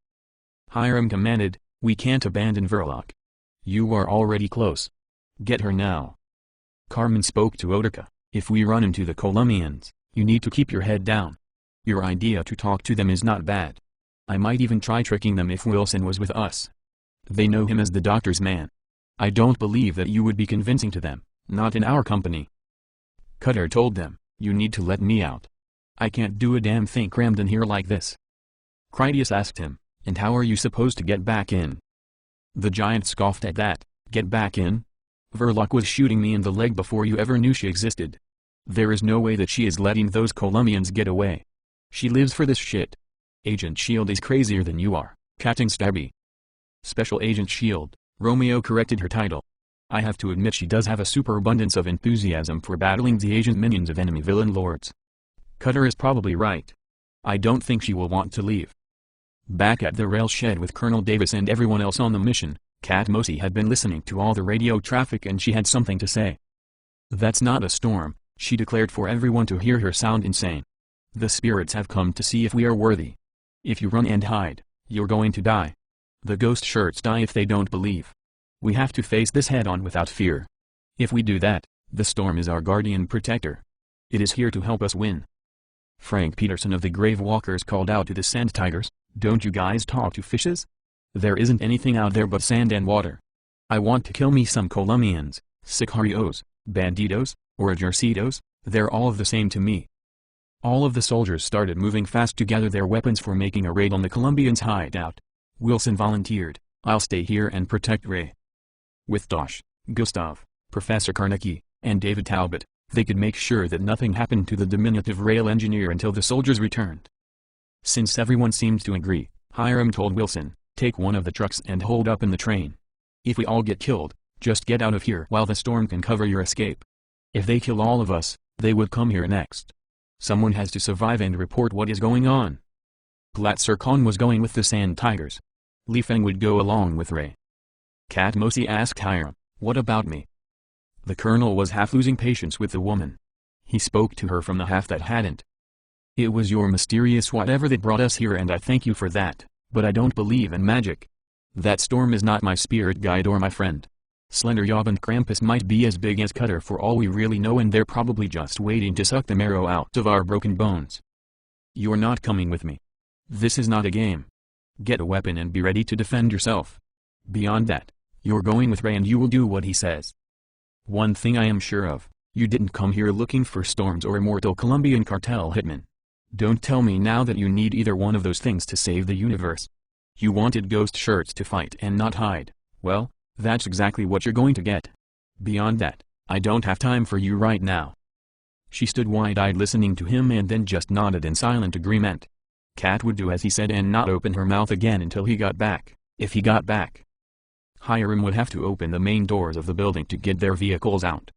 A: Hiram commanded, "We can't abandon Verloc. You are already close. Get her now." Carmen spoke to Otica, "If we run into the Colombians, you need to keep your head down. Your idea to talk to them is not bad. I might even try tricking them if Wilson was with us. They know him as the doctor's man. I don't believe that you would be convincing to them, not in our company." Cutter told them, "You need to let me out. I can't do a damn thing crammed in here like this." Critias asked him, "And how are you supposed to get back in?" The giant scoffed at that. "Get back in? Verloc was shooting me in the leg before you ever knew she existed. There is no way that she is letting those Colombians get away. She lives for this shit. Agent Shield is crazier than you are, Captain Stabby. Special Agent Shield, Romeo corrected her title. I have to admit she does have a superabundance of enthusiasm for battling the agent minions of enemy villain lords. Cutter is probably right. I don't think she will want to leave. Back at the rail shed with Colonel Davis and everyone else on the mission, Kat Mosi had been listening to all the radio traffic and she had something to say. That's not a storm, she declared for everyone to hear her sound insane. The spirits have come to see if we are worthy. If you run and hide, you're going to die. The ghost shirts die if they don't believe. We have to face this head-on without fear. If we do that, the storm is our guardian protector. It is here to help us win. Frank Peterson of the Gravewalkers called out to the Sand Tigers, "Don't you guys talk to fishes? There isn't anything out there but sand and water. I want to kill me some Colombians, sicarios, bandidos, or ejercitos, they're all the same to me." All of the soldiers started moving fast to gather their weapons for making a raid on the Colombians' hideout. Wilson volunteered, "I'll stay here and protect Ray." With Dosh, Gustav, Professor Carnegie, and David Talbot, they could make sure that nothing happened to the diminutive rail engineer until the soldiers returned. Since everyone seemed to agree, Hiram told Wilson, "Take one of the trucks and hold up in the train. If we all get killed, just get out of here while the storm can cover your escape. If they kill all of us, they would come here next. Someone has to survive and report what is going on." Glatzer Khan was going with the Sand Tigers. Li Feng would go along with Ray. Kat Mosi asked Hiram, "What about me?" The colonel was half losing patience with the woman. He spoke to her from the half that hadn't. "It was your mysterious whatever that brought us here and I thank you for that, but I don't believe in magic. That storm is not my spirit guide or my friend. Slender Yob and Krampus might be as big as Cutter for all we really know and they're probably just waiting to suck the marrow out of our broken bones. You're not coming with me. This is not a game. Get a weapon and be ready to defend yourself. Beyond that, you're going with Ray and you will do what he says. One thing I am sure of, you didn't come here looking for storms or immortal Colombian cartel hitmen. Don't tell me now that you need either one of those things to save the universe. You wanted ghost shirts to fight and not hide, well, that's exactly what you're going to get. Beyond that, I don't have time for you right now." She stood wide-eyed listening to him and then just nodded in silent agreement. Kat would do as he said and not open her mouth again until he got back, if he got back. Hiram would have to open the main doors of the building to get their vehicles out.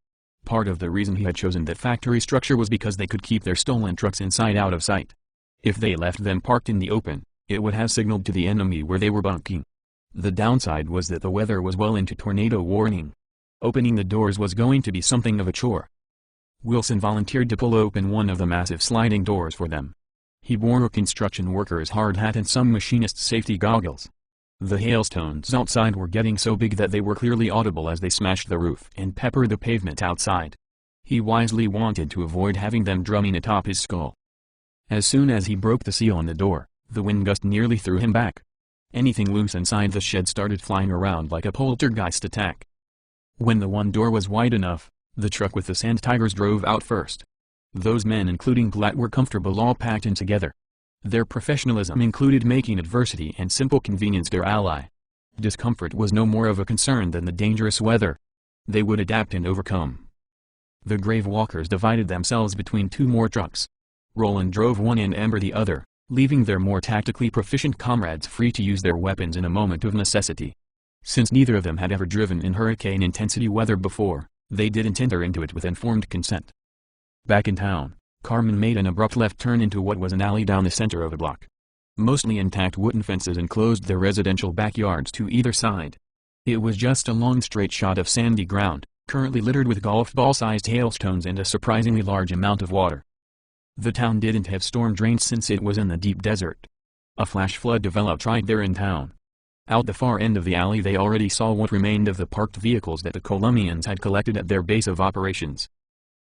A: Part of the reason he had chosen that factory structure was because they could keep their stolen trucks inside out of sight. If they left them parked in the open, it would have signaled to the enemy where they were bunking. The downside was that the weather was well into tornado warning. Opening the doors was going to be something of a chore. Wilson volunteered to pull open one of the massive sliding doors for them. He wore a construction worker's hard hat and some machinist's safety goggles. The hailstones outside were getting so big that they were clearly audible as they smashed the roof and peppered the pavement outside. He wisely wanted to avoid having them drumming atop his skull. As soon as he broke the seal on the door, the wind gust nearly threw him back. Anything loose inside the shed started flying around like a poltergeist attack. When the one door was wide enough, the truck with the Sand Tigers drove out first. Those men including Glatt were comfortable all packed in together. Their professionalism included making adversity and simple convenience their ally. Discomfort was no more of a concern than the dangerous weather. They would adapt and overcome. The Gravewalkers divided themselves between two more trucks. Roland drove one and Amber the other, leaving their more tactically proficient comrades free to use their weapons in a moment of necessity. Since neither of them had ever driven in hurricane-intensity weather before, they didn't enter into it with informed consent. Back in town, Carmen made an abrupt left turn into what was an alley down the center of a block. Mostly intact wooden fences enclosed their residential backyards to either side. It was just a long straight shot of sandy ground, currently littered with golf ball-sized hailstones and a surprisingly large amount of water. The town didn't have storm drains since it was in the deep desert. A flash flood developed right there in town. Out the far end of the alley they already saw what remained of the parked vehicles that the Colombians had collected at their base of operations.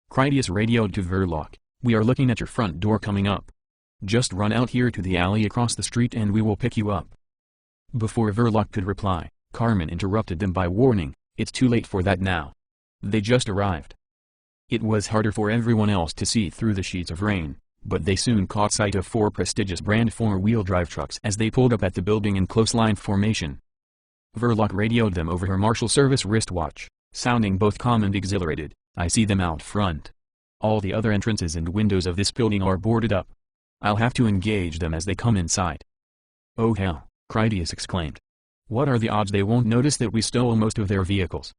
A: Critias radioed to Verloc, "We are looking at your front door coming up. Just run out here to the alley across the street and we will pick you up." Before Verloc could reply, Carmen interrupted them by warning, "It's too late for that now. They just arrived." It was harder for everyone else to see through the sheets of rain, but they soon caught sight of four prestigious brand four-wheel drive trucks as they pulled up at the building in close line formation. Verloc radioed them over her Marshal Service wristwatch, sounding both calm and exhilarated, "I see them out front. All the other entrances and windows of this building are boarded up. I'll have to engage them as they come inside. Oh hell, Critias exclaimed. What are the odds they won't notice that we stole most of their vehicles?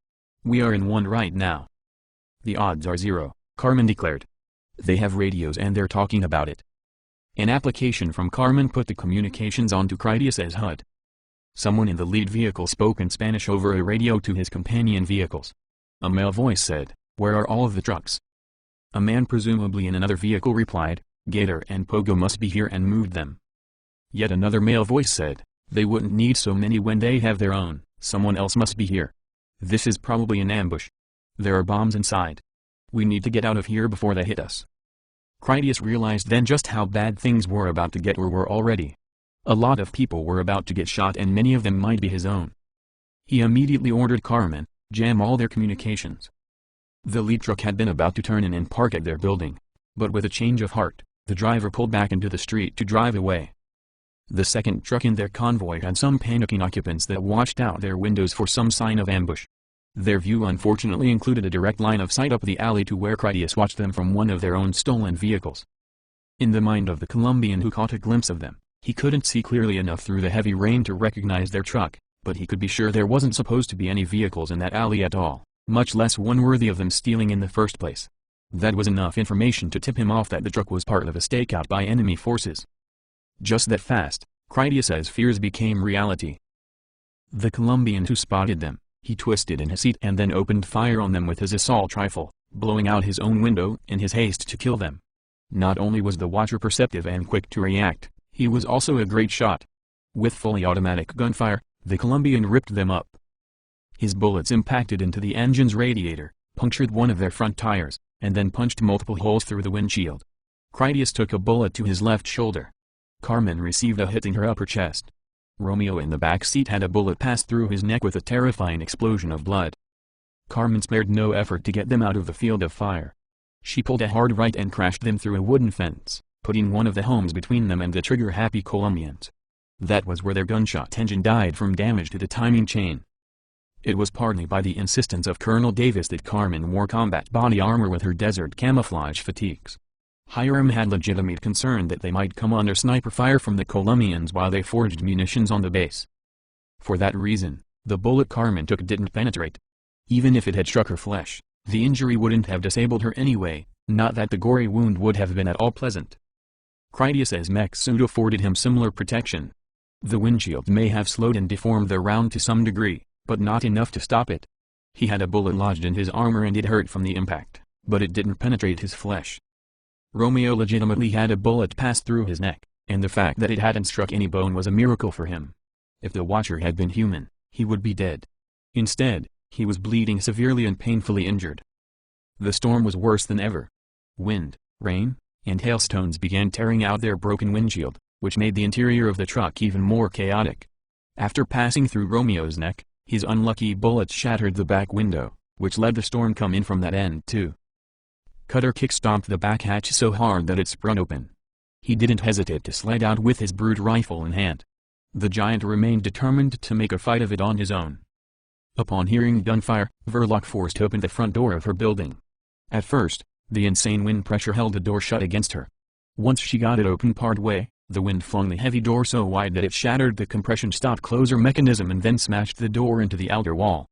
A: We are in one right now. The odds are 0, Carmen declared. They have radios and they're talking about it. An application from Carmen put the communications onto Critias' HUD. Someone in the lead vehicle spoke in Spanish over a radio to his companion vehicles. A male voice said, "Where are all of the trucks?" A man presumably in another vehicle replied, "Gator and Pogo must be here," and moved them. Yet another male voice said, "They wouldn't need so many when they have their own, someone else must be here. This is probably an ambush. There are bombs inside. We need to get out of here before they hit us." Critias realized then just how bad things were about to get or were already. A lot of people were about to get shot and many of them might be his own. He immediately ordered Carmen, jam all their communications. The lead truck had been about to turn in and park at their building. But with a change of heart, the driver pulled back into the street to drive away. The second truck in their convoy had some panicking occupants that watched out their windows for some sign of ambush. Their view unfortunately included a direct line of sight up the alley to where Critias watched them from one of their own stolen vehicles. In the mind of the Colombian who caught a glimpse of them, he couldn't see clearly enough through the heavy rain to recognize their truck, but he could be sure there wasn't supposed to be any vehicles in that alley at all, much less one worthy of them stealing in the first place. That was enough information to tip him off that the truck was part of a stakeout by enemy forces. Just that fast, Critias' fears became reality. The Colombian who spotted them, he twisted in his seat and then opened fire on them with his assault rifle, blowing out his own window in his haste to kill them. Not only was the watcher perceptive and quick to react, he was also a great shot. With fully automatic gunfire, the Colombian ripped them up. His bullets impacted into the engine's radiator, punctured one of their front tires, and then punched multiple holes through the windshield. Critias took a bullet to his left shoulder. Carmen received a hit in her upper chest. Romeo in the back seat had a bullet pass through his neck with a terrifying explosion of blood. Carmen spared no effort to get them out of the field of fire. She pulled a hard right and crashed them through a wooden fence, putting one of the homes between them and the trigger-happy Colombians. That was where their gunshot engine died from damage to the timing chain. It was partly by the insistence of Colonel Davis that Carmen wore combat body armor with her desert camouflage fatigues. Hiram had legitimate concern that they might come under sniper fire from the Colombians while they forged munitions on the base. For that reason, the bullet Carmen took didn't penetrate. Even if it had struck her flesh, the injury wouldn't have disabled her anyway, not that the gory wound would have been at all pleasant. Critias' mech suit afforded him similar protection. The windshield may have slowed and deformed the round to some degree, but not enough to stop it. He had a bullet lodged in his armor and it hurt from the impact, but it didn't penetrate his flesh. Romeo legitimately had a bullet pass through his neck, and the fact that it hadn't struck any bone was a miracle for him. If the watcher had been human, he would be dead. Instead, he was bleeding severely and painfully injured. The storm was worse than ever. Wind, rain, and hailstones began tearing out their broken windshield, which made the interior of the truck even more chaotic. After passing through Romeo's neck, his unlucky bullets shattered the back window, which let the storm come in from that end too. Cutter kick-stomped the back hatch so hard that it sprung open. He didn't hesitate to slide out with his brute rifle in hand. The giant remained determined to make a fight of it on his own. Upon hearing gunfire, Verloc forced open the front door of her building. At first, the insane wind pressure held the door shut against her. Once she got it open part way, the wind flung the heavy door so wide that it shattered the compression stop-closer mechanism and then smashed the door into the outer wall.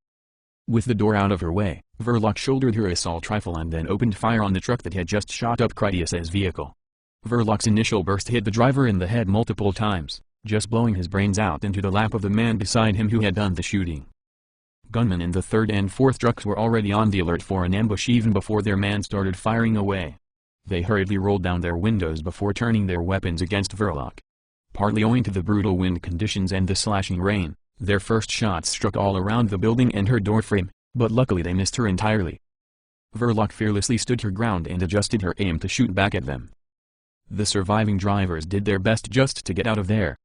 A: With the door out of her way, Verloc shouldered her assault rifle and then opened fire on the truck that had just shot up Critias' vehicle. Verloc's initial burst hit the driver in the head multiple times, just blowing his brains out into the lap of the man beside him who had done the shooting. Gunmen in the third and fourth trucks were already on the alert for an ambush even before their man started firing away. They hurriedly rolled down their windows before turning their weapons against Verloc. Partly owing to the brutal wind conditions and the slashing rain, their first shots struck all around the building and her doorframe, but luckily they missed her entirely. Verloc fearlessly stood her ground and adjusted her aim to shoot back at them. The surviving drivers did their best just to get out of there.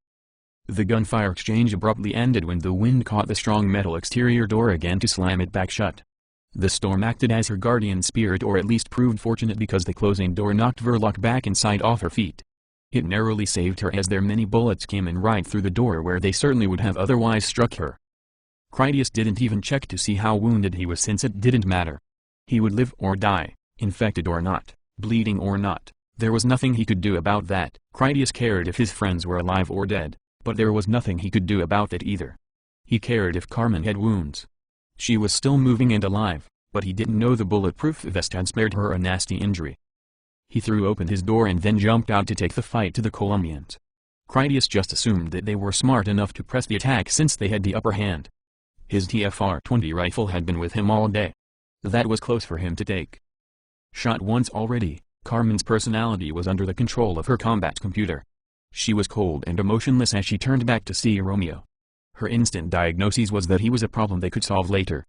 A: The gunfire exchange abruptly ended when the wind caught the strong metal exterior door again to slam it back shut. The storm acted as her guardian spirit, or at least proved fortunate, because the closing door knocked Verloc back inside off her feet. It narrowly saved her as their many bullets came in right through the door where they certainly would have otherwise struck her. Critias didn't even check to see how wounded he was, since it didn't matter. He would live or die, infected or not, bleeding or not, There was nothing he could do about that. Critias cared if his friends were alive or dead, but there was nothing he could do about that either. He cared if Carmen had wounds. She was still moving and alive, but he didn't know the bulletproof vest had spared her a nasty injury. He threw open his door and then jumped out to take the fight to the Colombians. Critias just assumed that they were smart enough to press the attack since they had the upper hand. His TFR-20 rifle had been with him all day. That was close for him to take. Shot once already, Carmen's personality was under the control of her combat computer. She was cold and emotionless as she turned back to see Romeo. Her instant diagnosis was that he was a problem they could solve later.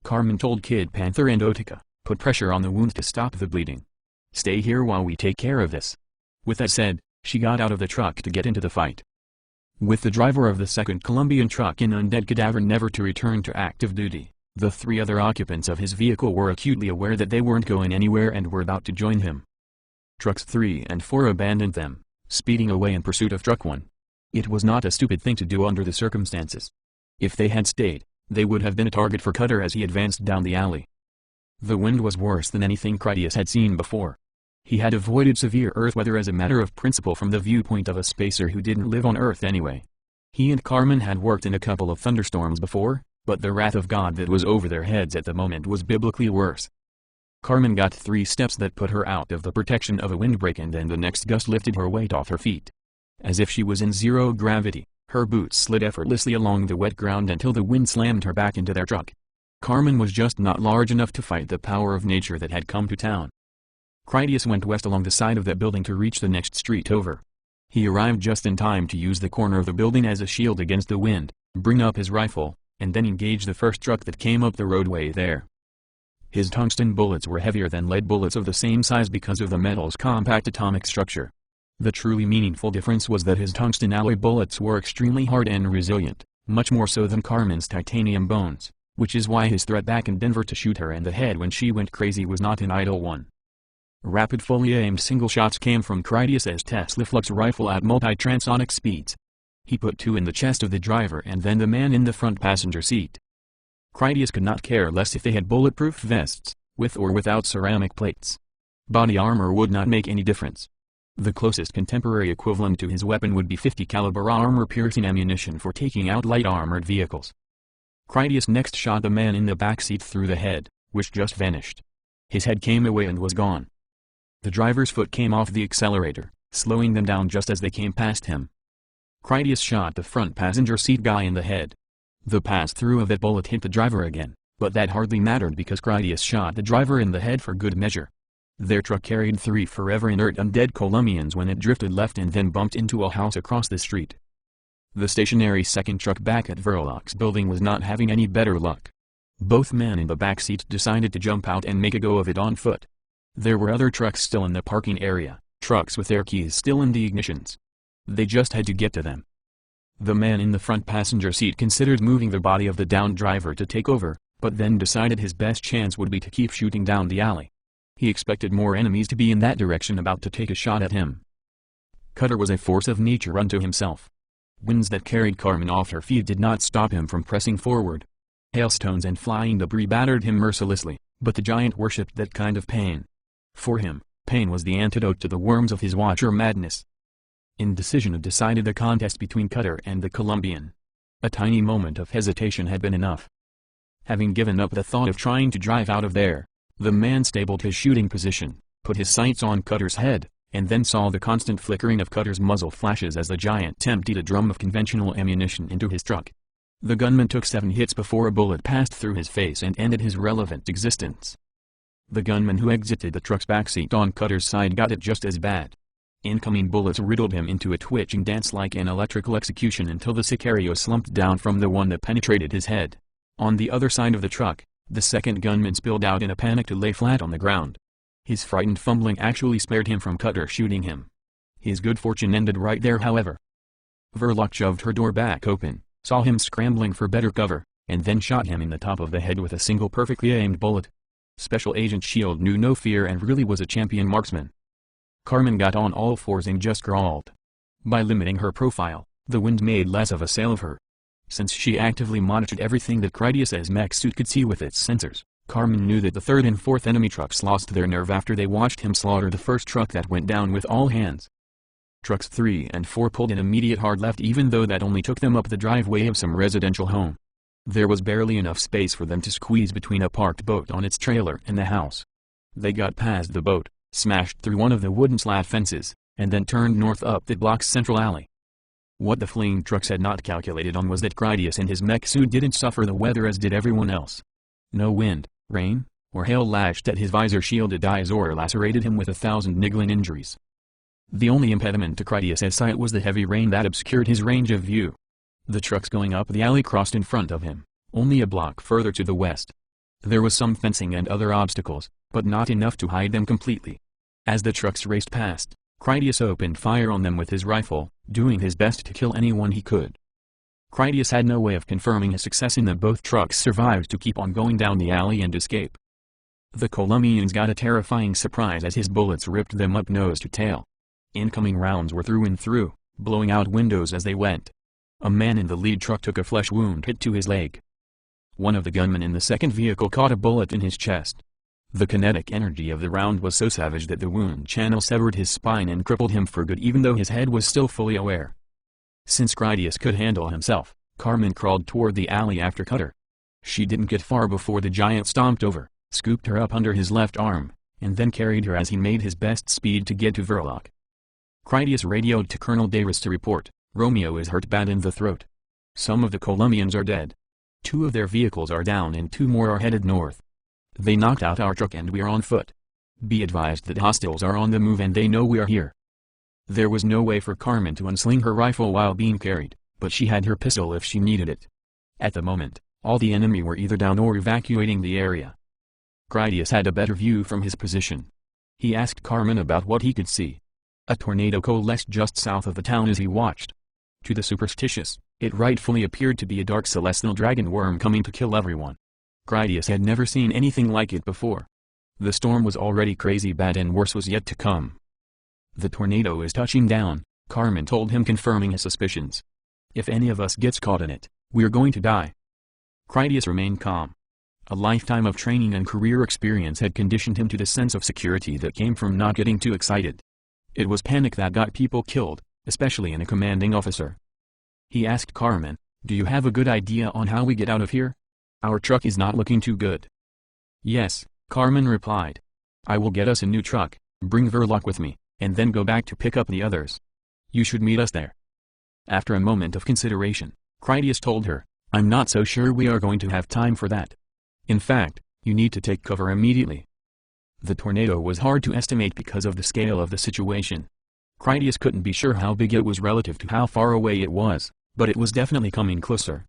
A: Carmen told Kid Panther and Otica, "Put pressure on the wound to stop the bleeding. Stay here while we take care of this." With that said, she got out of the truck to get into the fight. With the driver of the second Colombian truck in undead cadaver never to return to active duty, the 3 other occupants of his vehicle were acutely aware that they weren't going anywhere and were about to join him. Trucks 3 and 4 abandoned them, speeding away in pursuit of truck 1. It was not a stupid thing to do under the circumstances. If they had stayed, they would have been a target for Cutter as he advanced down the alley. The wind was worse than anything Critias had seen before. He had avoided severe Earth weather as a matter of principle from the viewpoint of a spacer who didn't live on Earth anyway. He and Carmen had worked in a couple of thunderstorms before, but the wrath of God that was over their heads at the moment was biblically worse. Carmen got 3 steps that put her out of the protection of a windbreak and then the next gust lifted her weight off her feet. As if she was in zero gravity, her boots slid effortlessly along the wet ground until the wind slammed her back into their truck. Carmen was just not large enough to fight the power of nature that had come to town. Critias went west along the side of that building to reach the next street over. He arrived just in time to use the corner of the building as a shield against the wind, bring up his rifle, and then engage the first truck that came up the roadway there. His tungsten bullets were heavier than lead bullets of the same size because of the metal's compact atomic structure. The truly meaningful difference was that his tungsten alloy bullets were extremely hard and resilient, much more so than Carmen's titanium bones, which is why his threat back in Denver to shoot her in the head when she went crazy was not an idle one. Rapid fully aimed single shots came from Critias' Tesla Flux rifle at multi-transonic speeds. He put 2 in the chest of the driver and then the man in the front passenger seat. Critias could not care less if they had bulletproof vests, with or without ceramic plates. Body armor would not make any difference. The closest contemporary equivalent to his weapon would be 50 caliber armor-piercing ammunition for taking out light armored vehicles. Critias next shot the man in the back seat through the head, which just vanished. His head came away and was gone. The driver's foot came off the accelerator, slowing them down just as they came past him. Critias shot the front passenger seat guy in the head. The pass-through of that bullet hit the driver again, but that hardly mattered because Critias shot the driver in the head for good measure. Their truck carried 3 forever inert undead Colombians when it drifted left and then bumped into a house across the street. The stationary second truck back at Verlock's building was not having any better luck. Both men in the back seat decided to jump out and make a go of it on foot. There were other trucks still in the parking area, trucks with their keys still in the ignitions. They just had to get to them. The man in the front passenger seat considered moving the body of the downed driver to take over, but then decided his best chance would be to keep shooting down the alley. He expected more enemies to be in that direction about to take a shot at him. Cutter was a force of nature unto himself. Winds that carried Carmen off her feet did not stop him from pressing forward. Hailstones and flying debris battered him mercilessly, but the giant worshipped that kind of pain. For him, pain was the antidote to the worms of his watcher madness. Indecision decided the contest between Cutter and the Colombian. A tiny moment of hesitation had been enough. Having given up the thought of trying to drive out of there, the man stabled his shooting position, put his sights on Cutter's head, and then saw the constant flickering of Cutter's muzzle flashes as the giant emptied a drum of conventional ammunition into his truck. The gunman took 7 hits before a bullet passed through his face and ended his relevant existence. The gunman who exited the truck's backseat on Cutter's side got it just as bad. Incoming bullets riddled him into a twitching dance like an electrical execution until the Sicario slumped down from the one that penetrated his head. On the other side of the truck, the second gunman spilled out in a panic to lay flat on the ground. His frightened fumbling actually spared him from Cutter shooting him. His good fortune ended right there however. Verlock shoved her door back open, saw him scrambling for better cover, and then shot him in the top of the head with a single perfectly aimed bullet. Special Agent Shield knew no fear and really was a champion marksman. Carmen got on all fours and just crawled. By limiting her profile, the wind made less of a sail of her. Since she actively monitored everything that Critias' mech suit could see with its sensors, Carmen knew that the third and fourth enemy trucks lost their nerve after they watched him slaughter the first truck that went down with all hands. Trucks 3 and 4 pulled an immediate hard left even though that only took them up the driveway of some residential home. There was barely enough space for them to squeeze between a parked boat on its trailer and the house. They got past the boat, smashed through one of the wooden slat fences, and then turned north up the block's central alley. What the fleeing trucks had not calculated on was that Critias in his mech suit didn't suffer the weather as did everyone else. No wind, rain, or hail lashed at his visor shielded eyes or lacerated him with 1,000 niggling injuries. The only impediment to Critias' sight was the heavy rain that obscured his range of view. The trucks going up the alley crossed in front of him, only a block further to the west. There was some fencing and other obstacles, but not enough to hide them completely. As the trucks raced past, Critias opened fire on them with his rifle, doing his best to kill anyone he could. Critias had no way of confirming his success in that both trucks survived to keep on going down the alley and escape. The Colombians got a terrifying surprise as his bullets ripped them up nose to tail. Incoming rounds were through and through, blowing out windows as they went. A man in the lead truck took a flesh wound hit to his leg. One of the gunmen in the second vehicle caught a bullet in his chest. The kinetic energy of the round was so savage that the wound channel severed his spine and crippled him for good even though his head was still fully aware. Since Critias could handle himself, Carmen crawled toward the alley after Cutter. She didn't get far before the giant stomped over, scooped her up under his left arm, and then carried her as he made his best speed to get to Verloc. Critias radioed to Colonel Davis to report, "Romeo is hurt bad in the throat. Some of the Colombians are dead. 2 of their vehicles are down and 2 more are headed north. They knocked out our truck and we are on foot. Be advised that hostiles are on the move and they know we are here." There was no way for Carmen to unsling her rifle while being carried, but she had her pistol if she needed it. At the moment, all the enemy were either down or evacuating the area. Critias had a better view from his position. He asked Carmen about what he could see. A tornado coalesced just south of the town as he watched. To the superstitious, it rightfully appeared to be a dark celestial dragon worm coming to kill everyone. Critias had never seen anything like it before. The storm was already crazy bad and worse was yet to come. "The tornado is touching down," Carmen told him, confirming his suspicions. "If any of us gets caught in it, we're going to die." Critias remained calm. A lifetime of training and career experience had conditioned him to the sense of security that came from not getting too excited. It was panic that got people killed, especially in a commanding officer. He asked Carmen, "Do you have a good idea on how we get out of here? Our truck is not looking too good." "Yes," Carmen replied. "I will get us a new truck, bring Verloc with me, and then go back to pick up the others. You should meet us there." After a moment of consideration, Critias told her, "I'm not so sure we are going to have time for that. In fact, you need to take cover immediately." The tornado was hard to estimate because of the scale of the situation. Critias couldn't be sure how big it was relative to how far away it was, but it was definitely coming closer.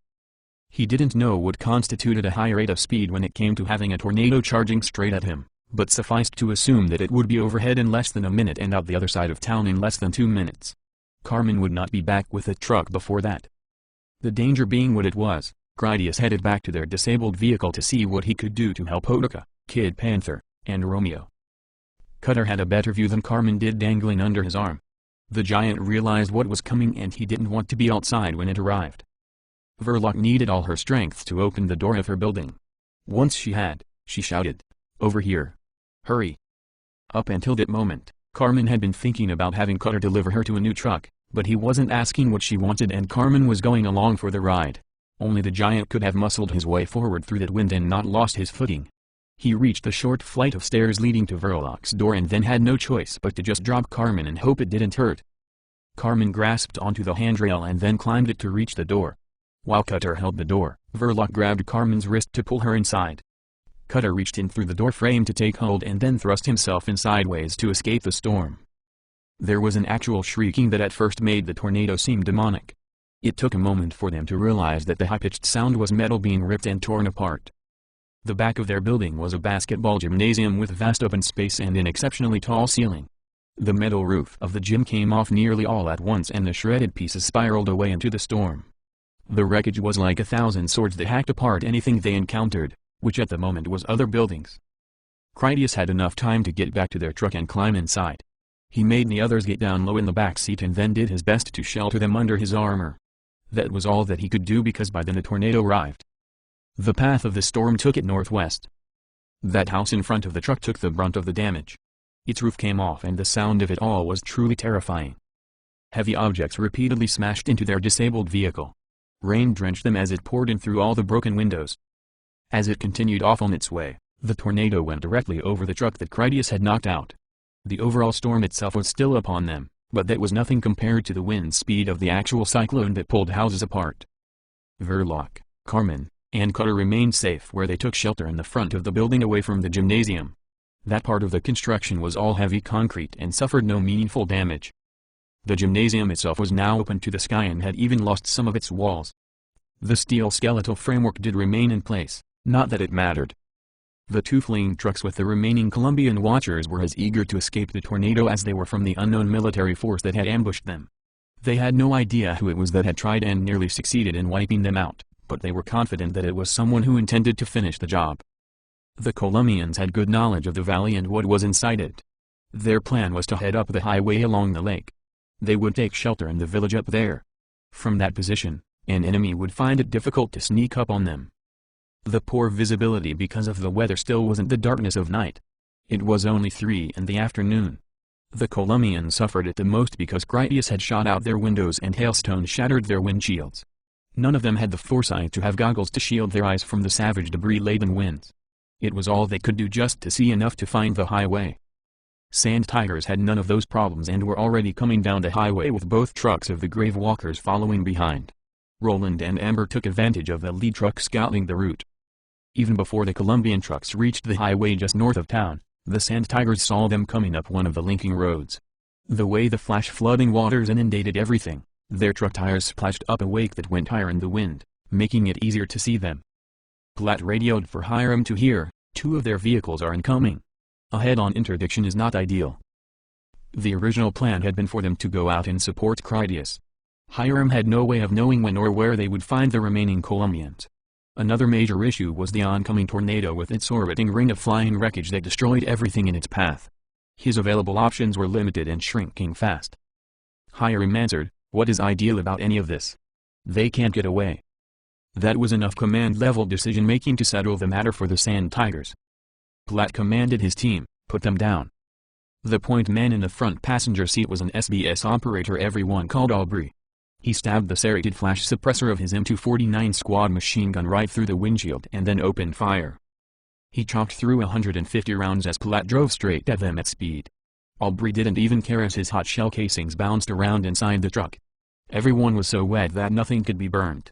A: He didn't know what constituted a high rate of speed when it came to having a tornado charging straight at him, but sufficed to assume that it would be overhead in less than a minute and out the other side of town in less than 2 minutes. Carmen would not be back with the truck before that. The danger being what it was, Critias headed back to their disabled vehicle to see what he could do to help Otica, Kid Panther, and Romeo. Cutter had a better view than Carmen did dangling under his arm. The giant realized what was coming and he didn't want to be outside when it arrived. Verloc needed all her strength to open the door of her building. Once she had, she shouted, "Over here. Hurry." Up until that moment, Carmen had been thinking about having Cutter deliver her to a new truck, but he wasn't asking what she wanted and Carmen was going along for the ride. Only the giant could have muscled his way forward through that wind and not lost his footing. He reached the short flight of stairs leading to Verloc's door and then had no choice but to just drop Carmen and hope it didn't hurt. Carmen grasped onto the handrail and then climbed it to reach the door. While Cutter held the door, Verloc grabbed Carmen's wrist to pull her inside. Cutter reached in through the door frame to take hold and then thrust himself in sideways to escape the storm. There was an actual shrieking that at first made the tornado seem demonic. It took a moment for them to realize that the high-pitched sound was metal being ripped and torn apart. The back of their building was a basketball gymnasium with vast open space and an exceptionally tall ceiling. The metal roof of the gym came off nearly all at once and the shredded pieces spiraled away into the storm. The wreckage was like 1,000 swords that hacked apart anything they encountered, which at the moment was other buildings. Critias had enough time to get back to their truck and climb inside. He made the others get down low in the back seat and then did his best to shelter them under his armor. That was all that he could do because by then the tornado arrived. The path of the storm took it northwest. That house in front of the truck took the brunt of the damage. Its roof came off and the sound of it all was truly terrifying. Heavy objects repeatedly smashed into their disabled vehicle. Rain drenched them as it poured in through all the broken windows. As it continued off on its way, the tornado went directly over the truck that Critias had knocked out. The overall storm itself was still upon them, but that was nothing compared to the wind speed of the actual cyclone that pulled houses apart. Verloc, Carmen, and Cutter remained safe where they took shelter in the front of the building away from the gymnasium. That part of the construction was all heavy concrete and suffered no meaningful damage. The gymnasium itself was now open to the sky and had even lost some of its walls. The steel skeletal framework did remain in place, not that it mattered. The two fleeing trucks with the remaining Colombian watchers were as eager to escape the tornado as they were from the unknown military force that had ambushed them. They had no idea who it was that had tried and nearly succeeded in wiping them out, but they were confident that it was someone who intended to finish the job. The Colombians had good knowledge of the valley and what was inside it. Their plan was to head up the highway along the lake. They would take shelter in the village up there. From that position, an enemy would find it difficult to sneak up on them. The poor visibility because of the weather still wasn't the darkness of night. It was only 3 in the afternoon. The Colombians suffered it the most because Critias had shot out their windows and hailstones shattered their windshields. None of them had the foresight to have goggles to shield their eyes from the savage debris-laden winds. It was all they could do just to see enough to find the highway. Sand Tigers had none of those problems and were already coming down the highway with both trucks of the Gravewalkers following behind. Roland and Amber took advantage of the lead truck scouting the route. Even before the Colombian trucks reached the highway just north of town, the Sand Tigers saw them coming up one of the linking roads. The way the flash-flooding waters inundated everything, their truck tires splashed up a wake that went higher in the wind, making it easier to see them. Platt radioed for Hiram to hear, 2 of their vehicles are incoming. A head-on interdiction is not ideal. The original plan had been for them to go out and support Critias. Hiram had no way of knowing when or where they would find the remaining Colombians. Another major issue was the oncoming tornado with its orbiting ring of flying wreckage that destroyed everything in its path. His available options were limited and shrinking fast. Hiram answered, "What is ideal about any of this? They can't get away." That was enough command-level decision-making to settle the matter for the Sand Tigers. Platt commanded his team, "Put them down." The point man in the front passenger seat was an SBS operator everyone called Aubrey. He stabbed the serrated flash suppressor of his M249 squad machine gun right through the windshield and then opened fire. He chopped through 150 rounds as Platt drove straight at them at speed. Aubrey didn't even care as his hot shell casings bounced around inside the truck. Everyone was so wet that nothing could be burned.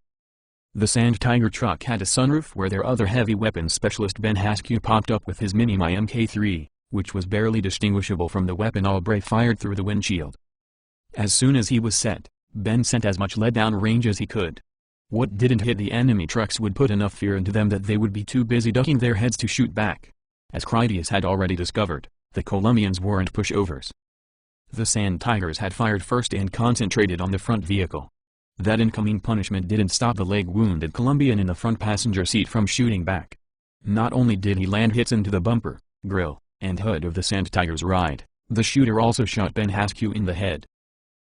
A: The Sand Tiger truck had a sunroof where their other heavy weapons specialist Ben Haskew popped up with his mini-my Mk3, which was barely distinguishable from the weapon Aubrey fired through the windshield. As soon as he was set, Ben sent as much lead down range as he could. What didn't hit the enemy trucks would put enough fear into them that they would be too busy ducking their heads to shoot back. As Critias had already discovered, the Colombians weren't pushovers. The Sand Tigers had fired first and concentrated on the front vehicle. That incoming punishment didn't stop the leg-wounded Colombian in the front passenger seat from shooting back. Not only did he land hits into the bumper, grill, and hood of the Sand Tiger's ride, the shooter also shot Ben Haskew in the head.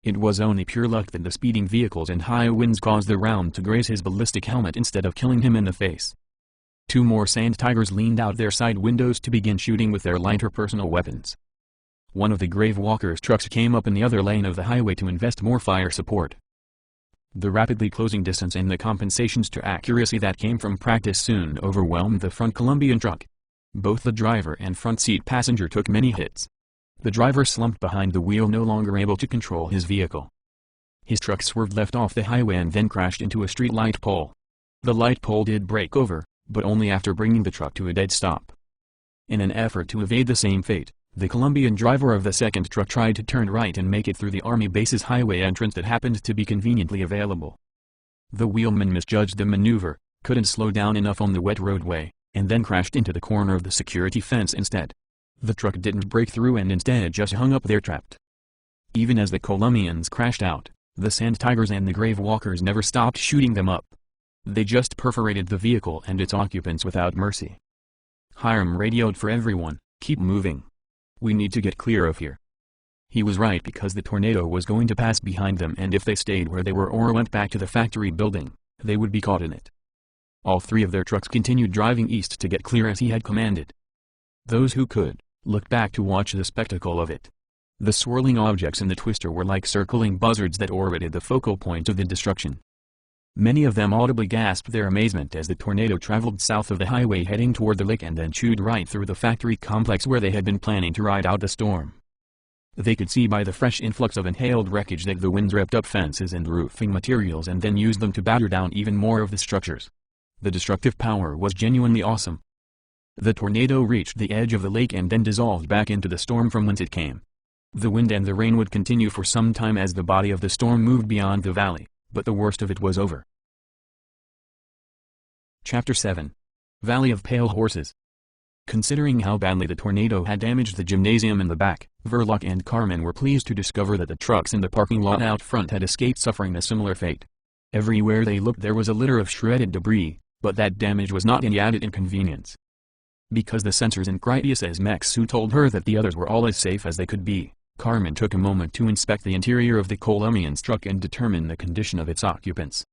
A: It was only pure luck that the speeding vehicles and high winds caused the round to graze his ballistic helmet instead of killing him in the face. 2 more Sand Tigers leaned out their side windows to begin shooting with their lighter personal weapons. One of the Gravewalkers' trucks came up in the other lane of the highway to invest more fire support. The rapidly closing distance and the compensations to accuracy that came from practice soon overwhelmed the front Colombian truck. Both the driver and front seat passenger took many hits. The driver slumped behind the wheel, no longer able to control his vehicle. His truck swerved left off the highway and then crashed into a street light pole. The light pole did break over, but only after bringing the truck to a dead stop. In an effort to evade the same fate, the Colombian driver of the second truck tried to turn right and make it through the army base's highway entrance that happened to be conveniently available. The wheelman misjudged the maneuver, couldn't slow down enough on the wet roadway, and then crashed into the corner of the security fence instead. The truck didn't break through and instead just hung up there trapped. Even as the Colombians crashed out, the Sand Tigers and the Gravewalkers never stopped shooting them up. They just perforated the vehicle and its occupants without mercy. Hiram radioed for everyone, "Keep moving. We need to get clear of here." He was right because the tornado was going to pass behind them, and if they stayed where they were or went back to the factory building, they would be caught in it. All 3 of their trucks continued driving east to get clear as he had commanded, Those who could, looked back to watch the spectacle of it. The swirling objects in the twister were like circling buzzards that orbited the focal point of the destruction. Many of them audibly gasped their amazement as the tornado traveled south of the highway heading toward the lake and then chewed right through the factory complex where they had been planning to ride out the storm. They could see by the fresh influx of inhaled wreckage that the winds ripped up fences and roofing materials and then used them to batter down even more of the structures. The destructive power was genuinely awesome. The tornado reached the edge of the lake and then dissolved back into the storm from whence it came. The wind and the rain would continue for some time as the body of the storm moved beyond the valley, but the worst of it was over. Chapter 7. Valley of Pale Horses. Considering how badly the tornado had damaged the gymnasium in the back, Verloc and Carmen were pleased to discover that the trucks in the parking lot out front had escaped suffering a similar fate. Everywhere they looked there was a litter of shredded debris, but that damage was not any added inconvenience. Because the sensors in Critias's mech suit told her that the others were all as safe as they could be, Carmen took a moment to inspect the interior of the Colombian's truck and determine the condition of its occupants.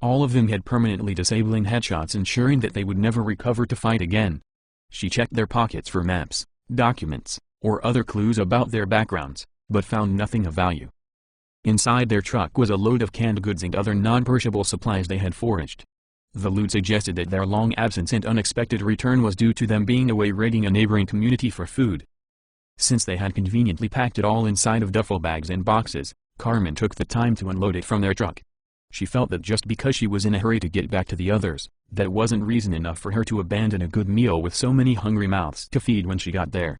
A: All of them had permanently disabling headshots ensuring that they would never recover to fight again. She checked their pockets for maps, documents, or other clues about their backgrounds, but found nothing of value. Inside their truck was a load of canned goods and other non-perishable supplies they had foraged. The loot suggested that their long absence and unexpected return was due to them being away raiding a neighboring community for food. Since they had conveniently packed it all inside of duffel bags and boxes, Carmen took the time to unload it from their truck. She felt that just because she was in a hurry to get back to the others, that wasn't reason enough for her to abandon a good meal with so many hungry mouths to feed when she got there.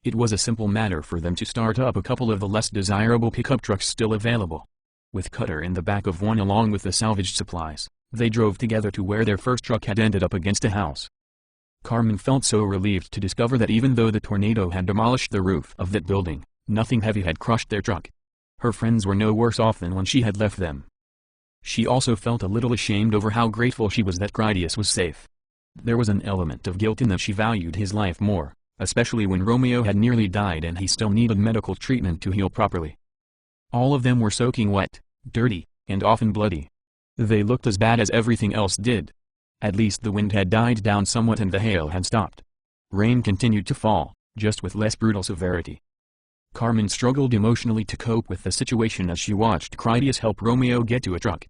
A: It was a simple matter for them to start up a couple of the less desirable pickup trucks still available. With Cutter in the back of one along with the salvaged supplies, they drove together to where their first truck had ended up against a house. Carmen felt so relieved to discover that even though the tornado had demolished the roof of that building, nothing heavy had crushed their truck. Her friends were no worse off than when she had left them. She also felt a little ashamed over how grateful she was that Critias was safe. There was an element of guilt in that she valued his life more, especially when Romeo had nearly died and he still needed medical treatment to heal properly. All of them were soaking wet, dirty, and often bloody. They looked as bad as everything else did. At least the wind had died down somewhat and the hail had stopped. Rain continued to fall, just with less brutal severity. Carmen struggled emotionally to cope with the situation as she watched Critias help Romeo get to a truck.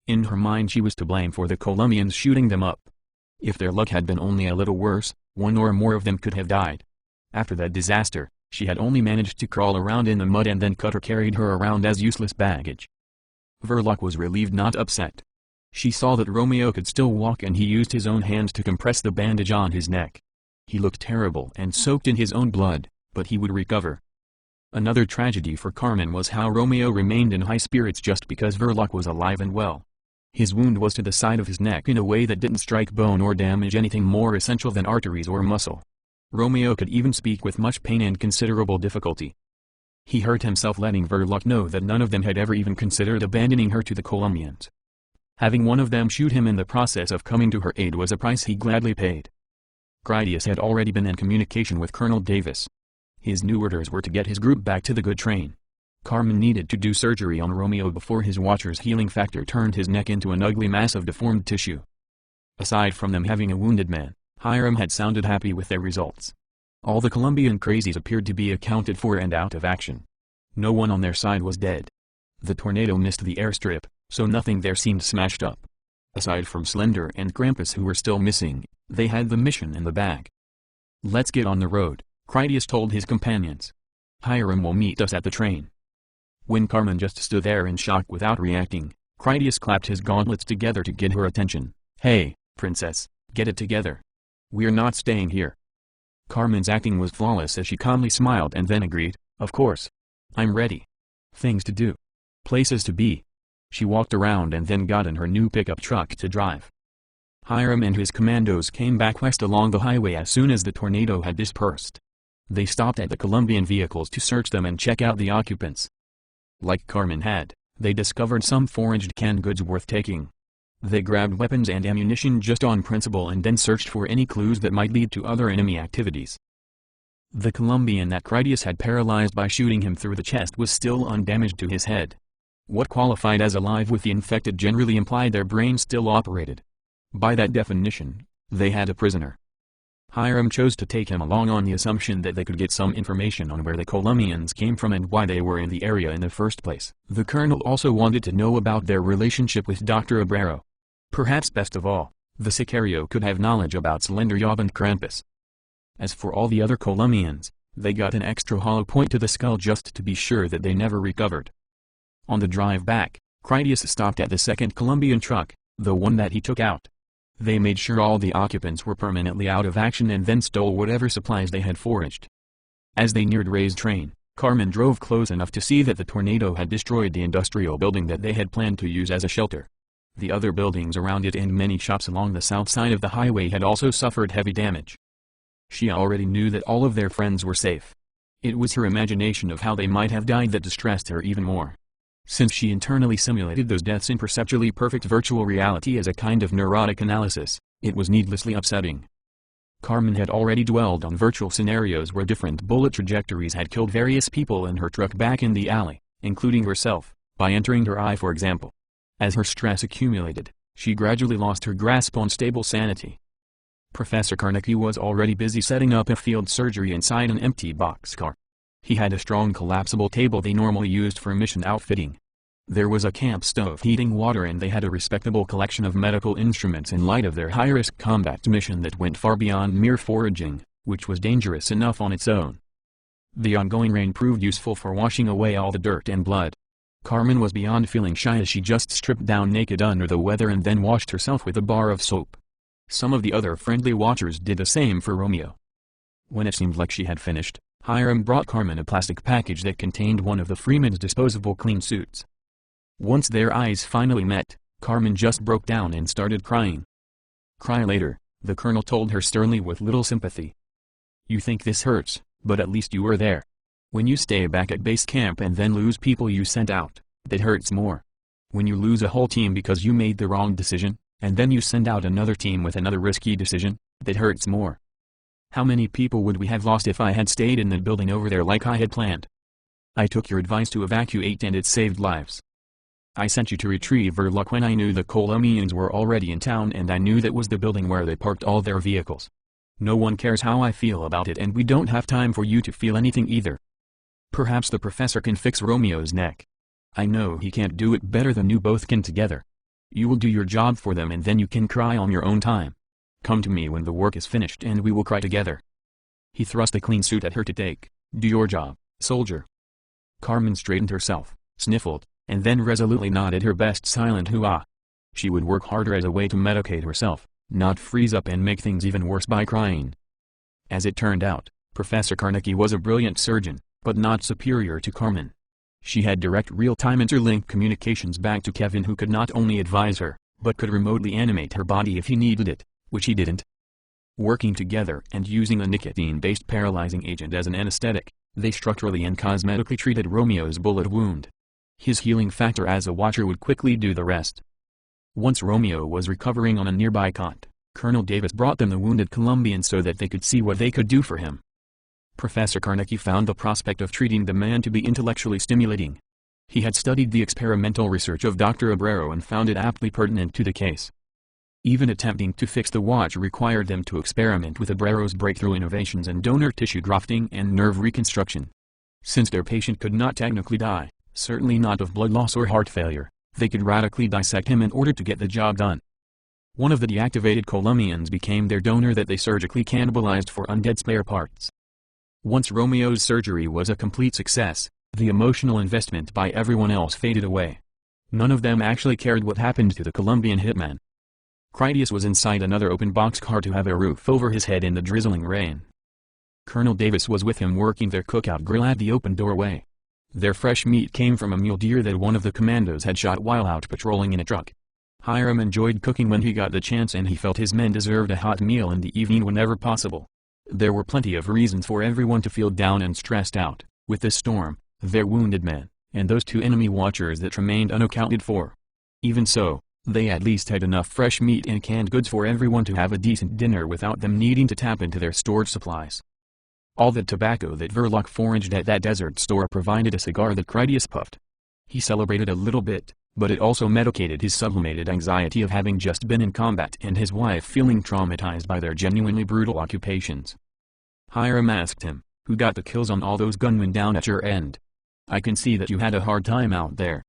A: In her mind she was to blame for the Colombians shooting them up. If their luck had been only a little worse, one or more of them could have died. After that disaster, she had only managed to crawl around in the mud and then Cutter carried her around as useless baggage. Verloc was relieved not upset. She saw that Romeo could still walk and he used his own hands to compress the bandage on his neck. He looked terrible and soaked in his own blood, but he would recover. Another tragedy for Carmen was how Romeo remained in high spirits just because Verloc was alive and well. His wound was to the side of his neck in a way that didn't strike bone or damage anything more essential than arteries or muscle. Romeo could even speak with much pain and considerable difficulty. He hurt himself letting Verloc know that none of them had ever even considered abandoning her to the Colombians. Having one of them shoot him in the process of coming to her aid was a price he gladly paid. Critias had already been in communication with Colonel Davis. His new orders were to get his group back to the good train. Carmen needed to do surgery on Romeo before his watcher's healing factor turned his neck into an ugly mass of deformed tissue. Aside from them having a wounded man, Hiram had sounded happy with their results. All the Colombian crazies appeared to be accounted for and out of action. No one on their side was dead. The tornado missed the airstrip, so nothing there seemed smashed up. Aside from Slender and Krampus who were still missing, they had the mission in the bag. "Let's get on the road," Critias told his companions. "Hiram will meet us at the train." When Carmen just stood there in shock without reacting, Critias clapped his gauntlets together to get her attention. "Hey, princess, get it together. We're not staying here." Carmen's acting was flawless as she calmly smiled and then agreed, "Of course. I'm ready. Things to do. Places to be." She walked around and then got in her new pickup truck to drive. Hiram and his commandos came back west along the highway as soon as the tornado had dispersed. They stopped at the Colombian vehicles to search them and check out the occupants. Like Carmen had, they discovered some foraged canned goods worth taking. They grabbed weapons and ammunition just on principle and then searched for any clues that might lead to other enemy activities. The Colombian that Critias had paralyzed by shooting him through the chest was still undamaged to his head. What qualified as alive with the infected generally implied their brains still operated. By that definition, they had a prisoner. Hiram chose to take him along on the assumption that they could get some information on where the Colombians came from and why they were in the area in the first place. The colonel also wanted to know about their relationship with Dr. Abrero. Perhaps best of all, the Sicario could have knowledge about Slender Job and Krampus. As for all the other Colombians, they got an extra hollow point to the skull just to be sure that they never recovered. On the drive back, Critias stopped at the second Colombian truck, the one that he took out. They made sure all the occupants were permanently out of action and then stole whatever supplies they had foraged. As they neared Ray's train, Carmen drove close enough to see that the tornado had destroyed the industrial building that they had planned to use as a shelter. The other buildings around it and many shops along the south side of the highway had also suffered heavy damage. She already knew that all of their friends were safe. It was her imagination of how they might have died that distressed her even more. Since she internally simulated those deaths in perceptually perfect virtual reality as a kind of neurotic analysis, it was needlessly upsetting. Carmen had already dwelled on virtual scenarios where different bullet trajectories had killed various people in her truck back in the alley, including herself, by entering her eye for example. As her stress accumulated, she gradually lost her grasp on stable sanity. Professor Carnegie was already busy setting up a field surgery inside an empty boxcar. He had a strong collapsible table they normally used for mission outfitting. There was a camp stove heating water and they had a respectable collection of medical instruments in light of their high-risk combat mission that went far beyond mere foraging, which was dangerous enough on its own. The ongoing rain proved useful for washing away all the dirt and blood. Carmen was beyond feeling shy as she just stripped down naked under the weather and then washed herself with a bar of soap. Some of the other friendly watchers did the same for Romeo. When it seemed like she had finished, Hiram brought Carmen a plastic package that contained one of the Freeman's disposable clean suits. Once their eyes finally met, Carmen just broke down and started crying. "Cry later," the colonel told her sternly with little sympathy. "You think this hurts, but at least you were there. When you stay back at base camp and then lose people you sent out, that hurts more. When you lose a whole team because you made the wrong decision, and then you send out another team with another risky decision, that hurts more. How many people would we have lost if I had stayed in the building over there like I had planned? I took your advice to evacuate and it saved lives. I sent you to retrieve Verloc when I knew the Colombians were already in town and I knew that was the building where they parked all their vehicles. No one cares how I feel about it and we don't have time for you to feel anything either. Perhaps the professor can fix Romeo's neck. I know he can't do it better than you both can together. You will do your job for them and then you can cry on your own time. Come to me when the work is finished and we will cry together." He thrust the clean suit at her to take. "Do your job, soldier." Carmen straightened herself, sniffled, and then resolutely nodded her best silent hoo-ah. She would work harder as a way to medicate herself, not freeze up and make things even worse by crying. As it turned out, Professor Carnegie was a brilliant surgeon, but not superior to Carmen. She had direct real-time interlinked communications back to Kevin who could not only advise her, but could remotely animate her body if he needed it, which he didn't. Working together and using a nicotine-based paralyzing agent as an anesthetic, they structurally and cosmetically treated Romeo's bullet wound. His healing factor as a watcher would quickly do the rest. Once Romeo was recovering on a nearby cot, Colonel Davis brought them the wounded Colombian so that they could see what they could do for him. Professor Carnegie found the prospect of treating the man to be intellectually stimulating. He had studied the experimental research of Dr. Abrero and found it aptly pertinent to the case. Even attempting to fix the watch required them to experiment with Abrero's breakthrough innovations in donor tissue grafting and nerve reconstruction. Since their patient could not technically die, certainly not of blood loss or heart failure, they could radically dissect him in order to get the job done. One of the deactivated Colombians became their donor that they surgically cannibalized for undead spare parts. Once Romeo's surgery was a complete success, the emotional investment by everyone else faded away. None of them actually cared what happened to the Colombian hitman. Critias was inside another open boxcar to have a roof over his head in the drizzling rain. Colonel Davis was with him working their cookout grill at the open doorway. Their fresh meat came from a mule deer that one of the commandos had shot while out patrolling in a truck. Hiram enjoyed cooking when he got the chance and he felt his men deserved a hot meal in the evening whenever possible. There were plenty of reasons for everyone to feel down and stressed out, with this storm, their wounded men, and those two enemy watchers that remained unaccounted for. Even so, they at least had enough fresh meat and canned goods for everyone to have a decent dinner without them needing to tap into their stored supplies. All the tobacco that Verloc foraged at that desert store provided a cigar that Critias puffed. He celebrated a little bit, But it also medicated his sublimated anxiety of having just been in combat and his wife feeling traumatized by their genuinely brutal occupations. Hiram asked him, "Who got the kills on all those gunmen down at your end? I can see that you had a hard time out there."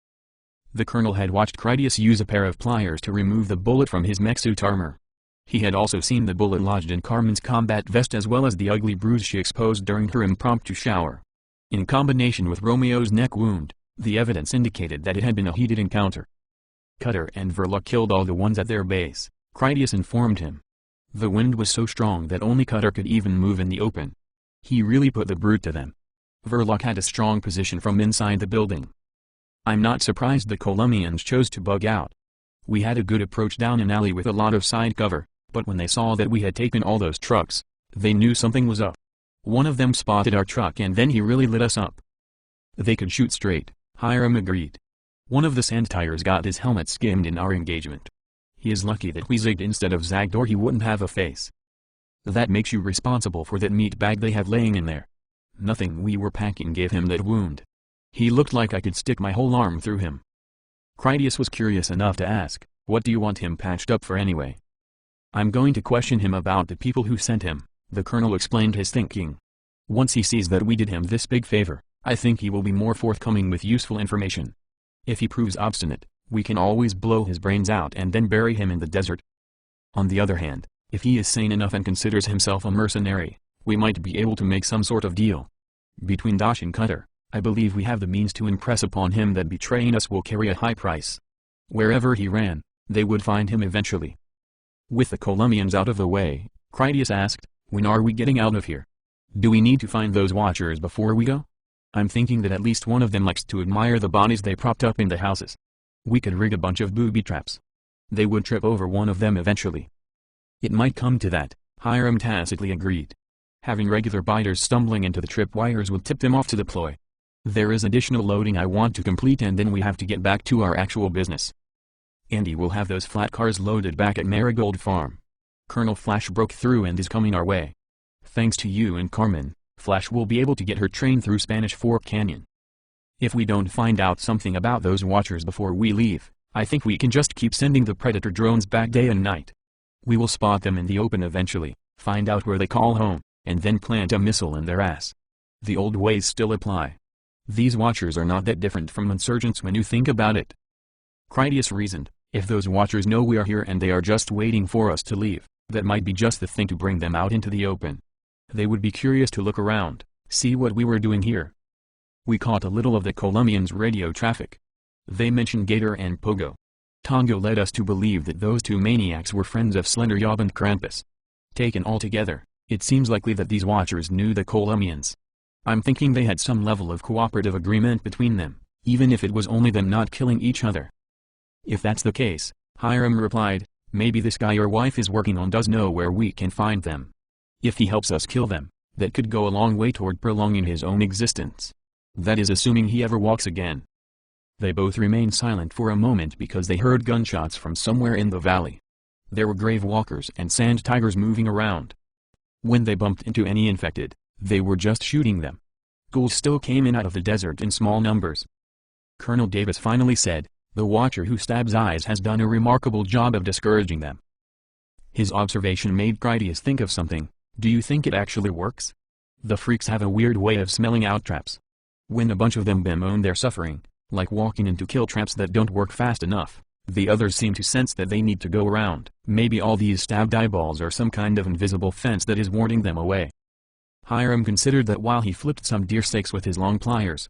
A: The colonel had watched Critias use a pair of pliers to remove the bullet from his mech suit armor. He had also seen the bullet lodged in Carmen's combat vest as well as the ugly bruise she exposed during her impromptu shower. In combination with Romeo's neck wound, the evidence indicated that it had been a heated encounter. Cutter and Verloc killed all the ones at their base, Critias informed him. The wind was so strong that only Cutter could even move in the open. He really put the brute to them. Verloc had a strong position from inside the building. I'm not surprised the Colombians chose to bug out. We had a good approach down an alley with a lot of side cover, but when they saw that we had taken all those trucks, they knew something was up. One of them spotted our truck and then he really lit us up. They could shoot straight, Hiram agreed. One of the sand tires got his helmet skimmed in our engagement. He is lucky that we zigged instead of zagged or he wouldn't have a face. That makes you responsible for that meat bag they have laying in there. Nothing we were packing gave him that wound. He looked like I could stick my whole arm through him. Critias was curious enough to ask, "What do you want him patched up for anyway?" "I'm going to question him about the people who sent him," the colonel explained his thinking. "Once he sees that we did him this big favor, I think he will be more forthcoming with useful information. If he proves obstinate, we can always blow his brains out and then bury him in the desert. On the other hand, if he is sane enough and considers himself a mercenary, we might be able to make some sort of deal. Between Dash and Cutter, I believe we have the means to impress upon him that betraying us will carry a high price. Wherever he ran, they would find him eventually." With the Colombians out of the way, Critias asked, "When are we getting out of here? Do we need to find those watchers before we go? I'm thinking that at least one of them likes to admire the bodies they propped up in the houses. We could rig a bunch of booby traps. They would trip over one of them eventually." "It might come to that," Hiram tacitly agreed. "Having regular biters stumbling into the tripwires will tip them off to deploy. There is additional loading I want to complete and then we have to get back to our actual business. Andy will have those flat cars loaded back at Marigold Farm. Colonel Flash broke through and is coming our way. Thanks to you and Carmen, Flash will be able to get her train through Spanish Fork Canyon. If we don't find out something about those watchers before we leave, I think we can just keep sending the Predator drones back day and night. We will spot them in the open eventually, find out where they call home, and then plant a missile in their ass. The old ways still apply. These watchers are not that different from insurgents when you think about it." Critias reasoned, "If those watchers know we are here and they are just waiting for us to leave, that might be just the thing to bring them out into the open. They would be curious to look around, see what we were doing here." We caught a little of the Colombians' radio traffic. They mentioned Gator and Pogo. Tongo led us to believe that those two maniacs were friends of Slender Yob and Krampus. Taken all together, it seems likely that these watchers knew the Colombians. I'm thinking they had some level of cooperative agreement between them, even if it was only them not killing each other. "If that's the case," Hiram replied, "maybe this guy your wife is working on does know where we can find them. If he helps us kill them, that could go a long way toward prolonging his own existence. That is assuming he ever walks again." They both remained silent for a moment because they heard gunshots from somewhere in the valley. There were Gravewalkers and sand tigers moving around. When they bumped into any infected, they were just shooting them. Ghouls still came in out of the desert in small numbers. Colonel Davis finally said, "The watcher who stabs eyes has done a remarkable job of discouraging them." His observation made Critias think of something. "Do you think it actually works? The freaks have a weird way of smelling out traps. When a bunch of them bemoan their suffering, like walking into kill traps that don't work fast enough, the others seem to sense that they need to go around. Maybe all these stabbed eyeballs are some kind of invisible fence that is warding them away." Hiram considered that while he flipped some deer steaks with his long pliers.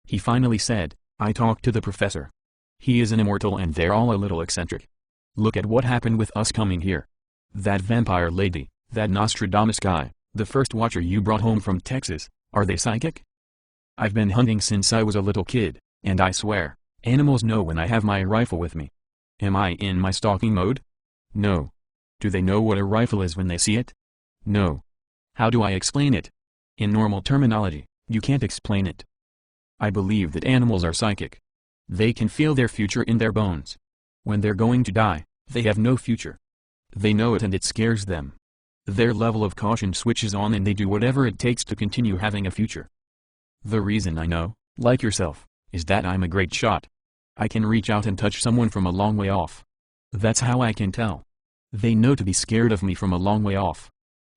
A: He finally said, "I talked to the professor. He is an immortal and they're all a little eccentric. Look at what happened with us coming here. That vampire lady, that Nostradamus guy, the first watcher you brought home from Texas, are they psychic? I've been hunting since I was a little kid, and I swear, animals know when I have my rifle with me. Am I in my stalking mode? No. Do they know what a rifle is when they see it? No. How do I explain it? In normal terminology, you can't explain it. I believe that animals are psychic. They can feel their future in their bones. When they're going to die, they have no future. They know it and it scares them. Their level of caution switches on and they do whatever it takes to continue having a future. The reason I know, like yourself, is that I'm a great shot. I can reach out and touch someone from a long way off. That's how I can tell. They know to be scared of me from a long way off.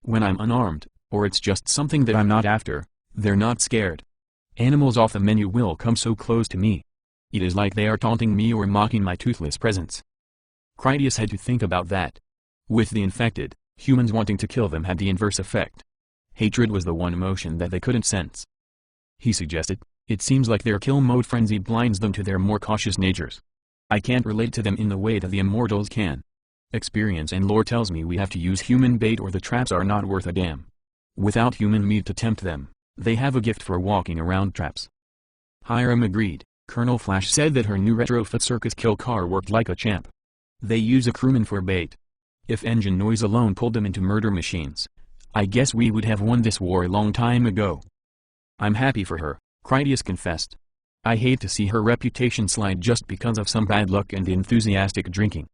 A: When I'm unarmed, or it's just something that I'm not after, they're not scared. Animals off the menu will come so close to me. It is like they are taunting me or mocking my toothless presence. Critias had to think about that. With the infected, humans wanting to kill them had the inverse effect. Hatred was the one emotion that they couldn't sense. He suggested, it seems like their kill mode frenzy blinds them to their more cautious natures. I can't relate to them in the way that the immortals can. Experience and lore tells me we have to use human bait or the traps are not worth a damn. Without human meat to tempt them, they have a gift for walking around traps. Hiram agreed. Colonel Flash said that her new retrofit circus kill car worked like a champ. They use a crewman for bait. If engine noise alone pulled them into murder machines, I guess we would have won this war a long time ago. I'm happy for her, Critias confessed. I hate to see her reputation slide just because of some bad luck and enthusiastic drinking.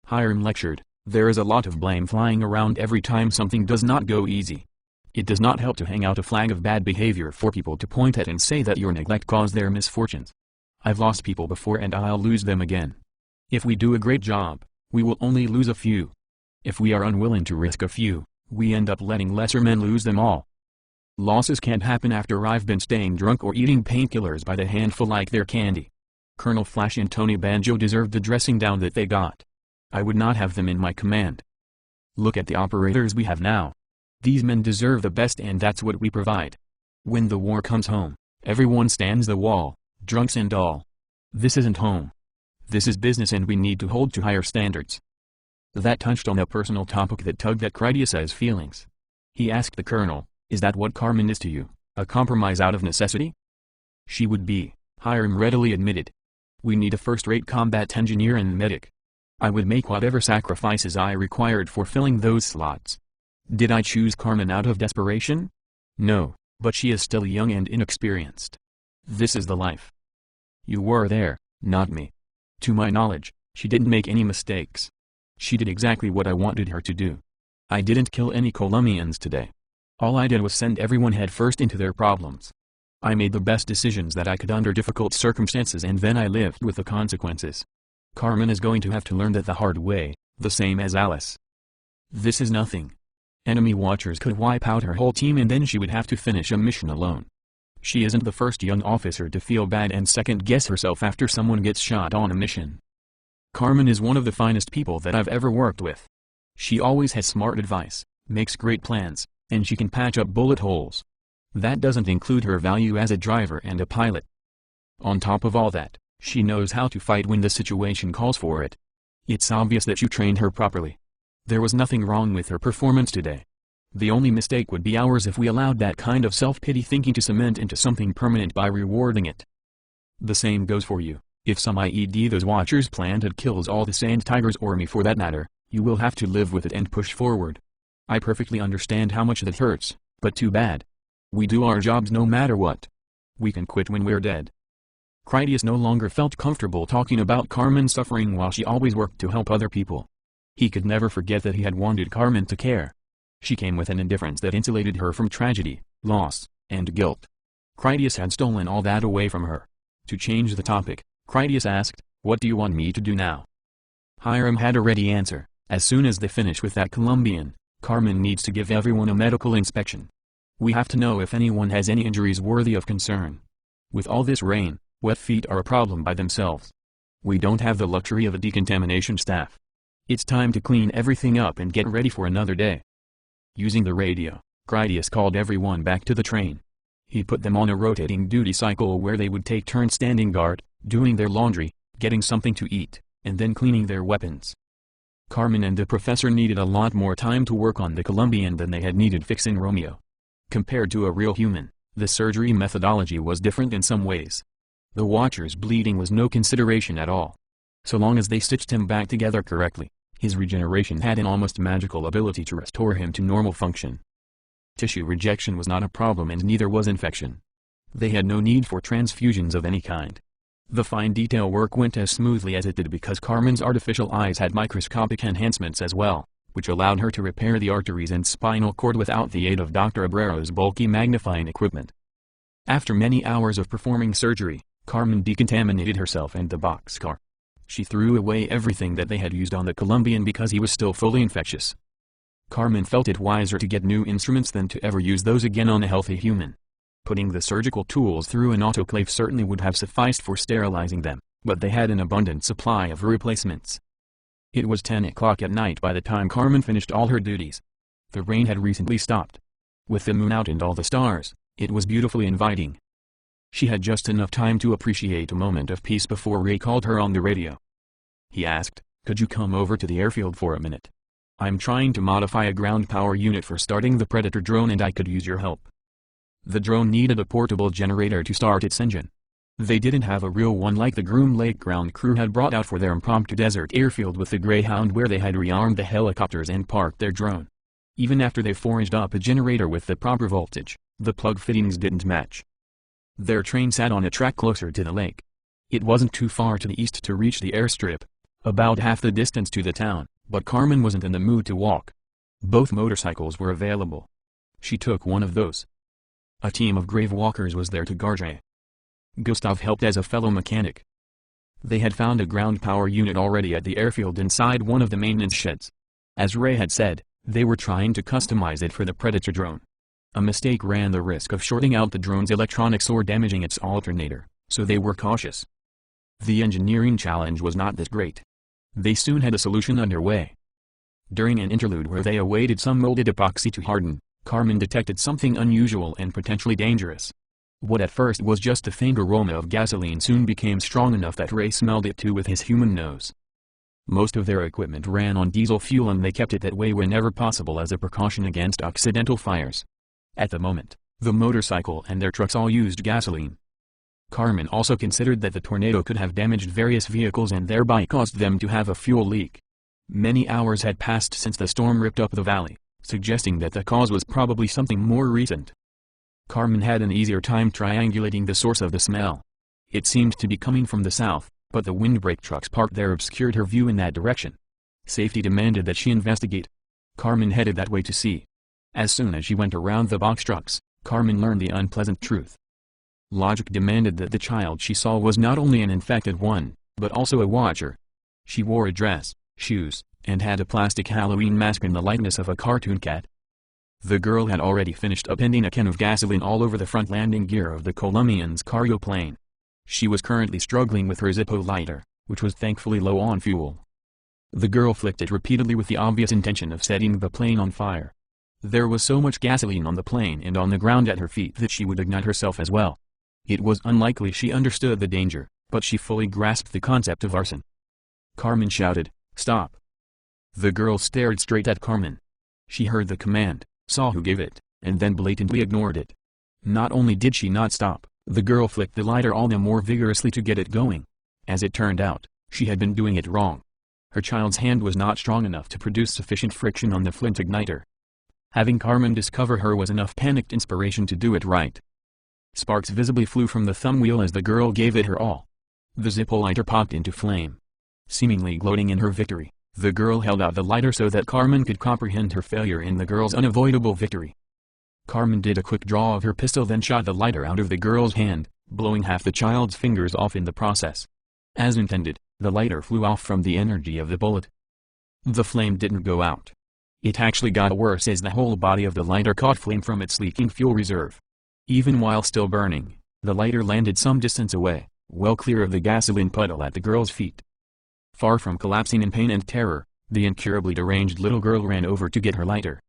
A: Hiram lectured, there is a lot of blame flying around every time something does not go easy. It does not help to hang out a flag of bad behavior for people to point at and say that your neglect caused their misfortunes. I've lost people before and I'll lose them again. If we do a great job, we will only lose a few. If we are unwilling to risk a few, we end up letting lesser men lose them all. Losses can't happen after I've been staying drunk or eating painkillers by the handful like they're candy. Colonel Flash and Tony Banjo deserved the dressing down that they got. I would not have them in my command. Look at the operators we have now. These men deserve the best and that's what we provide. When the war comes home, everyone stands the wall, drunks and all. This isn't home. This is business and we need to hold to higher standards. That touched on a personal topic that tugged at Critias's feelings. He asked the colonel, is that what Carmen is to you, a compromise out of necessity? She would be, Hiram readily admitted. We need a first-rate combat engineer and medic. I would make whatever sacrifices I required for filling those slots. Did I choose Carmen out of desperation? No, but she is still young and inexperienced. This is the life. You were there, not me. To my knowledge, she didn't make any mistakes. She did exactly what I wanted her to do. I didn't kill any Colombians today. All I did was send everyone headfirst into their problems. I made the best decisions that I could under difficult circumstances and then I lived with the consequences. Carmen is going to have to learn that the hard way, the same as Alice. This is nothing. Enemy watchers could wipe out her whole team and then she would have to finish a mission alone. She isn't the first young officer to feel bad and second-guess herself after someone gets shot on a mission. Carmen is one of the finest people that I've ever worked with. She always has smart advice, makes great plans, and she can patch up bullet holes. That doesn't include her value as a driver and a pilot. On top of all that, she knows how to fight when the situation calls for it. It's obvious that you trained her properly. There was nothing wrong with her performance today. The only mistake would be ours if we allowed that kind of self-pity thinking to cement into something permanent by rewarding it. The same goes for you. If some IED those watchers planted kills all the sand tigers or me for that matter, you will have to live with it and push forward. I perfectly understand how much that hurts, but too bad. We do our jobs no matter what. We can quit when we're dead. Critias no longer felt comfortable talking about Carmen's suffering while she always worked to help other people. He could never forget that he had wanted Carmen to care. She came with an indifference that insulated her from tragedy, loss, and guilt. Critias had stolen all that away from her. To change the topic, Critias asked, what do you want me to do now? Hiram had a ready answer. As soon as they finish with that Colombian, Carmen needs to give everyone a medical inspection. We have to know if anyone has any injuries worthy of concern. With all this rain, wet feet are a problem by themselves. We don't have the luxury of a decontamination staff. It's time to clean everything up and get ready for another day. Using the radio, Critias called everyone back to the train. He put them on a rotating duty cycle where they would take turns standing guard, doing their laundry, getting something to eat, and then cleaning their weapons. Carmen and the professor needed a lot more time to work on the Colombian than they had needed fixing Romeo. Compared to a real human, the surgery methodology was different in some ways. The watcher's bleeding was no consideration at all. So long as they stitched him back together correctly, his regeneration had an almost magical ability to restore him to normal function. Tissue rejection was not a problem and neither was infection. They had no need for transfusions of any kind. The fine detail work went as smoothly as it did because Carmen's artificial eyes had microscopic enhancements as well, which allowed her to repair the arteries and spinal cord without the aid of Dr. Abrero's bulky magnifying equipment. After many hours of performing surgery, Carmen decontaminated herself and the boxcar. She threw away everything that they had used on the Colombian because he was still fully infectious. Carmen felt it wiser to get new instruments than to ever use those again on a healthy human. Putting the surgical tools through an autoclave certainly would have sufficed for sterilizing them, but they had an abundant supply of replacements. It was 10 o'clock at night by the time Carmen finished all her duties. The rain had recently stopped. With the moon out and all the stars, it was beautifully inviting. She had just enough time to appreciate a moment of peace before Ray called her on the radio. He asked, "Could you come over to the airfield for a minute? I'm trying to modify a ground power unit for starting the Predator drone and I could use your help." The drone needed a portable generator to start its engine. They didn't have a real one like the Groom Lake ground crew had brought out for their impromptu desert airfield with the Greyhound, where they had rearmed the helicopters and parked their drone. Even after they forged up a generator with the proper voltage, the plug fittings didn't match. Their train sat on a track closer to the lake. It wasn't too far to the east to reach the airstrip, about half the distance to the town, but Carmen wasn't in the mood to walk. Both motorcycles were available. She took one of those. A team of Gravewalkers was there to guard Ray. Gustav helped as a fellow mechanic. They had found a ground power unit already at the airfield inside one of the maintenance sheds. As Ray had said, they were trying to customize it for the Predator drone. A mistake ran the risk of shorting out the drone's electronics or damaging its alternator, so they were cautious. The engineering challenge was not that great. They soon had a solution underway. During an interlude where they awaited some molded epoxy to harden, Carmen detected something unusual and potentially dangerous. What at first was just a faint aroma of gasoline soon became strong enough that Ray smelled it too with his human nose. Most of their equipment ran on diesel fuel and they kept it that way whenever possible as a precaution against accidental fires. At the moment, the motorcycle and their trucks all used gasoline. Carmen also considered that the tornado could have damaged various vehicles and thereby caused them to have a fuel leak. Many hours had passed since the storm ripped up the valley, suggesting that the cause was probably something more recent. Carmen had an easier time triangulating the source of the smell. It seemed to be coming from the south, but the windbreak trucks parked there obscured her view in that direction. Safety demanded that she investigate. Carmen headed that way to see. As soon as she went around the box trucks, Carmen learned the unpleasant truth. Logic demanded that the child she saw was not only an infected one, but also a watcher. She wore a dress, shoes, and had a plastic Halloween mask in the likeness of a cartoon cat. The girl had already finished appending a can of gasoline all over the front landing gear of the Colombian's cargo plane. She was currently struggling with her Zippo lighter, which was thankfully low on fuel. The girl flicked it repeatedly with the obvious intention of setting the plane on fire. There was so much gasoline on the plane and on the ground at her feet that she would ignite herself as well. It was unlikely she understood the danger, but she fully grasped the concept of arson. Carmen shouted, "Stop!" The girl stared straight at Carmen. She heard the command, saw who gave it, and then blatantly ignored it. Not only did she not stop, the girl flicked the lighter all the more vigorously to get it going. As it turned out, she had been doing it wrong. Her child's hand was not strong enough to produce sufficient friction on the flint igniter. Having Carmen discover her was enough panicked inspiration to do it right. Sparks visibly flew from the thumb wheel as the girl gave it her all. The Zippo lighter popped into flame. Seemingly gloating in her victory, the girl held out the lighter so that Carmen could comprehend her failure in the girl's unavoidable victory. Carmen did a quick draw of her pistol, then shot the lighter out of the girl's hand, blowing half the child's fingers off in the process. As intended, the lighter flew off from the energy of the bullet. The flame didn't go out. It actually got worse as the whole body of the lighter caught flame from its leaking fuel reserve. Even while still burning, the lighter landed some distance away, well clear of the gasoline puddle at the girl's feet. Far from collapsing in pain and terror, the incurably deranged little girl ran over to get her lighter.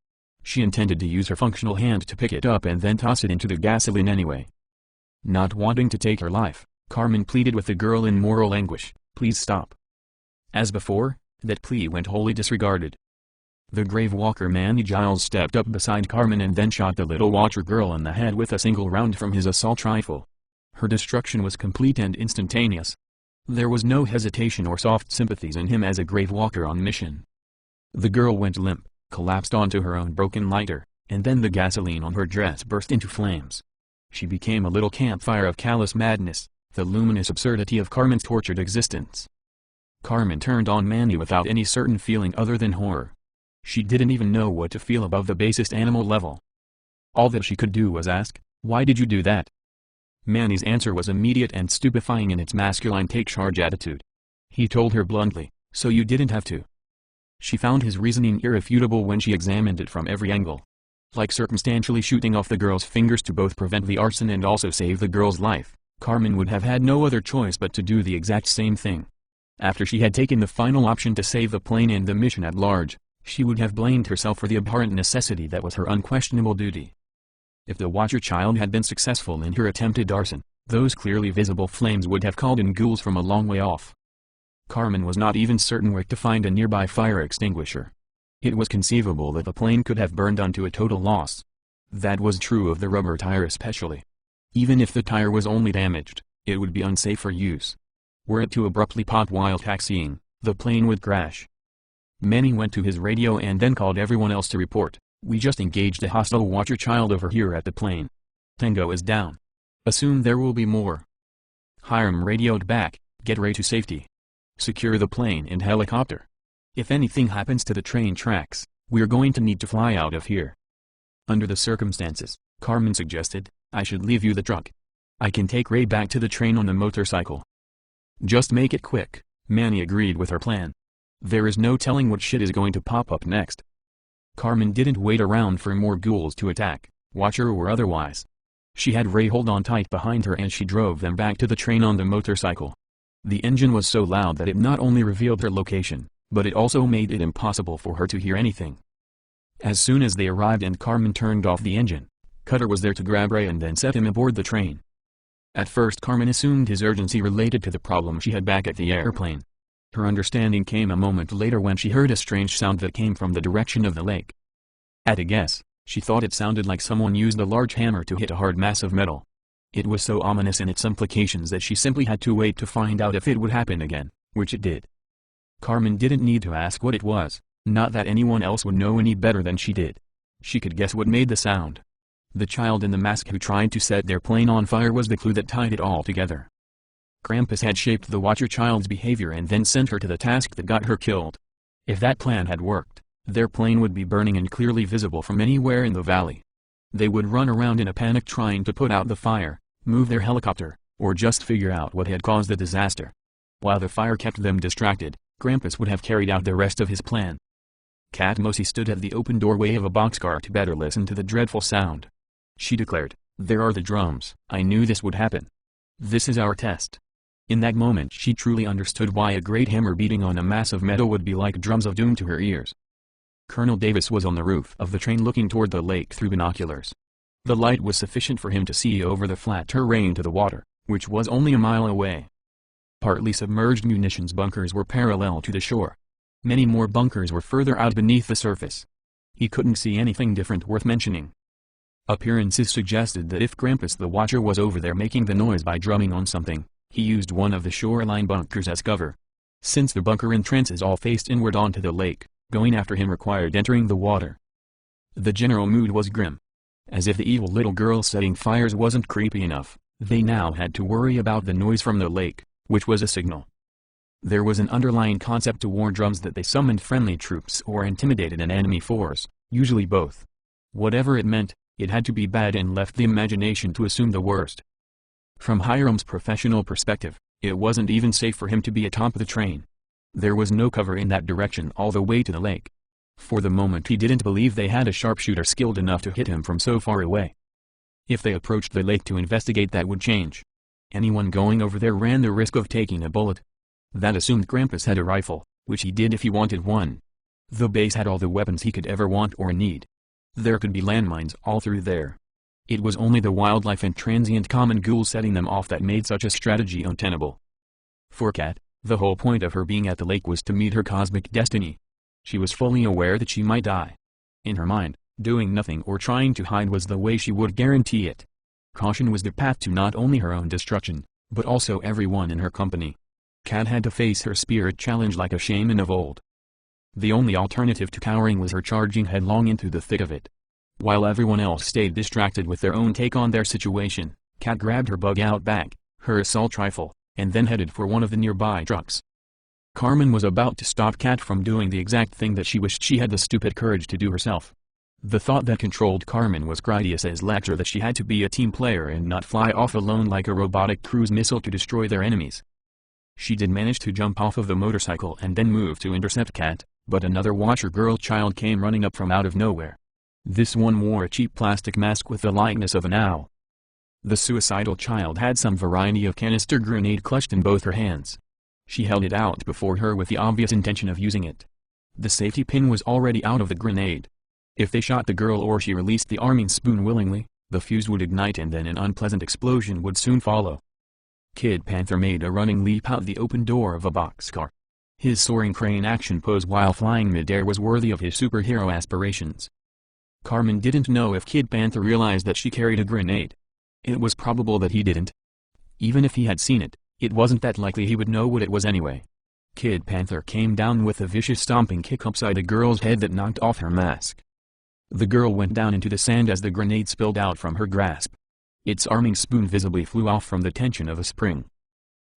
A: She intended to use her functional hand to pick it up and then toss it into the gasoline anyway. Not wanting to take her life, Carmen pleaded with the girl in moral anguish, "Please stop." As before, that plea went wholly disregarded. The Gravewalker Manny Giles stepped up beside Carmen and then shot the little watcher girl in the head with a single round from his assault rifle. Her destruction was complete and instantaneous. There was no hesitation or soft sympathies in him as a Gravewalker on mission. The girl went limp, collapsed onto her own broken lighter, and then the gasoline on her dress burst into flames. She became a little campfire of callous madness, the luminous absurdity of Carmen's tortured existence. Carmen turned on Manny without any certain feeling other than horror. She didn't even know what to feel above the basest animal level. All that she could do was ask, "Why did you do that?" Manny's answer was immediate and stupefying in its masculine take-charge attitude. He told her bluntly, "So you didn't have to." She found his reasoning irrefutable when she examined it from every angle. Like circumstantially shooting off the girl's fingers to both prevent the arson and also save the girl's life, Carmen would have had no other choice but to do the exact same thing. After she had taken the final option to save the plane and the mission at large, she would have blamed herself for the abhorrent necessity that was her unquestionable duty. If the Watcher child had been successful in her attempted arson, those clearly visible flames would have called in ghouls from a long way off. Carmen was not even certain where to find a nearby fire extinguisher. It was conceivable that the plane could have burned unto a total loss. That was true of the rubber tire especially. Even if the tire was only damaged, it would be unsafe for use. Were it to abruptly pop while taxiing, the plane would crash. Manny went to his radio and then called everyone else to report, "We just engaged a hostile Watcher child over here at the plane. Tango is down. Assume there will be more." Hiram radioed back, "Get Ray to safety. Secure the plane and helicopter. If anything happens to the train tracks, we're going to need to fly out of here." Under the circumstances, Carmen suggested, "I should leave you the truck. I can take Ray back to the train on the motorcycle." "Just make it quick," Manny agreed with her plan. "There is no telling what shit is going to pop up next." Carmen didn't wait around for more ghouls to attack, Watcher or otherwise. She had Ray hold on tight behind her and she drove them back to the train on the motorcycle. The engine was so loud that it not only revealed her location, but it also made it impossible for her to hear anything. As soon as they arrived and Carmen turned off the engine, Cutter was there to grab Ray and then set him aboard the train. At first Carmen assumed his urgency related to the problem she had back at the airplane. Her understanding came a moment later when she heard a strange sound that came from the direction of the lake. At a guess, she thought it sounded like someone used a large hammer to hit a hard mass of metal. It was so ominous in its implications that she simply had to wait to find out if it would happen again, which it did. Carmen didn't need to ask what it was, not that anyone else would know any better than she did. She could guess what made the sound. The child in the mask who tried to set their plane on fire was the clue that tied it all together. Krampus had shaped the Watcher child's behavior and then sent her to the task that got her killed. If that plan had worked, their plane would be burning and clearly visible from anywhere in the valley. They would run around in a panic trying to put out the fire, move their helicopter, or just figure out what had caused the disaster. While the fire kept them distracted, Krampus would have carried out the rest of his plan. Kat Mosi stood at the open doorway of a boxcar to better listen to the dreadful sound. She declared, "There are the drums. I knew this would happen. This is our test." In that moment she truly understood why a great hammer beating on a mass of metal would be like drums of doom to her ears. Colonel Davis was on the roof of the train looking toward the lake through binoculars. The light was sufficient for him to see over the flat terrain to the water, which was only a mile away. Partly submerged munitions bunkers were parallel to the shore. Many more bunkers were further out beneath the surface. He couldn't see anything different worth mentioning. Appearances suggested that if Krampus the Watcher was over there making the noise by drumming on something, he used one of the shoreline bunkers as cover. Since the bunker entrances all faced inward onto the lake, going after him required entering the water. The general mood was grim. As if the evil little girl setting fires wasn't creepy enough, they now had to worry about the noise from the lake, which was a signal. There was an underlying concept to war drums that they summoned friendly troops or intimidated an enemy force, usually both. Whatever it meant, it had to be bad and left the imagination to assume the worst. From Hiram's professional perspective, it wasn't even safe for him to be atop the train. There was no cover in that direction all the way to the lake. For the moment he didn't believe they had a sharpshooter skilled enough to hit him from so far away. If they approached the lake to investigate, that would change. Anyone going over there ran the risk of taking a bullet. That assumed Krampus had a rifle, which he did if he wanted one. The base had all the weapons he could ever want or need. There could be landmines all through there. It was only the wildlife and transient common ghouls setting them off that made such a strategy untenable. For Kat, the whole point of her being at the lake was to meet her cosmic destiny. She was fully aware that she might die. In her mind, doing nothing or trying to hide was the way she would guarantee it. Caution was the path to not only her own destruction, but also everyone in her company. Kat had to face her spirit challenge like a shaman of old. The only alternative to cowering was her charging headlong into the thick of it. While everyone else stayed distracted with their own take on their situation, Kat grabbed her bug-out bag, her assault rifle, and then headed for one of the nearby trucks. Carmen was about to stop Kat from doing the exact thing that she wished she had the stupid courage to do herself. The thought that controlled Carmen was Critias's lecture that she had to be a team player and not fly off alone like a robotic cruise missile to destroy their enemies. She did manage to jump off of the motorcycle and then move to intercept Kat, but another watcher girl child came running up from out of nowhere. This one wore a cheap plastic mask with the likeness of an owl. The suicidal child had some variety of canister grenade clutched in both her hands. She held it out before her with the obvious intention of using it. The safety pin was already out of the grenade. If they shot the girl or she released the arming spoon willingly, the fuse would ignite and then an unpleasant explosion would soon follow. Kid Panther made a running leap out the open door of a boxcar. His soaring crane action pose while flying midair was worthy of his superhero aspirations. Carmen didn't know if Kid Panther realized that she carried a grenade. It was probable that he didn't. Even if he had seen it, it wasn't that likely he would know what it was anyway. Kid Panther came down with a vicious stomping kick upside the girl's head that knocked off her mask. The girl went down into the sand as the grenade spilled out from her grasp. Its arming spoon visibly flew off from the tension of a spring.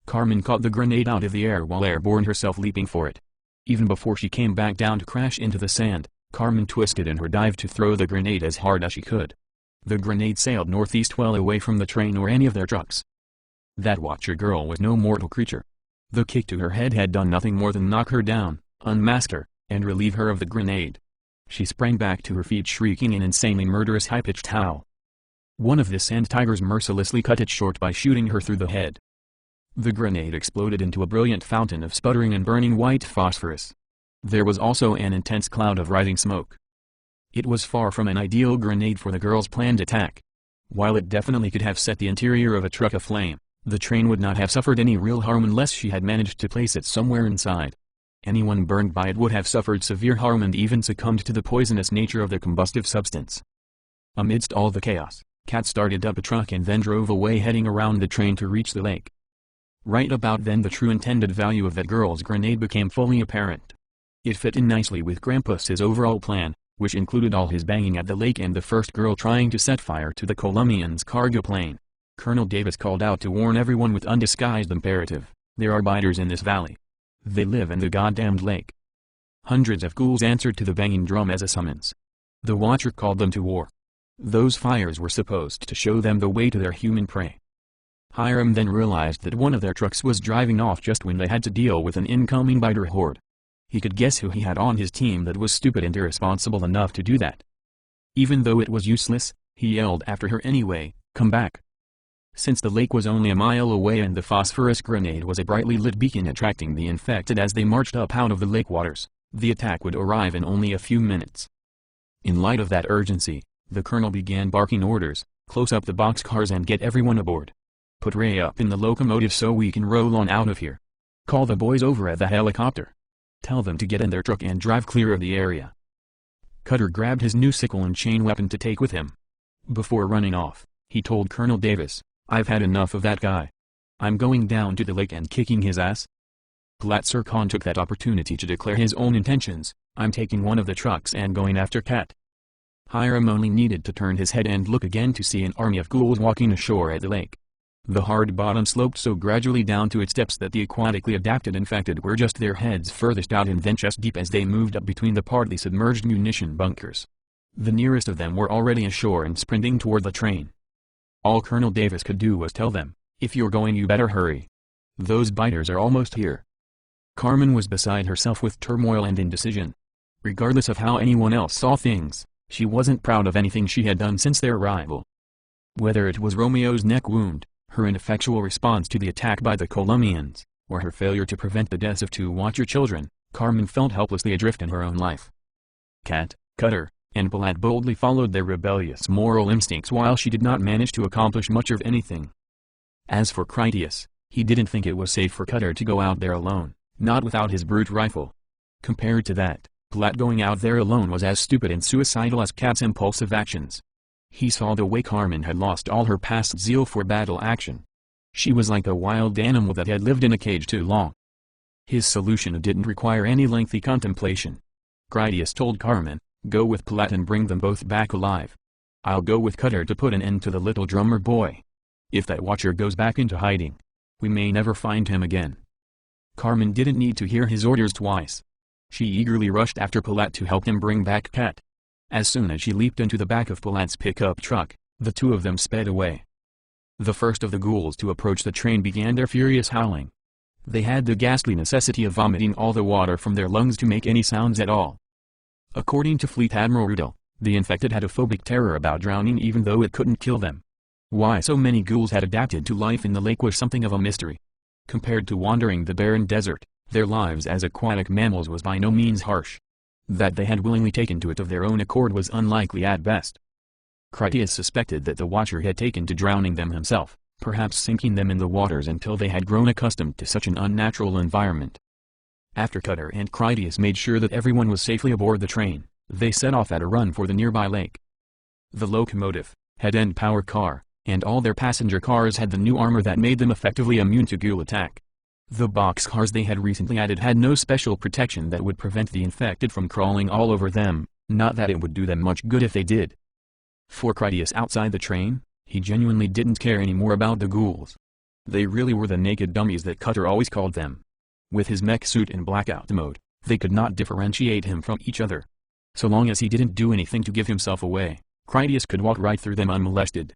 A: Carmen caught the grenade out of the air while airborne herself leaping for it. Even before she came back down to crash into the sand, Carmen twisted in her dive to throw the grenade as hard as she could. The grenade sailed northeast well away from the train or any of their trucks. That watcher girl was no mortal creature. The kick to her head had done nothing more than knock her down, unmask her, and relieve her of the grenade. She sprang back to her feet shrieking an insanely murderous high-pitched howl. One of the sand tigers mercilessly cut it short by shooting her through the head. The grenade exploded into a brilliant fountain of sputtering and burning white phosphorus. There was also an intense cloud of rising smoke. It was far from an ideal grenade for the girl's planned attack. While it definitely could have set the interior of a truck aflame, the train would not have suffered any real harm unless she had managed to place it somewhere inside. Anyone burned by it would have suffered severe harm and even succumbed to the poisonous nature of the combustive substance. Amidst all the chaos, Kat started up a truck and then drove away heading around the train to reach the lake. Right about then the true intended value of that girl's grenade became fully apparent. It fit in nicely with Grampus's overall plan, which included all his banging at the lake and the first girl trying to set fire to the Colombians' cargo plane. Colonel Davis called out to warn everyone with undisguised imperative, "There are biters in this valley. They live in the goddamned lake." Hundreds of ghouls answered to the banging drum as a summons. The Watcher called them to war. Those fires were supposed to show them the way to their human prey. Hiram then realized that one of their trucks was driving off just when they had to deal with an incoming biter horde. He could guess who he had on his team that was stupid and irresponsible enough to do that. Even though it was useless, he yelled after her anyway, "Come back." Since the lake was only a mile away and the phosphorus grenade was a brightly lit beacon attracting the infected as they marched up out of the lake waters, the attack would arrive in only a few minutes. In light of that urgency, the colonel began barking orders, "Close up the boxcars and get everyone aboard. Put Ray up in the locomotive so we can roll on out of here. Call the boys over at the helicopter. Tell them to get in their truck and drive clear of the area." Cutter grabbed his new sickle and chain weapon to take with him. Before running off, he told Colonel Davis, "I've had enough of that guy. I'm going down to the lake and kicking his ass." Platzer Khan took that opportunity to declare his own intentions, "I'm taking one of the trucks and going after Kat." Hiram only needed to turn his head and look again to see an army of ghouls walking ashore at the lake. The hard bottom sloped so gradually down to its depths that the aquatically adapted infected were just their heads furthest out and then chest deep as they moved up between the partly submerged munition bunkers. The nearest of them were already ashore and sprinting toward the train. All Colonel Davis could do was tell them, "If you're going you better hurry. Those biters are almost here." Carmen was beside herself with turmoil and indecision. Regardless of how anyone else saw things, she wasn't proud of anything she had done since their arrival. Whether it was Romeo's neck wound, her ineffectual response to the attack by the Colombians, or her failure to prevent the deaths of two Watcher children, Carmen felt helplessly adrift in her own life. Kat, Cutter, and Palat boldly followed their rebellious moral instincts while she did not manage to accomplish much of anything. As for Critias, he didn't think it was safe for Cutter to go out there alone, not without his brute rifle. Compared to that, Palat going out there alone was as stupid and suicidal as Kat's impulsive actions. He saw the way Carmen had lost all her past zeal for battle action. She was like a wild animal that had lived in a cage too long. His solution didn't require any lengthy contemplation. Critias told Carmen, "Go with Palat and bring them both back alive. I'll go with Cutter to put an end to the little drummer boy. If that Watcher goes back into hiding, we may never find him again." Carmen didn't need to hear his orders twice. She eagerly rushed after Palat to help him bring back Kat. As soon as she leaped into the back of Paulette's pickup truck, the two of them sped away. The first of the ghouls to approach the train began their furious howling. They had the ghastly necessity of vomiting all the water from their lungs to make any sounds at all. According to Fleet Admiral Rudel, the infected had a phobic terror about drowning even though it couldn't kill them. Why so many ghouls had adapted to life in the lake was something of a mystery. Compared to wandering the barren desert, their lives as aquatic mammals was by no means harsh. That they had willingly taken to it of their own accord was unlikely at best. Critias suspected that the Watcher had taken to drowning them himself, perhaps sinking them in the waters until they had grown accustomed to such an unnatural environment. After Cutter and Critias made sure that everyone was safely aboard the train, they set off at a run for the nearby lake. The locomotive, head-end power car, and all their passenger cars had the new armor that made them effectively immune to ghoul attack. The boxcars they had recently added had no special protection that would prevent the infected from crawling all over them, not that it would do them much good if they did. For Critias outside the train, he genuinely didn't care anymore about the ghouls. They really were the naked dummies that Cutter always called them. With his mech suit in blackout mode, they could not differentiate him from each other. So long as he didn't do anything to give himself away, Critias could walk right through them unmolested.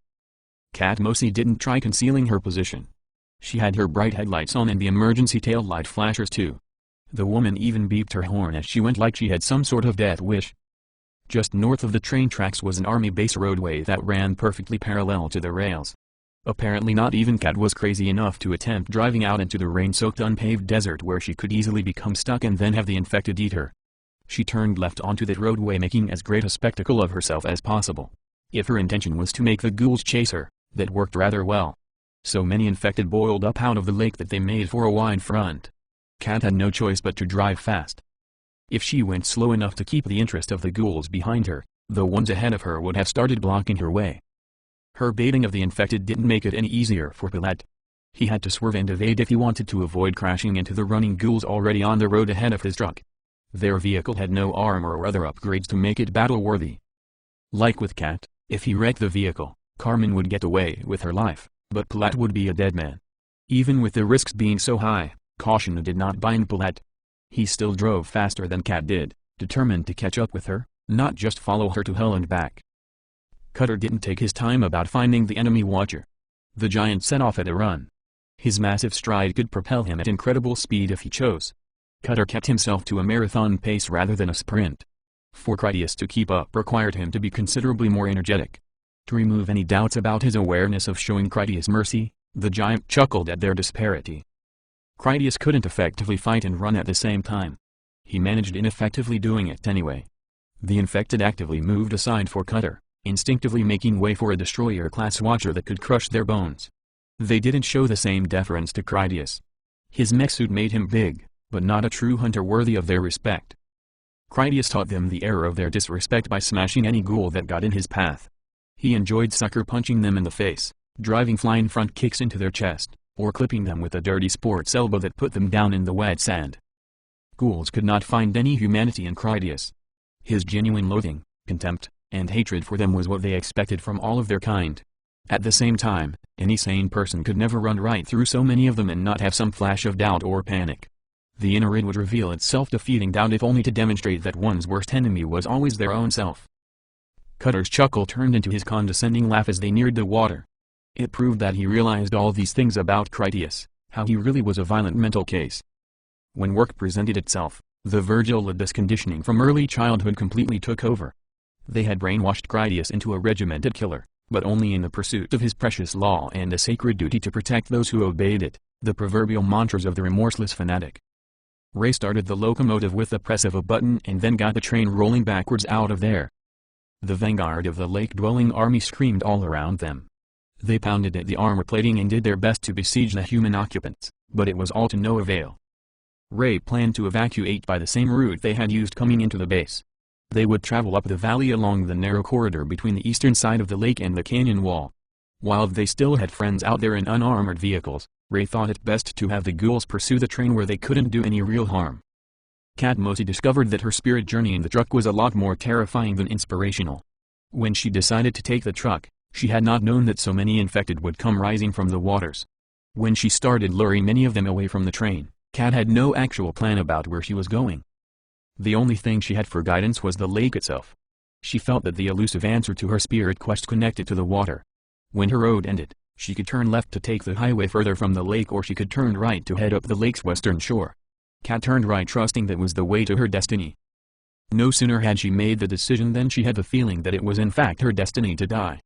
A: Kat Mosi didn't try concealing her position. She had her bright headlights on and the emergency tail light flashers too. The woman even beeped her horn as she went like she had some sort of death wish. Just north of the train tracks was an army base roadway that ran perfectly parallel to the rails. Apparently not even Kat was crazy enough to attempt driving out into the rain-soaked unpaved desert where she could easily become stuck and then have the infected eat her. She turned left onto that roadway making as great a spectacle of herself as possible. If her intention was to make the ghouls chase her, that worked rather well. So many infected boiled up out of the lake that they made for a wide front. Kat had no choice but to drive fast. If she went slow enough to keep the interest of the ghouls behind her, the ones ahead of her would have started blocking her way. Her baiting of the infected didn't make it any easier for Paulette. He had to swerve and evade if he wanted to avoid crashing into the running ghouls already on the road ahead of his truck. Their vehicle had no armor or other upgrades to make it battle-worthy. Like with Kat, if he wrecked the vehicle, Carmen would get away with her life, but Paulette would be a dead man. Even with the risks being so high, caution did not bind Paulette. He still drove faster than Kat did, determined to catch up with her, not just follow her to hell and back. Cutter didn't take his time about finding the enemy Watcher. The giant set off at a run. His massive stride could propel him at incredible speed if he chose. Cutter kept himself to a marathon pace rather than a sprint. For Critias to keep up required him to be considerably more energetic. To remove any doubts about his awareness of showing Critias mercy, the giant chuckled at their disparity. Critias couldn't effectively fight and run at the same time. He managed ineffectively doing it anyway. The infected actively moved aside for Cutter, instinctively making way for a destroyer-class Watcher that could crush their bones. They didn't show the same deference to Critias. His mech suit made him big, but not a true hunter worthy of their respect. Critias taught them the error of their disrespect by smashing any ghoul that got in his path. He enjoyed sucker punching them in the face, driving flying front kicks into their chest, or clipping them with a dirty sports elbow that put them down in the wet sand. Ghouls could not find any humanity in Critias. His genuine loathing, contempt, and hatred for them was what they expected from all of their kind. At the same time, any sane person could never run right through so many of them and not have some flash of doubt or panic. The inner id would reveal its self-defeating doubt if only to demonstrate that one's worst enemy was always their own self. Cutter's chuckle turned into his condescending laugh as they neared the water. It proved that he realized all these things about Critias, how he really was a violent mental case. When work presented itself, the Virgil-Ladus conditioning from early childhood completely took over. They had brainwashed Critias into a regimented killer, but only in the pursuit of his precious law and a sacred duty to protect those who obeyed it, the proverbial mantras of the remorseless fanatic. Ray started the locomotive with the press of a button and then got the train rolling backwards out of there. The vanguard of the lake-dwelling army screamed all around them. They pounded at the armor plating and did their best to besiege the human occupants, but it was all to no avail. Ray planned to evacuate by the same route they had used coming into the base. They would travel up the valley along the narrow corridor between the eastern side of the lake and the canyon wall. While they still had friends out there in unarmored vehicles, Ray thought it best to have the ghouls pursue the train where they couldn't do any real harm. Kat Mosi discovered that her spirit journey in the truck was a lot more terrifying than inspirational. When she decided to take the truck, she had not known that so many infected would come rising from the waters. When she started luring many of them away from the train, Kat had no actual plan about where she was going. The only thing she had for guidance was the lake itself. She felt that the elusive answer to her spirit quest connected to the water. When her road ended, she could turn left to take the highway further from the lake, or she could turn right to head up the lake's western shore. Kat turned right, trusting that was the way to her destiny. No sooner had she made the decision than she had the feeling that it was in fact her destiny to die.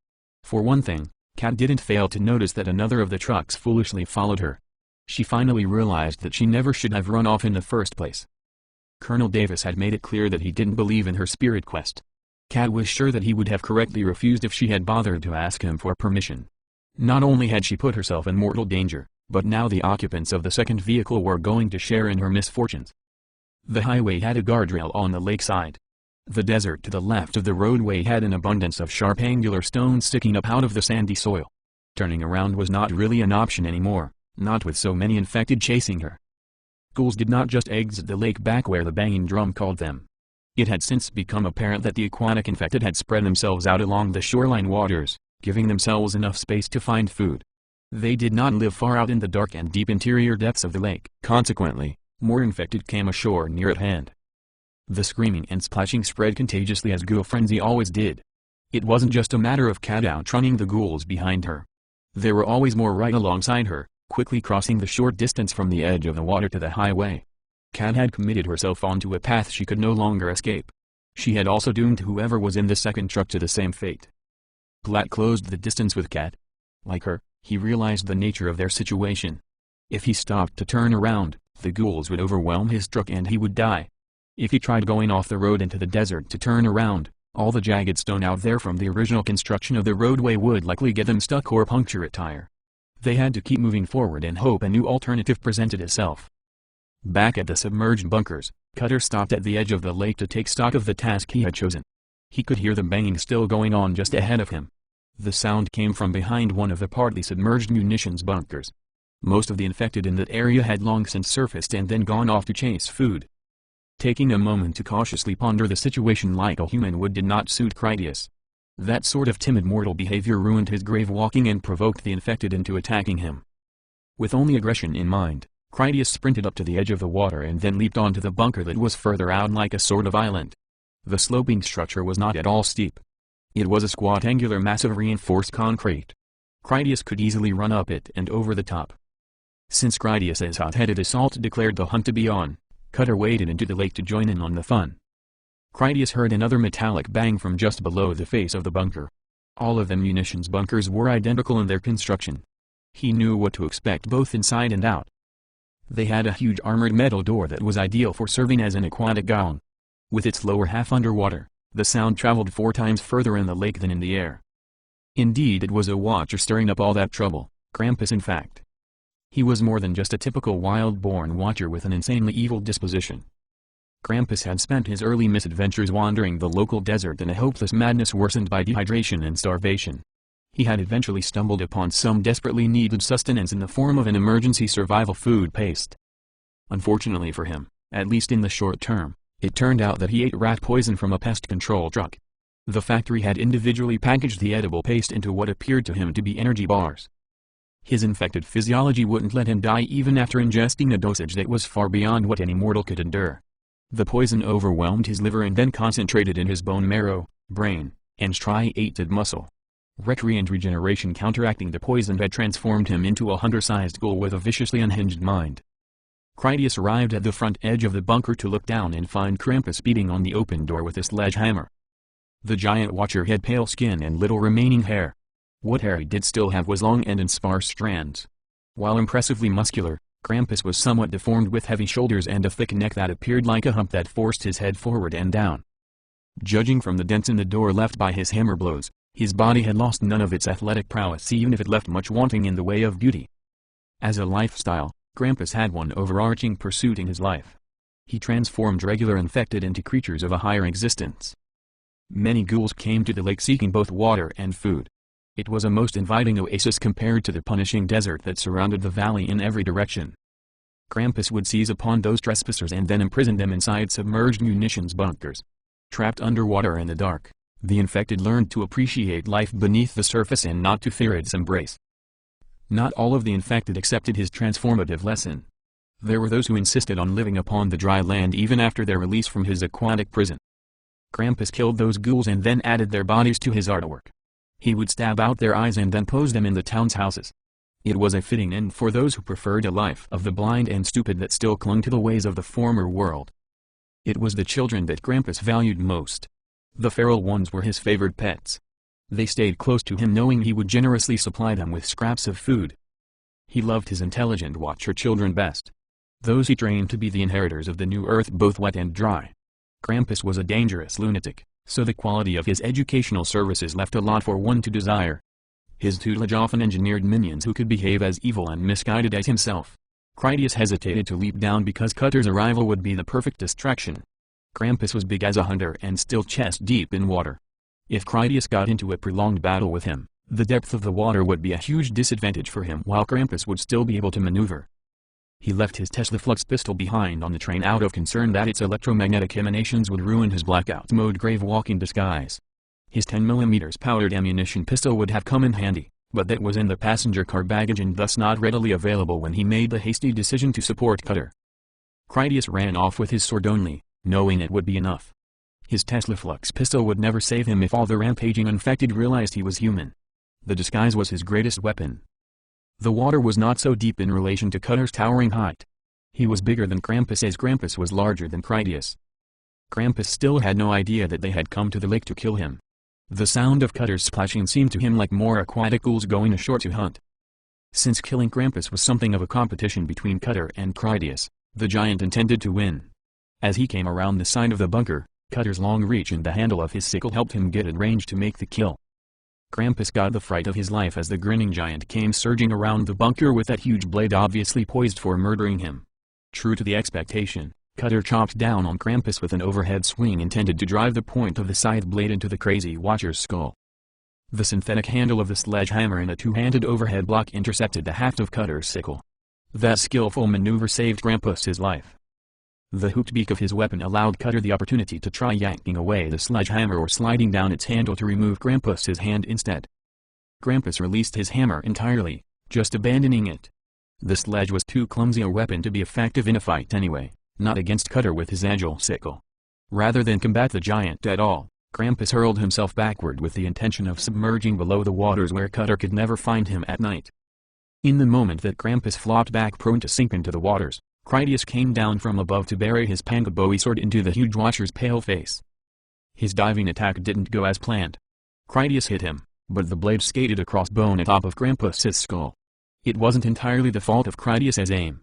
A: For one thing, Kat didn't fail to notice that another of the trucks foolishly followed her. She finally realized that she never should have run off in the first place. Colonel Davis had made it clear that he didn't believe in her spirit quest. Kat was sure that he would have correctly refused if she had bothered to ask him for permission. Not only had she put herself in mortal danger, but now the occupants of the second vehicle were going to share in her misfortunes. The highway had a guardrail on the lakeside. The desert to the left of the roadway had an abundance of sharp angular stones sticking up out of the sandy soil. Turning around was not really an option anymore, not with so many infected chasing her. Ghouls did not just exit the lake back where the banging drum called them. It had since become apparent that the aquatic infected had spread themselves out along the shoreline waters, giving themselves enough space to find food. They did not live far out in the dark and deep interior depths of the lake. Consequently, more infected came ashore near at hand. The screaming and splashing spread contagiously, as ghoul frenzy always did. It wasn't just a matter of Kat outrunning the ghouls behind her. There were always more right alongside her, quickly crossing the short distance from the edge of the water to the highway. Kat had committed herself onto a path she could no longer escape. She had also doomed whoever was in the second truck to the same fate. Platt closed the distance with Kat. Like her, he realized the nature of their situation. If he stopped to turn around, the ghouls would overwhelm his truck and he would die. If he tried going off the road into the desert to turn around, all the jagged stone out there from the original construction of the roadway would likely get them stuck or puncture a tire. They had to keep moving forward and hope a new alternative presented itself. Back at the submerged bunkers, Cutter stopped at the edge of the lake to take stock of the task he had chosen. He could hear the banging still going on just ahead of him. The sound came from behind one of the partly submerged munitions bunkers. Most of the infected in that area had long since surfaced and then gone off to chase food. Taking a moment to cautiously ponder the situation like a human would did not suit Critias. That sort of timid mortal behavior ruined his grave walking and provoked the infected into attacking him. With only aggression in mind, Critias sprinted up to the edge of the water and then leaped onto the bunker that was further out like a sort of island. The sloping structure was not at all steep. It was a squat angular mass of reinforced concrete. Critias could easily run up it and over the top. Since Critias's hot-headed assault declared the hunt to be on, Cutter waded into the lake to join in on the fun. Critias heard another metallic bang from just below the face of the bunker. All of the munitions bunkers were identical in their construction. He knew what to expect both inside and out. They had a huge armored metal door that was ideal for serving as an aquatic gong. With its lower half underwater, the sound traveled 4 times further in the lake than in the air. Indeed, it was a watcher stirring up all that trouble, Krampus in fact. He was more than just a typical wild-born watcher with an insanely evil disposition. Krampus had spent his early misadventures wandering the local desert in a hopeless madness worsened by dehydration and starvation. He had eventually stumbled upon some desperately needed sustenance in the form of an emergency survival food paste. Unfortunately for him, at least in the short term, it turned out that he ate rat poison from a pest control truck. The factory had individually packaged the edible paste into what appeared to him to be energy bars. His infected physiology wouldn't let him die even after ingesting a dosage that was far beyond what any mortal could endure. The poison overwhelmed his liver and then concentrated in his bone marrow, brain, and striated muscle. Recreant regeneration counteracting the poison had transformed him into a hunter-sized ghoul with a viciously unhinged mind. Critias arrived at the front edge of the bunker to look down and find Krampus beating on the open door with a sledgehammer. The giant watcher had pale skin and little remaining hair. What hair he did still have was long and in sparse strands. While impressively muscular, Krampus was somewhat deformed with heavy shoulders and a thick neck that appeared like a hump that forced his head forward and down. Judging from the dents in the door left by his hammer blows, his body had lost none of its athletic prowess even if it left much wanting in the way of beauty. As a lifestyle, Krampus had one overarching pursuit in his life. He transformed regular infected into creatures of a higher existence. Many ghouls came to the lake seeking both water and food. It was a most inviting oasis compared to the punishing desert that surrounded the valley in every direction. Krampus would seize upon those trespassers and then imprison them inside submerged munitions bunkers. Trapped underwater in the dark, the infected learned to appreciate life beneath the surface and not to fear its embrace. Not all of the infected accepted his transformative lesson. There were those who insisted on living upon the dry land even after their release from his aquatic prison. Krampus killed those ghouls and then added their bodies to his artwork. He would stab out their eyes and then pose them in the town's houses. It was a fitting end for those who preferred a life of the blind and stupid that still clung to the ways of the former world. It was the children that Krampus valued most. The feral ones were his favored pets. They stayed close to him knowing he would generously supply them with scraps of food. He loved his intelligent watcher children best. Those he trained to be the inheritors of the new earth, both wet and dry. Krampus was a dangerous lunatic, so the quality of his educational services left a lot for one to desire. His tutelage often engineered minions who could behave as evil and misguided as himself. Critias hesitated to leap down because Cutter's arrival would be the perfect distraction. Krampus was big as a hunter and still chest deep in water. If Critias got into a prolonged battle with him, the depth of the water would be a huge disadvantage for him while Krampus would still be able to maneuver. He left his Tesla flux pistol behind on the train out of concern that its electromagnetic emanations would ruin his blackout mode grave-walking disguise. His 10mm powdered ammunition pistol would have come in handy, but that was in the passenger car baggage and thus not readily available when he made the hasty decision to support Cutter. Critias ran off with his sword only, knowing it would be enough. His Tesla flux pistol would never save him if all the rampaging infected realized he was human. The disguise was his greatest weapon. The water was not so deep in relation to Cutter's towering height. He was bigger than Krampus as Krampus was larger than Critias. Krampus still had no idea that they had come to the lake to kill him. The sound of Cutter's splashing seemed to him like more aquatic ghouls going ashore to hunt. Since killing Krampus was something of a competition between Cutter and Critias, the giant intended to win. As he came around the side of the bunker, Cutter's long reach and the handle of his sickle helped him get in range to make the kill. Krampus got the fright of his life as the grinning giant came surging around the bunker with that huge blade obviously poised for murdering him. True to the expectation, Cutter chopped down on Krampus with an overhead swing intended to drive the point of the scythe blade into the crazy watcher's skull. The synthetic handle of the sledgehammer in a two-handed overhead block intercepted the haft of Cutter's sickle. That skillful maneuver saved Krampus' life. The hooked beak of his weapon allowed Cutter the opportunity to try yanking away the sledgehammer or sliding down its handle to remove Krampus' hand instead. Krampus released his hammer entirely, just abandoning it. The sledge was too clumsy a weapon to be effective in a fight anyway. Not against Cutter with his agile sickle. Rather than combat the giant at all, Krampus hurled himself backward with the intention of submerging below the waters where Cutter could never find him at night. In the moment that Krampus flopped back prone to sink into the waters, Critias came down from above to bury his panga bowie sword into the huge watcher's pale face. His diving attack didn't go as planned. Critias hit him, but the blade skated across bone atop of Krampus' skull. It wasn't entirely the fault of Critias' aim.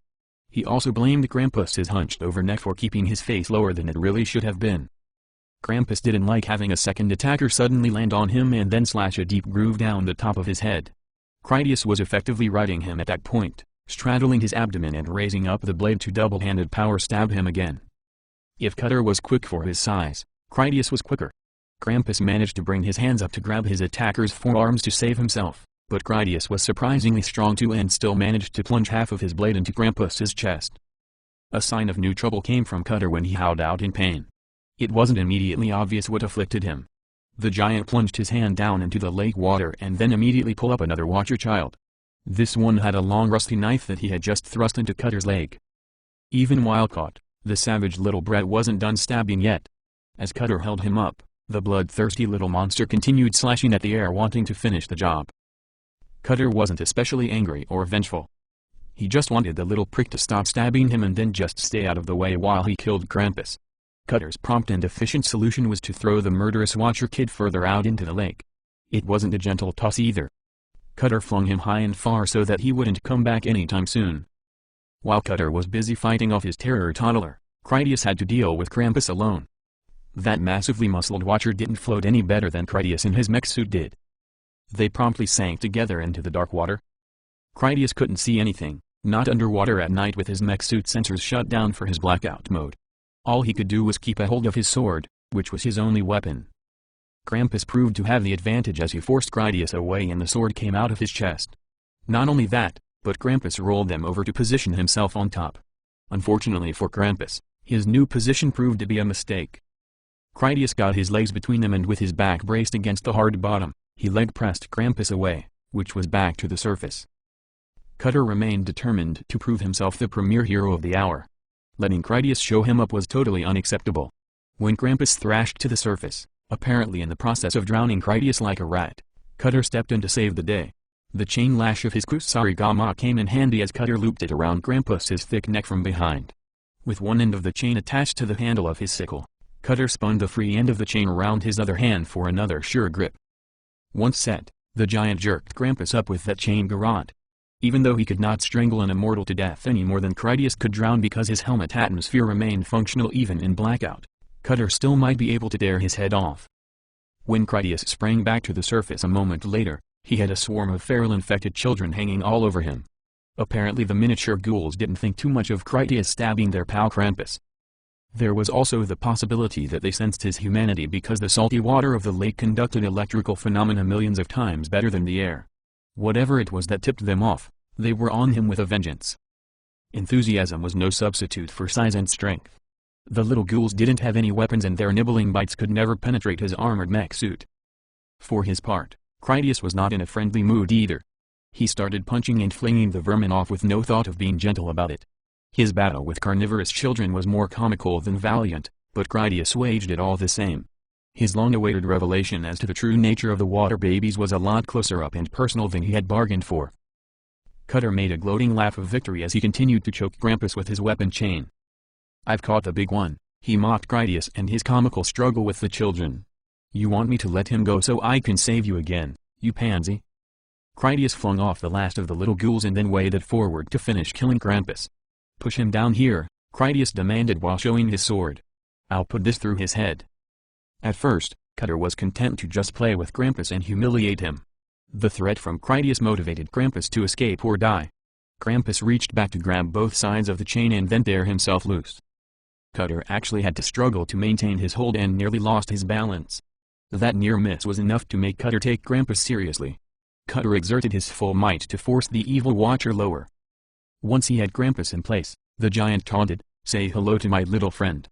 A: He also blamed Krampus' hunched-over neck for keeping his face lower than it really should have been. Krampus didn't like having a second attacker suddenly land on him and then slash a deep groove down the top of his head. Critias was effectively riding him at that point, straddling his abdomen and raising up the blade to double-handed power stab him again. If Cutter was quick for his size, Critias was quicker. Krampus managed to bring his hands up to grab his attacker's forearms to save himself. But Critias was surprisingly strong too and still managed to plunge half of his blade into Krampus' chest. A sign of new trouble came from Cutter when he howled out in pain. It wasn't immediately obvious what afflicted him. The giant plunged his hand down into the lake water and then immediately pulled up another watcher child. This one had a long rusty knife that he had just thrust into Cutter's leg. Even while caught, the savage little brat wasn't done stabbing yet. As Cutter held him up, the bloodthirsty little monster continued slashing at the air wanting to finish the job. Cutter wasn't especially angry or vengeful. He just wanted the little prick to stop stabbing him and then just stay out of the way while he killed Krampus. Cutter's prompt and efficient solution was to throw the murderous watcher kid further out into the lake. It wasn't a gentle toss either. Cutter flung him high and far so that he wouldn't come back anytime soon. While Cutter was busy fighting off his terror toddler, Critias had to deal with Krampus alone. That massively muscled watcher didn't float any better than Critias in his mech suit did. They promptly sank together into the dark water. Critias couldn't see anything, not underwater at night with his mech suit sensors shut down for his blackout mode. All he could do was keep a hold of his sword, which was his only weapon. Krampus proved to have the advantage as he forced Critias away and the sword came out of his chest. Not only that, but Krampus rolled them over to position himself on top. Unfortunately for Krampus, his new position proved to be a mistake. Critias got his legs between them and with his back braced against the hard bottom, he leg-pressed Krampus away, which was back to the surface. Cutter remained determined to prove himself the premier hero of the hour. Letting Critias show him up was totally unacceptable. When Krampus thrashed to the surface, apparently in the process of drowning Critias like a rat, Cutter stepped in to save the day. The chain lash of his kusarigama came in handy as Cutter looped it around Krampus's thick neck from behind. With one end of the chain attached to the handle of his sickle, Cutter spun the free end of the chain around his other hand for another sure grip. Once set, the giant jerked Krampus up with that chain garrote. Even though he could not strangle an immortal to death any more than Critias could drown because his helmet atmosphere remained functional even in blackout, Cutter still might be able to tear his head off. When Critias sprang back to the surface a moment later, he had a swarm of feral infected children hanging all over him. Apparently the miniature ghouls didn't think too much of Critias stabbing their pal Krampus. There was also the possibility that they sensed his humanity because the salty water of the lake conducted electrical phenomena millions of times better than the air. Whatever it was that tipped them off, they were on him with a vengeance. Enthusiasm was no substitute for size and strength. The little ghouls didn't have any weapons and their nibbling bites could never penetrate his armored mech suit. For his part, Critias was not in a friendly mood either. He started punching and flinging the vermin off with no thought of being gentle about it. His battle with carnivorous children was more comical than valiant, but Critias waged it all the same. His long-awaited revelation as to the true nature of the water babies was a lot closer up and personal than he had bargained for. Cutter made a gloating laugh of victory as he continued to choke Krampus with his weapon chain. "I've caught the big one," he mocked Critias and his comical struggle with the children. "You want me to let him go so I can save you again, you pansy?" Critias flung off the last of the little ghouls and then waded forward to finish killing Krampus. "Push him down here," Critias demanded while showing his sword. "I'll put this through his head." At first, Cutter was content to just play with Krampus and humiliate him. The threat from Critias motivated Krampus to escape or die. Krampus reached back to grab both sides of the chain and then tear himself loose. Cutter actually had to struggle to maintain his hold and nearly lost his balance. That near miss was enough to make Cutter take Krampus seriously. Cutter exerted his full might to force the evil watcher lower. Once he had Krampus in place, the giant taunted, "Say hello to my little friend."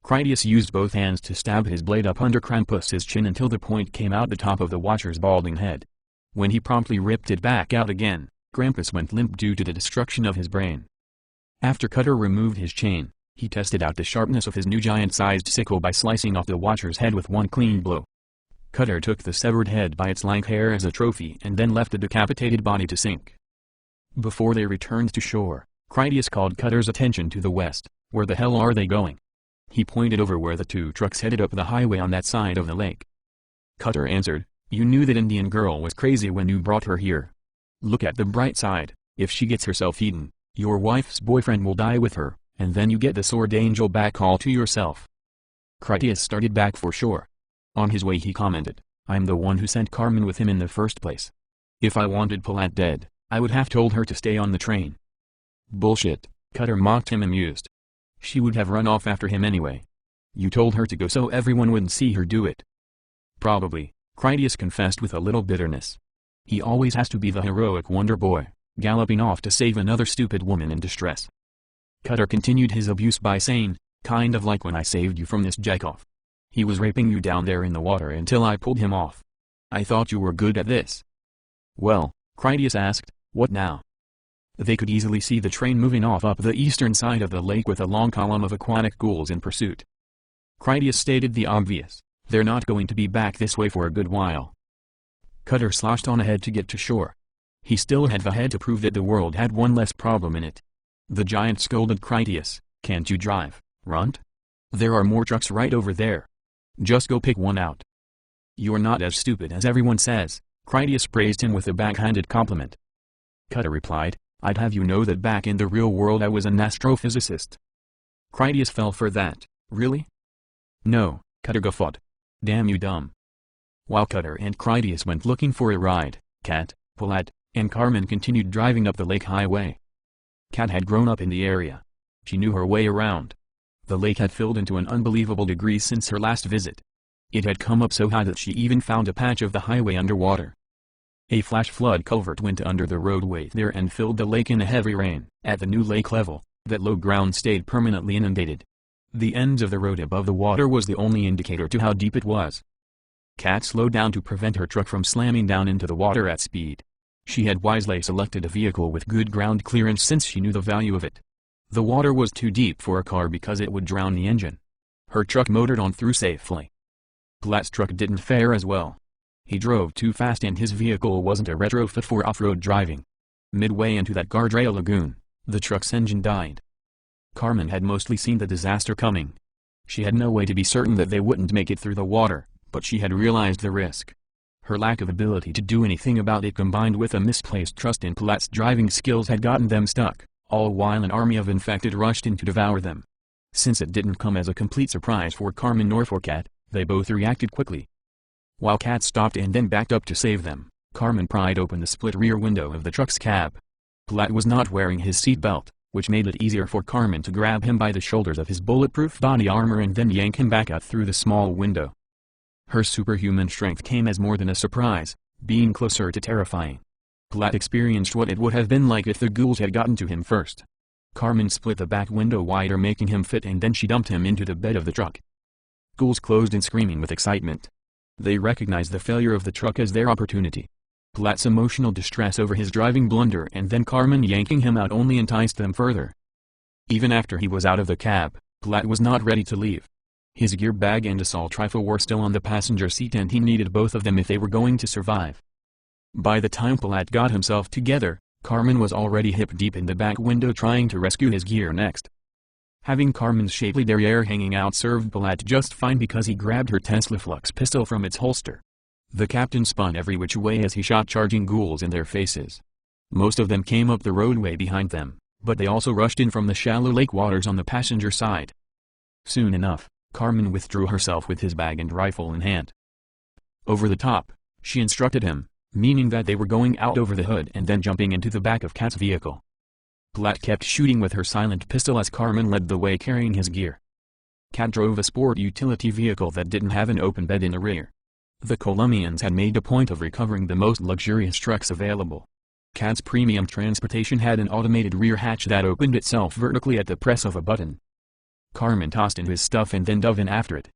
A: Critias used both hands to stab his blade up under Krampus's chin until the point came out the top of the watcher's balding head. When he promptly ripped it back out again, Krampus went limp due to the destruction of his brain. After Cutter removed his chain, he tested out the sharpness of his new giant-sized sickle by slicing off the watcher's head with one clean blow. Cutter took the severed head by its lank hair as a trophy and then left the decapitated body to sink. Before they returned to shore, Critias called Cutter's attention to the west. "Where the hell are they going?" He pointed over where the two trucks headed up the highway on that side of the lake. Cutter answered, "You knew that Indian girl was crazy when you brought her here. Look at the bright side, if she gets herself eaten, your wife's boyfriend will die with her, and then you get the sword angel back all to yourself." Critias started back for shore. On his way he commented, "I'm the one who sent Carmen with him in the first place. If I wanted Palat dead, I would have told her to stay on the train." "Bullshit," Cutter mocked him amused. "She would have run off after him anyway. You told her to go so everyone wouldn't see her do it." "Probably," Critias confessed with a little bitterness. He always has to be the heroic wonder boy, galloping off to save another stupid woman in distress. Cutter continued his abuse by saying, "Kind of like when I saved you from this jackoff. He was raping you down there in the water until I pulled him off. I thought you were good at this." "Well," Critias asked, "what now?" They could easily see the train moving off up the eastern side of the lake with a long column of aquatic ghouls in pursuit. Critias stated the obvious, they're not going to be back this way for a good while. Cutter sloshed on ahead to get to shore. He still had the head to prove that the world had one less problem in it. The giant scolded Critias, "Can't you drive, runt? There are more trucks right over there. Just go pick one out." "You're not as stupid as everyone says," Critias praised him with a backhanded compliment. Cutter replied, "I'd have you know that back in the real world I was an astrophysicist." Critias fell for that. "Really?" "No," Cutter guffawed. "Damn you dumb." While Cutter and Critias went looking for a ride, Kat, Palat, and Carmen continued driving up the lake highway. Kat had grown up in the area. She knew her way around. The lake had filled into an unbelievable degree since her last visit. It had come up so high that she even found a patch of the highway underwater. A flash flood culvert went under the roadway there and filled the lake in a heavy rain. At the new lake level, that low ground stayed permanently inundated. The ends of the road above the water was the only indicator to how deep it was. Kat slowed down to prevent her truck from slamming down into the water at speed. She had wisely selected a vehicle with good ground clearance since she knew the value of it. The water was too deep for a car because it would drown the engine. Her truck motored on through safely. Palat's truck didn't fare as well. He drove too fast and his vehicle wasn't a retrofit for off-road driving. Midway into that guardrail lagoon, the truck's engine died. Carmen had mostly seen the disaster coming. She had no way to be certain that they wouldn't make it through the water, but she had realized the risk. Her lack of ability to do anything about it combined with a misplaced trust in Palat's driving skills had gotten them stuck, all while an army of infected rushed in to devour them. Since it didn't come as a complete surprise for Carmen nor for Kat, they both reacted quickly. While Kat stopped and then backed up to save them, Carmen pried open the split rear window of the truck's cab. Palat was not wearing his seatbelt, which made it easier for Carmen to grab him by the shoulders of his bulletproof body armor and then yank him back out through the small window. Her superhuman strength came as more than a surprise, being closer to terrifying. Palat experienced what it would have been like if the ghouls had gotten to him first. Carmen split the back window wider making him fit and then she dumped him into the bed of the truck. Ghouls closed in screaming with excitement. They recognized the failure of the truck as their opportunity. Palat's emotional distress over his driving blunder and then Carmen yanking him out only enticed them further. Even after he was out of the cab, Palat was not ready to leave. His gear bag and assault rifle were still on the passenger seat and he needed both of them if they were going to survive. By the time Palat got himself together, Carmen was already hip-deep in the back window trying to rescue his gear next. Having Carmen's shapely derriere hanging out served Palat just fine because he grabbed her Tesla Flux pistol from its holster. The captain spun every which way as he shot charging ghouls in their faces. Most of them came up the roadway behind them, but they also rushed in from the shallow lake waters on the passenger side. Soon enough, Carmen withdrew herself with his bag and rifle in hand. Over the top, she instructed him, meaning that they were going out over the hood and then jumping into the back of Kat's vehicle. Palat kept shooting with her silent pistol as Carmen led the way carrying his gear. Kat drove a sport utility vehicle that didn't have an open bed in the rear. The Colombians had made a point of recovering the most luxurious trucks available. Kat's premium transportation had an automated rear hatch that opened itself vertically at the press of a button. Carmen tossed in his stuff and then dove in after it.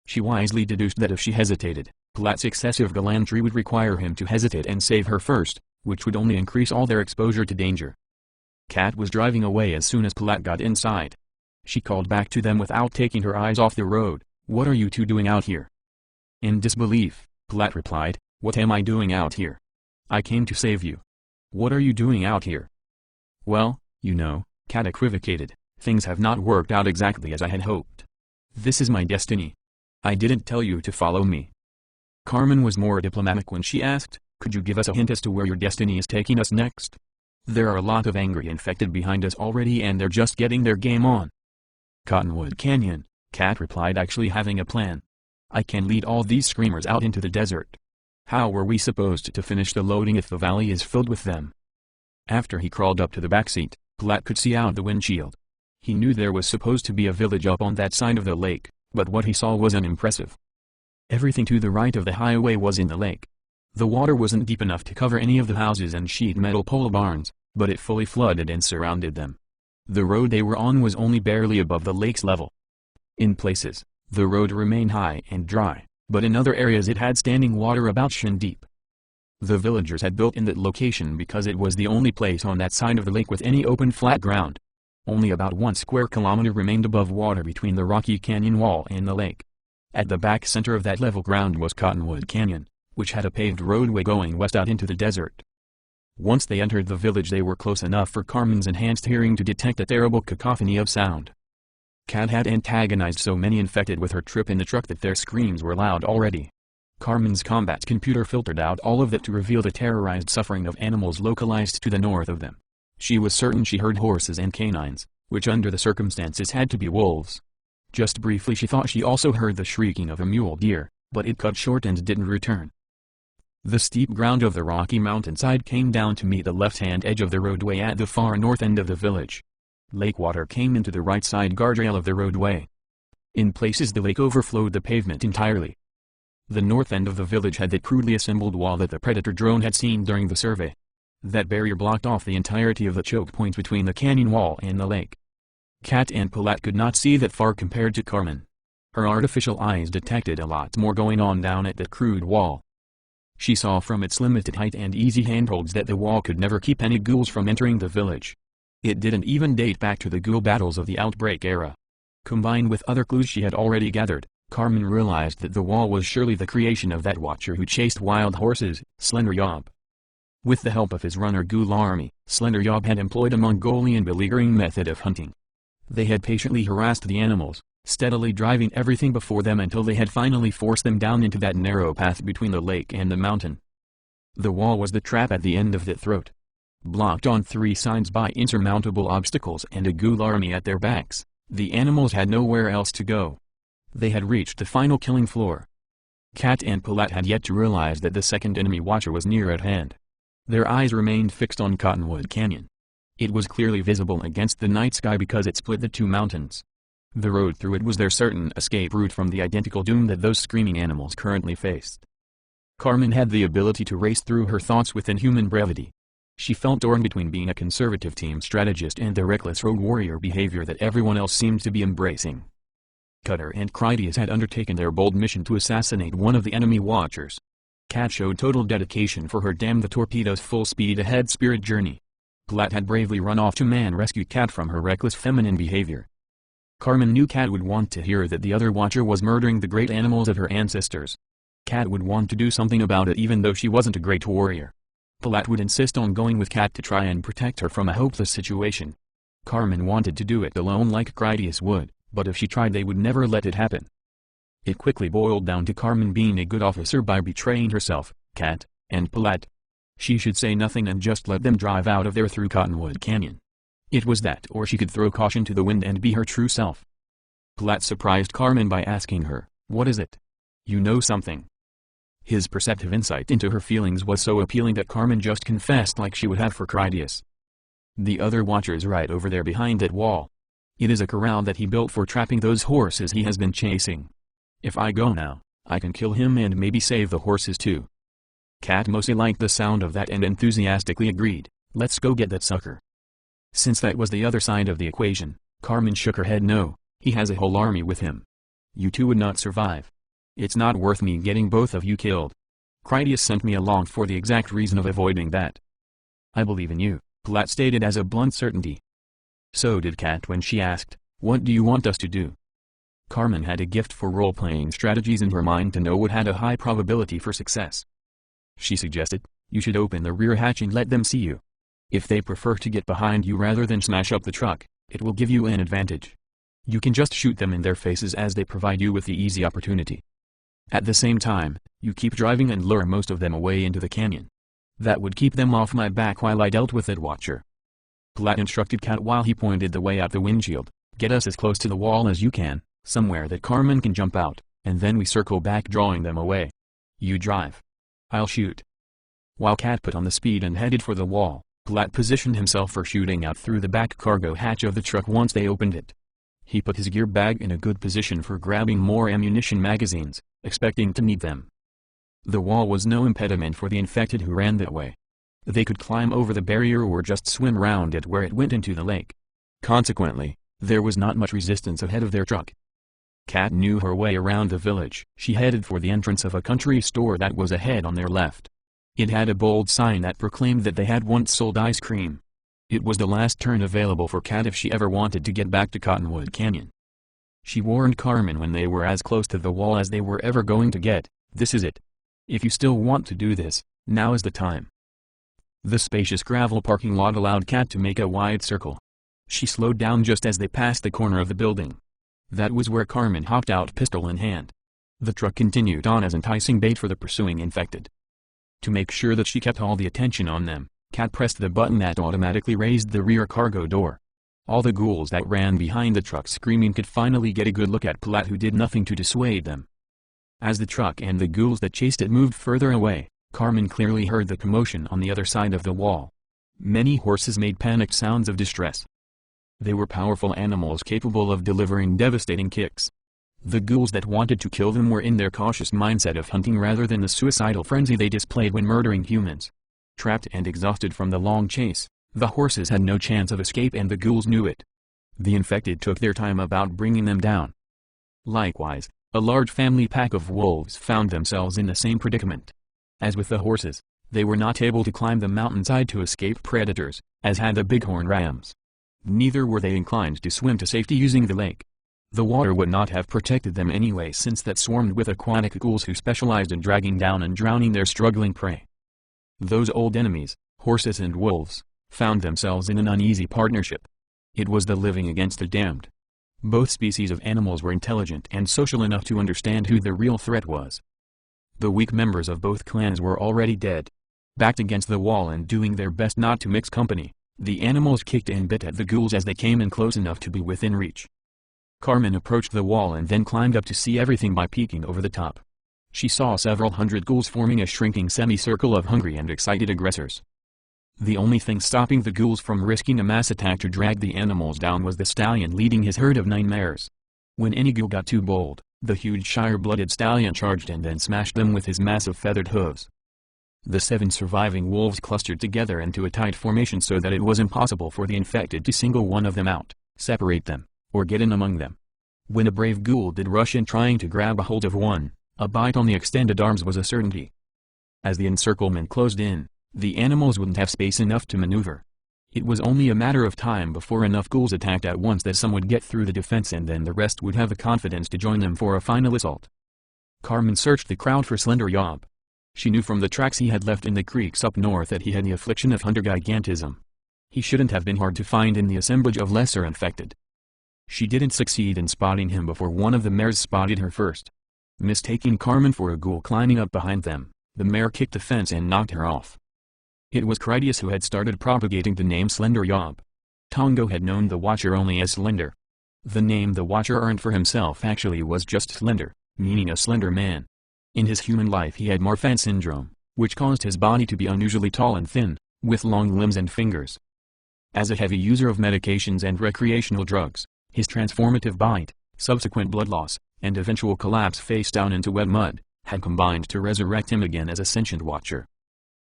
A: She wisely deduced that if she hesitated, Palat's excessive gallantry would require him to hesitate and save her first, which would only increase all their exposure to danger. Kat was driving away as soon as Palat got inside. She called back to them without taking her eyes off the road, "What are you two doing out here?" In disbelief, Palat replied, "What am I doing out here? I came to save you." "What are you doing out here?" "Well, you know," Kat equivocated, "things have not worked out exactly as I had hoped. This is my destiny. I didn't tell you to follow me." Carmen was more diplomatic when she asked, "Could you give us a hint as to where your destiny is taking us next? There are a lot of angry infected behind us already and they're just getting their game on." "Cottonwood Canyon," Kat replied, actually having a plan. "I can lead all these screamers out into the desert. How were we supposed to finish the loading if the valley is filled with them?" After he crawled up to the back seat, Palat could see out the windshield. He knew there was supposed to be a village up on that side of the lake, but what he saw was unimpressive. Everything to the right of the highway was in the lake. The water wasn't deep enough to cover any of the houses and sheet metal pole barns, but it fully flooded and surrounded them. The road they were on was only barely above the lake's level. In places, the road remained high and dry, but in other areas it had standing water about shin deep. The villagers had built in that location because it was the only place on that side of the lake with any open flat ground. Only about 1 square kilometer remained above water between the rocky canyon wall and the lake. At the back center of that level ground was Cottonwood Canyon, which had a paved roadway going west out into the desert. Once they entered the village they were close enough for Carmen's enhanced hearing to detect a terrible cacophony of sound. Kat had antagonized so many infected with her trip in the truck that their screams were loud already. Carmen's combat computer filtered out all of that to reveal the terrorized suffering of animals localized to the north of them. She was certain she heard horses and canines, which under the circumstances had to be wolves. Just briefly she thought she also heard the shrieking of a mule deer, but it cut short and didn't return. The steep ground of the rocky mountainside came down to meet the left-hand edge of the roadway at the far north end of the village. Lake water came into the right side guardrail of the roadway. In places the lake overflowed the pavement entirely. The north end of the village had that crudely assembled wall that the Predator drone had seen during the survey. That barrier blocked off the entirety of the choke point between the canyon wall and the lake. Kat and Palat could not see that far compared to Carmen. Her artificial eyes detected a lot more going on down at that crude wall. She saw from its limited height and easy handholds that the wall could never keep any ghouls from entering the village. It didn't even date back to the ghoul battles of the Outbreak era. Combined with other clues she had already gathered, Carmen realized that the wall was surely the creation of that watcher who chased wild horses, Slender Yob. With the help of his runner Ghoul army, Slender Yob had employed a Mongolian beleaguering method of hunting. They had patiently harassed the animals, steadily driving everything before them until they had finally forced them down into that narrow path between the lake and the mountain. The wall was the trap at the end of the throat. Blocked on three sides by insurmountable obstacles and a Ghoul army at their backs, the animals had nowhere else to go. They had reached the final killing floor. Cat and Palat had yet to realize that the second enemy watcher was near at hand. Their eyes remained fixed on Cottonwood Canyon. It was clearly visible against the night sky because it split the two mountains. The road through it was their certain escape route from the identical doom that those screaming animals currently faced. Carmen had the ability to race through her thoughts with inhuman brevity. She felt torn between being a conservative team strategist and the reckless rogue warrior behavior that everyone else seemed to be embracing. Cutter and Critias had undertaken their bold mission to assassinate one of the enemy watchers. Cat showed total dedication for her damn the torpedo's full speed ahead spirit journey. Palat had bravely run off to rescue Cat from her reckless feminine behavior. Carmen knew Cat would want to hear that the other watcher was murdering the great animals of her ancestors. Cat would want to do something about it even though she wasn't a great warrior. Palat would insist on going with Cat to try and protect her from a hopeless situation. Carmen wanted to do it alone like Critias would, but if she tried they would never let it happen. It quickly boiled down to Carmen being a good officer by betraying herself, Cat, and Palat. She should say nothing and just let them drive out of there through Cottonwood Canyon. It was that or she could throw caution to the wind and be her true self. Palat surprised Carmen by asking her, "What is it? You know something?" His perceptive insight into her feelings was so appealing that Carmen just confessed like she would have for Critias. "The other watcher's right over there behind that wall. It is a corral that he built for trapping those horses he has been chasing. If I go now, I can kill him and maybe save the horses too." Cat mostly liked the sound of that and enthusiastically agreed, "Let's go get that sucker." Since that was the other side of the equation, Carmen shook her head. "No, he has a whole army with him. You two would not survive. It's not worth me getting both of you killed. Critias sent me along for the exact reason of avoiding that." "I believe in you," Palat stated as a blunt certainty. So did Cat when she asked, "What do you want us to do?" Carmen had a gift for role-playing strategies in her mind to know what had a high probability for success. She suggested, "You should open the rear hatch and let them see you. If they prefer to get behind you rather than smash up the truck, it will give you an advantage. You can just shoot them in their faces as they provide you with the easy opportunity. At the same time, you keep driving and lure most of them away into the canyon. That would keep them off my back while I dealt with that watcher." Palat instructed Cat while he pointed the way out the windshield, "Get us as close to the wall as you can, somewhere that Carmen can jump out, and then we circle back drawing them away. You drive. I'll shoot." While Cat put on the speed and headed for the wall, Palat positioned himself for shooting out through the back cargo hatch of the truck once they opened it. He put his gear bag in a good position for grabbing more ammunition magazines, expecting to need them. The wall was no impediment for the infected who ran that way. They could climb over the barrier or just swim round it where it went into the lake. Consequently, there was not much resistance ahead of their truck. Cat knew her way around the village. She headed for the entrance of a country store that was ahead on their left. It had a bold sign that proclaimed that they had once sold ice cream. It was the last turn available for Cat if she ever wanted to get back to Cottonwood Canyon. She warned Carmen when they were as close to the wall as they were ever going to get, "This is it. If you still want to do this, now is the time." The spacious gravel parking lot allowed Cat to make a wide circle. She slowed down just as they passed the corner of the building. That was where Carmen hopped out, pistol in hand. The truck continued on as enticing bait for the pursuing infected. To make sure that she kept all the attention on them, Cat pressed the button that automatically raised the rear cargo door. All the ghouls that ran behind the truck screaming could finally get a good look at Palat, who did nothing to dissuade them. As the truck and the ghouls that chased it moved further away, Carmen clearly heard the commotion on the other side of the wall. Many horses made panicked sounds of distress. They were powerful animals capable of delivering devastating kicks. The ghouls that wanted to kill them were in their cautious mindset of hunting rather than the suicidal frenzy they displayed when murdering humans. Trapped and exhausted from the long chase, the horses had no chance of escape and the ghouls knew it. The infected took their time about bringing them down. Likewise, a large family pack of wolves found themselves in the same predicament. As with the horses, they were not able to climb the mountainside to escape predators, as had the bighorn rams. Neither were they inclined to swim to safety using the lake. The water would not have protected them anyway, since that swarmed with aquatic ghouls who specialized in dragging down and drowning their struggling prey. Those old enemies, horses and wolves, found themselves in an uneasy partnership. It was the living against the damned. Both species of animals were intelligent and social enough to understand who the real threat was. The weak members of both clans were already dead. Backed against the wall and doing their best not to mix company, the animals kicked and bit at the ghouls as they came in close enough to be within reach. Carmen approached the wall and then climbed up to see everything by peeking over the top. She saw several hundred ghouls forming a shrinking semicircle of hungry and excited aggressors. The only thing stopping the ghouls from risking a mass attack to drag the animals down was the stallion leading his herd of 9 mares. When any ghoul got too bold, the huge shire-blooded stallion charged and then smashed them with his massive feathered hooves. The 7 surviving wolves clustered together into a tight formation so that it was impossible for the infected to single one of them out, separate them, or get in among them. When a brave ghoul did rush in trying to grab a hold of one, a bite on the extended arms was a certainty. As the encirclement closed in, the animals wouldn't have space enough to maneuver. It was only a matter of time before enough ghouls attacked at once that some would get through the defense and then the rest would have the confidence to join them for a final assault. Carmen searched the crowd for Slender Yob. She knew from the tracks he had left in the creeks up north that he had the affliction of hunter gigantism. He shouldn't have been hard to find in the assemblage of lesser infected. She didn't succeed in spotting him before one of the mares spotted her first. Mistaking Carmen for a ghoul climbing up behind them, the mare kicked the fence and knocked her off. It was Critias who had started propagating the name Slender Yob. Tongo had known the Watcher only as Slender. The name the Watcher earned for himself actually was just Slender, meaning a slender man. In his human life he had Marfan syndrome, which caused his body to be unusually tall and thin, with long limbs and fingers. As a heavy user of medications and recreational drugs, his transformative bite, subsequent blood loss, and eventual collapse face down into wet mud, had combined to resurrect him again as a sentient Watcher.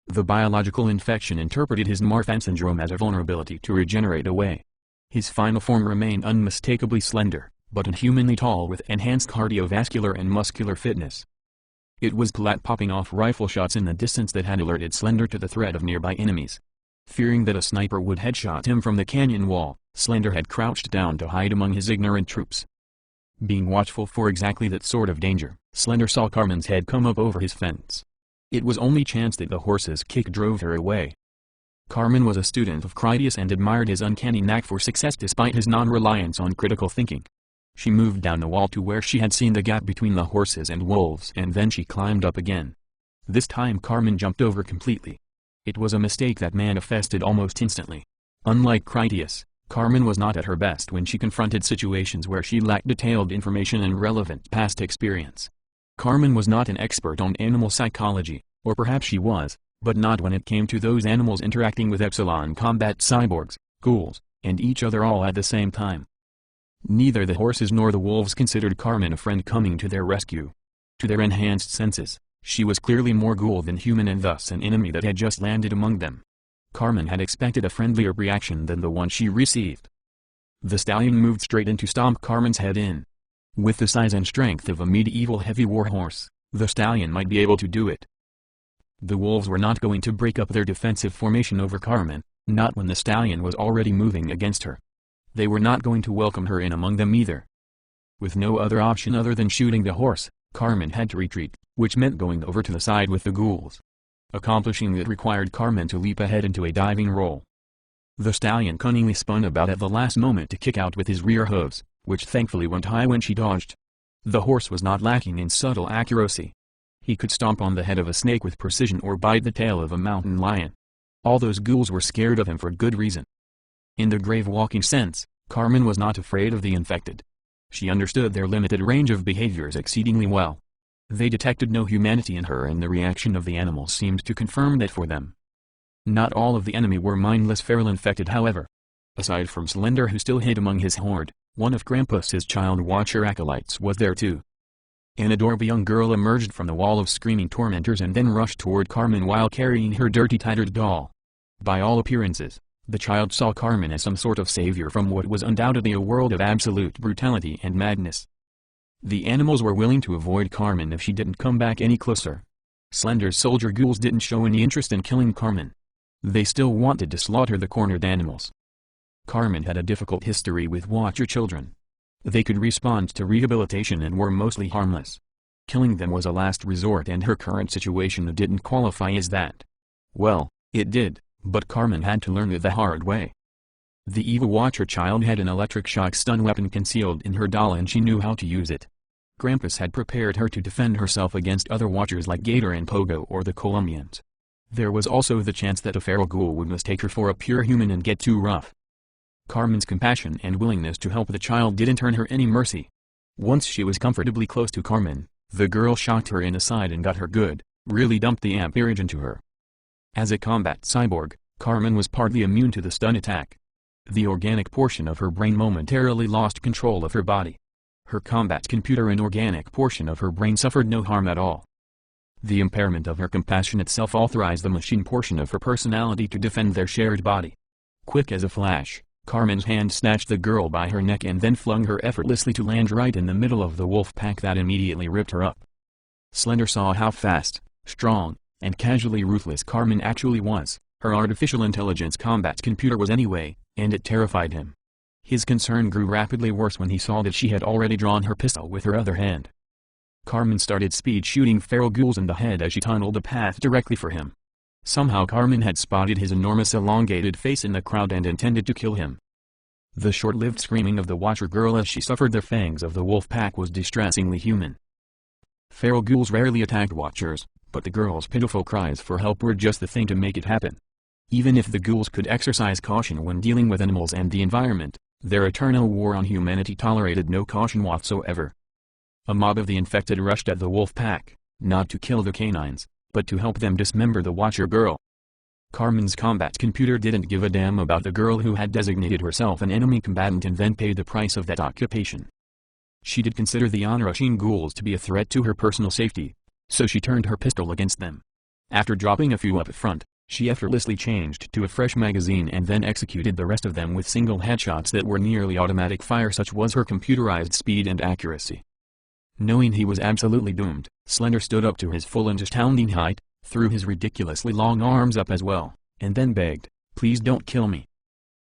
A: The biological infection interpreted his Marfan syndrome as a vulnerability to regenerate away. His final form remained unmistakably slender, but inhumanly tall with enhanced cardiovascular and muscular fitness. It was Palat popping off rifle shots in the distance that had alerted Slender to the threat of nearby enemies. Fearing that a sniper would headshot him from the canyon wall, Slender had crouched down to hide among his ignorant troops. Being watchful for exactly that sort of danger, Slender saw Carmen's head come up over his fence. It was only chance that the horse's kick drove her away. Carmen was a student of Critias and admired his uncanny knack for success despite his non-reliance on critical thinking. She moved down the wall to where she had seen the gap between the horses and wolves and then she climbed up again. This time Carmen jumped over completely. It was a mistake that manifested almost instantly. Unlike Critias, Carmen was not at her best when she confronted situations where she lacked detailed information and relevant past experience. Carmen was not an expert on animal psychology, or perhaps she was, but not when it came to those animals interacting with Epsilon combat cyborgs, ghouls, and each other all at the same time. Neither the horses nor the wolves considered Carmen a friend coming to their rescue. To their enhanced senses, she was clearly more ghoul than human and thus an enemy that had just landed among them. Carmen had expected a friendlier reaction than the one she received. The stallion moved straight in to stomp Carmen's head in. With the size and strength of a medieval heavy war horse, the stallion might be able to do it. The wolves were not going to break up their defensive formation over Carmen, not when the stallion was already moving against her. They were not going to welcome her in among them either. With no other option other than shooting the horse, Carmen had to retreat, which meant going over to the side with the ghouls. Accomplishing that required Carmen to leap ahead into a diving roll. The stallion cunningly spun about at the last moment to kick out with his rear hooves, which thankfully went high when she dodged. The horse was not lacking in subtle accuracy. He could stomp on the head of a snake with precision or bite the tail of a mountain lion. All those ghouls were scared of him for good reason. In the grave-walking sense, Carmen was not afraid of the infected. She understood their limited range of behaviors exceedingly well. They detected no humanity in her and the reaction of the animals seemed to confirm that for them. Not all of the enemy were mindless feral infected however. Aside from Slender who still hid among his horde, one of Krampus's child watcher acolytes was there too. An adorable young girl emerged from the wall of screaming tormentors and then rushed toward Carmen while carrying her dirty tattered doll. By all appearances, the child saw Carmen as some sort of savior from what was undoubtedly a world of absolute brutality and madness. The animals were willing to avoid Carmen if she didn't come back any closer. Slender's soldier ghouls didn't show any interest in killing Carmen. They still wanted to slaughter the cornered animals. Carmen had a difficult history with Watcher children. They could respond to rehabilitation and were mostly harmless. Killing them was a last resort, and her current situation didn't qualify as that. Well, it did, but Carmen had to learn it the hard way. The evil Watcher child had an electric shock stun weapon concealed in her doll, and she knew how to use it. Krampus had prepared her to defend herself against other Watchers like Gator and Pogo or the Colombians. There was also the chance that a feral ghoul would mistake her for a pure human and get too rough. Carmen's compassion and willingness to help the child didn't earn her any mercy. Once she was comfortably close to Carmen, the girl shocked her in the side and got her good, really dumped the amperage into her. As a combat cyborg, Carmen was partly immune to the stun attack. The organic portion of her brain momentarily lost control of her body. Her combat computer and organic portion of her brain suffered no harm at all. The impairment of her compassionate self authorized the machine portion of her personality to defend their shared body. Quick as a flash, Carmen's hand snatched the girl by her neck and then flung her effortlessly to land right in the middle of the wolf pack that immediately ripped her up. Slender saw how fast, strong, and casually ruthless Carmen actually was. Her artificial intelligence combat computer was anyway, and it terrified him. His concern grew rapidly worse when he saw that she had already drawn her pistol with her other hand. Carmen started speed shooting feral ghouls in the head as she tunneled a path directly for him. Somehow Carmen had spotted his enormous elongated face in the crowd and intended to kill him. The short-lived screaming of the Watcher girl as she suffered the fangs of the wolf pack was distressingly human. Feral ghouls rarely attacked Watchers, but the girl's pitiful cries for help were just the thing to make it happen. Even if the ghouls could exercise caution when dealing with animals and the environment, their eternal war on humanity tolerated no caution whatsoever. A mob of the infected rushed at the wolf pack, not to kill the canines, but to help them dismember the Watcher girl. Carmen's combat computer didn't give a damn about the girl who had designated herself an enemy combatant and then paid the price of that occupation. She did consider the onrushing ghouls to be a threat to her personal safety, so she turned her pistol against them. After dropping a few up front, she effortlessly changed to a fresh magazine and then executed the rest of them with single headshots that were nearly automatic fire, such was her computerized speed and accuracy. Knowing he was absolutely doomed, Slender stood up to his full and astounding height, threw his ridiculously long arms up as well, and then begged, "Please don't kill me."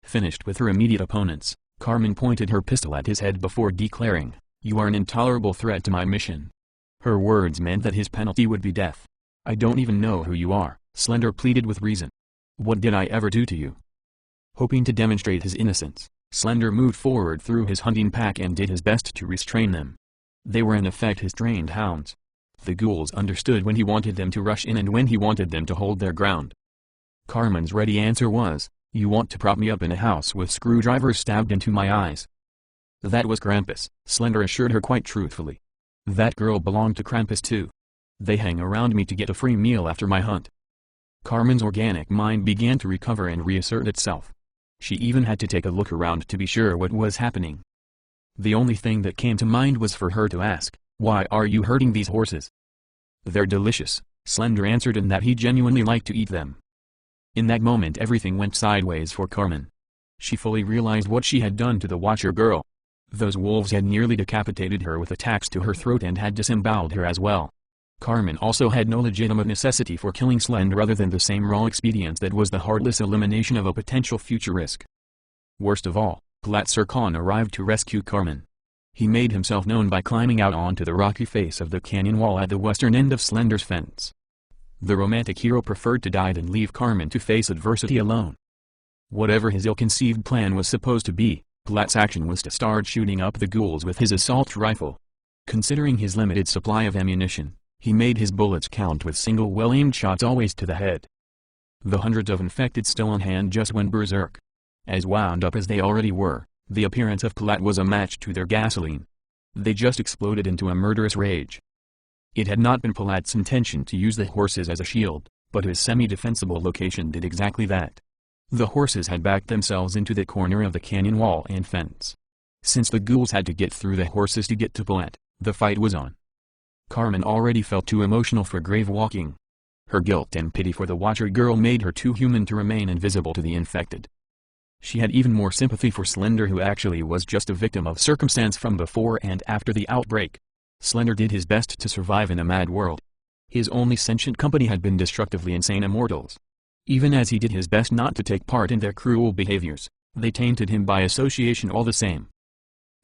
A: Finished with her immediate opponents, Carmen pointed her pistol at his head before declaring, "You are an intolerable threat to my mission." Her words meant that his penalty would be death. "I don't even know who you are," Slender pleaded with reason. "What did I ever do to you?" Hoping to demonstrate his innocence, Slender moved forward through his hunting pack and did his best to restrain them. They were in effect his trained hounds. The ghouls understood when he wanted them to rush in and when he wanted them to hold their ground. Carmen's ready answer was, "You want to prop me up in a house with screwdrivers stabbed into my eyes." That was Krampus, Slender assured her quite truthfully. "That girl belonged to Krampus too. They hang around me to get a free meal after my hunt." Carmen's organic mind began to recover and reassert itself. She even had to take a look around to be sure what was happening. The only thing that came to mind was for her to ask, "Why are you hurting these horses?" "They're delicious," Slender answered, and that he genuinely liked to eat them. In that moment everything went sideways for Carmen. She fully realized what she had done to the Watcher girl. Those wolves had nearly decapitated her with attacks to her throat and had disemboweled her as well. Carmen also had no legitimate necessity for killing Slender other than the same raw expedience that was the heartless elimination of a potential future risk. Worst of all, Pulitzer Khan arrived to rescue Carmen. He made himself known by climbing out onto the rocky face of the canyon wall at the western end of Slender's fence. The romantic hero preferred to die than leave Carmen to face adversity alone. Whatever his ill-conceived plan was supposed to be, Platt's action was to start shooting up the ghouls with his assault rifle. Considering his limited supply of ammunition, he made his bullets count with single well-aimed shots always to the head. The hundreds of infected still on hand just went berserk. As wound up as they already were, the appearance of Platt was a match to their gasoline. They just exploded into a murderous rage. It had not been Platt's intention to use the horses as a shield, but his semi-defensible location did exactly that. The horses had backed themselves into the corner of the canyon wall and fence. Since the ghouls had to get through the horses to get to Platt, the fight was on. Carmen already felt too emotional for grave walking. Her guilt and pity for the Watcher girl made her too human to remain invisible to the infected. She had even more sympathy for Slender, who actually was just a victim of circumstance from before and after the outbreak. Slender did his best to survive in a mad world. His only sentient company had been destructively insane immortals. Even as he did his best not to take part in their cruel behaviors, they tainted him by association all the same.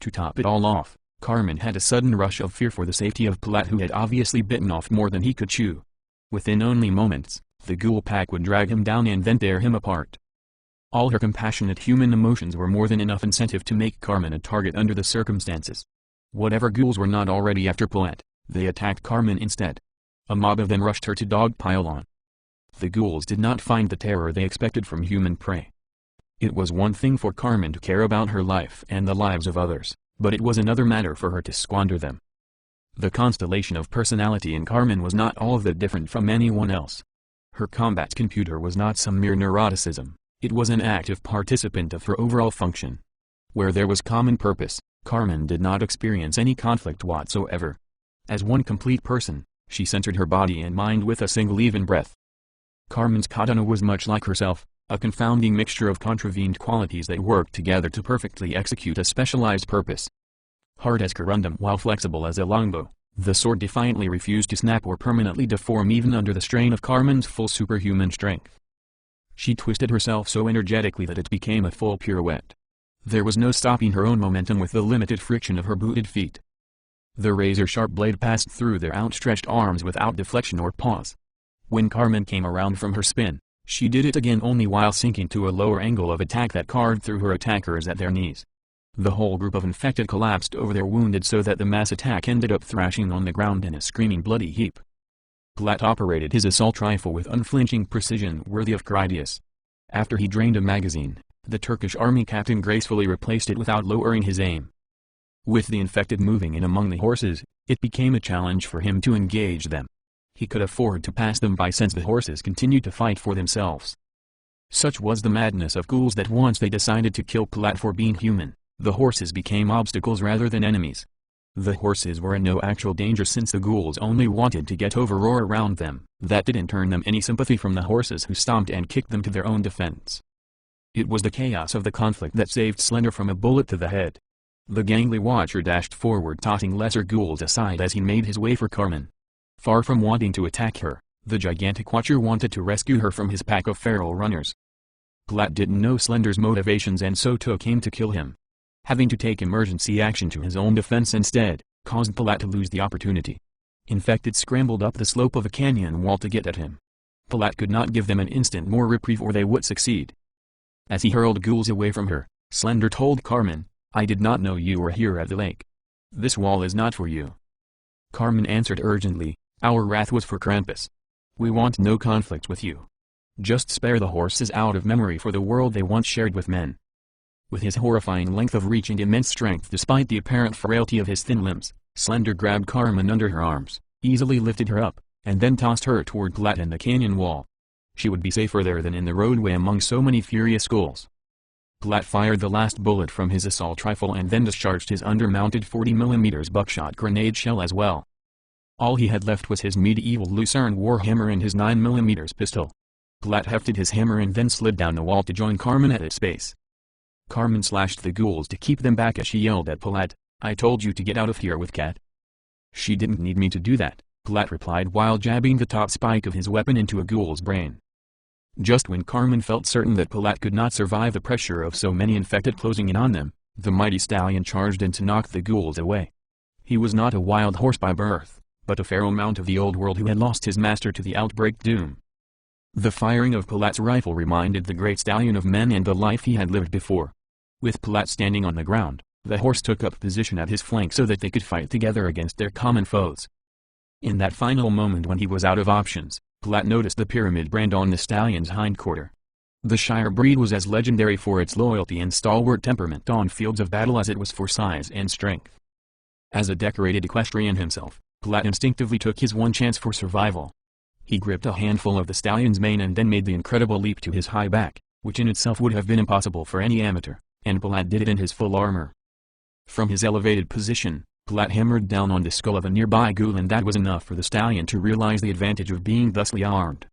A: To top it all off, Carmen had a sudden rush of fear for the safety of Palat, who had obviously bitten off more than he could chew. Within only moments, the ghoul pack would drag him down and then tear him apart. All her compassionate human emotions were more than enough incentive to make Carmen a target under the circumstances. Whatever ghouls were not already after Palat, they attacked Carmen instead. A mob of them rushed her to dogpile on. The ghouls did not find the terror they expected from human prey. It was one thing for Carmen to care about her life and the lives of others, but it was another matter for her to squander them. The constellation of personality in Carmen was not all that different from anyone else. Her combat computer was not some mere neuroticism, it was an active participant of her overall function. Where there was common purpose, Carmen did not experience any conflict whatsoever. As one complete person, she centered her body and mind with a single even breath. Carmen's katana was much like herself, a confounding mixture of contravened qualities that worked together to perfectly execute a specialized purpose. Hard as corundum while flexible as a longbow, the sword defiantly refused to snap or permanently deform even under the strain of Carmen's full superhuman strength. She twisted herself so energetically that it became a full pirouette. There was no stopping her own momentum with the limited friction of her booted feet. The razor-sharp blade passed through their outstretched arms without deflection or pause. When Carmen came around from her spin, she did it again only while sinking to a lower angle of attack that carved through her attackers at their knees. The whole group of infected collapsed over their wounded so that the mass attack ended up thrashing on the ground in a screaming bloody heap. Palat operated his assault rifle with unflinching precision worthy of Critias. After he drained a magazine, the Turkish army captain gracefully replaced it without lowering his aim. With the infected moving in among the horses, it became a challenge for him to engage them. He could afford to pass them by since the horses continued to fight for themselves. Such was the madness of ghouls that once they decided to kill Palat for being human, the horses became obstacles rather than enemies. The horses were in no actual danger since the ghouls only wanted to get over or around them. That didn't earn them any sympathy from the horses who stomped and kicked them to their own defense. It was the chaos of the conflict that saved Slender from a bullet to the head. The gangly watcher dashed forward, tossing lesser ghouls aside as he made his way for Carmen. Far from wanting to attack her, the gigantic watcher wanted to rescue her from his pack of feral runners. Palat didn't know Slender's motivations and so took aim to kill him. Having to take emergency action to his own defense instead, caused Palat to lose the opportunity. Infected scrambled up the slope of a canyon wall to get at him. Palat could not give them an instant more reprieve or they would succeed. As he hurled ghouls away from her, Slender told Carmen, "I did not know you were here at the lake. This wall is not for you." Carmen answered urgently, "Our wrath was for Krampus. We want no conflict with you. Just spare the horses out of memory for the world they once shared with men." With his horrifying length of reach and immense strength despite the apparent frailty of his thin limbs, Slender grabbed Carmen under her arms, easily lifted her up, and then tossed her toward Palat and the canyon wall. She would be safer there than in the roadway among so many furious ghouls. Palat fired the last bullet from his assault rifle and then discharged his undermounted 40mm buckshot grenade shell as well. All he had left was his medieval Lucerne warhammer and his 9mm pistol. Palat hefted his hammer and then slid down the wall to join Carmen at its base. Carmen slashed the ghouls to keep them back as she yelled at Palat, "I told you to get out of here with Cat." "She didn't need me to do that," Palat replied while jabbing the top spike of his weapon into a ghoul's brain. Just when Carmen felt certain that Palat could not survive the pressure of so many infected closing in on them, the mighty stallion charged in to knock the ghouls away. He was not a wild horse by birth, but a feral mount of the old world who had lost his master to the outbreak doom. The firing of Palat's rifle reminded the great stallion of men and the life he had lived before. With Palat standing on the ground, the horse took up position at his flank so that they could fight together against their common foes. In that final moment when he was out of options, Palat noticed the pyramid brand on the stallion's hindquarter. The Shire breed was as legendary for its loyalty and stalwart temperament on fields of battle as it was for size and strength. As a decorated equestrian himself, Palat instinctively took his one chance for survival. He gripped a handful of the stallion's mane and then made the incredible leap to his high back, which in itself would have been impossible for any amateur, and Palat did it in his full armor. From his elevated position, Palat hammered down on the skull of a nearby ghoul and that was enough for the stallion to realize the advantage of being thusly armed.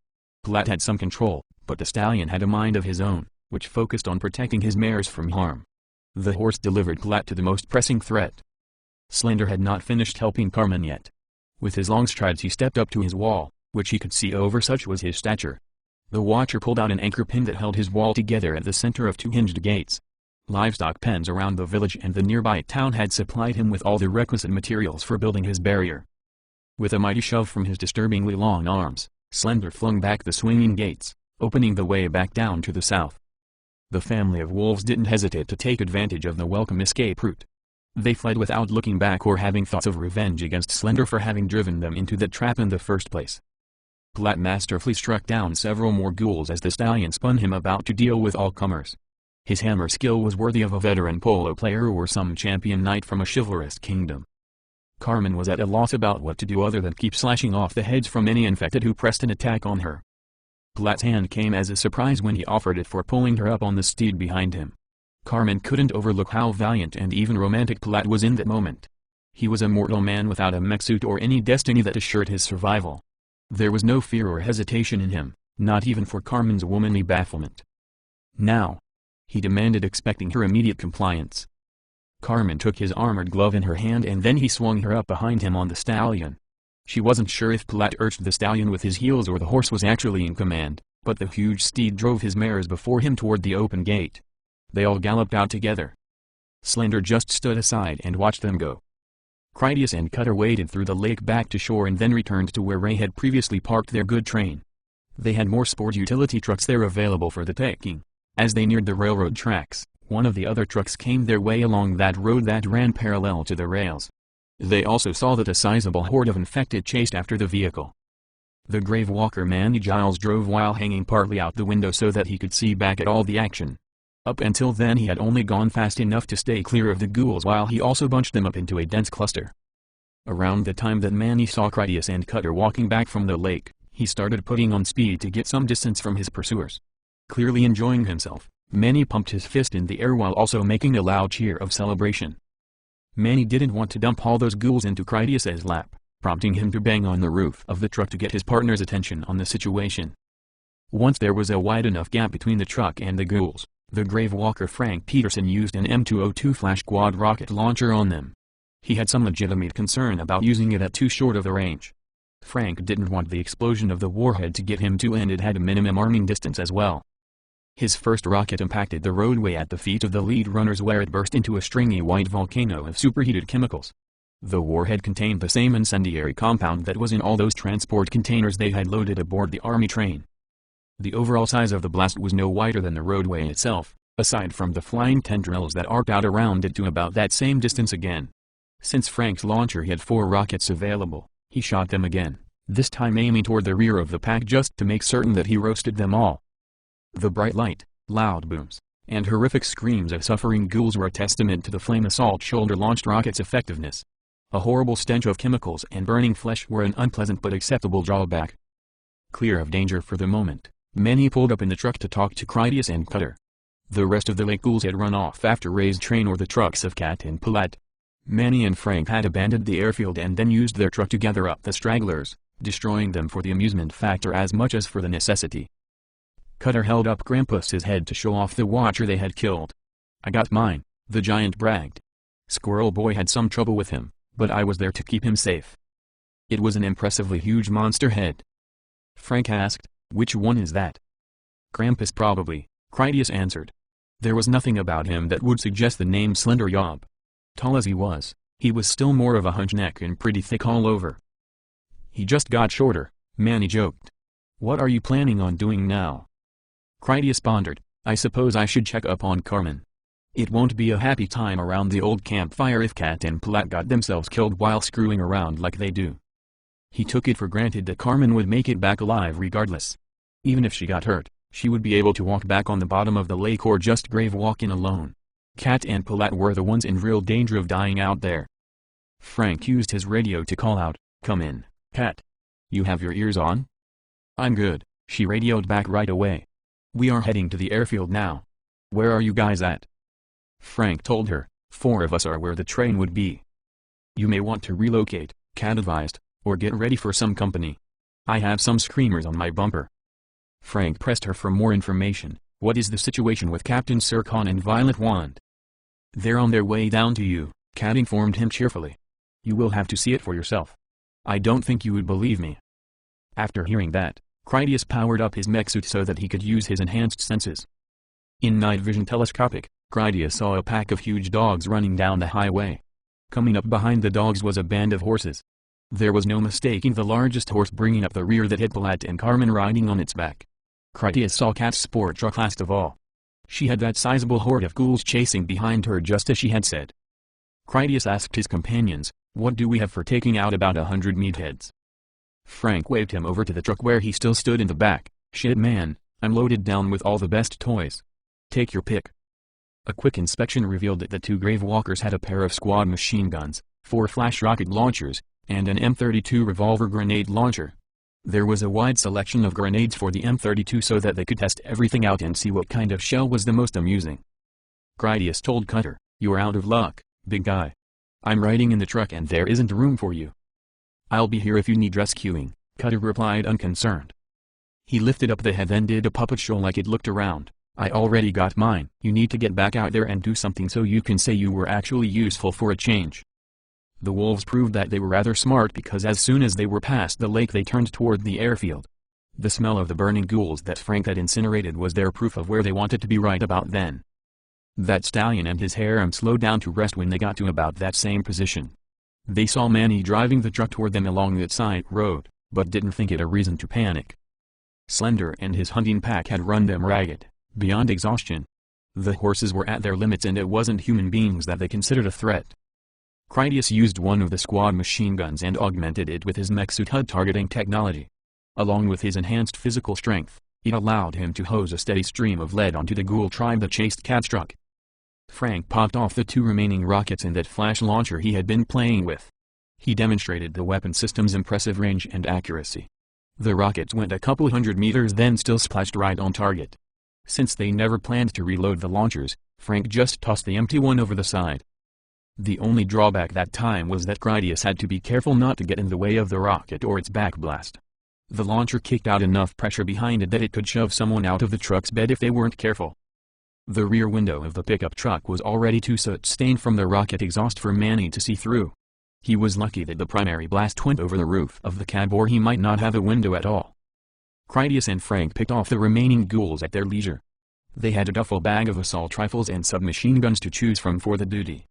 A: Palat had some control, but the stallion had a mind of his own, which focused on protecting his mares from harm. The horse delivered Palat to the most pressing threat. Slender had not finished helping Carmen yet. With his long strides he stepped up to his wall, which he could see over, such was his stature. The watcher pulled out an anchor pin that held his wall together at the center of two hinged gates. Livestock pens around the village and the nearby town had supplied him with all the requisite materials for building his barrier. With a mighty shove from his disturbingly long arms, Slender flung back the swinging gates, opening the way back down to the south. The family of wolves didn't hesitate to take advantage of the welcome escape route. They fled without looking back or having thoughts of revenge against Slender for having driven them into that trap in the first place. Platt masterfully struck down several more ghouls as the stallion spun him about to deal with all comers. His hammer skill was worthy of a veteran polo player or some champion knight from a chivalrous kingdom. Carmen was at a loss about what to do other than keep slashing off the heads from any infected who pressed an attack on her. Platt's hand came as a surprise when he offered it for pulling her up on the steed behind him. Carmen couldn't overlook how valiant and even romantic Platt was in that moment. He was a mortal man without a mech suit or any destiny that assured his survival. There was no fear or hesitation in him, not even for Carmen's womanly bafflement. "Now," he demanded, expecting her immediate compliance. Carmen took his armored glove in her hand and then he swung her up behind him on the stallion. She wasn't sure if Platt urged the stallion with his heels or the horse was actually in command, but the huge steed drove his mares before him toward the open gate. They all galloped out together. Slender just stood aside and watched them go. Critias and Cutter waded through the lake back to shore and then returned to where Ray had previously parked their good train. They had more sport utility trucks there available for the taking. As they neared the railroad tracks, one of the other trucks came their way along that road that ran parallel to the rails. They also saw that a sizable horde of infected chased after the vehicle. The Gravewalker Manny Giles drove while hanging partly out the window so that he could see back at all the action. Up until then he had only gone fast enough to stay clear of the ghouls while he also bunched them up into a dense cluster. Around the time that Manny saw Critias and Cutter walking back from the lake, he started putting on speed to get some distance from his pursuers. Clearly enjoying himself, Manny pumped his fist in the air while also making a loud cheer of celebration. Manny didn't want to dump all those ghouls into Critias's lap, prompting him to bang on the roof of the truck to get his partner's attention on the situation. Once there was a wide enough gap between the truck and the ghouls, the Gravewalker Frank Peterson used an M202 flash quad rocket launcher on them. He had some legitimate concern about using it at too short of a range. Frank didn't want the explosion of the warhead to get him too, and it had a minimum arming distance as well. His first rocket impacted the roadway at the feet of the lead runners where it burst into a stringy white volcano of superheated chemicals. The warhead contained the same incendiary compound that was in all those transport containers they had loaded aboard the army train. The overall size of the blast was no wider than the roadway itself, aside from the flying tendrils that arced out around it to about that same distance again. Since Frank's launcher had 4 rockets available, he shot them again, this time aiming toward the rear of the pack just to make certain that he roasted them all. The bright light, loud booms, and horrific screams of suffering ghouls were a testament to the Flame Assault shoulder-launched rocket's effectiveness. A horrible stench of chemicals and burning flesh were an unpleasant but acceptable drawback. Clear of danger for the moment, Manny pulled up in the truck to talk to Critias and Cutter. The rest of the lake ghouls had run off after Ray's train or the trucks of Cat and Platt. Manny and Frank had abandoned the airfield and then used their truck to gather up the stragglers, destroying them for the amusement factor as much as for the necessity. Cutter held up Grampus's head to show off the watcher they had killed. "I got mine," the giant bragged. "Squirrel Boy had some trouble with him, but I was there to keep him safe." It was an impressively huge monster head. Frank asked, "Which one is that?" "Grampus probably," Critias answered. There was nothing about him that would suggest the name Slender Yob. Tall as he was still more of a hunchneck and pretty thick all over. "He just got shorter," Manny joked. "What are you planning on doing now?" Critias pondered, "I suppose I should check up on Carmen. It won't be a happy time around the old campfire if Cat and Platt got themselves killed while screwing around like they do." He took it for granted that Carmen would make it back alive regardless. Even if she got hurt, she would be able to walk back on the bottom of the lake or just grave walk in alone. Cat and Platt were the ones in real danger of dying out there. Frank used his radio to call out, "Come in, Cat. You have your ears on?" "I'm good," she radioed back right away. "We are heading to the airfield now. Where are you guys at?" Frank told her, "4 of us are where the train would be." "You may want to relocate," Cat advised, "or get ready for some company. I have some screamers on my bumper." Frank pressed her for more information. "What is the situation with Captain Sircon and Violet Wand?" "They're on their way down to you," Cat informed him cheerfully. "You will have to see it for yourself. I don't think you would believe me." After hearing that, Critias powered up his mech suit so that he could use his enhanced senses. In night vision telescopic, Critias saw a pack of huge dogs running down the highway. Coming up behind the dogs was a band of horses. There was no mistaking the largest horse bringing up the rear that had Palat and Carmen riding on its back. Critias saw Kat's sport truck last of all. She had that sizable horde of ghouls chasing behind her just as she had said. Critias asked his companions, "What do we have for taking out about 100 meatheads?" Frank waved him over to the truck where he still stood in the back. "Shit man, I'm loaded down with all the best toys. Take your pick." A quick inspection revealed that the two Gravewalkers had a pair of squad machine guns, 4 flash rocket launchers, and an M32 revolver grenade launcher. There was a wide selection of grenades for the M32 so that they could test everything out and see what kind of shell was the most amusing. Critias told Cutter, "You're out of luck, big guy. I'm riding in the truck and there isn't room for you." "I'll be here if you need rescuing," Cutter replied unconcerned. He lifted up the head then did a puppet show like it looked around. "I already got mine. You need to get back out there and do something so you can say you were actually useful for a change." The wolves proved that they were rather smart because as soon as they were past the lake they turned toward the airfield. The smell of the burning ghouls that Frank had incinerated was their proof of where they wanted to be right about then. That stallion and his harem slowed down to rest when they got to about that same position. They saw Manny driving the truck toward them along that side road, but didn't think it a reason to panic. Slender and his hunting pack had run them ragged, beyond exhaustion. The horses were at their limits and it wasn't human beings that they considered a threat. Critias used one of the squad machine guns and augmented it with his mech suit HUD targeting technology. Along with his enhanced physical strength, it allowed him to hose a steady stream of lead onto the ghoul tribe that chased Kat's truck. Frank popped off the 2 remaining rockets in that flash launcher he had been playing with. He demonstrated the weapon system's impressive range and accuracy. The rockets went a couple hundred meters then still splashed right on target. Since they never planned to reload the launchers, Frank just tossed the empty one over the side. The only drawback that time was that Critias had to be careful not to get in the way of the rocket or its backblast. The launcher kicked out enough pressure behind it that it could shove someone out of the truck's bed if they weren't careful. The rear window of the pickup truck was already too soot-stained from the rocket exhaust for Manny to see through. He was lucky that the primary blast went over the roof of the cab or he might not have a window at all. Critias and Frank picked off the remaining ghouls at their leisure. They had a duffel bag of assault rifles and submachine guns to choose from for the duty.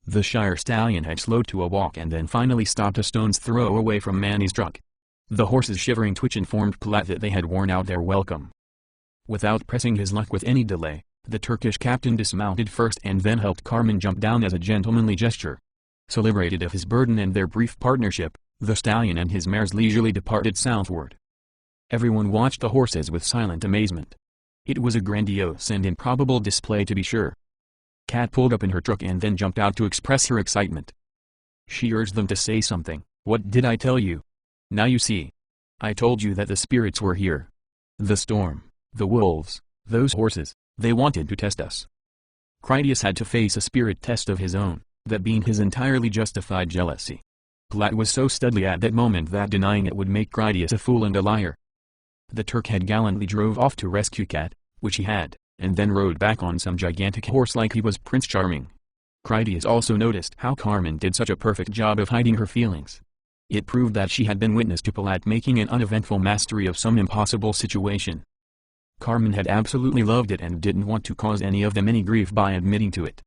A: The Shire stallion had slowed to a walk and then finally stopped a stone's throw away from Manny's truck. The horse's shivering twitch informed Palat that they had worn out their welcome. Without pressing his luck with any delay, the Turkish captain dismounted first and then helped Carmen jump down as a gentlemanly gesture. So liberated of his burden and their brief partnership, the stallion and his mares leisurely departed southward. Everyone watched the horses with silent amazement. It was a grandiose and improbable display to be sure. Kat pulled up in her truck and then jumped out to express her excitement. She urged them to say something. "What did I tell you? Now you see. I told you that the spirits were here. The storm, the wolves, those horses, they wanted to test us." Critias had to face a spirit test of his own, that being his entirely justified jealousy. Palat was so studly at that moment that denying it would make Critias a fool and a liar. The Turk had gallantly drove off to rescue Kat, which he had, and then rode back on some gigantic horse like he was Prince Charming. Critias also noticed how Carmen did such a perfect job of hiding her feelings. It proved that she had been witness to Palat making an uneventful mastery of some impossible situation. Carmen had absolutely loved it and didn't want to cause any of them any grief by admitting to it.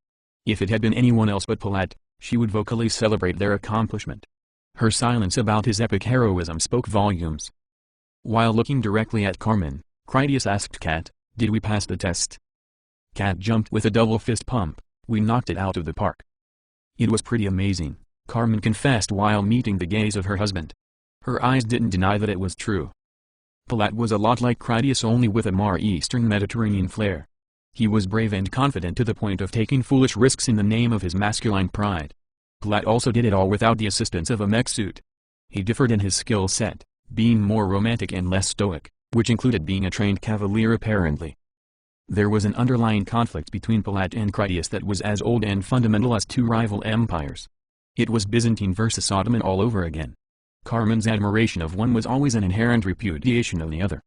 A: If it had been anyone else but Palat, she would vocally celebrate their accomplishment. Her silence about his epic heroism spoke volumes. While looking directly at Carmen, Critias asked Kat, "Did we pass the test?" Kat jumped with a double fist pump. "We knocked it out of the park." "It was pretty amazing," Carmen confessed while meeting the gaze of her husband. Her eyes didn't deny that it was true. Palat was a lot like Critias only with a more Eastern Mediterranean flair. He was brave and confident to the point of taking foolish risks in the name of his masculine pride. Palat also did it all without the assistance of a mech suit. He differed in his skill set, being more romantic and less stoic, which included being a trained cavalier apparently. There was an underlying conflict between Palat and Critias that was as old and fundamental as 2 rival empires. It was Byzantine versus Ottoman all over again. Carmen's admiration of one was always an inherent repudiation of the other.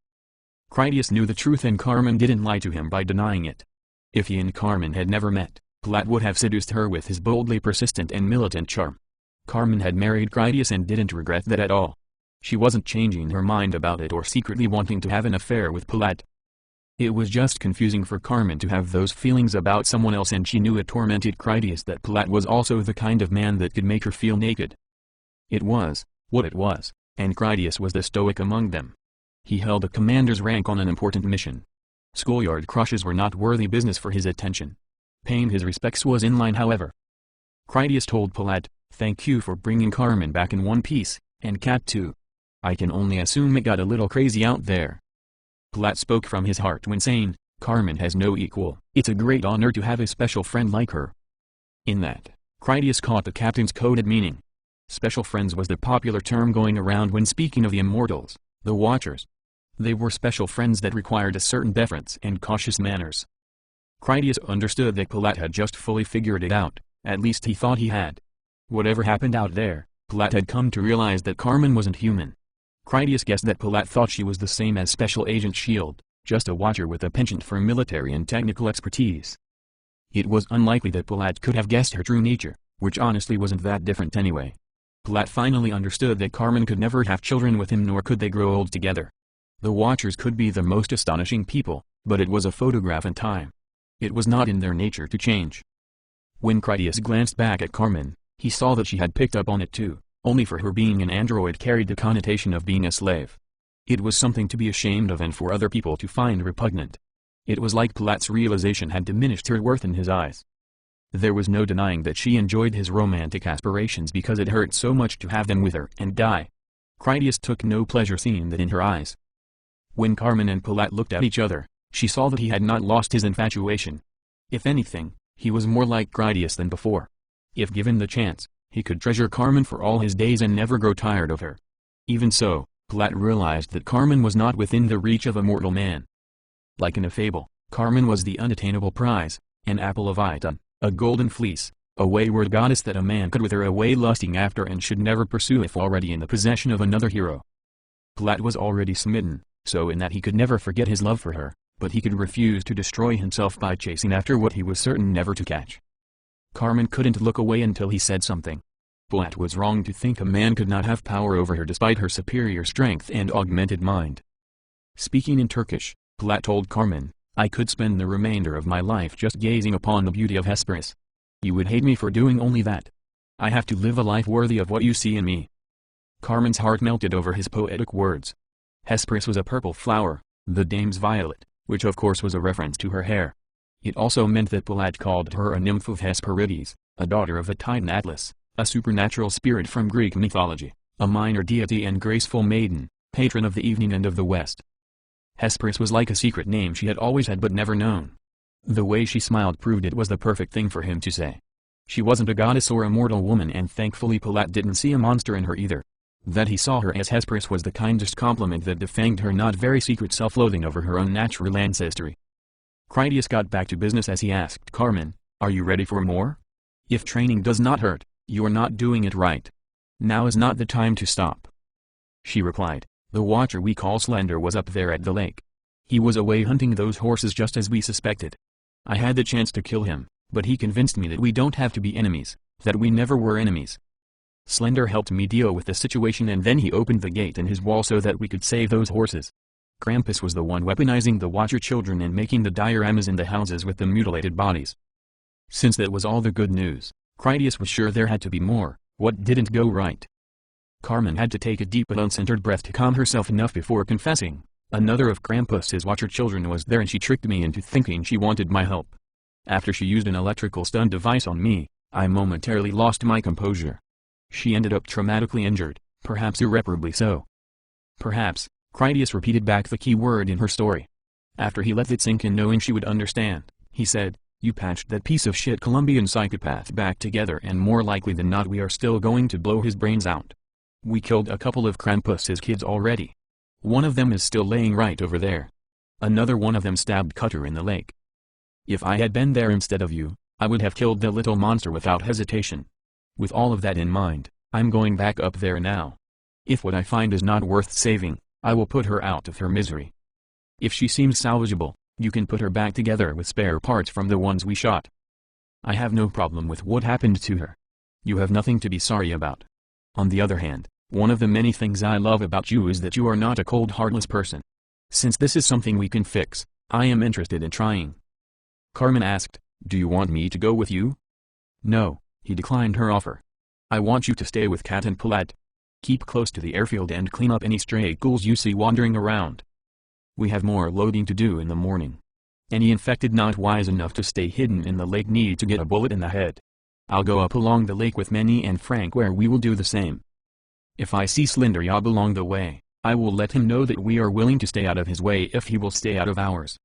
A: Critias knew the truth and Carmen didn't lie to him by denying it. If he and Carmen had never met, Palat would have seduced her with his boldly persistent and militant charm. Carmen had married Critias and didn't regret that at all. She wasn't changing her mind about it or secretly wanting to have an affair with Palat. It was just confusing for Carmen to have those feelings about someone else, and she knew it tormented Critias that Palat was also the kind of man that could make her feel naked. It was what it was, and Critias was the stoic among them. He held a commander's rank on an important mission. Schoolyard crushes were not worthy business for his attention. Paying his respects was in line, however. Critias told Palat, "Thank you for bringing Carmen back in one piece, and Cat too. I can only assume it got a little crazy out there." Palat spoke from his heart when saying, "Carmen has no equal. It's a great honor to have a special friend like her." In that, Critias caught the captain's coded meaning. Special friends was the popular term going around when speaking of the immortals, the Watchers. They were special friends that required a certain deference and cautious manners. Critias understood that Palat had just fully figured it out, at least he thought he had. Whatever happened out there, Palat had come to realize that Carmen wasn't human. Critias guessed that Palat thought she was the same as Special Agent S.H.I.E.L.D., just a watcher with a penchant for military and technical expertise. It was unlikely that Palat could have guessed her true nature, which honestly wasn't that different anyway. Palat finally understood that Carmen could never have children with him, nor could they grow old together. The Watchers could be the most astonishing people, but it was a photograph in time. It was not in their nature to change. When Critias glanced back at Carmen, he saw that she had picked up on it too, only for her being an android carried the connotation of being a slave. It was something to be ashamed of and for other people to find repugnant. It was like Palat's realization had diminished her worth in his eyes. There was no denying that she enjoyed his romantic aspirations because it hurt so much to have them with her and die. Critias took no pleasure seeing that in her eyes. When Carmen and Palat looked at each other, she saw that he had not lost his infatuation. If anything, he was more like Critias than before. If given the chance, he could treasure Carmen for all his days and never grow tired of her. Even so, Palat realized that Carmen was not within the reach of a mortal man. Like in a fable, Carmen was the unattainable prize, an apple of Idun, a golden fleece, a wayward goddess that a man could wither away lusting after and should never pursue if already in the possession of another hero. Palat was already smitten, so in that he could never forget his love for her, but he could refuse to destroy himself by chasing after what he was certain never to catch. Carmen couldn't look away until he said something. Palat was wrong to think a man could not have power over her despite her superior strength and augmented mind. Speaking in Turkish, Palat told Carmen, "I could spend the remainder of my life just gazing upon the beauty of Hesperus. You would hate me for doing only that. I have to live a life worthy of what you see in me." Carmen's heart melted over his poetic words. Hesperus was a purple flower, the dame's violet, which of course was a reference to her hair. It also meant that Palat called her a nymph of Hesperides, a daughter of a Titan Atlas, a supernatural spirit from Greek mythology, a minor deity and graceful maiden, patron of the evening and of the West. Hesperus was like a secret name she had always had but never known. The way she smiled proved it was the perfect thing for him to say. She wasn't a goddess or a mortal woman, and thankfully Palat didn't see a monster in her either. That he saw her as Hesperus was the kindest compliment that defanged her not very secret self-loathing over her unnatural ancestry. Critias got back to business as he asked Carmen, "Are you ready for more? If training does not hurt, you're not doing it right. Now is not the time to stop." She replied, "The watcher we call Slender was up there at the lake. He was away hunting those horses just as we suspected. I had the chance to kill him, but he convinced me that we don't have to be enemies, that we never were enemies. Slender helped me deal with the situation, and then he opened the gate in his wall so that we could save those horses. Krampus was the one weaponizing the Watcher children and making the dioramas in the houses with the mutilated bodies." Since that was all the good news, Critias was sure there had to be more. What didn't go right? Carmen had to take a deep but uncentered breath to calm herself enough before confessing, "Another of Krampus's Watcher children was there and she tricked me into thinking she wanted my help. After she used an electrical stun device on me, I momentarily lost my composure. She ended up traumatically injured, perhaps irreparably so." Perhaps, Critias repeated back the key word in her story. After he let it sink in, knowing she would understand, he said, "You patched that piece of shit Colombian psychopath back together, and more likely than not we are still going to blow his brains out. We killed a couple of Krampus's kids already. One of them is still laying right over there. Another one of them stabbed Cutter in the lake. If I had been there instead of you, I would have killed the little monster without hesitation. With all of that in mind, I'm going back up there now. If what I find is not worth saving, I will put her out of her misery. If she seems salvageable, you can put her back together with spare parts from the ones we shot. I have no problem with what happened to her. You have nothing to be sorry about. On the other hand, one of the many things I love about you is that you are not a cold, heartless person. Since this is something we can fix, I am interested in trying. Carmen asked, "Do you want me to go with you?" No, he declined her offer. "I want you to stay with Kat and Paulette. Keep close to the airfield and clean up any stray ghouls you see wandering around. We have more loading to do in the morning. Any infected not wise enough to stay hidden in the lake need to get a bullet in the head. I'll go up along the lake with Manny and Frank where we will do the same. If I see Slender Yob along the way, I will let him know that we are willing to stay out of his way if he will stay out of ours.